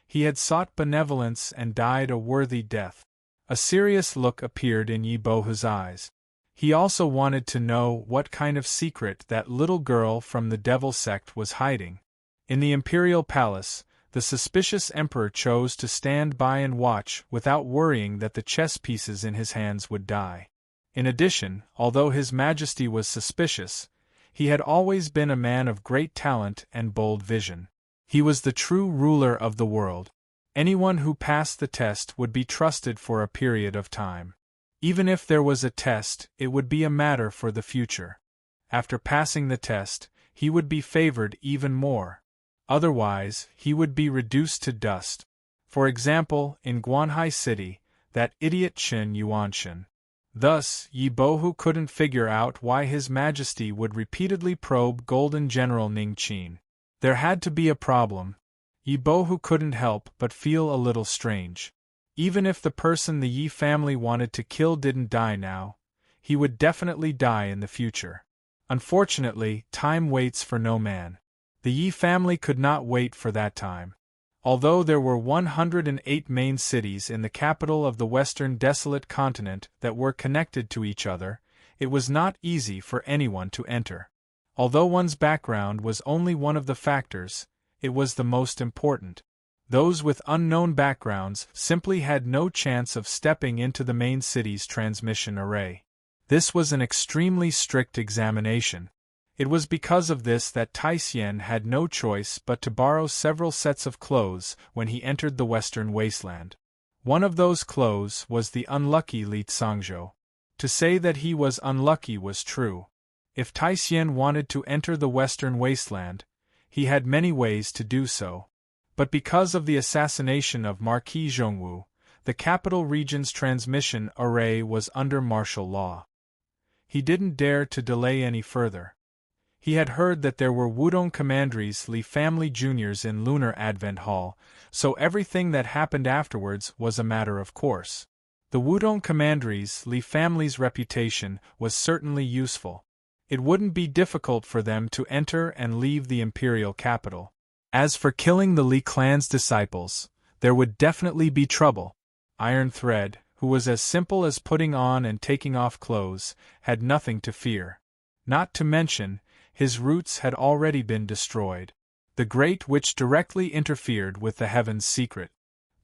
He had sought benevolence and died a worthy death. A serious look appeared in Yi Bohu's eyes. He also wanted to know what kind of secret that little girl from the devil sect was hiding. In the imperial palace, the suspicious emperor chose to stand by and watch without worrying that the chess pieces in his hands would die. In addition, although His Majesty was suspicious, he had always been a man of great talent and bold vision. He was the true ruler of the world. Anyone who passed the test would be trusted for a period of time. Even if there was a test, it would be a matter for the future. After passing the test, he would be favored even more. Otherwise, he would be reduced to dust. For example, in Guanhai City, that idiot Chen Yuanshan. Thus, Yi Bohu couldn't figure out why His Majesty would repeatedly probe Golden General Ningqin. There had to be a problem. Yi Bohu couldn't help but feel a little strange. Even if the person the Yi family wanted to kill didn't die now, he would definitely die in the future. Unfortunately, time waits for no man. The Yi family could not wait for that time. Although there were 108 main cities in the capital of the western desolate continent that were connected to each other, it was not easy for anyone to enter. Although one's background was only one of the factors, it was the most important. Those with unknown backgrounds simply had no chance of stepping into the main city's transmission array. This was an extremely strict examination. It was because of this that Taisien had no choice but to borrow several sets of clothes when he entered the western wasteland. One of those clothes was the unlucky Li Tsangzhou. To say that he was unlucky was true. If Taisien wanted to enter the western wasteland, he had many ways to do so. But because of the assassination of Marquis Zhongwu, the capital region's transmission array was under martial law. He didn't dare to delay any further. He had heard that there were Wudong Commanderies Li family juniors in Lunar Advent Hall, so everything that happened afterwards was a matter of course. The Wudong Commanderies Li family's reputation was certainly useful. It wouldn't be difficult for them to enter and leave the imperial capital. As for killing the Li clan's disciples, there would definitely be trouble. Iron Thread, who was as simple as putting on and taking off clothes, had nothing to fear. Not to mention, his roots had already been destroyed. The Great Witch directly interfered with the Heaven's secret.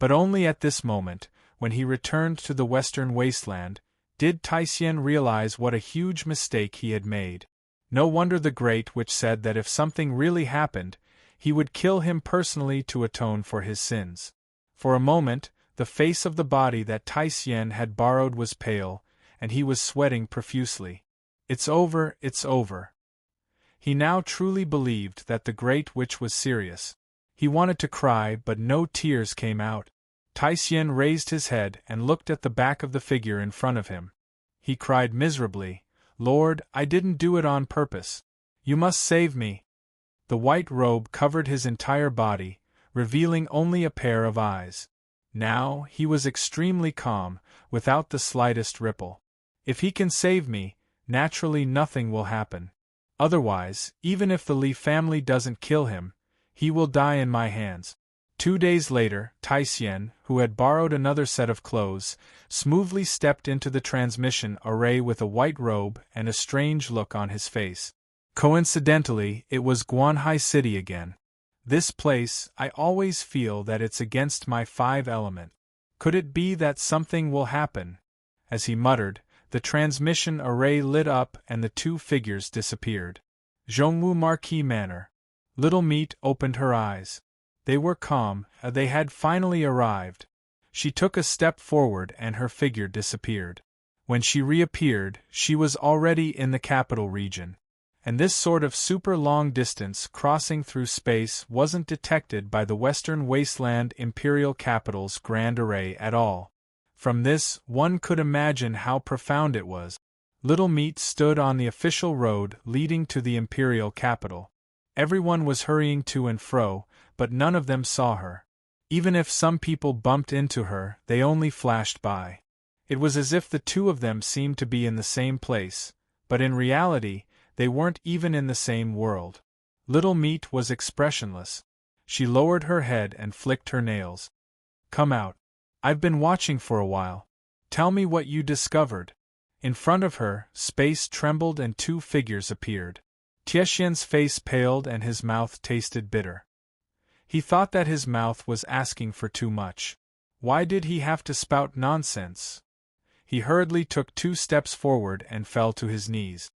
But only at this moment, when he returned to the Western Wasteland, did Taisien realize what a huge mistake he had made. No wonder the Great Witch said that if something really happened, he would kill him personally to atone for his sins. For a moment, the face of the body that Taisien had borrowed was pale, and he was sweating profusely. It's over, it's over. He now truly believed that the Great Witch was serious. He wanted to cry, but no tears came out. Taisien raised his head and looked at the back of the figure in front of him. He cried miserably, "Lord, I didn't do it on purpose. You must save me." The white robe covered his entire body, revealing only a pair of eyes. Now, he was extremely calm, without the slightest ripple. If he can save me, naturally nothing will happen. Otherwise, even if the Li family doesn't kill him, he will die in my hands. 2 days later, Taisien, who had borrowed another set of clothes, smoothly stepped into the transmission array with a white robe and a strange look on his face. Coincidentally, it was Guanhai City again. This place, I always feel that it's against my 5 element. Could it be that something will happen? As he muttered, the transmission array lit up and the 2 figures disappeared. Zhongwu Marquis Manor. Little Meat opened her eyes. They were calm, they had finally arrived. She took a step forward and her figure disappeared. When she reappeared, she was already in the capital region. And this sort of super long distance crossing through space wasn't detected by the Western Wasteland Imperial Capital's Grand Array at all. From this, one could imagine how profound it was. Little Meat stood on the official road leading to the Imperial Capital. Everyone was hurrying to and fro, but none of them saw her. Even if some people bumped into her, they only flashed by. It was as if the 2 of them seemed to be in the same place, but in reality, they weren't even in the same world. Little Meat was expressionless. She lowered her head and flicked her nails. "Come out. I've been watching for a while. Tell me what you discovered." In front of her, space trembled and 2 figures appeared. Tiexian's face paled and his mouth tasted bitter. He thought that his mouth was asking for too much. Why did he have to spout nonsense? He hurriedly took 2 steps forward and fell to his knees.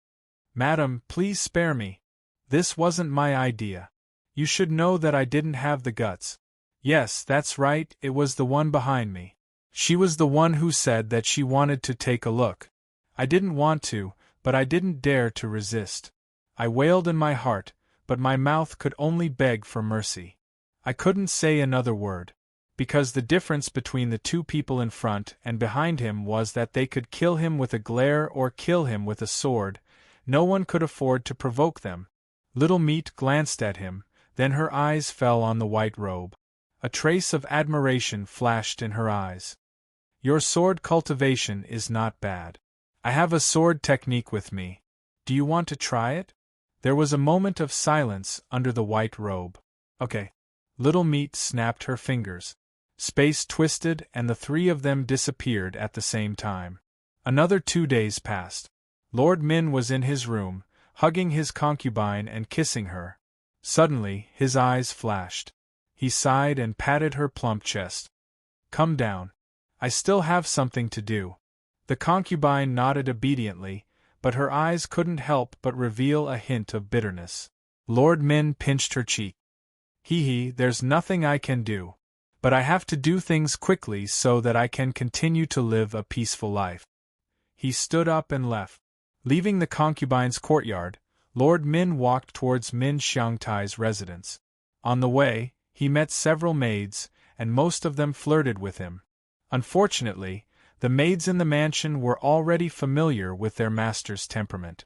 "Madam, please spare me. This wasn't my idea. You should know that I didn't have the guts." "Yes, that's right, it was the one behind me. She was the one who said that she wanted to take a look. I didn't want to, but I didn't dare to resist. I wailed in my heart, but my mouth could only beg for mercy. I couldn't say another word. Because the difference between the 2 people in front and behind him was that they could kill him with a glare or kill him with a sword. No one could afford to provoke them." Little Meat glanced at him, then her eyes fell on the white robe. A trace of admiration flashed in her eyes. "Your sword cultivation is not bad. I have a sword technique with me. Do you want to try it?" There was a moment of silence under the white robe. "Okay." Little Meat snapped her fingers. Space twisted and the 3 of them disappeared at the same time. Another 2 days passed. Lord Min was in his room, hugging his concubine and kissing her. Suddenly, his eyes flashed. He sighed and patted her plump chest. "Come down. I still have something to do." The concubine nodded obediently, but her eyes couldn't help but reveal a hint of bitterness. Lord Min pinched her cheek. There's nothing I can do. But I have to do things quickly so that I can continue to live a peaceful life." He stood up and left. Leaving the concubine's courtyard, Lord Min walked towards Min Xiangtai's residence. On the way, he met several maids, and most of them flirted with him. Unfortunately, the maids in the mansion were already familiar with their master's temperament.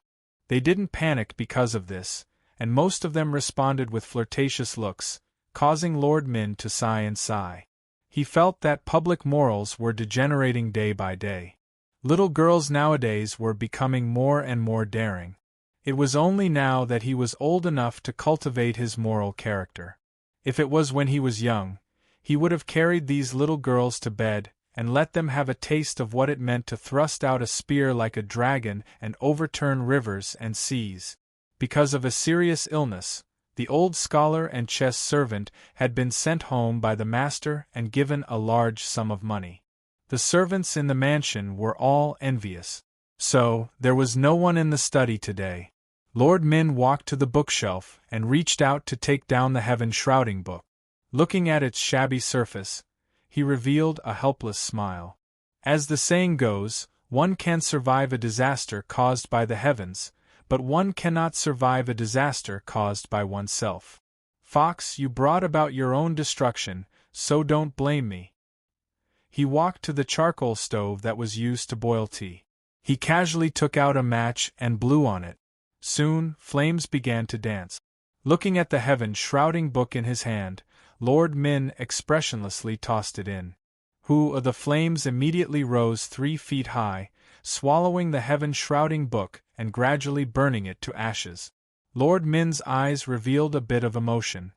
They didn't panic because of this, and most of them responded with flirtatious looks, causing Lord Min to sigh and sigh. He felt that public morals were degenerating day by day. Little girls nowadays were becoming more and more daring. It was only now that he was old enough to cultivate his moral character. If it was when he was young, he would have carried these little girls to bed and let them have a taste of what it meant to thrust out a spear like a dragon and overturn rivers and seas. Because of a serious illness, the old scholar and chess servant had been sent home by the master and given a large sum of money. The servants in the mansion were all envious. So, there was no one in the study today. Lord Min walked to the bookshelf and reached out to take down the heaven-shrouding book. Looking at its shabby surface, he revealed a helpless smile. As the saying goes, one can survive a disaster caused by the heavens, but one cannot survive a disaster caused by oneself. Fox, you brought about your own destruction, so don't blame me. He walked to the charcoal stove that was used to boil tea. He casually took out a match and blew on it. Soon, flames began to dance. Looking at the heaven-shrouding book in his hand, Lord Min expressionlessly tossed it in. The flames immediately rose 3 feet high, swallowing the heaven-shrouding book and gradually burning it to ashes. Lord Min's eyes revealed a bit of emotion.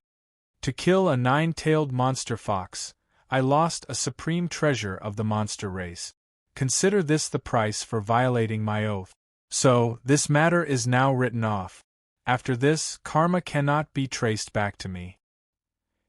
To kill a 9-tailed monster fox, I lost a supreme treasure of the monster race. Consider this the price for violating my oath. So, this matter is now written off. After this, karma cannot be traced back to me.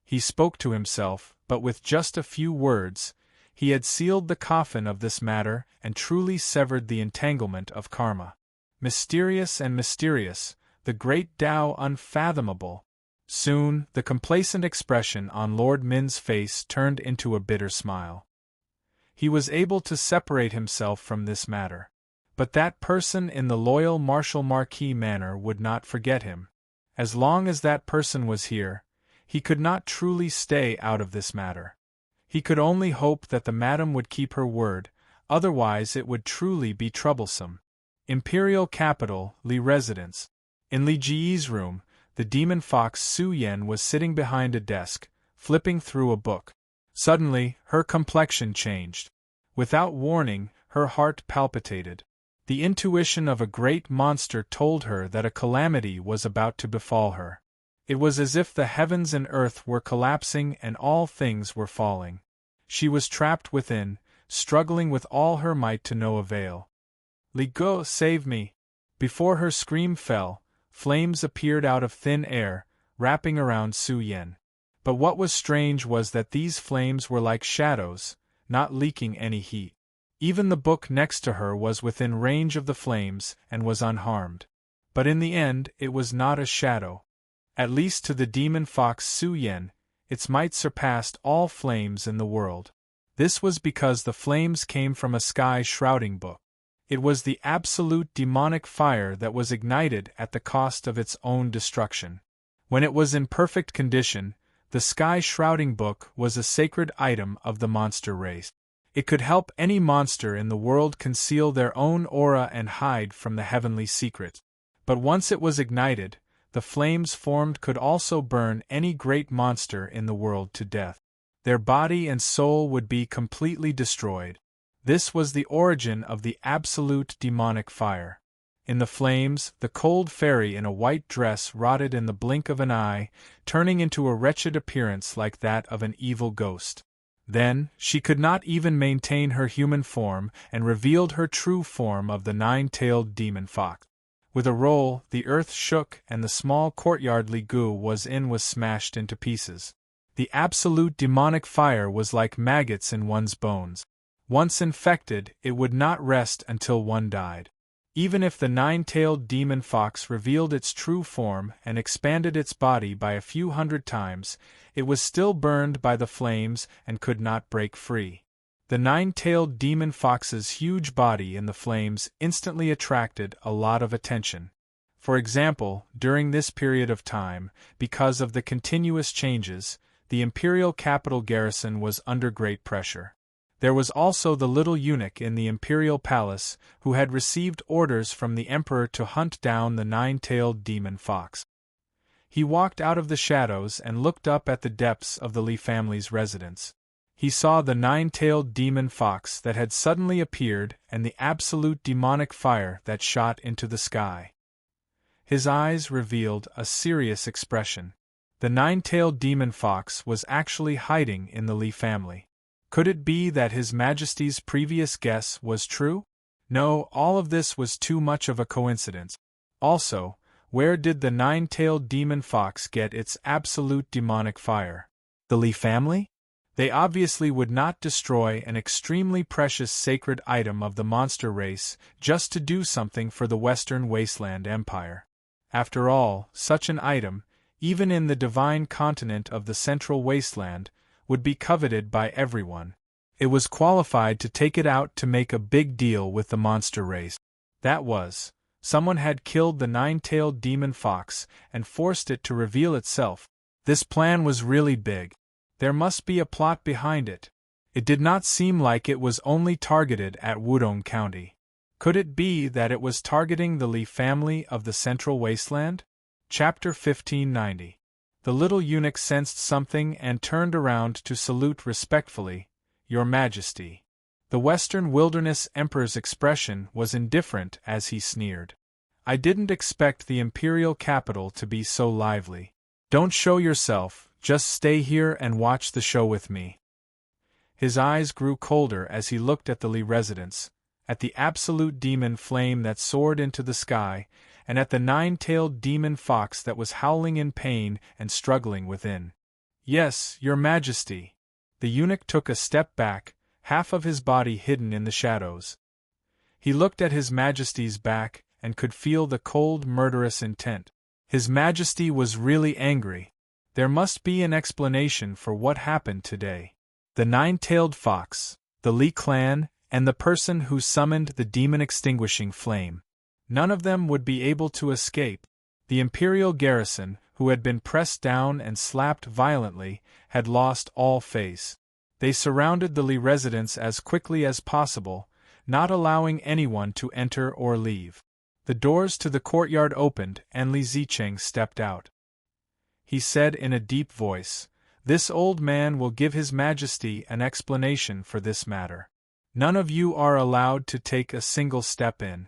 He spoke to himself, but with just a few words, he had sealed the coffin of this matter and truly severed the entanglement of karma. Mysterious and mysterious, the great Tao unfathomable. Soon, the complacent expression on Lord Min's face turned into a bitter smile. He was able to separate himself from this matter. But that person in the loyal Marshal Marquis manner would not forget him. As long as that person was here, he could not truly stay out of this matter. He could only hope that the madam would keep her word, otherwise it would truly be troublesome. Imperial Capital, Li Residence. In Li Ji's room, the demon fox Su Yan was sitting behind a desk, flipping through a book. Suddenly, her complexion changed. Without warning, her heart palpitated. The intuition of a great monster told her that a calamity was about to befall her. It was as if the heavens and earth were collapsing and all things were falling. She was trapped within, struggling with all her might to no avail. Li Go, save me! Before her scream fell, flames appeared out of thin air, wrapping around Su Yan. But what was strange was that these flames were like shadows, not leaking any heat. Even the book next to her was within range of the flames and was unharmed. But in the end, it was not a shadow. At least to the demon fox Su Yan, its might surpassed all flames in the world. This was because the flames came from a sky-shrouding book. It was the absolute demonic fire that was ignited at the cost of its own destruction. When it was in perfect condition, the sky-shrouding book was a sacred item of the monster race. It could help any monster in the world conceal their own aura and hide from the heavenly secrets. But once it was ignited, the flames formed could also burn any great monster in the world to death. Their body and soul would be completely destroyed. This was the origin of the absolute demonic fire. In the flames, the cold fairy in a white dress rotted in the blink of an eye, turning into a wretched appearance like that of an evil ghost. Then, she could not even maintain her human form and revealed her true form of the 9-tailed demon fox. With a roll, the earth shook and the small courtyard Li Gu was in was smashed into pieces. The absolute demonic fire was like maggots in one's bones. Once infected, it would not rest until one died. Even if the 9-tailed demon fox revealed its true form and expanded its body by a few hundred times, it was still burned by the flames and could not break free. The 9-tailed demon fox's huge body in the flames instantly attracted a lot of attention. For example, during this period of time, because of the continuous changes, the imperial capital garrison was under great pressure. There was also the little eunuch in the imperial palace who had received orders from the emperor to hunt down the nine-tailed demon fox. He walked out of the shadows and looked up at the depths of the Li family's residence. He saw the nine-tailed demon fox that had suddenly appeared and the absolute demonic fire that shot into the sky. His eyes revealed a serious expression. The nine-tailed demon fox was actually hiding in the Li family. Could it be that His Majesty's previous guess was true? No, all of this was too much of a coincidence. Also, where did the nine-tailed demon fox get its absolute demonic fire? The Li family? They obviously would not destroy an extremely precious sacred item of the monster race just to do something for the Western Wasteland Empire. After all, such an item, even in the divine continent of the Central Wasteland, would be coveted by everyone. It was qualified to take it out to make a big deal with the monster race. That was, someone had killed the nine-tailed demon fox and forced it to reveal itself. This plan was really big. There must be a plot behind it. It did not seem like it was only targeted at Wudong County. Could it be that it was targeting the Li family of the Central Wasteland? Chapter 1590. The little eunuch sensed something and turned around to salute respectfully, "Your Majesty." The Western Wilderness Emperor's expression was indifferent as he sneered. "I didn't expect the imperial capital to be so lively. Don't show yourself, just stay here and watch the show with me." His eyes grew colder as he looked at the Li residence, at the absolute demon flame that soared into the sky, and at the nine-tailed demon fox that was howling in pain and struggling within. "Yes, Your Majesty." The eunuch took a step back, half of his body hidden in the shadows. He looked at His Majesty's back and could feel the cold, murderous intent. His Majesty was really angry. There must be an explanation for what happened today. The nine-tailed fox, the Li clan, and the person who summoned the demon-extinguishing flame. None of them would be able to escape. The imperial garrison, who had been pressed down and slapped violently, had lost all face. They surrounded the Li residence as quickly as possible, not allowing anyone to enter or leave. The doors to the courtyard opened and Li Zicheng stepped out. He said in a deep voice, "This old man will give His Majesty an explanation for this matter. None of you are allowed to take a single step in."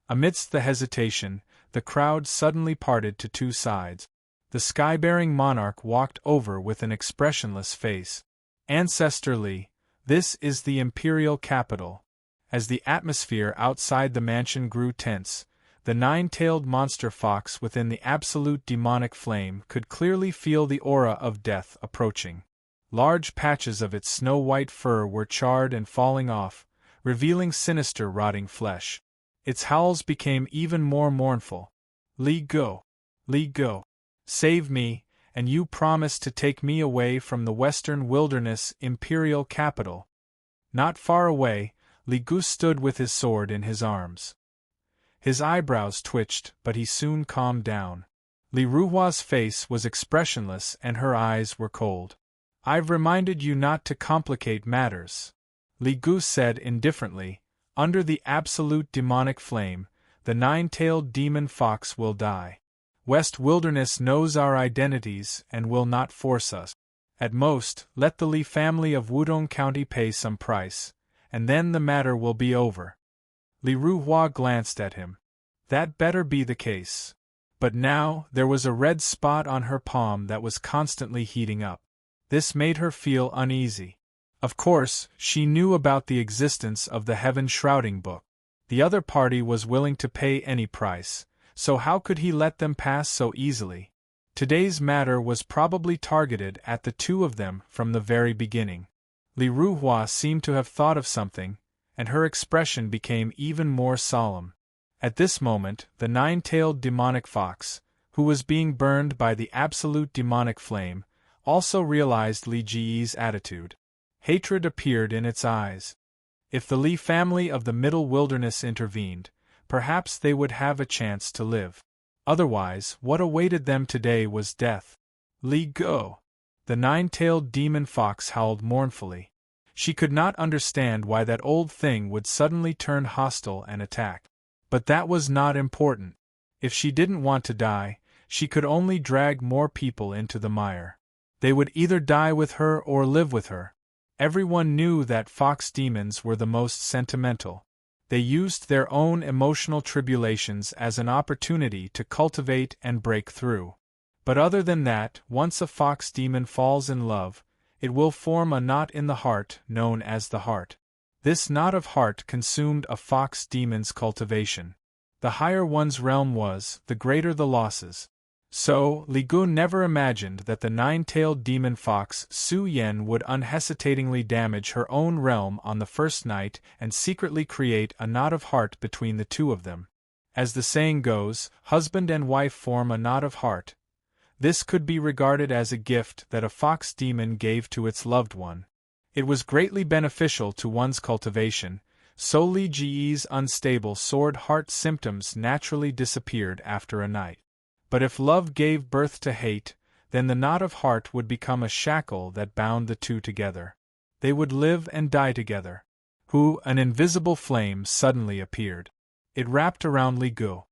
Amidst the hesitation, the crowd suddenly parted to two sides. The sky-bearing monarch walked over with an expressionless face. "Ancestor Li, this is the imperial capital." As the atmosphere outside the mansion grew tense, the nine-tailed monster fox within the absolute demonic flame could clearly feel the aura of death approaching. Large patches of its snow-white fur were charred and falling off, revealing sinister rotting flesh. Its howls became even more mournful. "Li Go! Li Go! Save me, and you promise to take me away from the Western Wilderness imperial capital." Not far away, Li Gu stood with his sword in his arms. His eyebrows twitched, but he soon calmed down. Li Ruhua's face was expressionless and her eyes were cold. "I've reminded you not to complicate matters," Li Gu said indifferently. "Under the absolute demonic flame, the nine-tailed demon fox will die. West Wilderness knows our identities and will not force us. At most, let the Li family of Wudong County pay some price, and then the matter will be over." Li Ruhua glanced at him. That better be the case. But now, there was a red spot on her palm that was constantly heating up. This made her feel uneasy. Of course, she knew about the existence of the Heaven Shrouding Book. The other party was willing to pay any price, so how could he let them pass so easily? Today's matter was probably targeted at the two of them from the very beginning. Li Ruhua seemed to have thought of something, and her expression became even more solemn. At this moment, the nine-tailed demonic fox, who was being burned by the absolute demonic flame, also realized Li Ji's attitude. Hatred appeared in its eyes. If the Li family of the Middle Wilderness intervened, perhaps they would have a chance to live. Otherwise, what awaited them today was death. "Li Go!" The nine-tailed demon fox howled mournfully. She could not understand why that old thing would suddenly turn hostile and attack. But that was not important. If she didn't want to die, she could only drag more people into the mire. They would either die with her or live with her. Everyone knew that fox demons were the most sentimental. They used their own emotional tribulations as an opportunity to cultivate and break through. But other than that, once a fox demon falls in love, it will form a knot in the heart known as the heart. This knot of heart consumed a fox demon's cultivation. The higher one's realm was, the greater the losses. So, Li Gu never imagined that the nine-tailed demon fox Su Yen would unhesitatingly damage her own realm on the first night and secretly create a knot of heart between the two of them. As the saying goes, husband and wife form a knot of heart. This could be regarded as a gift that a fox demon gave to its loved one. It was greatly beneficial to one's cultivation, so Li Ji's unstable sword heart symptoms naturally disappeared after a night. But if love gave birth to hate, then the knot of heart would become a shackle that bound the two together. They would live and die together. An invisible flame suddenly appeared. It wrapped around Li Gu.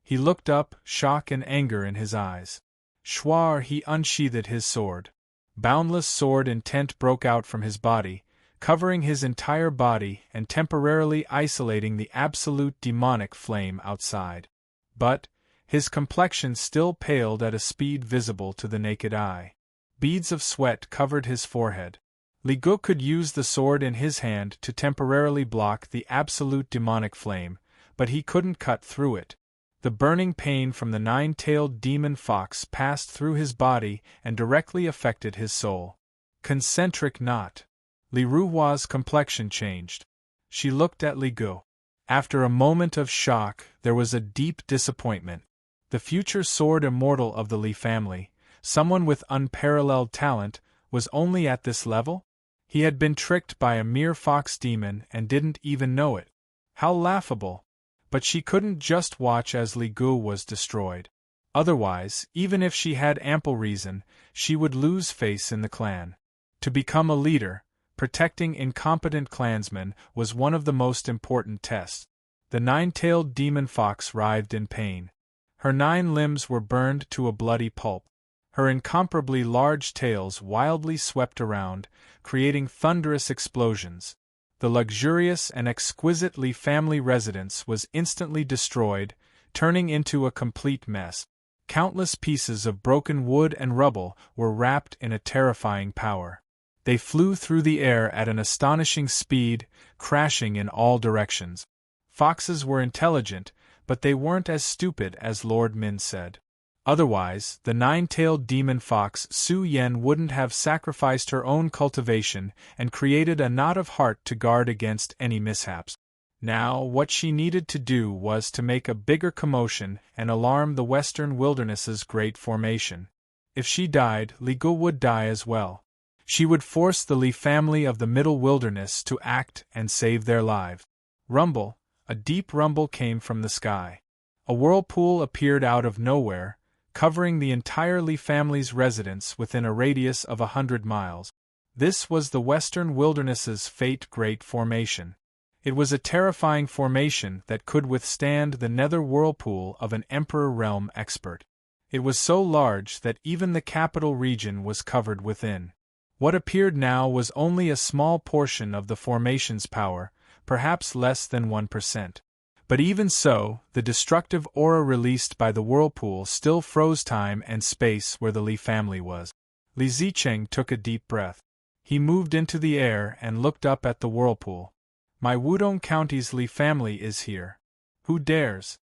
He looked up, shock and anger in his eyes. Schwar, he unsheathed his sword. Boundless sword intent broke out from his body, covering his entire body and temporarily isolating the absolute demonic flame outside. But his complexion still paled at a speed visible to the naked eye. Beads of sweat covered his forehead. Li Gu could use the sword in his hand to temporarily block the absolute demonic flame, but he couldn't cut through it. The burning pain from the nine-tailed demon fox passed through his body and directly affected his soul. Concentric knot. Li Ruhua's complexion changed. She looked at Li Gu. After a moment of shock, there was a deep disappointment. The future sword immortal of the Li family, someone with unparalleled talent, was only at this level? He had been tricked by a mere fox demon and didn't even know it. How laughable! But she couldn't just watch as Li Gu was destroyed. Otherwise, even if she had ample reason, she would lose face in the clan. To become a leader, protecting incompetent clansmen was one of the most important tests. The nine-tailed demon fox writhed in pain. Her 9 limbs were burned to a bloody pulp. Her incomparably large tails wildly swept around, creating thunderous explosions. The luxurious and exquisite Li family residence was instantly destroyed, turning into a complete mess. Countless pieces of broken wood and rubble were wrapped in a terrifying power. They flew through the air at an astonishing speed, crashing in all directions. Foxes were intelligent, but they weren't as stupid as Lord Min said. Otherwise, the nine-tailed demon fox Su Yen wouldn't have sacrificed her own cultivation and created a knot of heart to guard against any mishaps. Now, what she needed to do was to make a bigger commotion and alarm the western wilderness's great formation. If she died, Li Gu would die as well. She would force the Li family of the middle wilderness to act and save their lives. Rumble, a deep rumble came from the sky. A whirlpool appeared out of nowhere, covering the entire Li family's residence within a radius of 100 miles. This was the western wilderness's fate great formation. It was a terrifying formation that could withstand the nether whirlpool of an Emperor realm expert. It was so large that even the capital region was covered within. What appeared now was only a small portion of the formation's power, perhaps less than 1%. But even so, the destructive aura released by the whirlpool still froze time and space where the Li family was. Li Zicheng took a deep breath. He moved into the air and looked up at the whirlpool. My Wudong County's Li family is here. Who dares?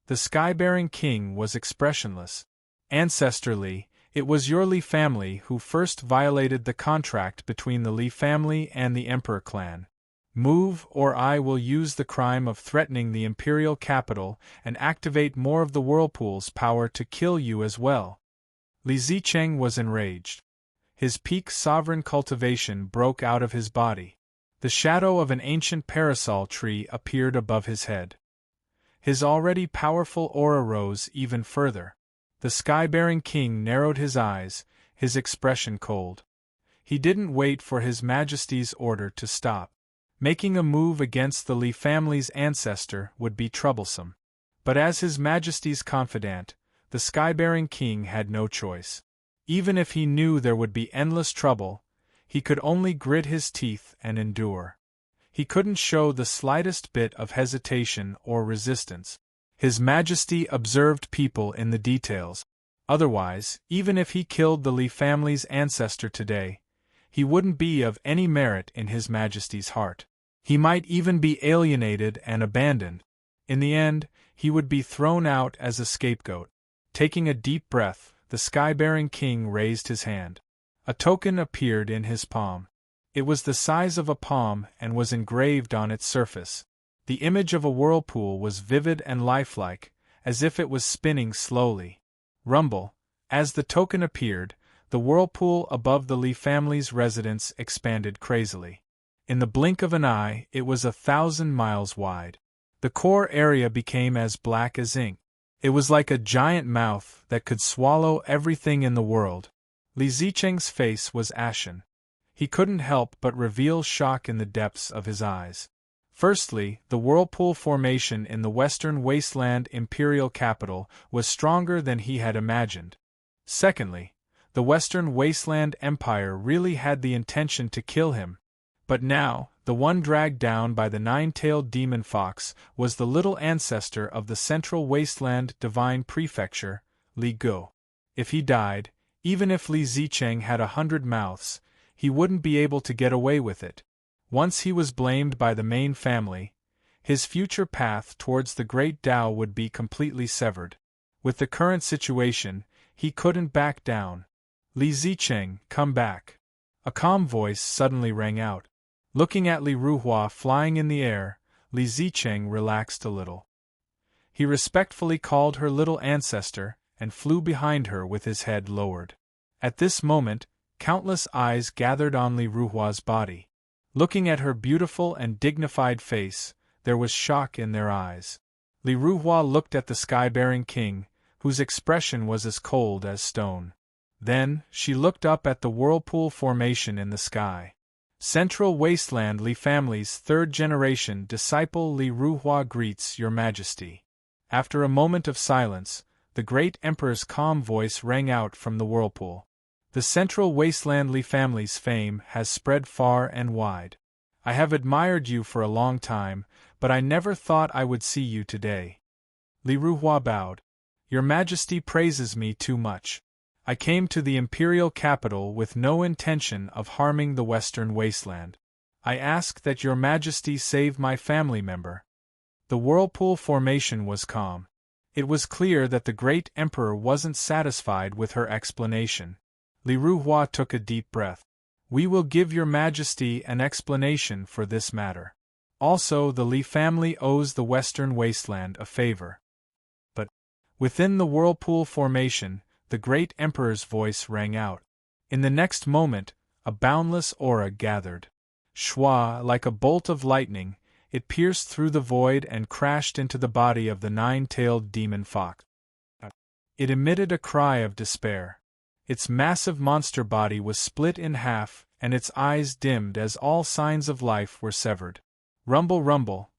The sky-bearing king was expressionless. Ancestor Li, it was your Li family who first violated the contract between the Li family and the Emperor clan. Move, or I will use the crime of threatening the imperial capital and activate more of the whirlpool's power to kill you as well. Li Zicheng was enraged. His peak sovereign cultivation broke out of his body. The shadow of an ancient parasol tree appeared above his head. His already powerful aura rose even further. The sky-bearing king narrowed his eyes, his expression cold. He didn't wait for His Majesty's order to stop. Making a move against the Li family's ancestor would be troublesome. But as His Majesty's confidant, the sky-bearing king had no choice. Even if he knew there would be endless trouble, he could only grit his teeth and endure. He couldn't show the slightest bit of hesitation or resistance. His Majesty observed people in the details. Otherwise, even if he killed the Li family's ancestor today, he wouldn't be of any merit in His Majesty's heart. He might even be alienated and abandoned. In the end, he would be thrown out as a scapegoat. Taking a deep breath, the sky-bearing king raised his hand. A token appeared in his palm. It was the size of a palm and was engraved on its surface. The image of a whirlpool was vivid and lifelike, as if it was spinning slowly. Rumble. As the token appeared, the whirlpool above the Li family's residence expanded crazily. In the blink of an eye, it was 1,000 miles wide. The core area became as black as ink. It was like a giant mouth that could swallow everything in the world. Li Zicheng's face was ashen. He couldn't help but reveal shock in the depths of his eyes. Firstly, the whirlpool formation in the western wasteland imperial capital was stronger than he had imagined. Secondly, the western wasteland empire really had the intention to kill him. But now, the one dragged down by the nine-tailed demon fox was the little ancestor of the central wasteland divine prefecture, Li Go. If he died, even if Li Zicheng had 100 mouths, he wouldn't be able to get away with it. Once he was blamed by the main family, his future path towards the great Tao would be completely severed. With the current situation, he couldn't back down. Li Zicheng, come back. A calm voice suddenly rang out. Looking at Li Ruhua flying in the air, Li Zicheng relaxed a little. He respectfully called her little ancestor and flew behind her with his head lowered. At this moment, countless eyes gathered on Li Ruhua's body. Looking at her beautiful and dignified face, there was shock in their eyes. Li Ruhua looked at the sky-bearing king, whose expression was as cold as stone. Then, she looked up at the whirlpool formation in the sky. Central Wasteland Li family's third-generation disciple Li Ruhua greets Your Majesty. After a moment of silence, the great emperor's calm voice rang out from the whirlpool. The Central Wasteland Li family's fame has spread far and wide. I have admired you for a long time, but I never thought I would see you today. Li Ruhua bowed. Your Majesty praises me too much. I came to the imperial capital with no intention of harming the Western Wasteland. I ask that Your Majesty save my family member. The whirlpool formation was calm. It was clear that the great emperor wasn't satisfied with her explanation. Li Ruhua took a deep breath. We will give Your Majesty an explanation for this matter. Also, the Li family owes the Western Wasteland a favor. But, within the whirlpool formation, the great emperor's voice rang out. In the next moment, a boundless aura gathered. Shwa, like a bolt of lightning, it pierced through the void and crashed into the body of the nine-tailed demon fox. It emitted a cry of despair. Its massive monster body was split in half, and its eyes dimmed as all signs of life were severed. Rumble, rumble.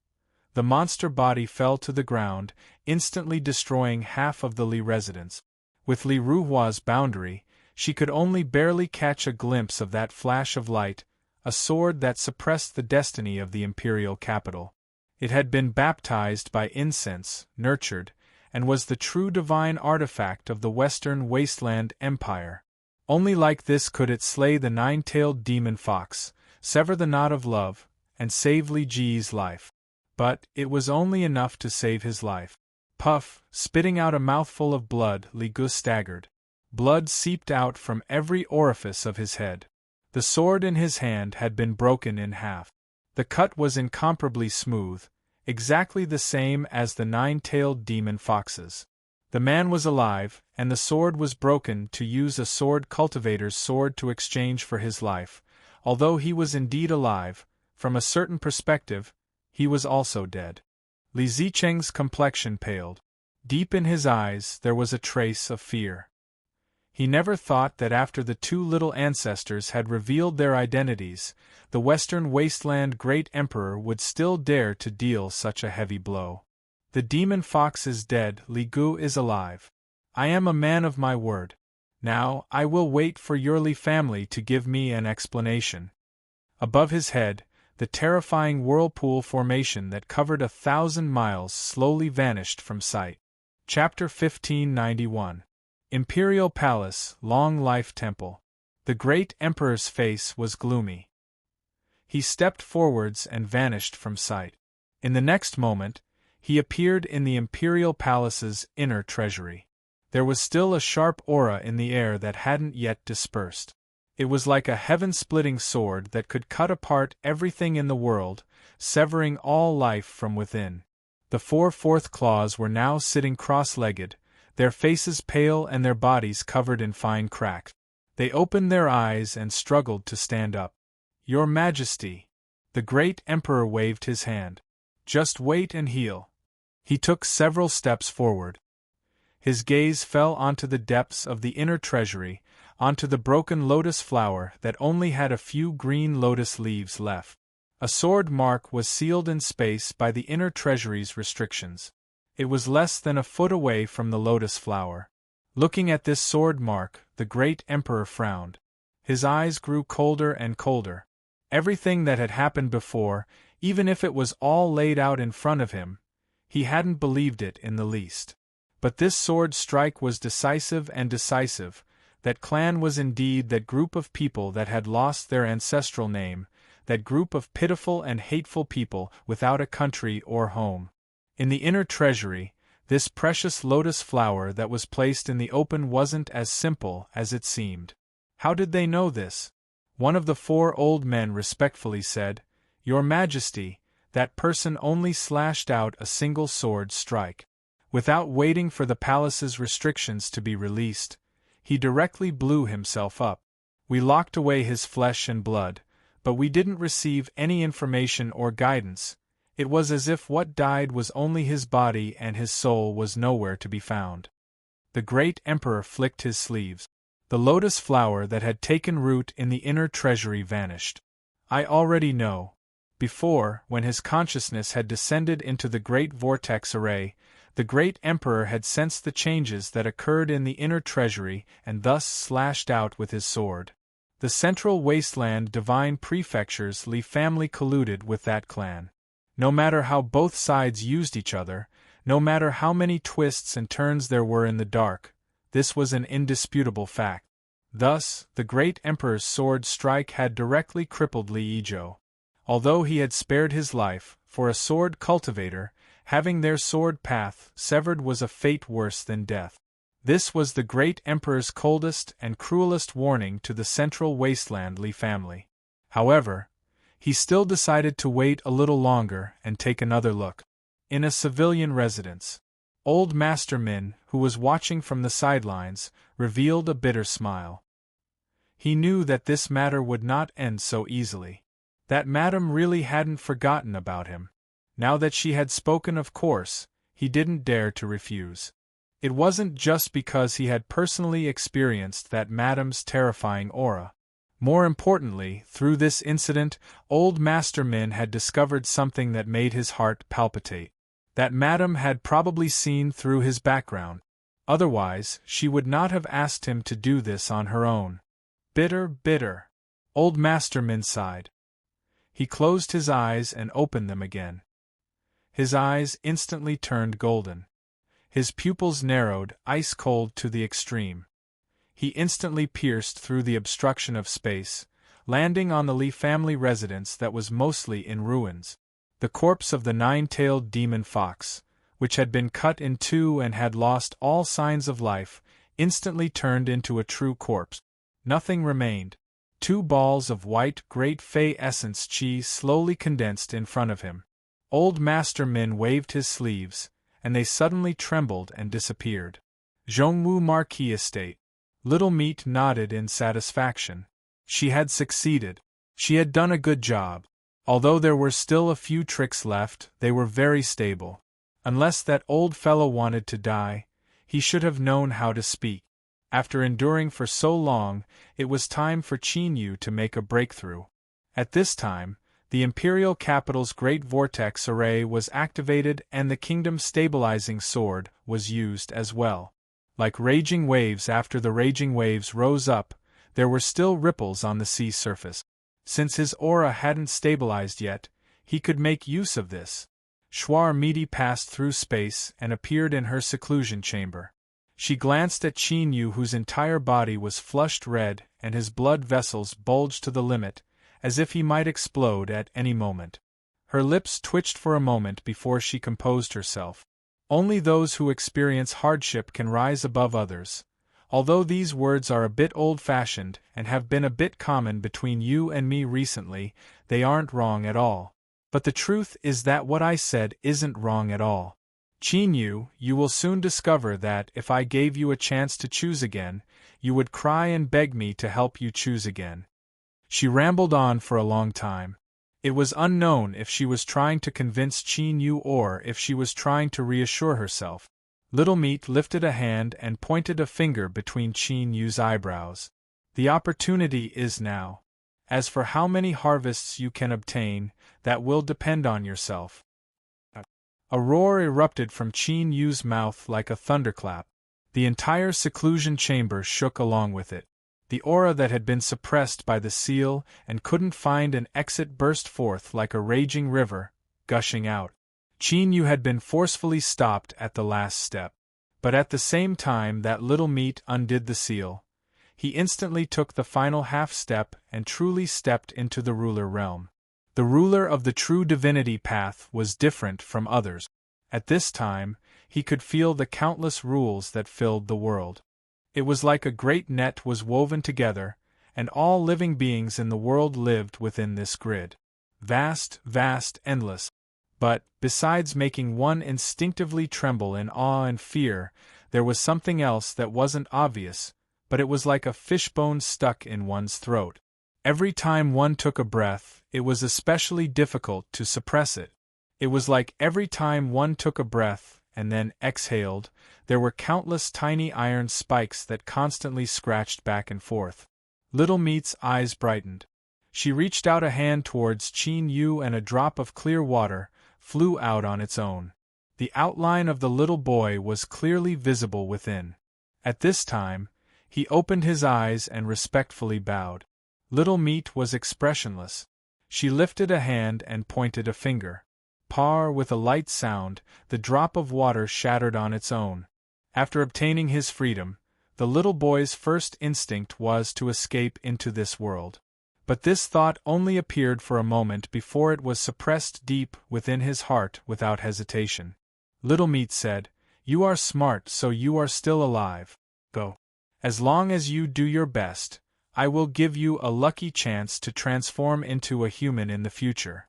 The monster body fell to the ground, instantly destroying half of the Li residence. With Li Ruhua's boundary, she could only barely catch a glimpse of that flash of light, a sword that suppressed the destiny of the imperial capital. It had been baptized by incense, nurtured, and was the true divine artifact of the Western Wasteland Empire. Only like this could it slay the nine-tailed demon fox, sever the knot of love, and save Li Ji's life. But it was only enough to save his life. Puff, spitting out a mouthful of blood, Li Gu staggered. Blood seeped out from every orifice of his head. The sword in his hand had been broken in half. The cut was incomparably smooth, exactly the same as the nine-tailed demon fox's. The man was alive, and the sword was broken to use a sword cultivator's sword to exchange for his life. Although he was indeed alive, from a certain perspective, he was also dead. Li Zicheng's complexion paled. Deep in his eyes there was a trace of fear. He never thought that after the two little ancestors had revealed their identities, the Western Wasteland Great Emperor would still dare to deal such a heavy blow. The demon fox is dead, Li Gu is alive. I am a man of my word. Now, I will wait for your Li family to give me an explanation. Above his head, the terrifying whirlpool formation that covered 1,000 miles slowly vanished from sight. Chapter 1591. Imperial Palace, Long Life Temple. The great emperor's face was gloomy. He stepped forwards and vanished from sight. In the next moment, he appeared in the imperial palace's inner treasury. There was still a sharp aura in the air that hadn't yet dispersed. It was like a heaven-splitting sword that could cut apart everything in the world, severing all life from within. The 4 fourth claws were now sitting cross-legged, their faces pale and their bodies covered in fine cracks. They opened their eyes and struggled to stand up. Your Majesty! The great emperor waved his hand. Just wait and heal. He took several steps forward. His gaze fell onto the depths of the inner treasury, onto the broken lotus flower that only had a few green lotus leaves left. A sword mark was sealed in space by the inner treasury's restrictions. It was less than a foot away from the lotus flower. Looking at this sword mark, the great emperor frowned. His eyes grew colder and colder. Everything that had happened before, even if it was all laid out in front of him, he hadn't believed it in the least. But this sword strike was decisive and decisive. That clan was indeed that group of people that had lost their ancestral name, that group of pitiful and hateful people without a country or home. In the inner treasury, this precious lotus flower that was placed in the open wasn't as simple as it seemed. How did they know this? One of the 4 old men respectfully said, Your Majesty, that person only slashed out a single sword strike. Without waiting for the palace's restrictions to be released, he directly blew himself up. We locked away his flesh and blood, but we didn't receive any information or guidance. It was as if what died was only his body and his soul was nowhere to be found. The great emperor flicked his sleeves. The lotus flower that had taken root in the inner treasury vanished. I already know. Before, when his consciousness had descended into the great vortex array, the great emperor had sensed the changes that occurred in the inner treasury and thus slashed out with his sword. The central wasteland divine prefecture's Li family colluded with that clan. No matter how both sides used each other, no matter how many twists and turns there were in the dark, this was an indisputable fact. Thus, the great emperor's sword strike had directly crippled Li Ijo. Although he had spared his life, for a sword cultivator, having their sword path severed was a fate worse than death. This was the great emperor's coldest and cruelest warning to the central wasteland Li family. However, he still decided to wait a little longer and take another look. In a civilian residence, old Master Min, who was watching from the sidelines, revealed a bitter smile. He knew that this matter would not end so easily. That Madame really hadn't forgotten about him. Now that she had spoken, of course, he didn't dare to refuse. It wasn't just because he had personally experienced that Madame's terrifying aura. More importantly, through this incident, old Master Min had discovered something that made his heart palpitate. That Madame had probably seen through his background. Otherwise, she would not have asked him to do this on her own. Bitter, bitter. Old Master Min sighed. He closed his eyes and opened them again. His eyes instantly turned golden. His pupils narrowed, ice-cold to the extreme. He instantly pierced through the obstruction of space, landing on the Li family residence that was mostly in ruins. The corpse of the 9-tailed demon fox, which had been cut in two and had lost all signs of life, instantly turned into a true corpse. Nothing remained. 2 balls of white Great Fey essence cheese slowly condensed in front of him. Old Master Min waved his sleeves, and they suddenly trembled and disappeared. Zhongwu Marquis Estate. Little Meat nodded in satisfaction. She had succeeded. She had done a good job. Although there were still a few tricks left, they were very stable. Unless that old fellow wanted to die, he should have known how to speak. After enduring for so long, it was time for Qin Yu to make a breakthrough. At this time, the imperial capital's great vortex array was activated and the kingdom's stabilizing sword was used as well. Like raging waves after the raging waves rose up, there were still ripples on the sea surface. Since his aura hadn't stabilized yet, he could make use of this. Shwar Midi passed through space and appeared in her seclusion chamber. She glanced at Qin Yu, whose entire body was flushed red and his blood vessels bulged to the limit, as if he might explode at any moment. Her lips twitched for a moment before she composed herself. Only those who experience hardship can rise above others. Although these words are a bit old-fashioned and have been a bit common between you and me recently, they aren't wrong at all. But the truth is that what I said isn't wrong at all. Qin Yu, you will soon discover that if I gave you a chance to choose again, you would cry and beg me to help you choose again. She rambled on for a long time. It was unknown if she was trying to convince Qin Yu or if she was trying to reassure herself. Little Meat lifted a hand and pointed a finger between Qin Yu's eyebrows. The opportunity is now. As for how many harvests you can obtain, that will depend on yourself. A roar erupted from Qin Yu's mouth like a thunderclap. The entire seclusion chamber shook along with it. The aura that had been suppressed by the seal and couldn't find an exit burst forth like a raging river, gushing out. Qin Yu had been forcefully stopped at the last step. But at the same time that Little Meat undid the seal, he instantly took the final half step and truly stepped into the ruler realm. The ruler of the true divinity path was different from others. At this time, he could feel the countless rules that filled the world. It was like a great net was woven together, and all living beings in the world lived within this grid. Vast, vast, endless. But, besides making one instinctively tremble in awe and fear, there was something else that wasn't obvious, but it was like a fishbone stuck in one's throat. Every time one took a breath, it was especially difficult to suppress it. It was like every time one took a breath and then exhaled, there were countless tiny iron spikes that constantly scratched back and forth. Little Meat's eyes brightened. She reached out a hand towards Qin Yu and a drop of clear water flew out on its own. The outline of the little boy was clearly visible within. At this time, he opened his eyes and respectfully bowed. Little Meat was expressionless. She lifted a hand and pointed a finger. Par with a light sound, the drop of water shattered on its own. After obtaining his freedom, the little boy's first instinct was to escape into this world. But this thought only appeared for a moment before it was suppressed deep within his heart without hesitation. Little Meat said, "You are smart, so you are still alive. Go. As long as you do your best, I will give you a lucky chance to transform into a human in the future."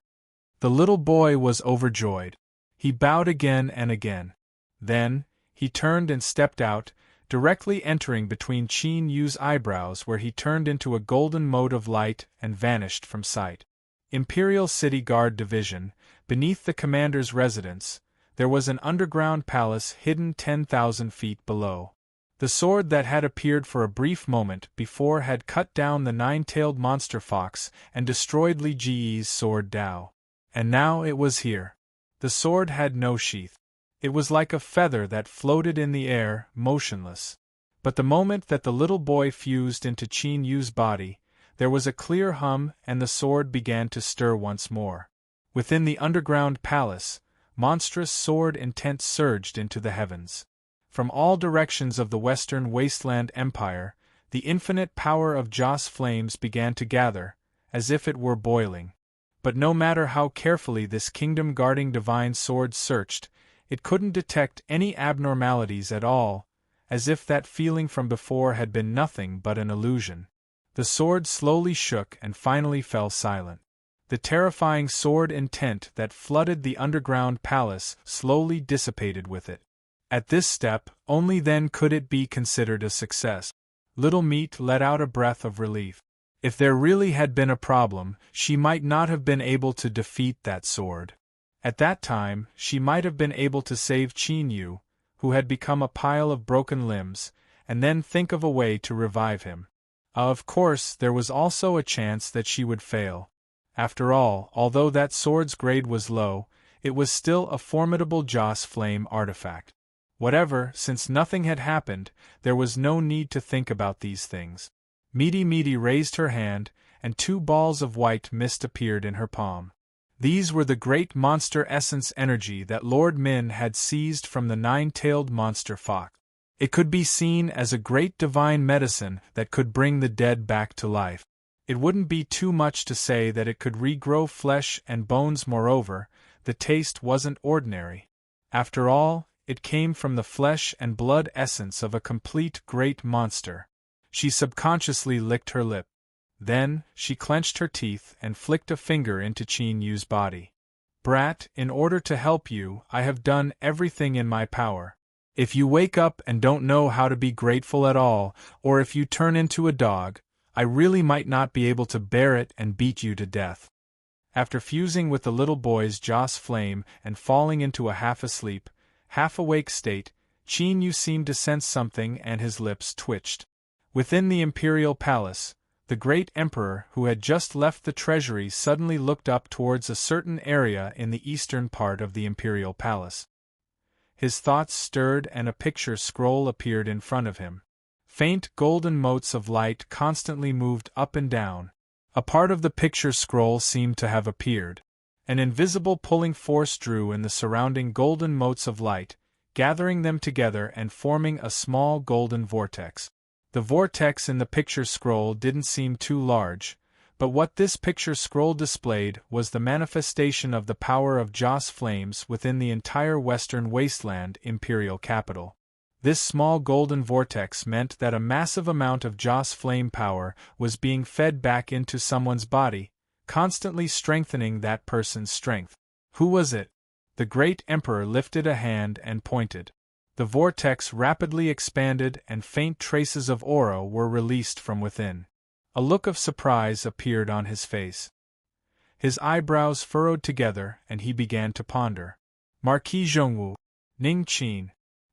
The little boy was overjoyed. He bowed again and again. Then, he turned and stepped out, directly entering between Qin Yu's eyebrows where he turned into a golden mote of light and vanished from sight. Imperial City Guard Division, beneath the commander's residence, there was an underground palace hidden 10,000 feet below. The sword that had appeared for a brief moment before had cut down the nine-tailed monster fox and destroyed Li Ji's sword Dao. And now it was here. The sword had no sheath. It was like a feather that floated in the air, motionless. But the moment that the little boy fused into Qin Yu's body, there was a clear hum and the sword began to stir once more. Within the underground palace, monstrous sword intent surged into the heavens. From all directions of the Western Wasteland Empire, the infinite power of Joss flames began to gather, as if it were boiling. But no matter how carefully this kingdom-guarding divine sword searched, it couldn't detect any abnormalities at all, as if that feeling from before had been nothing but an illusion. The sword slowly shook and finally fell silent. The terrifying sword intent that flooded the underground palace slowly dissipated with it. At this step, only then could it be considered a success. Little Meat let out a breath of relief. If there really had been a problem, she might not have been able to defeat that sword. At that time, she might have been able to save Qin Yu, who had become a pile of broken limbs, and then think of a way to revive him. Of course, there was also a chance that she would fail. After all, although that sword's grade was low, it was still a formidable Joss flame artifact. Whatever, since nothing had happened, there was no need to think about these things. Meaty raised her hand, and 2 balls of white mist appeared in her palm. These were the great monster essence energy that Lord Min had seized from the 9-tailed monster fox. It could be seen as a great divine medicine that could bring the dead back to life. It wouldn't be too much to say that it could regrow flesh and bones. Moreover, the taste wasn't ordinary. After all, it came from the flesh and blood essence of a complete great monster. She subconsciously licked her lip. Then, she clenched her teeth and flicked a finger into Qin Yu's body. Brat, in order to help you, I have done everything in my power. If you wake up and don't know how to be grateful at all, or if you turn into a dog, I really might not be able to bear it and beat you to death. After fusing with the little boy's Joss flame and falling into a half-asleep, half-awake state, Qin Yu seemed to sense something and his lips twitched. Within the imperial palace, the great emperor who had just left the treasury suddenly looked up towards a certain area in the eastern part of the imperial palace. His thoughts stirred and a picture scroll appeared in front of him. Faint golden motes of light constantly moved up and down. A part of the picture scroll seemed to have appeared. An invisible pulling force drew in the surrounding golden motes of light, gathering them together and forming a small golden vortex. The vortex in the picture scroll didn't seem too large, but what this picture scroll displayed was the manifestation of the power of Joss flames within the entire western wasteland imperial capital. This small golden vortex meant that a massive amount of Joss flame power was being fed back into someone's body, constantly strengthening that person's strength. Who was it? The great emperor lifted a hand and pointed. The vortex rapidly expanded and faint traces of aura were released from within. A look of surprise appeared on his face. His eyebrows furrowed together and he began to ponder. Marquis Zhongwu, Ning Qin.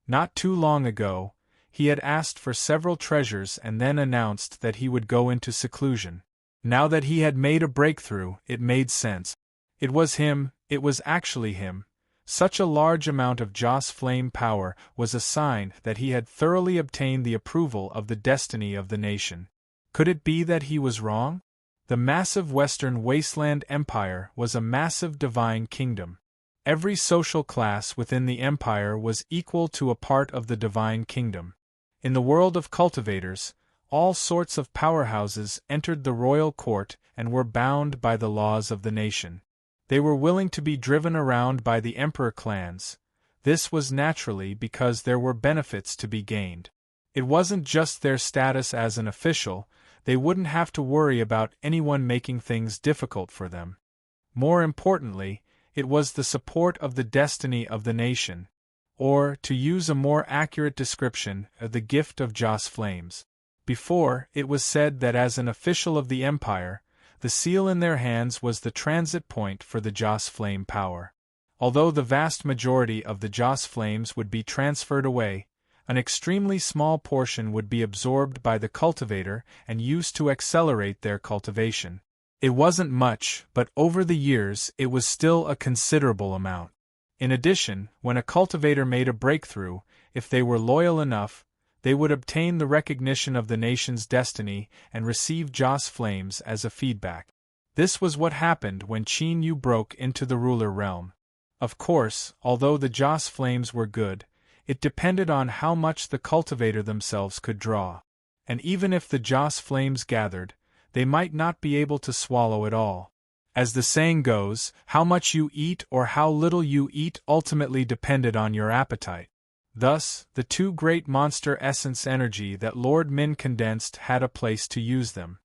Not too long ago, he had asked for several treasures and then announced that he would go into seclusion. Now that he had made a breakthrough, it made sense. It was him, it was actually him. Such a large amount of Joss flame power was a sign that he had thoroughly obtained the approval of the destiny of the nation. Could it be that he was wrong? The massive Western Wasteland Empire was a massive divine kingdom. Every social class within the empire was equal to a part of the divine kingdom. In the world of cultivators, all sorts of powerhouses entered the royal court and were bound by the laws of the nation. They were willing to be driven around by the emperor clans. This was naturally because there were benefits to be gained. It wasn't just their status as an official, they wouldn't have to worry about anyone making things difficult for them. More importantly, it was the support of the destiny of the nation, or, to use a more accurate description, the gift of Joss flames. Before, it was said that as an official of the empire, the seal in their hands was the transit point for the Joss flame power. Although the vast majority of the Joss flames would be transferred away, an extremely small portion would be absorbed by the cultivator and used to accelerate their cultivation. It wasn't much, but over the years it was still a considerable amount. In addition, when a cultivator made a breakthrough, if they were loyal enough, they would obtain the recognition of the nation's destiny and receive Joss flames as a feedback. This was what happened when Qin Yu broke into the ruler realm. Of course, although the Joss flames were good, it depended on how much the cultivator themselves could draw. And even if the Joss flames gathered, they might not be able to swallow it all. As the saying goes, how much you eat or how little you eat ultimately depended on your appetite. Thus, the 2 great monster essence energy that Lord Min condensed had a place to use them.